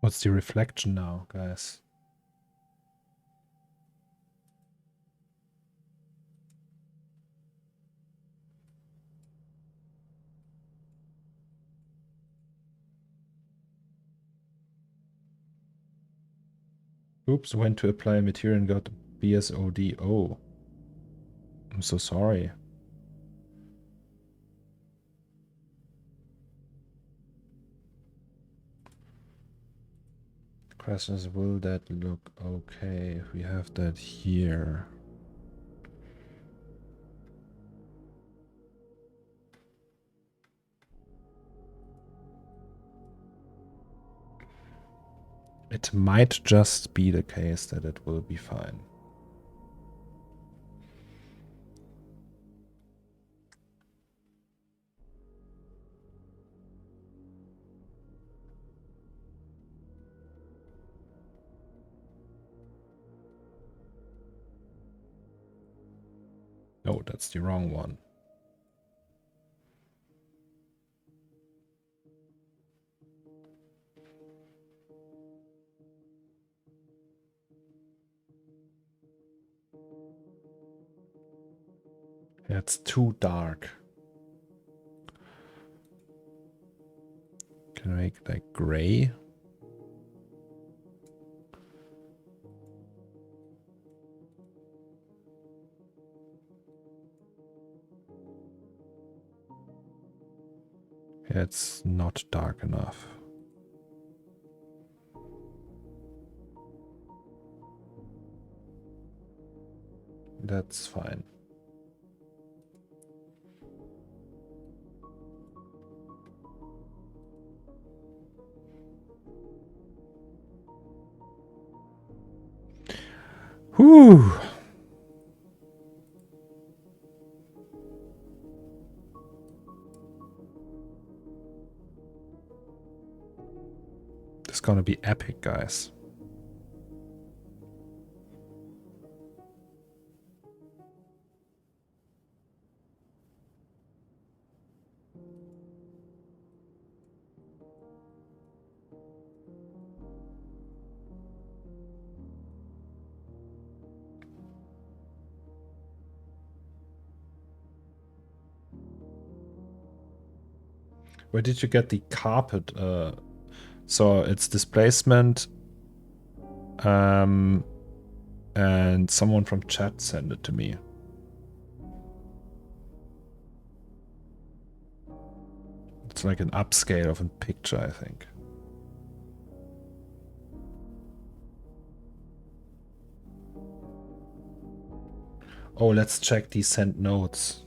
A: What's the reflection now, guys? Oops, went to apply a material and got BSOD. Oh, I'm so sorry. The question is, will that look okay if we have that here? It might just be the case that it will be fine. No, that's the wrong one. It's too dark. Can I make it like gray? It's not dark enough. That's fine. Whew. It's gonna be epic, guys. Where did you get the carpet? So it's displacement. And someone from chat sent it to me. It's like an upscale of a picture, I think. Oh, let's check these sent notes.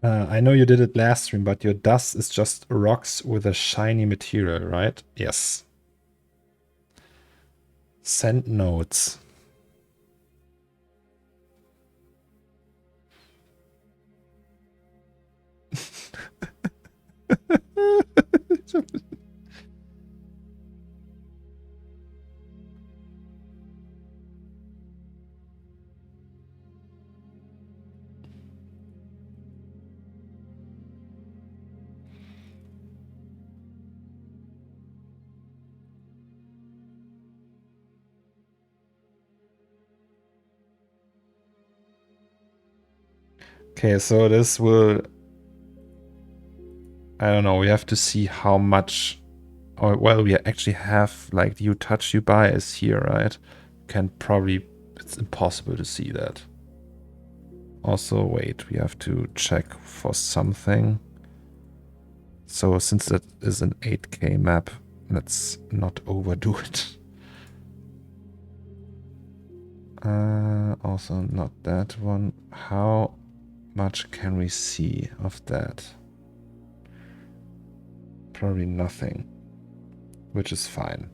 A: I know you did it last stream, but your dust is just rocks with a shiny material, right? Yes. Send notes. Okay, so this will... I don't know, we have to see how much... Or, well, we actually have, like, you touch, you buy is here, right? Can probably... It's impossible to see that. Also, wait, we have to check for something. So, since that is an 8K map, let's not overdo it. Also, not that one. How much can we see of that? Probably nothing, which is fine.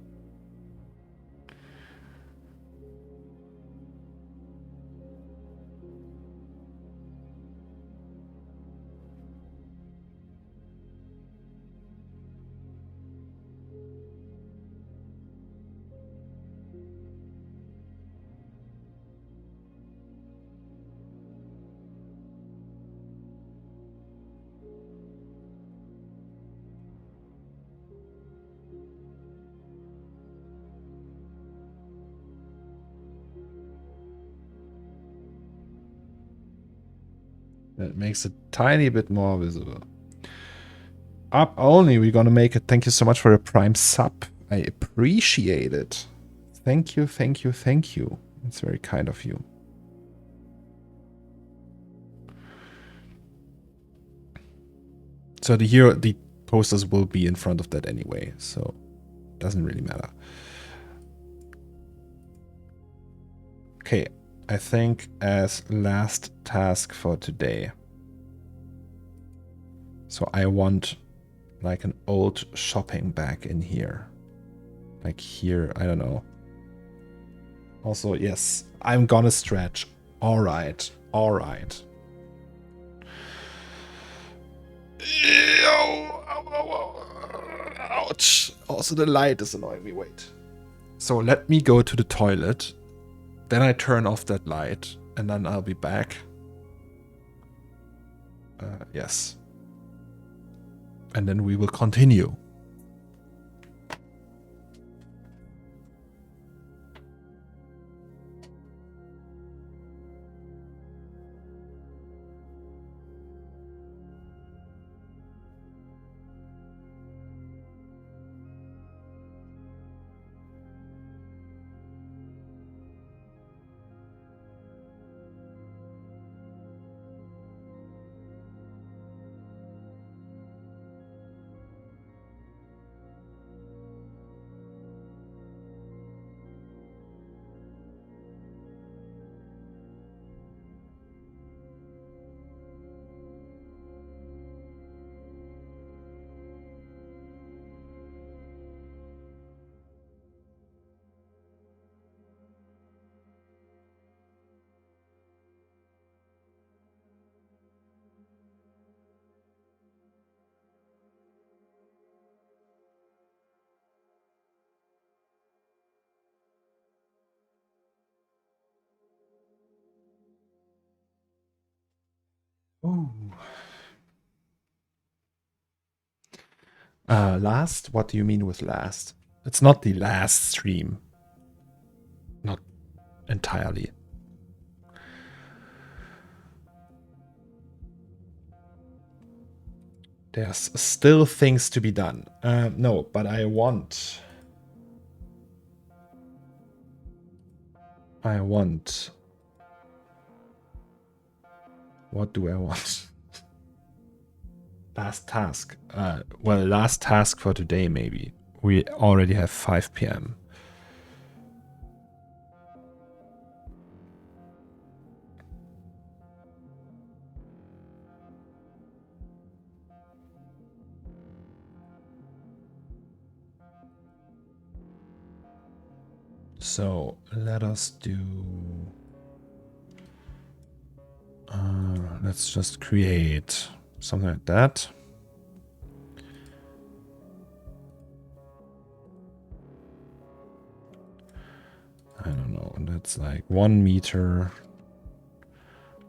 A: That makes it tiny bit more visible. Up only, we're gonna make it. Thank you so much for a Prime sub. I appreciate it. Thank you, thank you, thank you. It's very kind of you. So the posters will be in front of that anyway, so it doesn't really matter. Okay, I think as last task for today. So I want like an old shopping bag in here. Like here, I don't know. Also, yes, I'm gonna stretch. All right, all right. Ouch. Also, the light is annoying me. Wait. So let me go to the toilet. Then I turn off that light. And then I'll be back. Yes. And then we will continue. Ooh. Last? What do you mean with last? It's not the last stream. Not entirely. There's still things to be done. No, but I want... What do I want? Last task. Well, last task for today, maybe. We already have 5 p.m. So let us do... let's just create something like that. I don't know, that's like 1 meter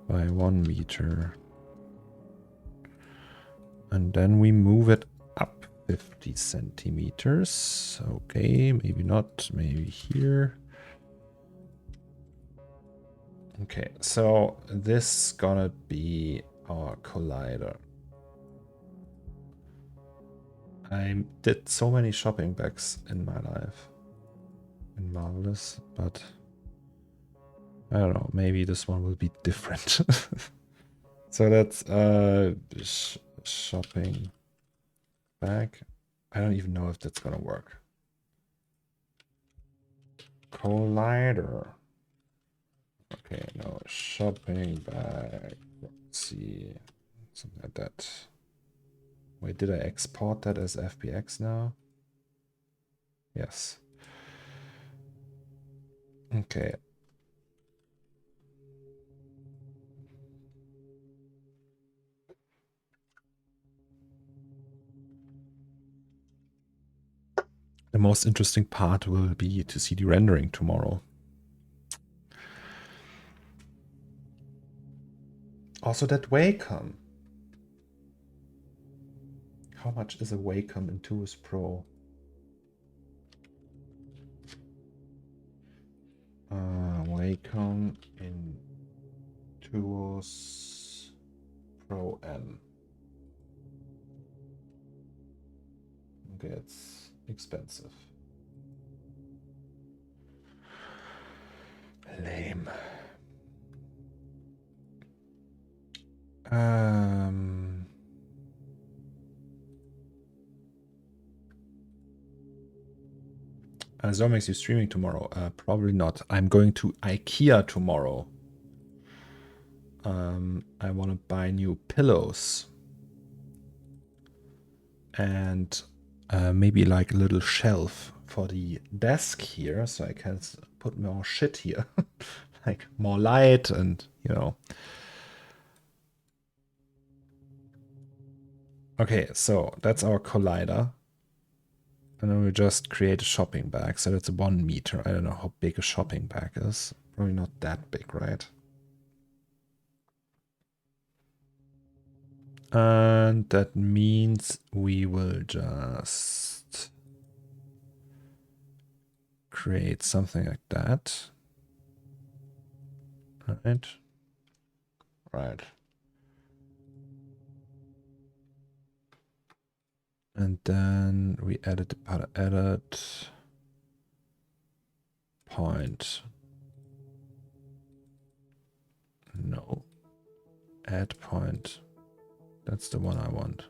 A: by 1 meter. And then we move it up 50 centimeters. Okay, maybe not, maybe here. Okay, so this is gonna be our collider. I did so many shopping bags in my life. And marvelous, but I don't know, maybe this one will be different. So that's shopping bag. I don't even know if that's gonna work. Collider. Okay, no, shopping bag. Let's see, something like that. Wait, did I export that as FBX now? Yes. Okay. The most interesting part will be to see the rendering tomorrow. Also that Wacom. How much is a Wacom in Intuos Pro? Wacom in Intuos Pro M. Okay, it's expensive. Lame. Zomex, you streaming tomorrow? Probably not. I'm going to IKEA tomorrow. I want to buy new pillows. And maybe like a little shelf for the desk here, so I can put more shit here. Like more light and, you know. Okay, so that's our collider. And then we just create a shopping bag. So that's a 1 meter. I don't know how big a shopping bag is. Probably not that big, right? And that means we will just create something like that. Right. Right. And then we edit the edit point. No. Add point. That's the one I want.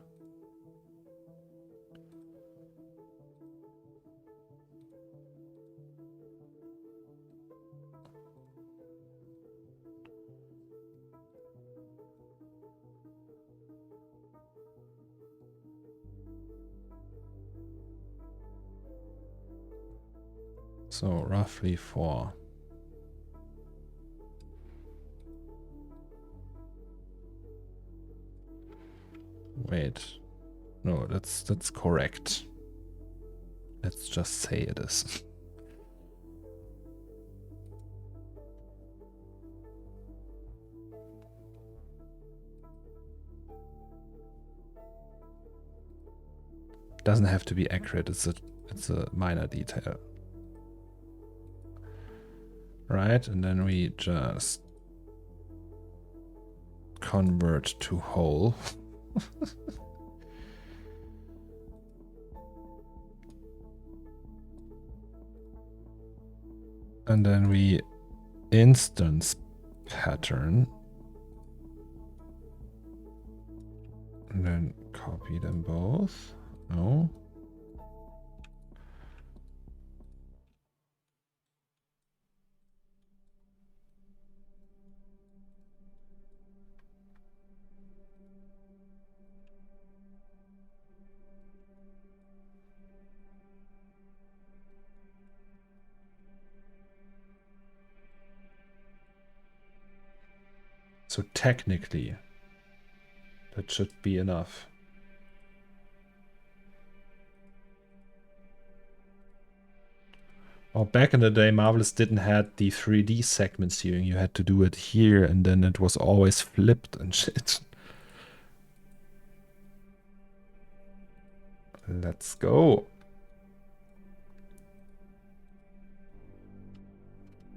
A: So roughly 4. Wait. No, that's correct. Let's just say it is. Doesn't have to be accurate. It's a minor detail. Right, and then we just convert to whole. And then we instance pattern. And then copy them both. No. So technically, that should be enough. Oh, back in the day, Marvelous didn't have the 3D segments here. You had to do it here, and then it was always flipped and shit. Let's go.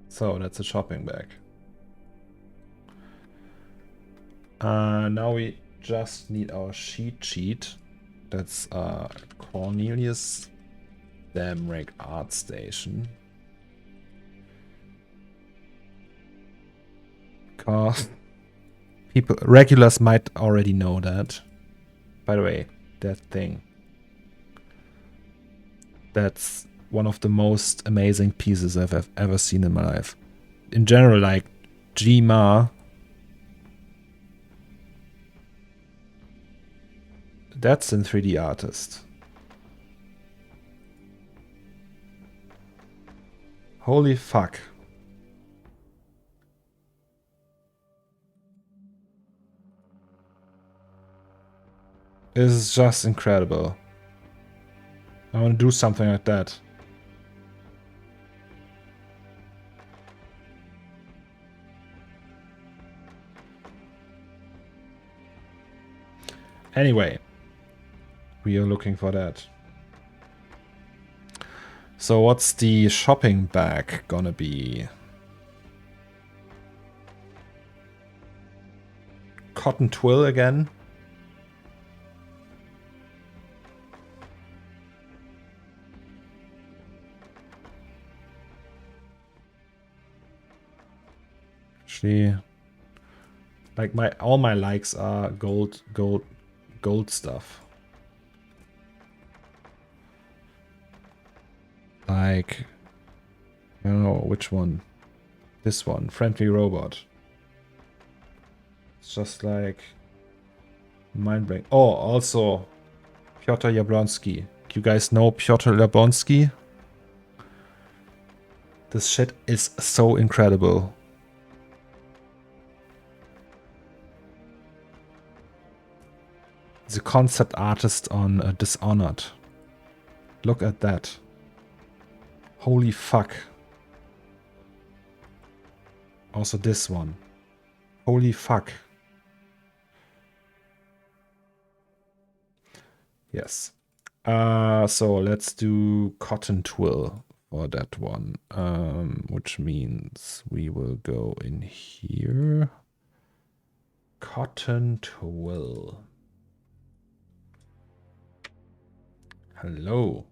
A: So that's a shopping bag. Now we just need our cheat sheet. That's Cornelius Dammrich Art Station. Because people, regulars might already know that. By the way, that thing. That's one of the most amazing pieces I've ever seen in my life. In general, like Gma That's in 3D Artist. Holy fuck. This is just incredible. I want to do something like that. Anyway, we are looking for that. So what's the shopping bag gonna be? Cotton twill again? Actually, like all my likes are gold stuff. Like, I don't know which one. This one, friendly robot. It's just like mind-blowing. Oh, also Piotr Jablonski. You guys know Piotr Jablonski? This shit is so incredible. He's a concept artist on Dishonored. Look at that. Holy fuck. Also this one. Holy fuck. Yes. So let's do cotton twill for that one. Which means we will go in here. Cotton twill. Hello.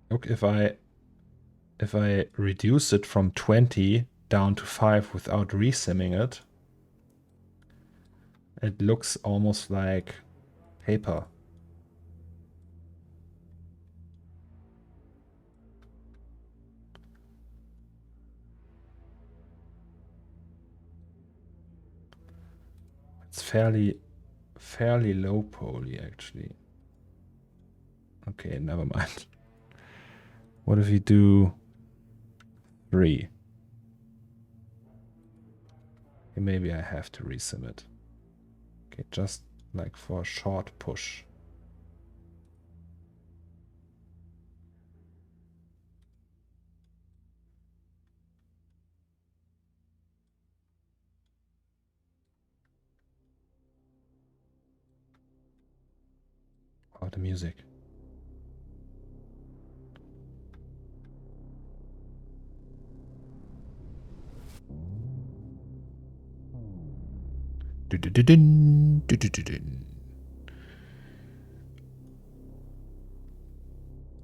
A: Look, if I reduce it from 20 down to 5 without resimming it, it looks almost like paper. It's fairly low poly actually. Okay, never mind. What if we do 3? Okay, maybe I have to resim it. Okay, just like for a short push. Oh, the music.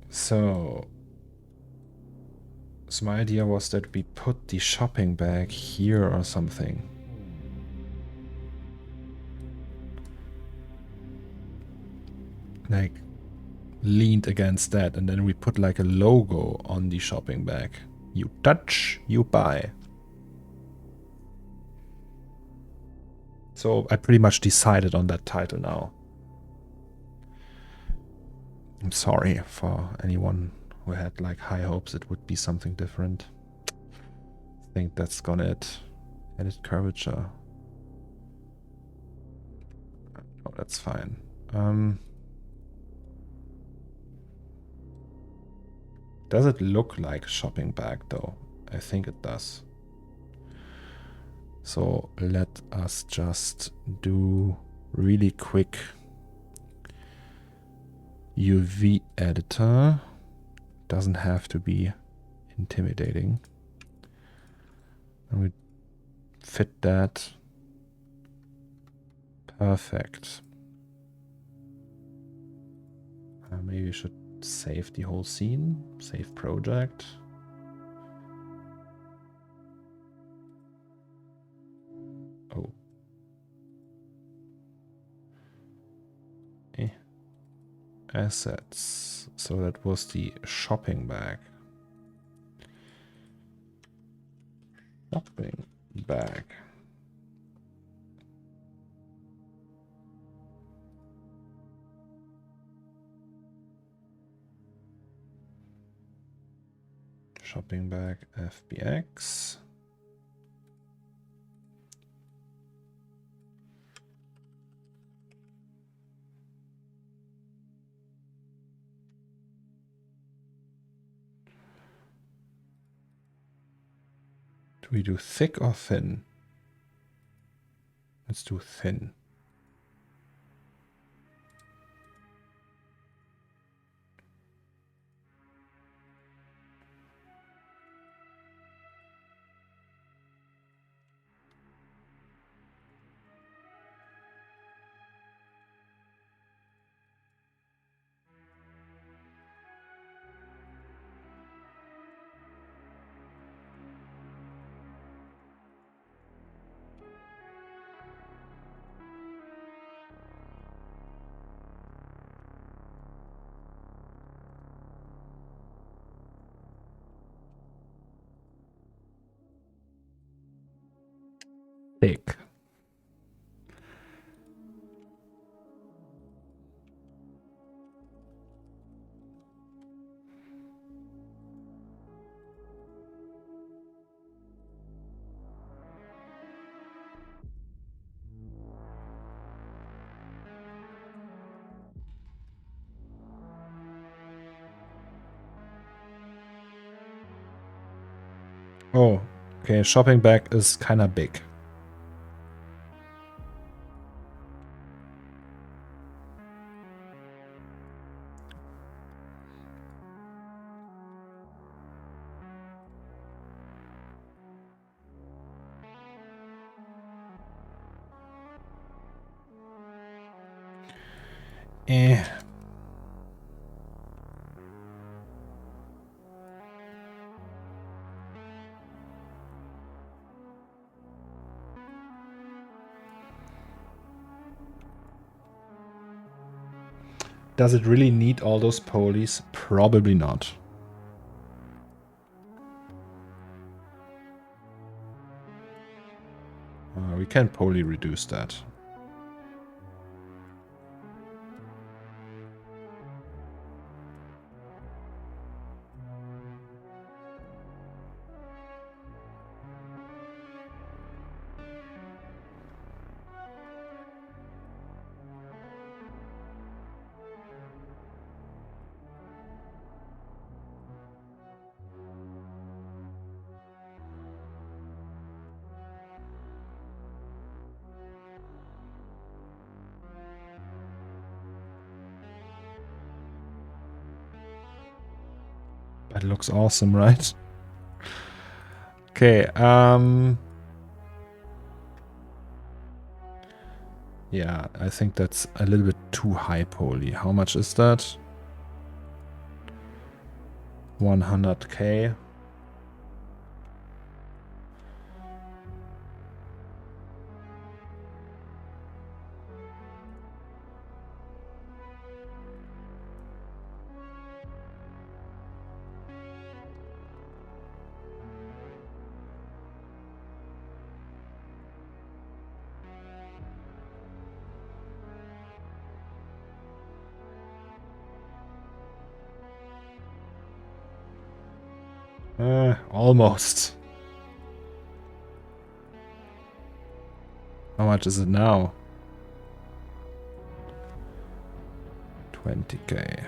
A: So my idea was that we put the shopping bag here or something. Like leaned against that, and then we put like a logo on the shopping bag. You touch, you buy. So I pretty much decided on that title now. I'm sorry for anyone who had like high hopes it would be something different. I think that's gonna it. Edit curvature. Oh, that's fine. Does it look like a shopping bag though? I think it does. So let us just do really quick UV editor. Doesn't have to be intimidating. And we fit that. Perfect. Maybe we should save the whole scene. Save project. Oh. Assets. So that was the shopping bag. Shopping bag. Shopping bag FBX. Do we do thick or thin? Let's do thin. Thick. Oh, okay. Shopping bag is kind of big. Eh. Does it really need all those polys? Probably not. We can poly reduce that. That looks awesome, right? Okay, yeah, I think that's a little bit too high poly. How much is that? 100k. Almost. How much is it now? 20k.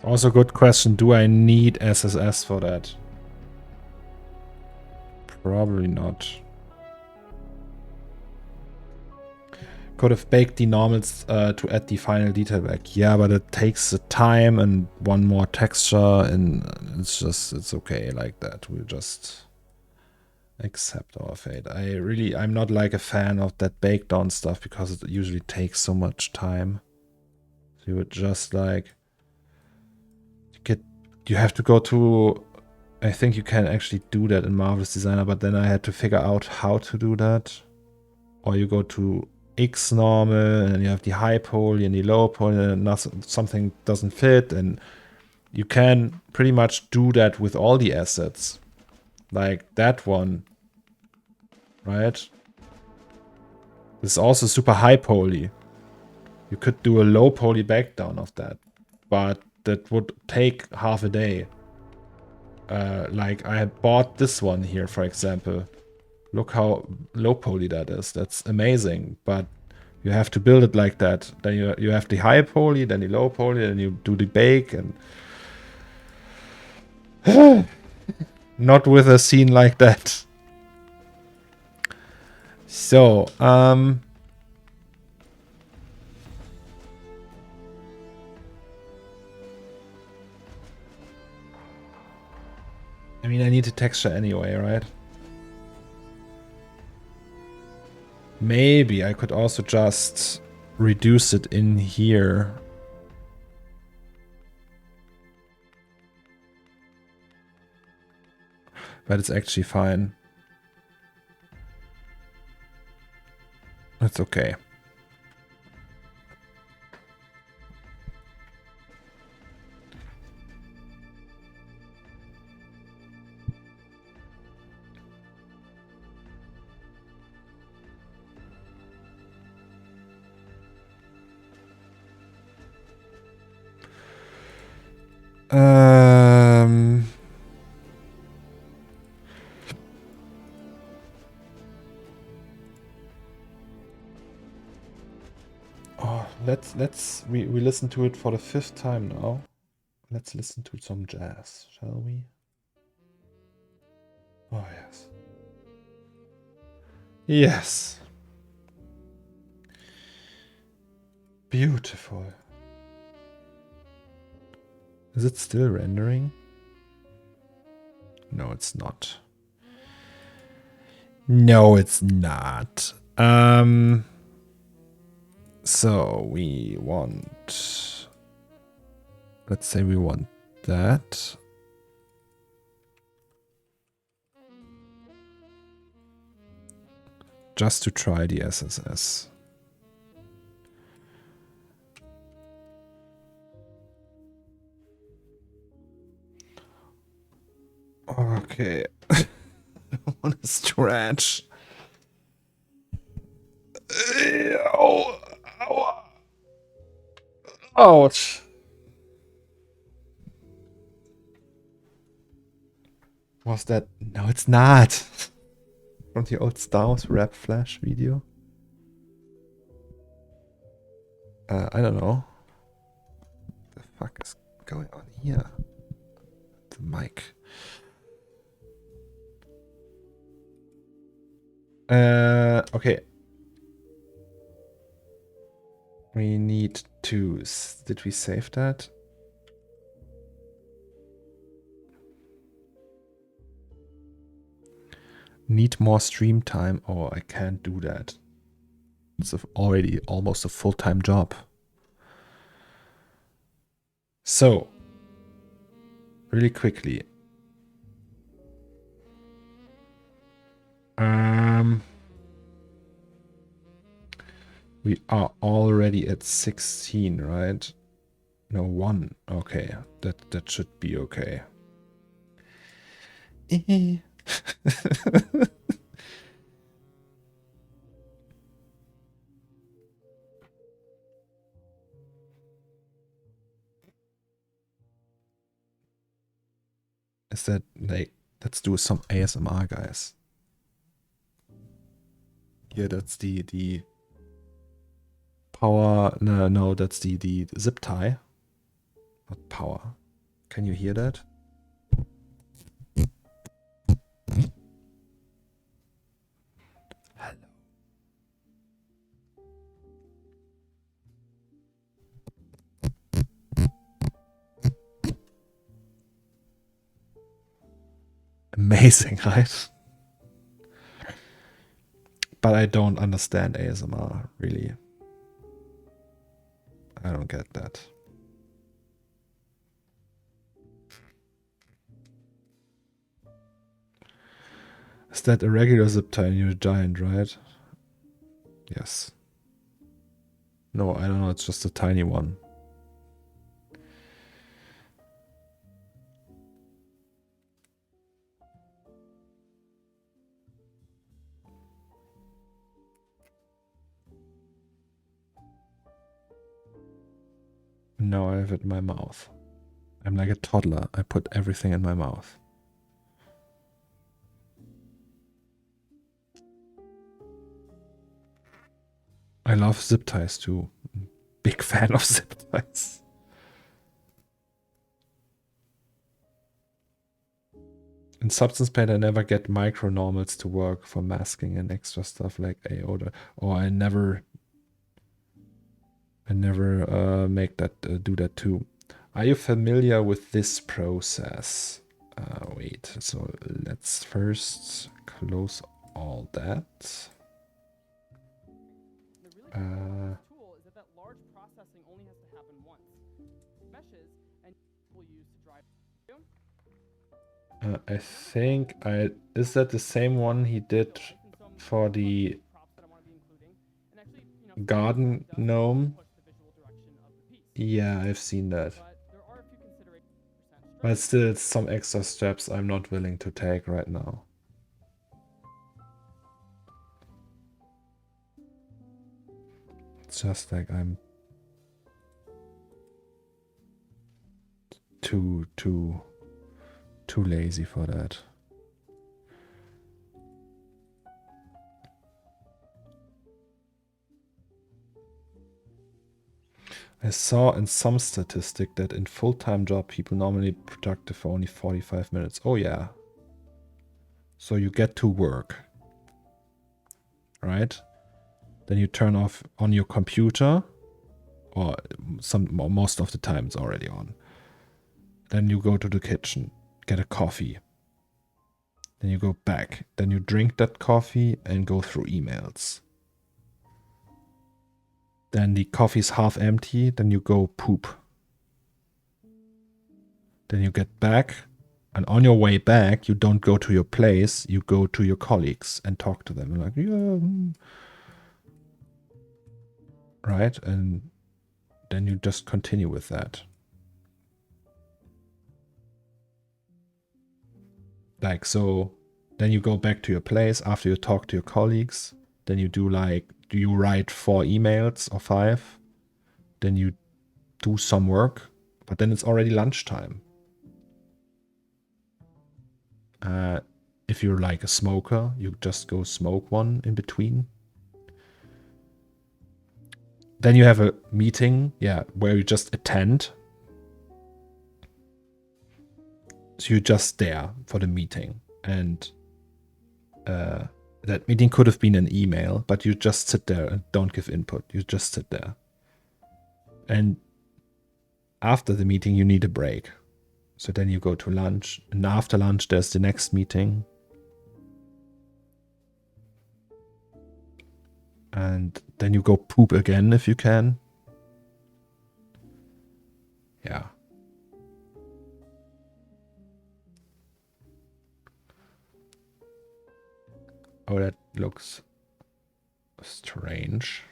A: Also, good question. Do I need SSS for that? Probably not. Could have baked the normals to add the final detail back. Yeah, but it takes the time and one more texture, and it's okay like that. We'll just accept our fate. I'm not like a fan of that bake down stuff because it usually takes so much time. So you would just like you have to go to, I think you can actually do that in Marvelous Designer, but then I had to figure out how to do that. Or you go to X normal, and you have the high poly and the low poly, and something doesn't fit, and you can pretty much do that with all the assets. Like that one, right? This is also super high poly. You could do a low poly back down of that, but that would take half a day. Like I had bought this one here, for example. Look how low poly that is. That's amazing, but you have to build it like that. Then you have the high poly, then the low poly, then you do the bake, and not with a scene like that. So, I mean, I need a texture anyway, right? Maybe I could also just reduce it in here. But it's actually fine. It's okay. Oh, we listen to it for the 5th time now. Let's listen to some jazz, shall we? Oh, yes. Yes. Beautiful. Is it still rendering? No, it's not. No, it's not. So we want, let's say we want that. Just to try the SSS. Okay. I want to stretch. Ow. Ow. Ouch. Was that? No, it's not. From the old Star Wars rap flash video. I don't know. What the fuck is going on here? The mic. Okay. We need to... Did we save that? Need more stream time. Oh, I can't do that. It's already almost a full-time job. So, really quickly. We are already at 16, right? No, 1. Okay, that should be okay. Is that like, let's do some ASMR, guys. Yeah, that's the power. No, that's the zip tie. Not power. Can you hear that? Hello. Amazing, right? But I don't understand ASMR, really. I don't get that. Is that a regular zip tie and you're a giant, right? Yes. No, I don't know, it's just a tiny one. Now I have it in my mouth. I'm like a toddler. I put everything in my mouth. I love zip ties too. Big fan of zip ties. In Substance Paint, I never get micro normals to work for masking and extra stuff like aorta. Or I never make that do that too. Are you familiar with this process? Wait, so let's first close all that.
C: Tool is that large processing only has to happen once. Meshes and will use to drive.
A: I think is that the same one he did for the garden gnome? Yeah, I've seen that. But still, it's some extra steps I'm not willing to take right now. It's just like I'm too lazy for that. I saw in some statistic that in full-time job people normally productive for only 45 minutes. Oh yeah. So you get to work, right? Then you turn off on your computer, or most of the time it's already on. Then you go to the kitchen, get a coffee. Then you go back. Then you drink that coffee and go through emails. Then the coffee's half empty, then you go poop. Then you get back, and on your way back, you don't go to your place, you go to your colleagues and talk to them. Like, yeah. Right? And then you just continue with that. Like, so then you go back to your place after you talk to your colleagues. Then you do you write 4 emails or 5? Then you do some work, but then it's already lunchtime. If you're like a smoker, you just go smoke one in between. Then you have a meeting, yeah, where you just attend. So you're just there for the meeting. And that meeting could have been an email, but you just sit there and don't give input. You just sit there. And after the meeting, you need a break. So then you go to lunch. And after lunch, there's the next meeting. And then you go poop again if you can. Yeah. Oh, that looks strange.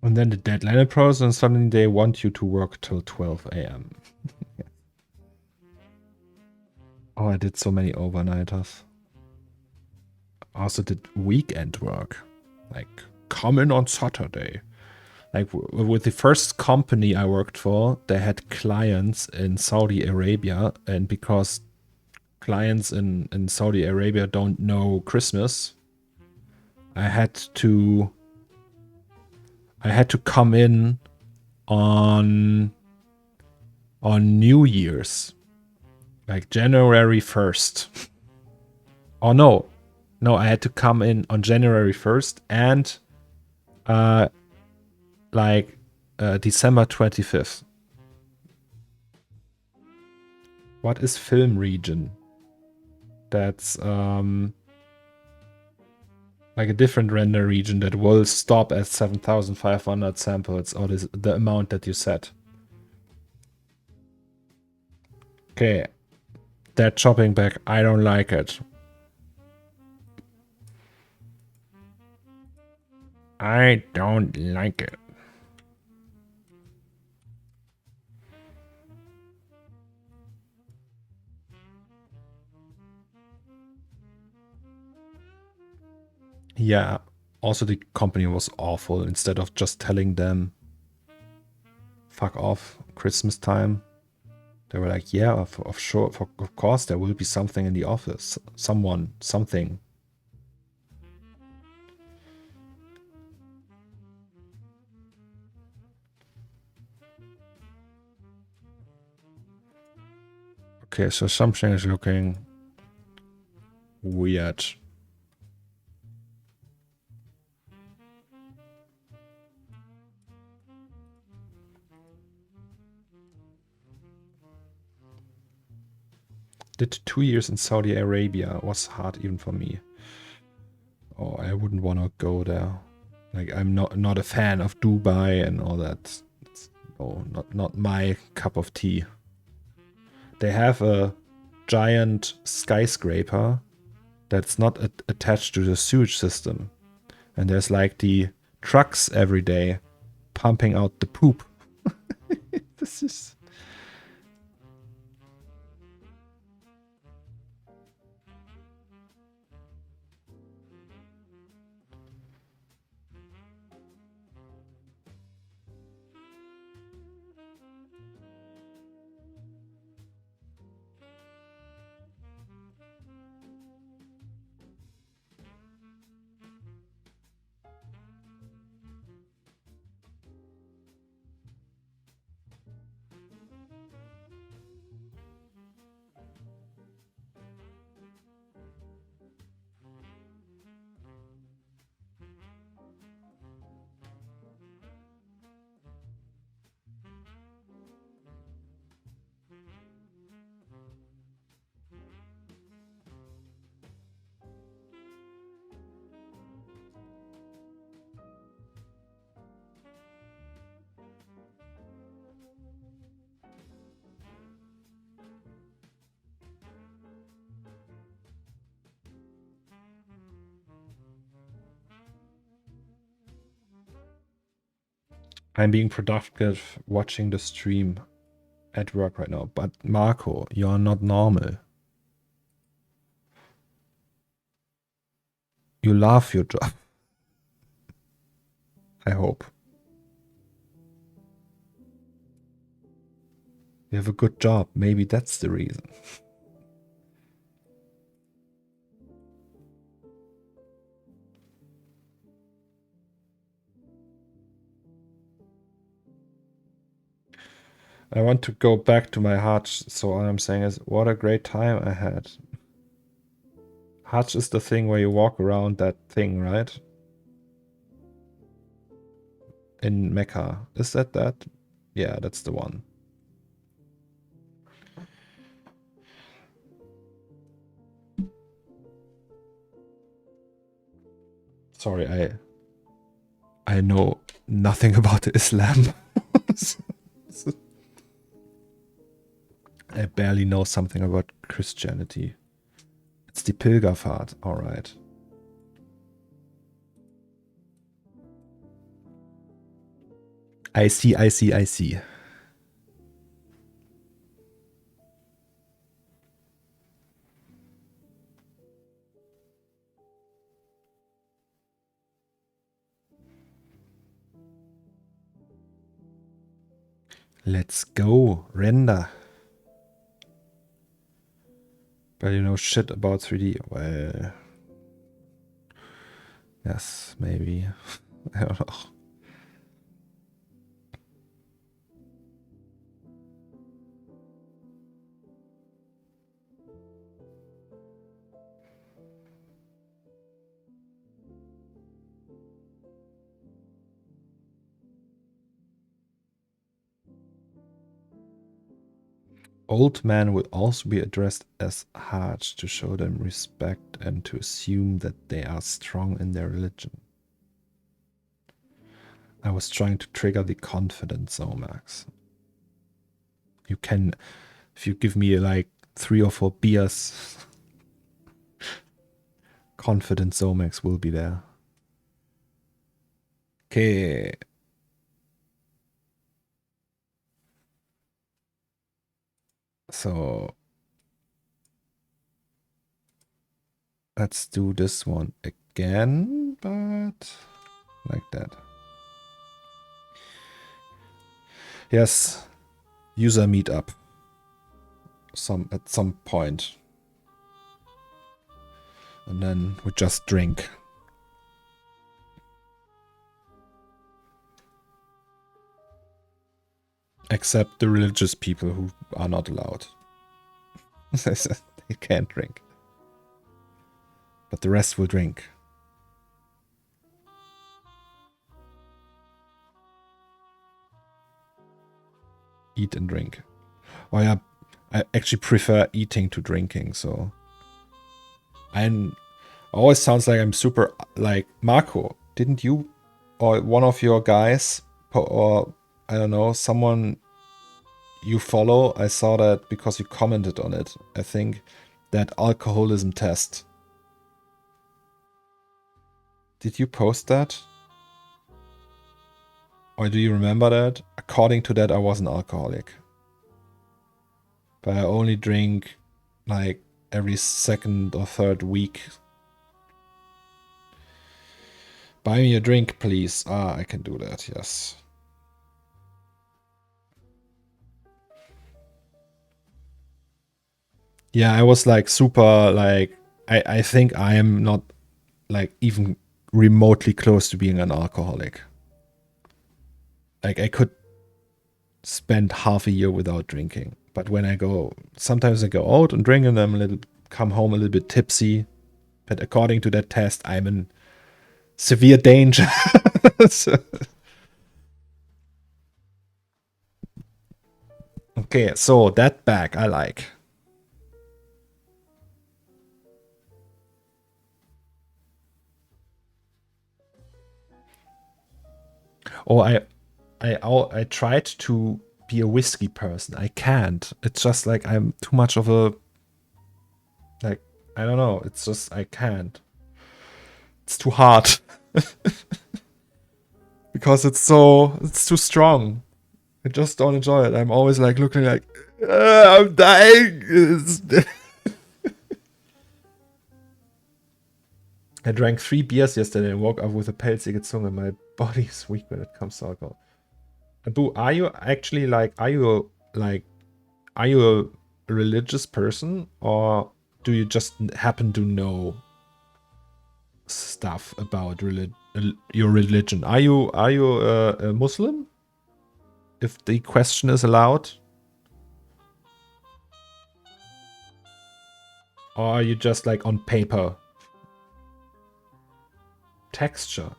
A: And then the deadline approaches and suddenly they want you to work till 12 a.m. Oh, I did so many overnighters. I also did weekend work. Like, come in on Saturday. Like, with the first company I worked for, they had clients in Saudi Arabia. And because clients in Saudi Arabia don't know Christmas, I had to come in on New Year's, like January 1st. Oh no, I had to come in on January 1st and December 25th. What is film region? That's like a different render region that will stop at 7,500 samples, or the amount that you set. Okay, that chopping back, I don't like it. I don't like it. Yeah, also the company was awful. Instead of just telling them, fuck off, Christmas time, they were like, yeah, of course, there will be something in the office. Someone, something. Okay, so something is looking weird. Did 2 years in Saudi Arabia, was hard even for me. Oh, I wouldn't want to go there. Like, I'm not a fan of Dubai and all that. Not my cup of tea. They have a giant skyscraper that's not attached to the sewage system. And there's like the trucks every day pumping out the poop. This is... I'm being productive watching the stream at work right now. But Marco, you're not normal. You love your job. I hope. You have a good job. Maybe that's the reason. I want to go back to my Hutch, so all I'm saying is, what a great time I had. Hutch is the thing where you walk around that thing, right? In Mecca. Is that? Yeah, that's the one. Sorry, I know nothing about Islam. I barely know something about Christianity. It's die Pilgerfahrt, alright. I see, I see, I see. Let's go, render. But you know shit about 3D. Well, yes, maybe. I don't know. Old men will also be addressed as hard to show them respect and to assume that they are strong in their religion. I was trying to trigger the confident Zomax. You can, if you give me like 3 or 4 beers, confident Zomax will be there. Okay. So let's do this one again, but like that. Yes, user meetup. At some point. And then we just drink. Except the religious people who are not allowed. They can't drink. But the rest will drink. Eat and drink. Oh yeah, I actually prefer eating to drinking, so... always sounds like I'm super... Like, Marco, didn't you or one of your guys, or I don't know, someone you follow, I saw that because you commented on it, I think, that alcoholism test. Did you post that? Or do you remember that? According to that, I was an alcoholic. But I only drink like every second or third week. Buy me a drink, please. Ah, I can do that, yes. Yeah, I was like super, like, I think I am not like even remotely close to being an alcoholic. Like I could spend half a year without drinking. But when I go, sometimes I go out and drink and I'm come home a little bit tipsy. But according to that test, I'm in severe danger. So. Okay, so that bag I like. Oh, I tried to be a whiskey person. I can't. It's just like I'm too much of a, like, I don't know. It's just I can't. It's too hard. Because it's too strong. I just don't enjoy it. I'm always like looking like, I'm dying. I drank 3 beers yesterday and woke up with a pelzige Zunge. My body is weak when it comes to alcohol. Abu, are you actually like, are you a religious person, or do you just happen to know stuff about your religion? Are you a Muslim? If the question is allowed? Or are you just like on paper? Texture.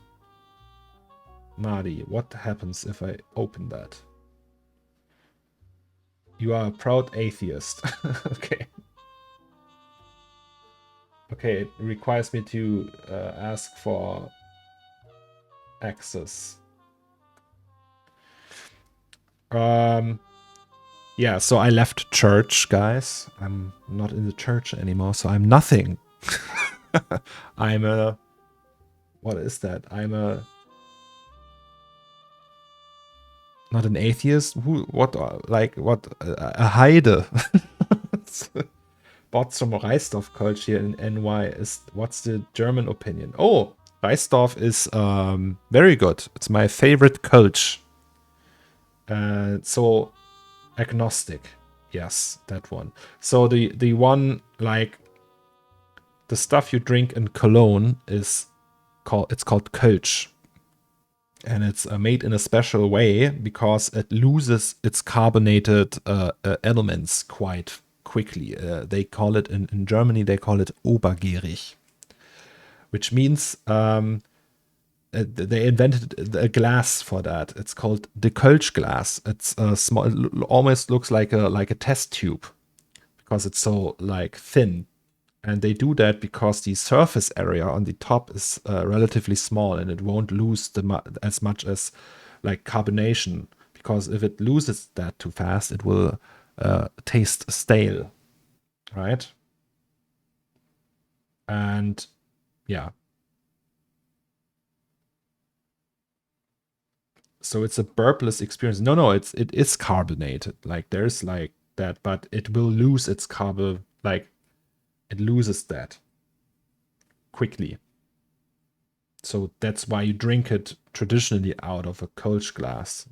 A: Marty, what happens if I open that? You are a proud atheist. Okay. Okay, it requires me to ask for access. Yeah, so I left church, guys. I'm not in the church anymore, so I'm nothing. I'm a... What is that? I'm a... Not an atheist? Who? What? Like what? A Heide. Bought some Reisdorf-Kölsch here in NY. What's the German opinion? Oh, Reisdorf is very good. It's my favorite Kölsch. So agnostic. Yes, that one. So the one, like the stuff you drink in Cologne is called Kölsch. And it's made in a special way because it loses its carbonated elements quite quickly. They call it, in Germany, they call it obergärig, which means they invented a glass for that. It's called the Kölsch glass. It's small, it almost looks like a test tube because it's so like thin. And they do that because the surface area on the top is relatively small and it won't lose as much as like carbonation. Because if it loses that too fast, it will taste stale, right? And yeah. So it's a burpless experience. No, it is carbonated. Like there's like that, but it will lose its carbon. Like it loses that quickly. So that's why you drink it traditionally out of a Kölsch glass.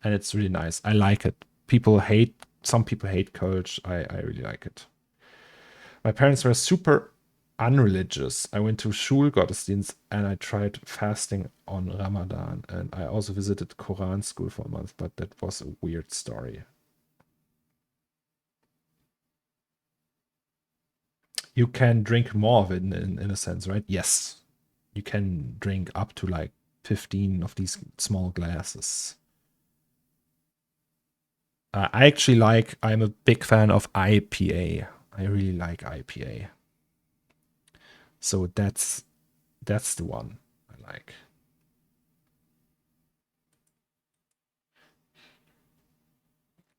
A: And it's really nice. I like it. Some people hate Kölsch. I really like it. My parents were super unreligious. I went to Schulgottesdienst and I tried fasting on Ramadan. And I also visited Quran school for a month, but that was a weird story. You can drink more of it in a sense, right? Yes. You can drink up to like 15 of these small glasses. I'm a big fan of IPA. I really like IPA. So that's the one I like.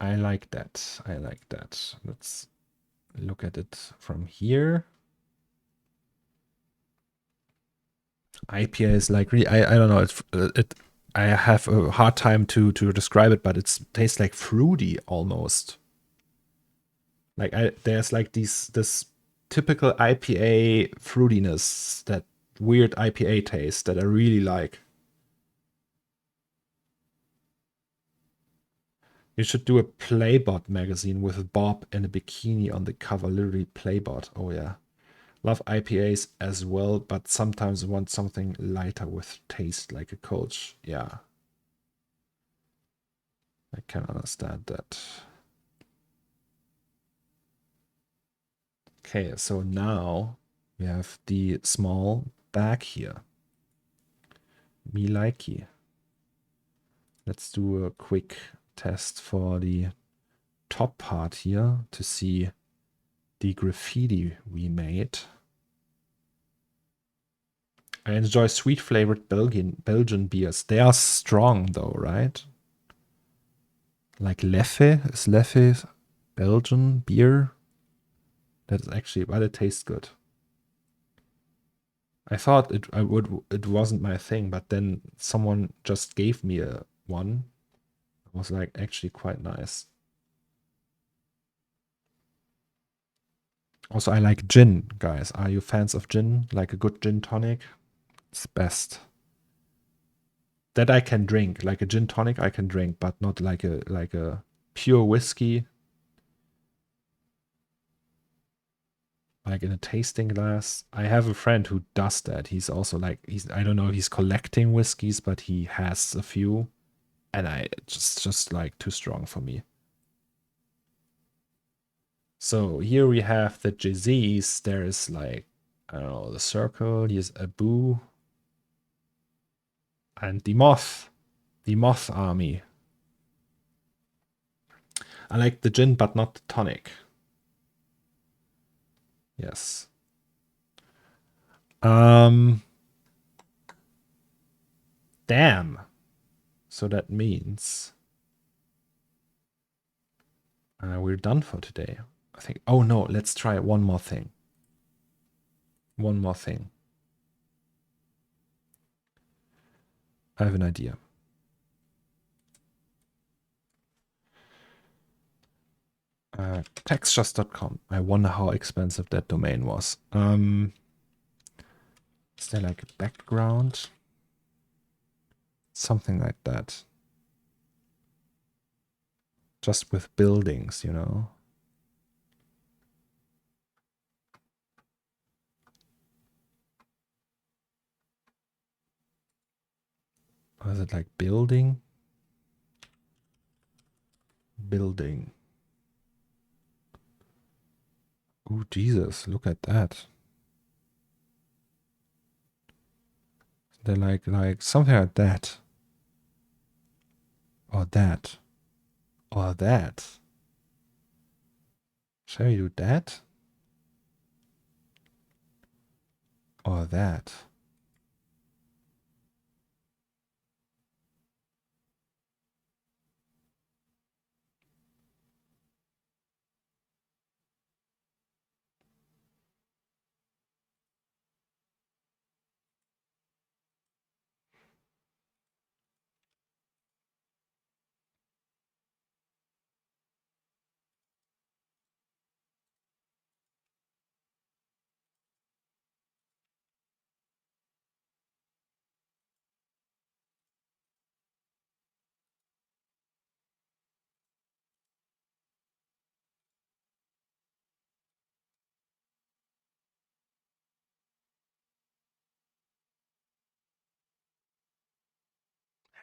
A: I like that. Let's look at it from here. IPA is like really, I don't know. I have a hard time to describe it, but it tastes like fruity almost. Like there's like this typical IPA fruitiness, that weird IPA taste that I really like. You should do a Playbot magazine with Bob in a bikini on the cover, literally Playbot. Oh yeah. Love IPAs as well, but sometimes want something lighter with taste like a Kölsch. Yeah. I can understand that. Okay, so now we have the small bag here. Me likey. Let's do a quick test for the top part here to see the graffiti we made. I enjoy sweet flavored Belgian beers. They are strong though, right? Like Leffe. Is Leffe Belgian beer? That's actually, but it tastes good. I thought it wasn't my thing, but then someone just gave me one. It was like actually quite nice. Also, I like gin, guys. Are you fans of gin? Like a good gin tonic? It's best. That I can drink. Like a gin tonic I can drink, but not like a pure whiskey. Like in a tasting glass. I have a friend who does that. He's also like, I don't know if he's collecting whiskeys, but he has a few. And just like too strong for me. So here we have the disease. There is like, I don't know, the circle. Here's Abu. And the moth. The moth army. I like the gin, but not the tonic. Yes. Damn. So that means we're done for today. I think. Oh no, let's try one more thing. One more thing. I have an idea. Textures.com. I wonder how expensive that domain was. Is there like a background? Something like that. Just with buildings, you know? Or is it like building? Building. Oh, Jesus, look at that. They're like something like that. Or that. Or that. Shall we do that? Or that?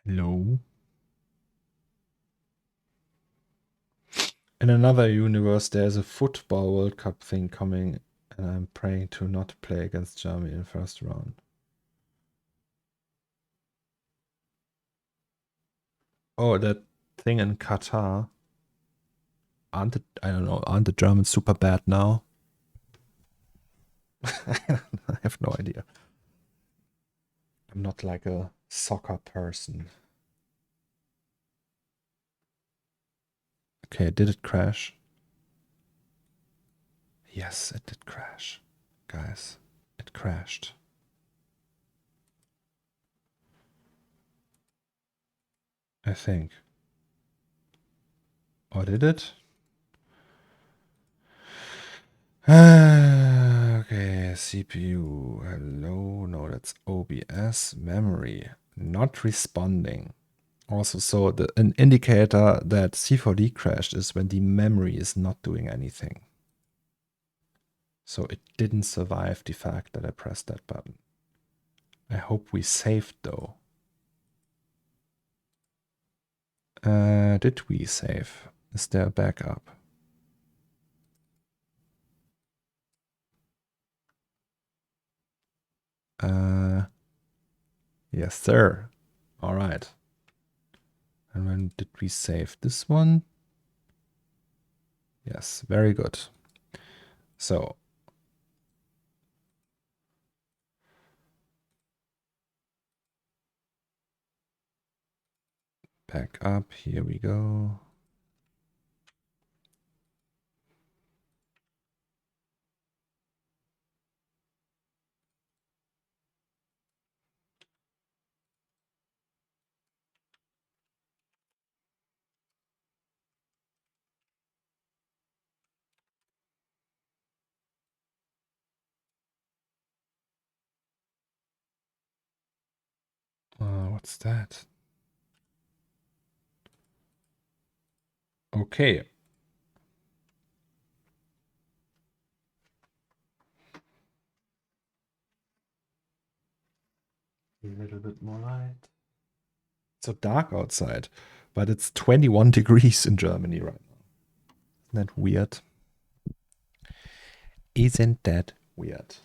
A: Hello? In another universe, there's a football World Cup thing coming, and I'm praying to not play against Germany in the first round. Oh, that thing in Qatar. I don't know, aren't the Germans super bad now? I have no idea. I'm not like a soccer person. Okay, did it crash? Yes, it did crash. Guys, it crashed. I think. Or did it? Okay, CPU. Hello. No, that's OBS. Memory. Not responding. Also, so an indicator that C4D crashed is when the memory is not doing anything. So it didn't survive the fact that I pressed that button. I hope we saved though. Did we save? Is there a backup? Yes, sir. All right. And when did we save this one? Yes, very good. So back up. Here we go. What's that? Okay. A little bit more light. It's so dark outside, but it's 21 degrees in Germany right now. Isn't that weird? Isn't that weird?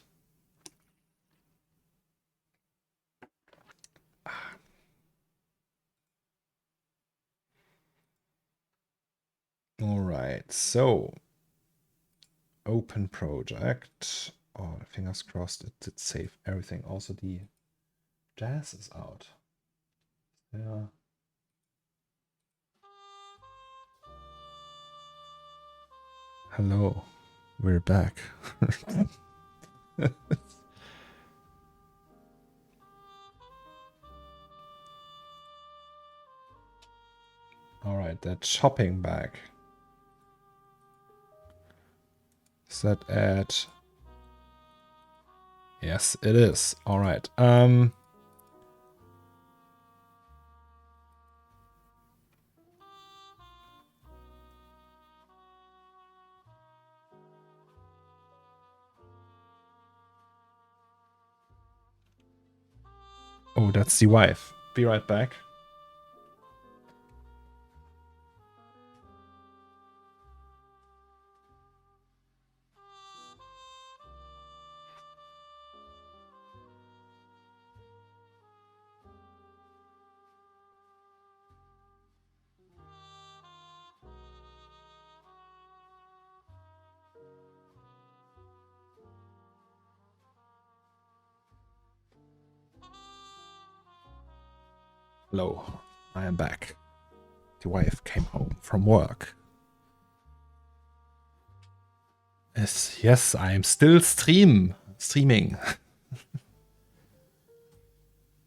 A: All right, so open project. Oh, fingers crossed it did save everything. Also, the jazz is out. Yeah. Hello, we're back. All right, that shopping bag. Is that at... Yes, it is. All right. Oh, that's the wife. Be right back. Hello, I am back. The wife came home from work. Yes, I am still streaming.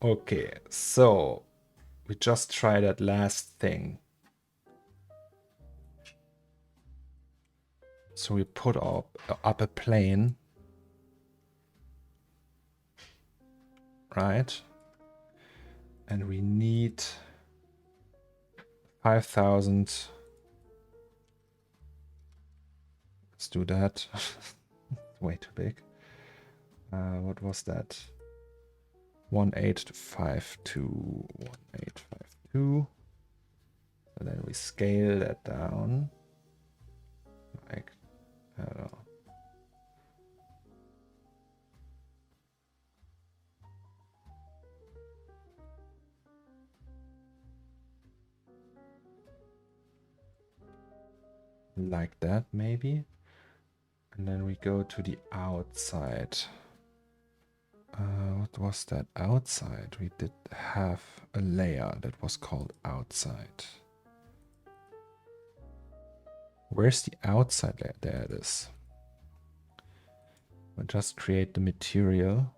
A: Okay, so we just try that last thing. So we put up a plane, right? And we need 5,000. Let's do that. Way too big. What was that? 1852. 1852. And then we scale that down. Like, I don't know. Like that, maybe. And then we go to the outside. What was that outside? We did have a layer that was called outside. Where's the outside layer? There it is. We'll just create the material.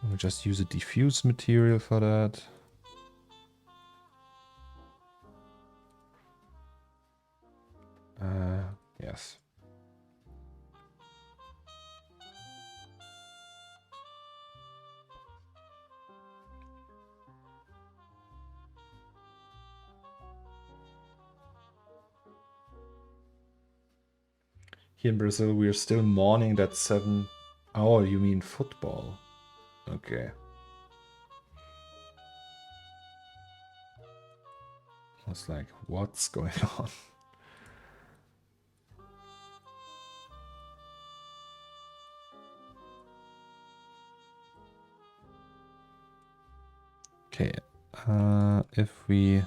A: We'll just use a diffuse material for that. Yes. Here in Brazil, we are still mourning that 7... Oh, you mean football? Okay. I was like, what's going on? Okay, if we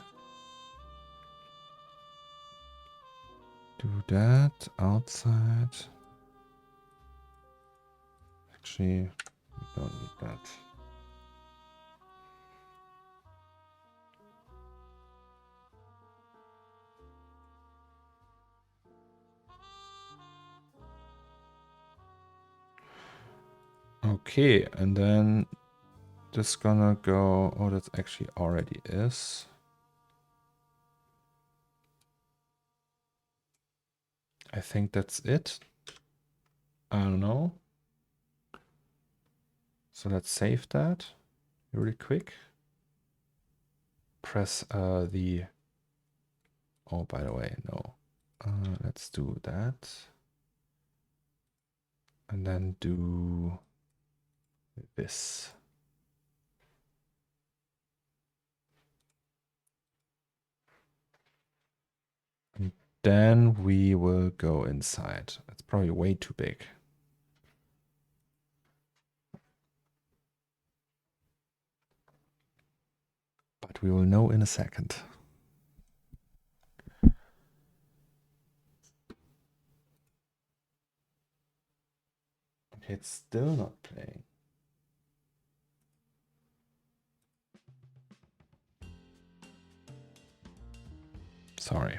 A: do that outside, actually, we don't need that. Okay, and then just gonna go, oh, that actually already is. I think that's it. I don't know. So let's save that really quick. Press the, oh, by the way, no. Let's do that. And then do this. And then we will go inside. It's probably way too big. But we will know in a second. Okay, it's still not playing. Sorry.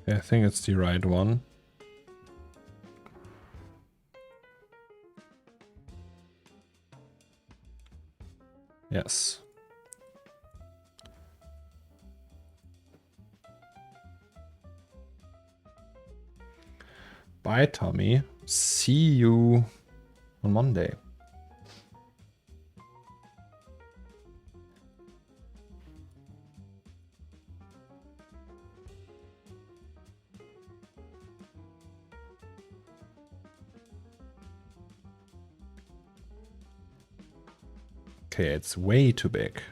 A: I think it's the right one. Yes. Bye, Tommy. See you on Monday. Okay, it's way too big.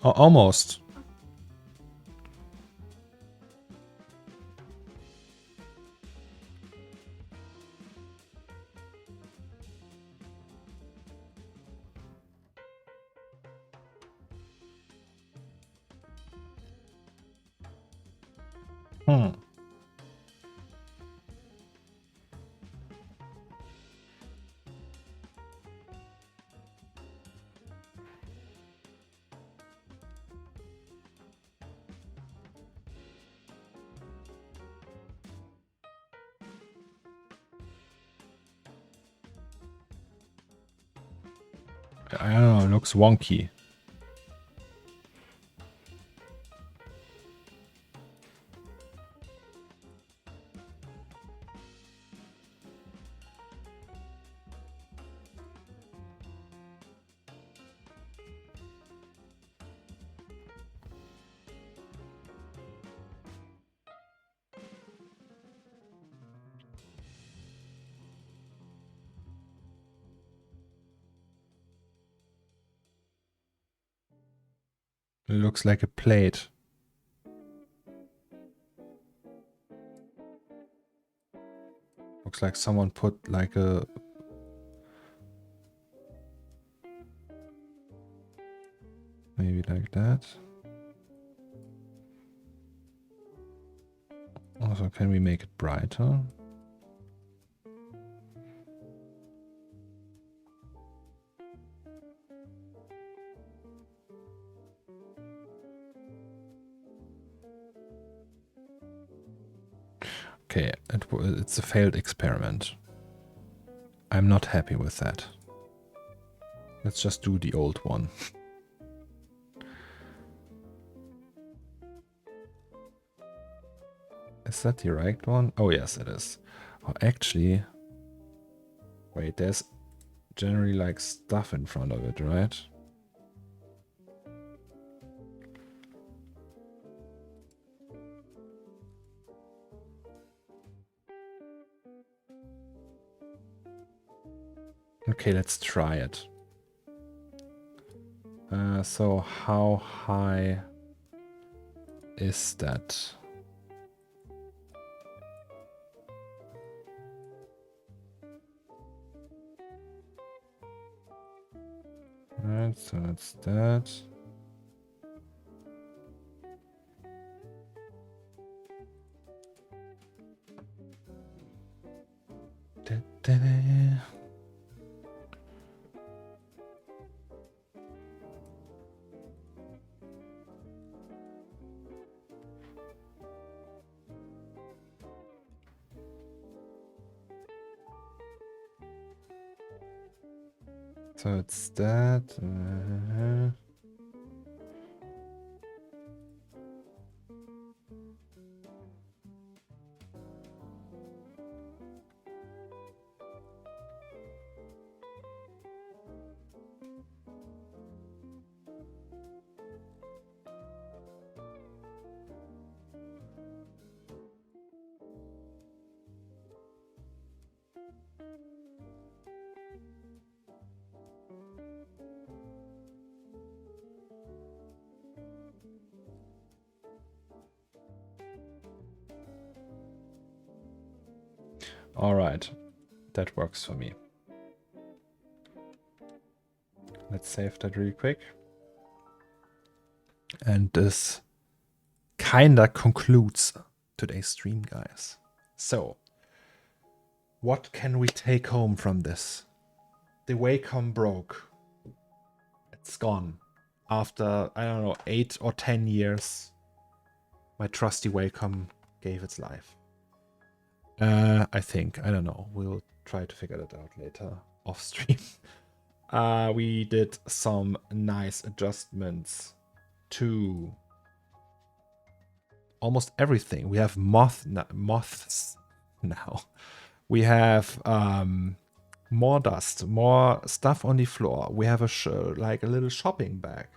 A: Almost. Hmm. I don't know, it looks wonky. It looks like a plate. Looks like someone put like a... Maybe like that. Also, can we make it brighter? Okay, it's a failed experiment. I'm not happy with that. Let's just do the old one. Is that the right one? Oh, yes, it is. Oh, actually... Wait, there's generally like stuff in front of it, right? Okay, let's try it. So how high is that? Right, so that's that. Da-da-da. So it's that. All right, that works for me. Let's save that really quick. And this kinda concludes today's stream, guys. So, what can we take home from this? The Wacom broke. It's gone. After, I don't know, 8 or 10 years, my trusty Wacom gave its life. I think. I don't know. We'll try to figure that out later off stream. We did some nice adjustments to almost everything. We have moths now. We have more dust, more stuff on the floor. We have like a little shopping bag.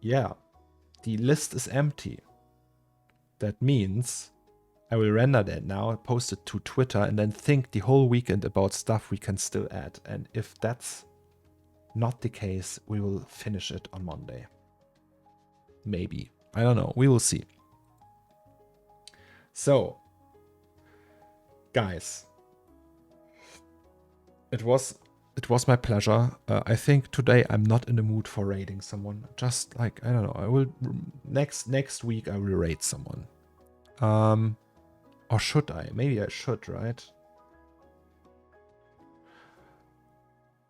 A: Yeah, the list is empty. That means I will render that now, post it to Twitter, and then think the whole weekend about stuff we can still add. And if that's not the case, we will finish it on Monday. Maybe. I don't know. We will see. So, guys, it was my pleasure. I think today I'm not in the mood for raiding someone. Just like, I don't know. I will next week I will raid someone. Or should I? Maybe I should, right?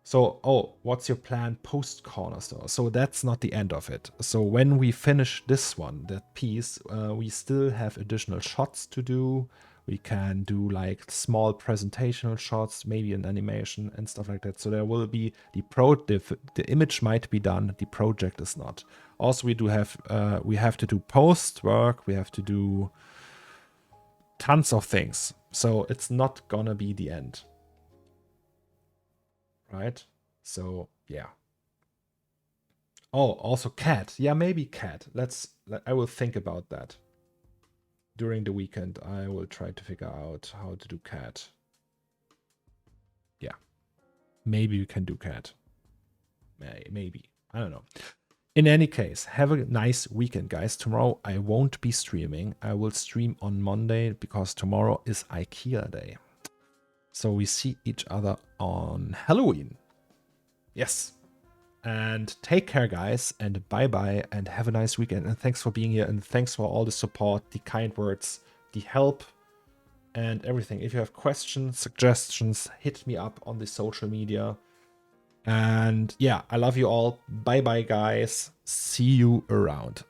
A: So, oh, what's your plan post Cornerstore? So that's not the end of it. So when we finish this one, that piece, we still have additional shots to do. We can do like small presentational shots, maybe an animation and stuff like that. So there will be the image might be done, the project is not. Also, we have to do post work. We have to do tons of things. So it's not gonna be the end. Right? So, yeah. Oh, also cat. Yeah, maybe cat. I will think about that. During the weekend, I will try to figure out how to do cat. Yeah. Maybe we can do cat. Maybe. I don't know. In any case, have a nice weekend, guys. Tomorrow I won't be streaming. I will stream on Monday because tomorrow is IKEA day. So we see each other on Halloween. Yes. And take care, guys, and bye-bye, and have a nice weekend. And thanks for being here, and thanks for all the support, the kind words, the help, and everything. If you have questions, suggestions, hit me up on the social media. And yeah, I love you all. Bye-bye, guys. See you around.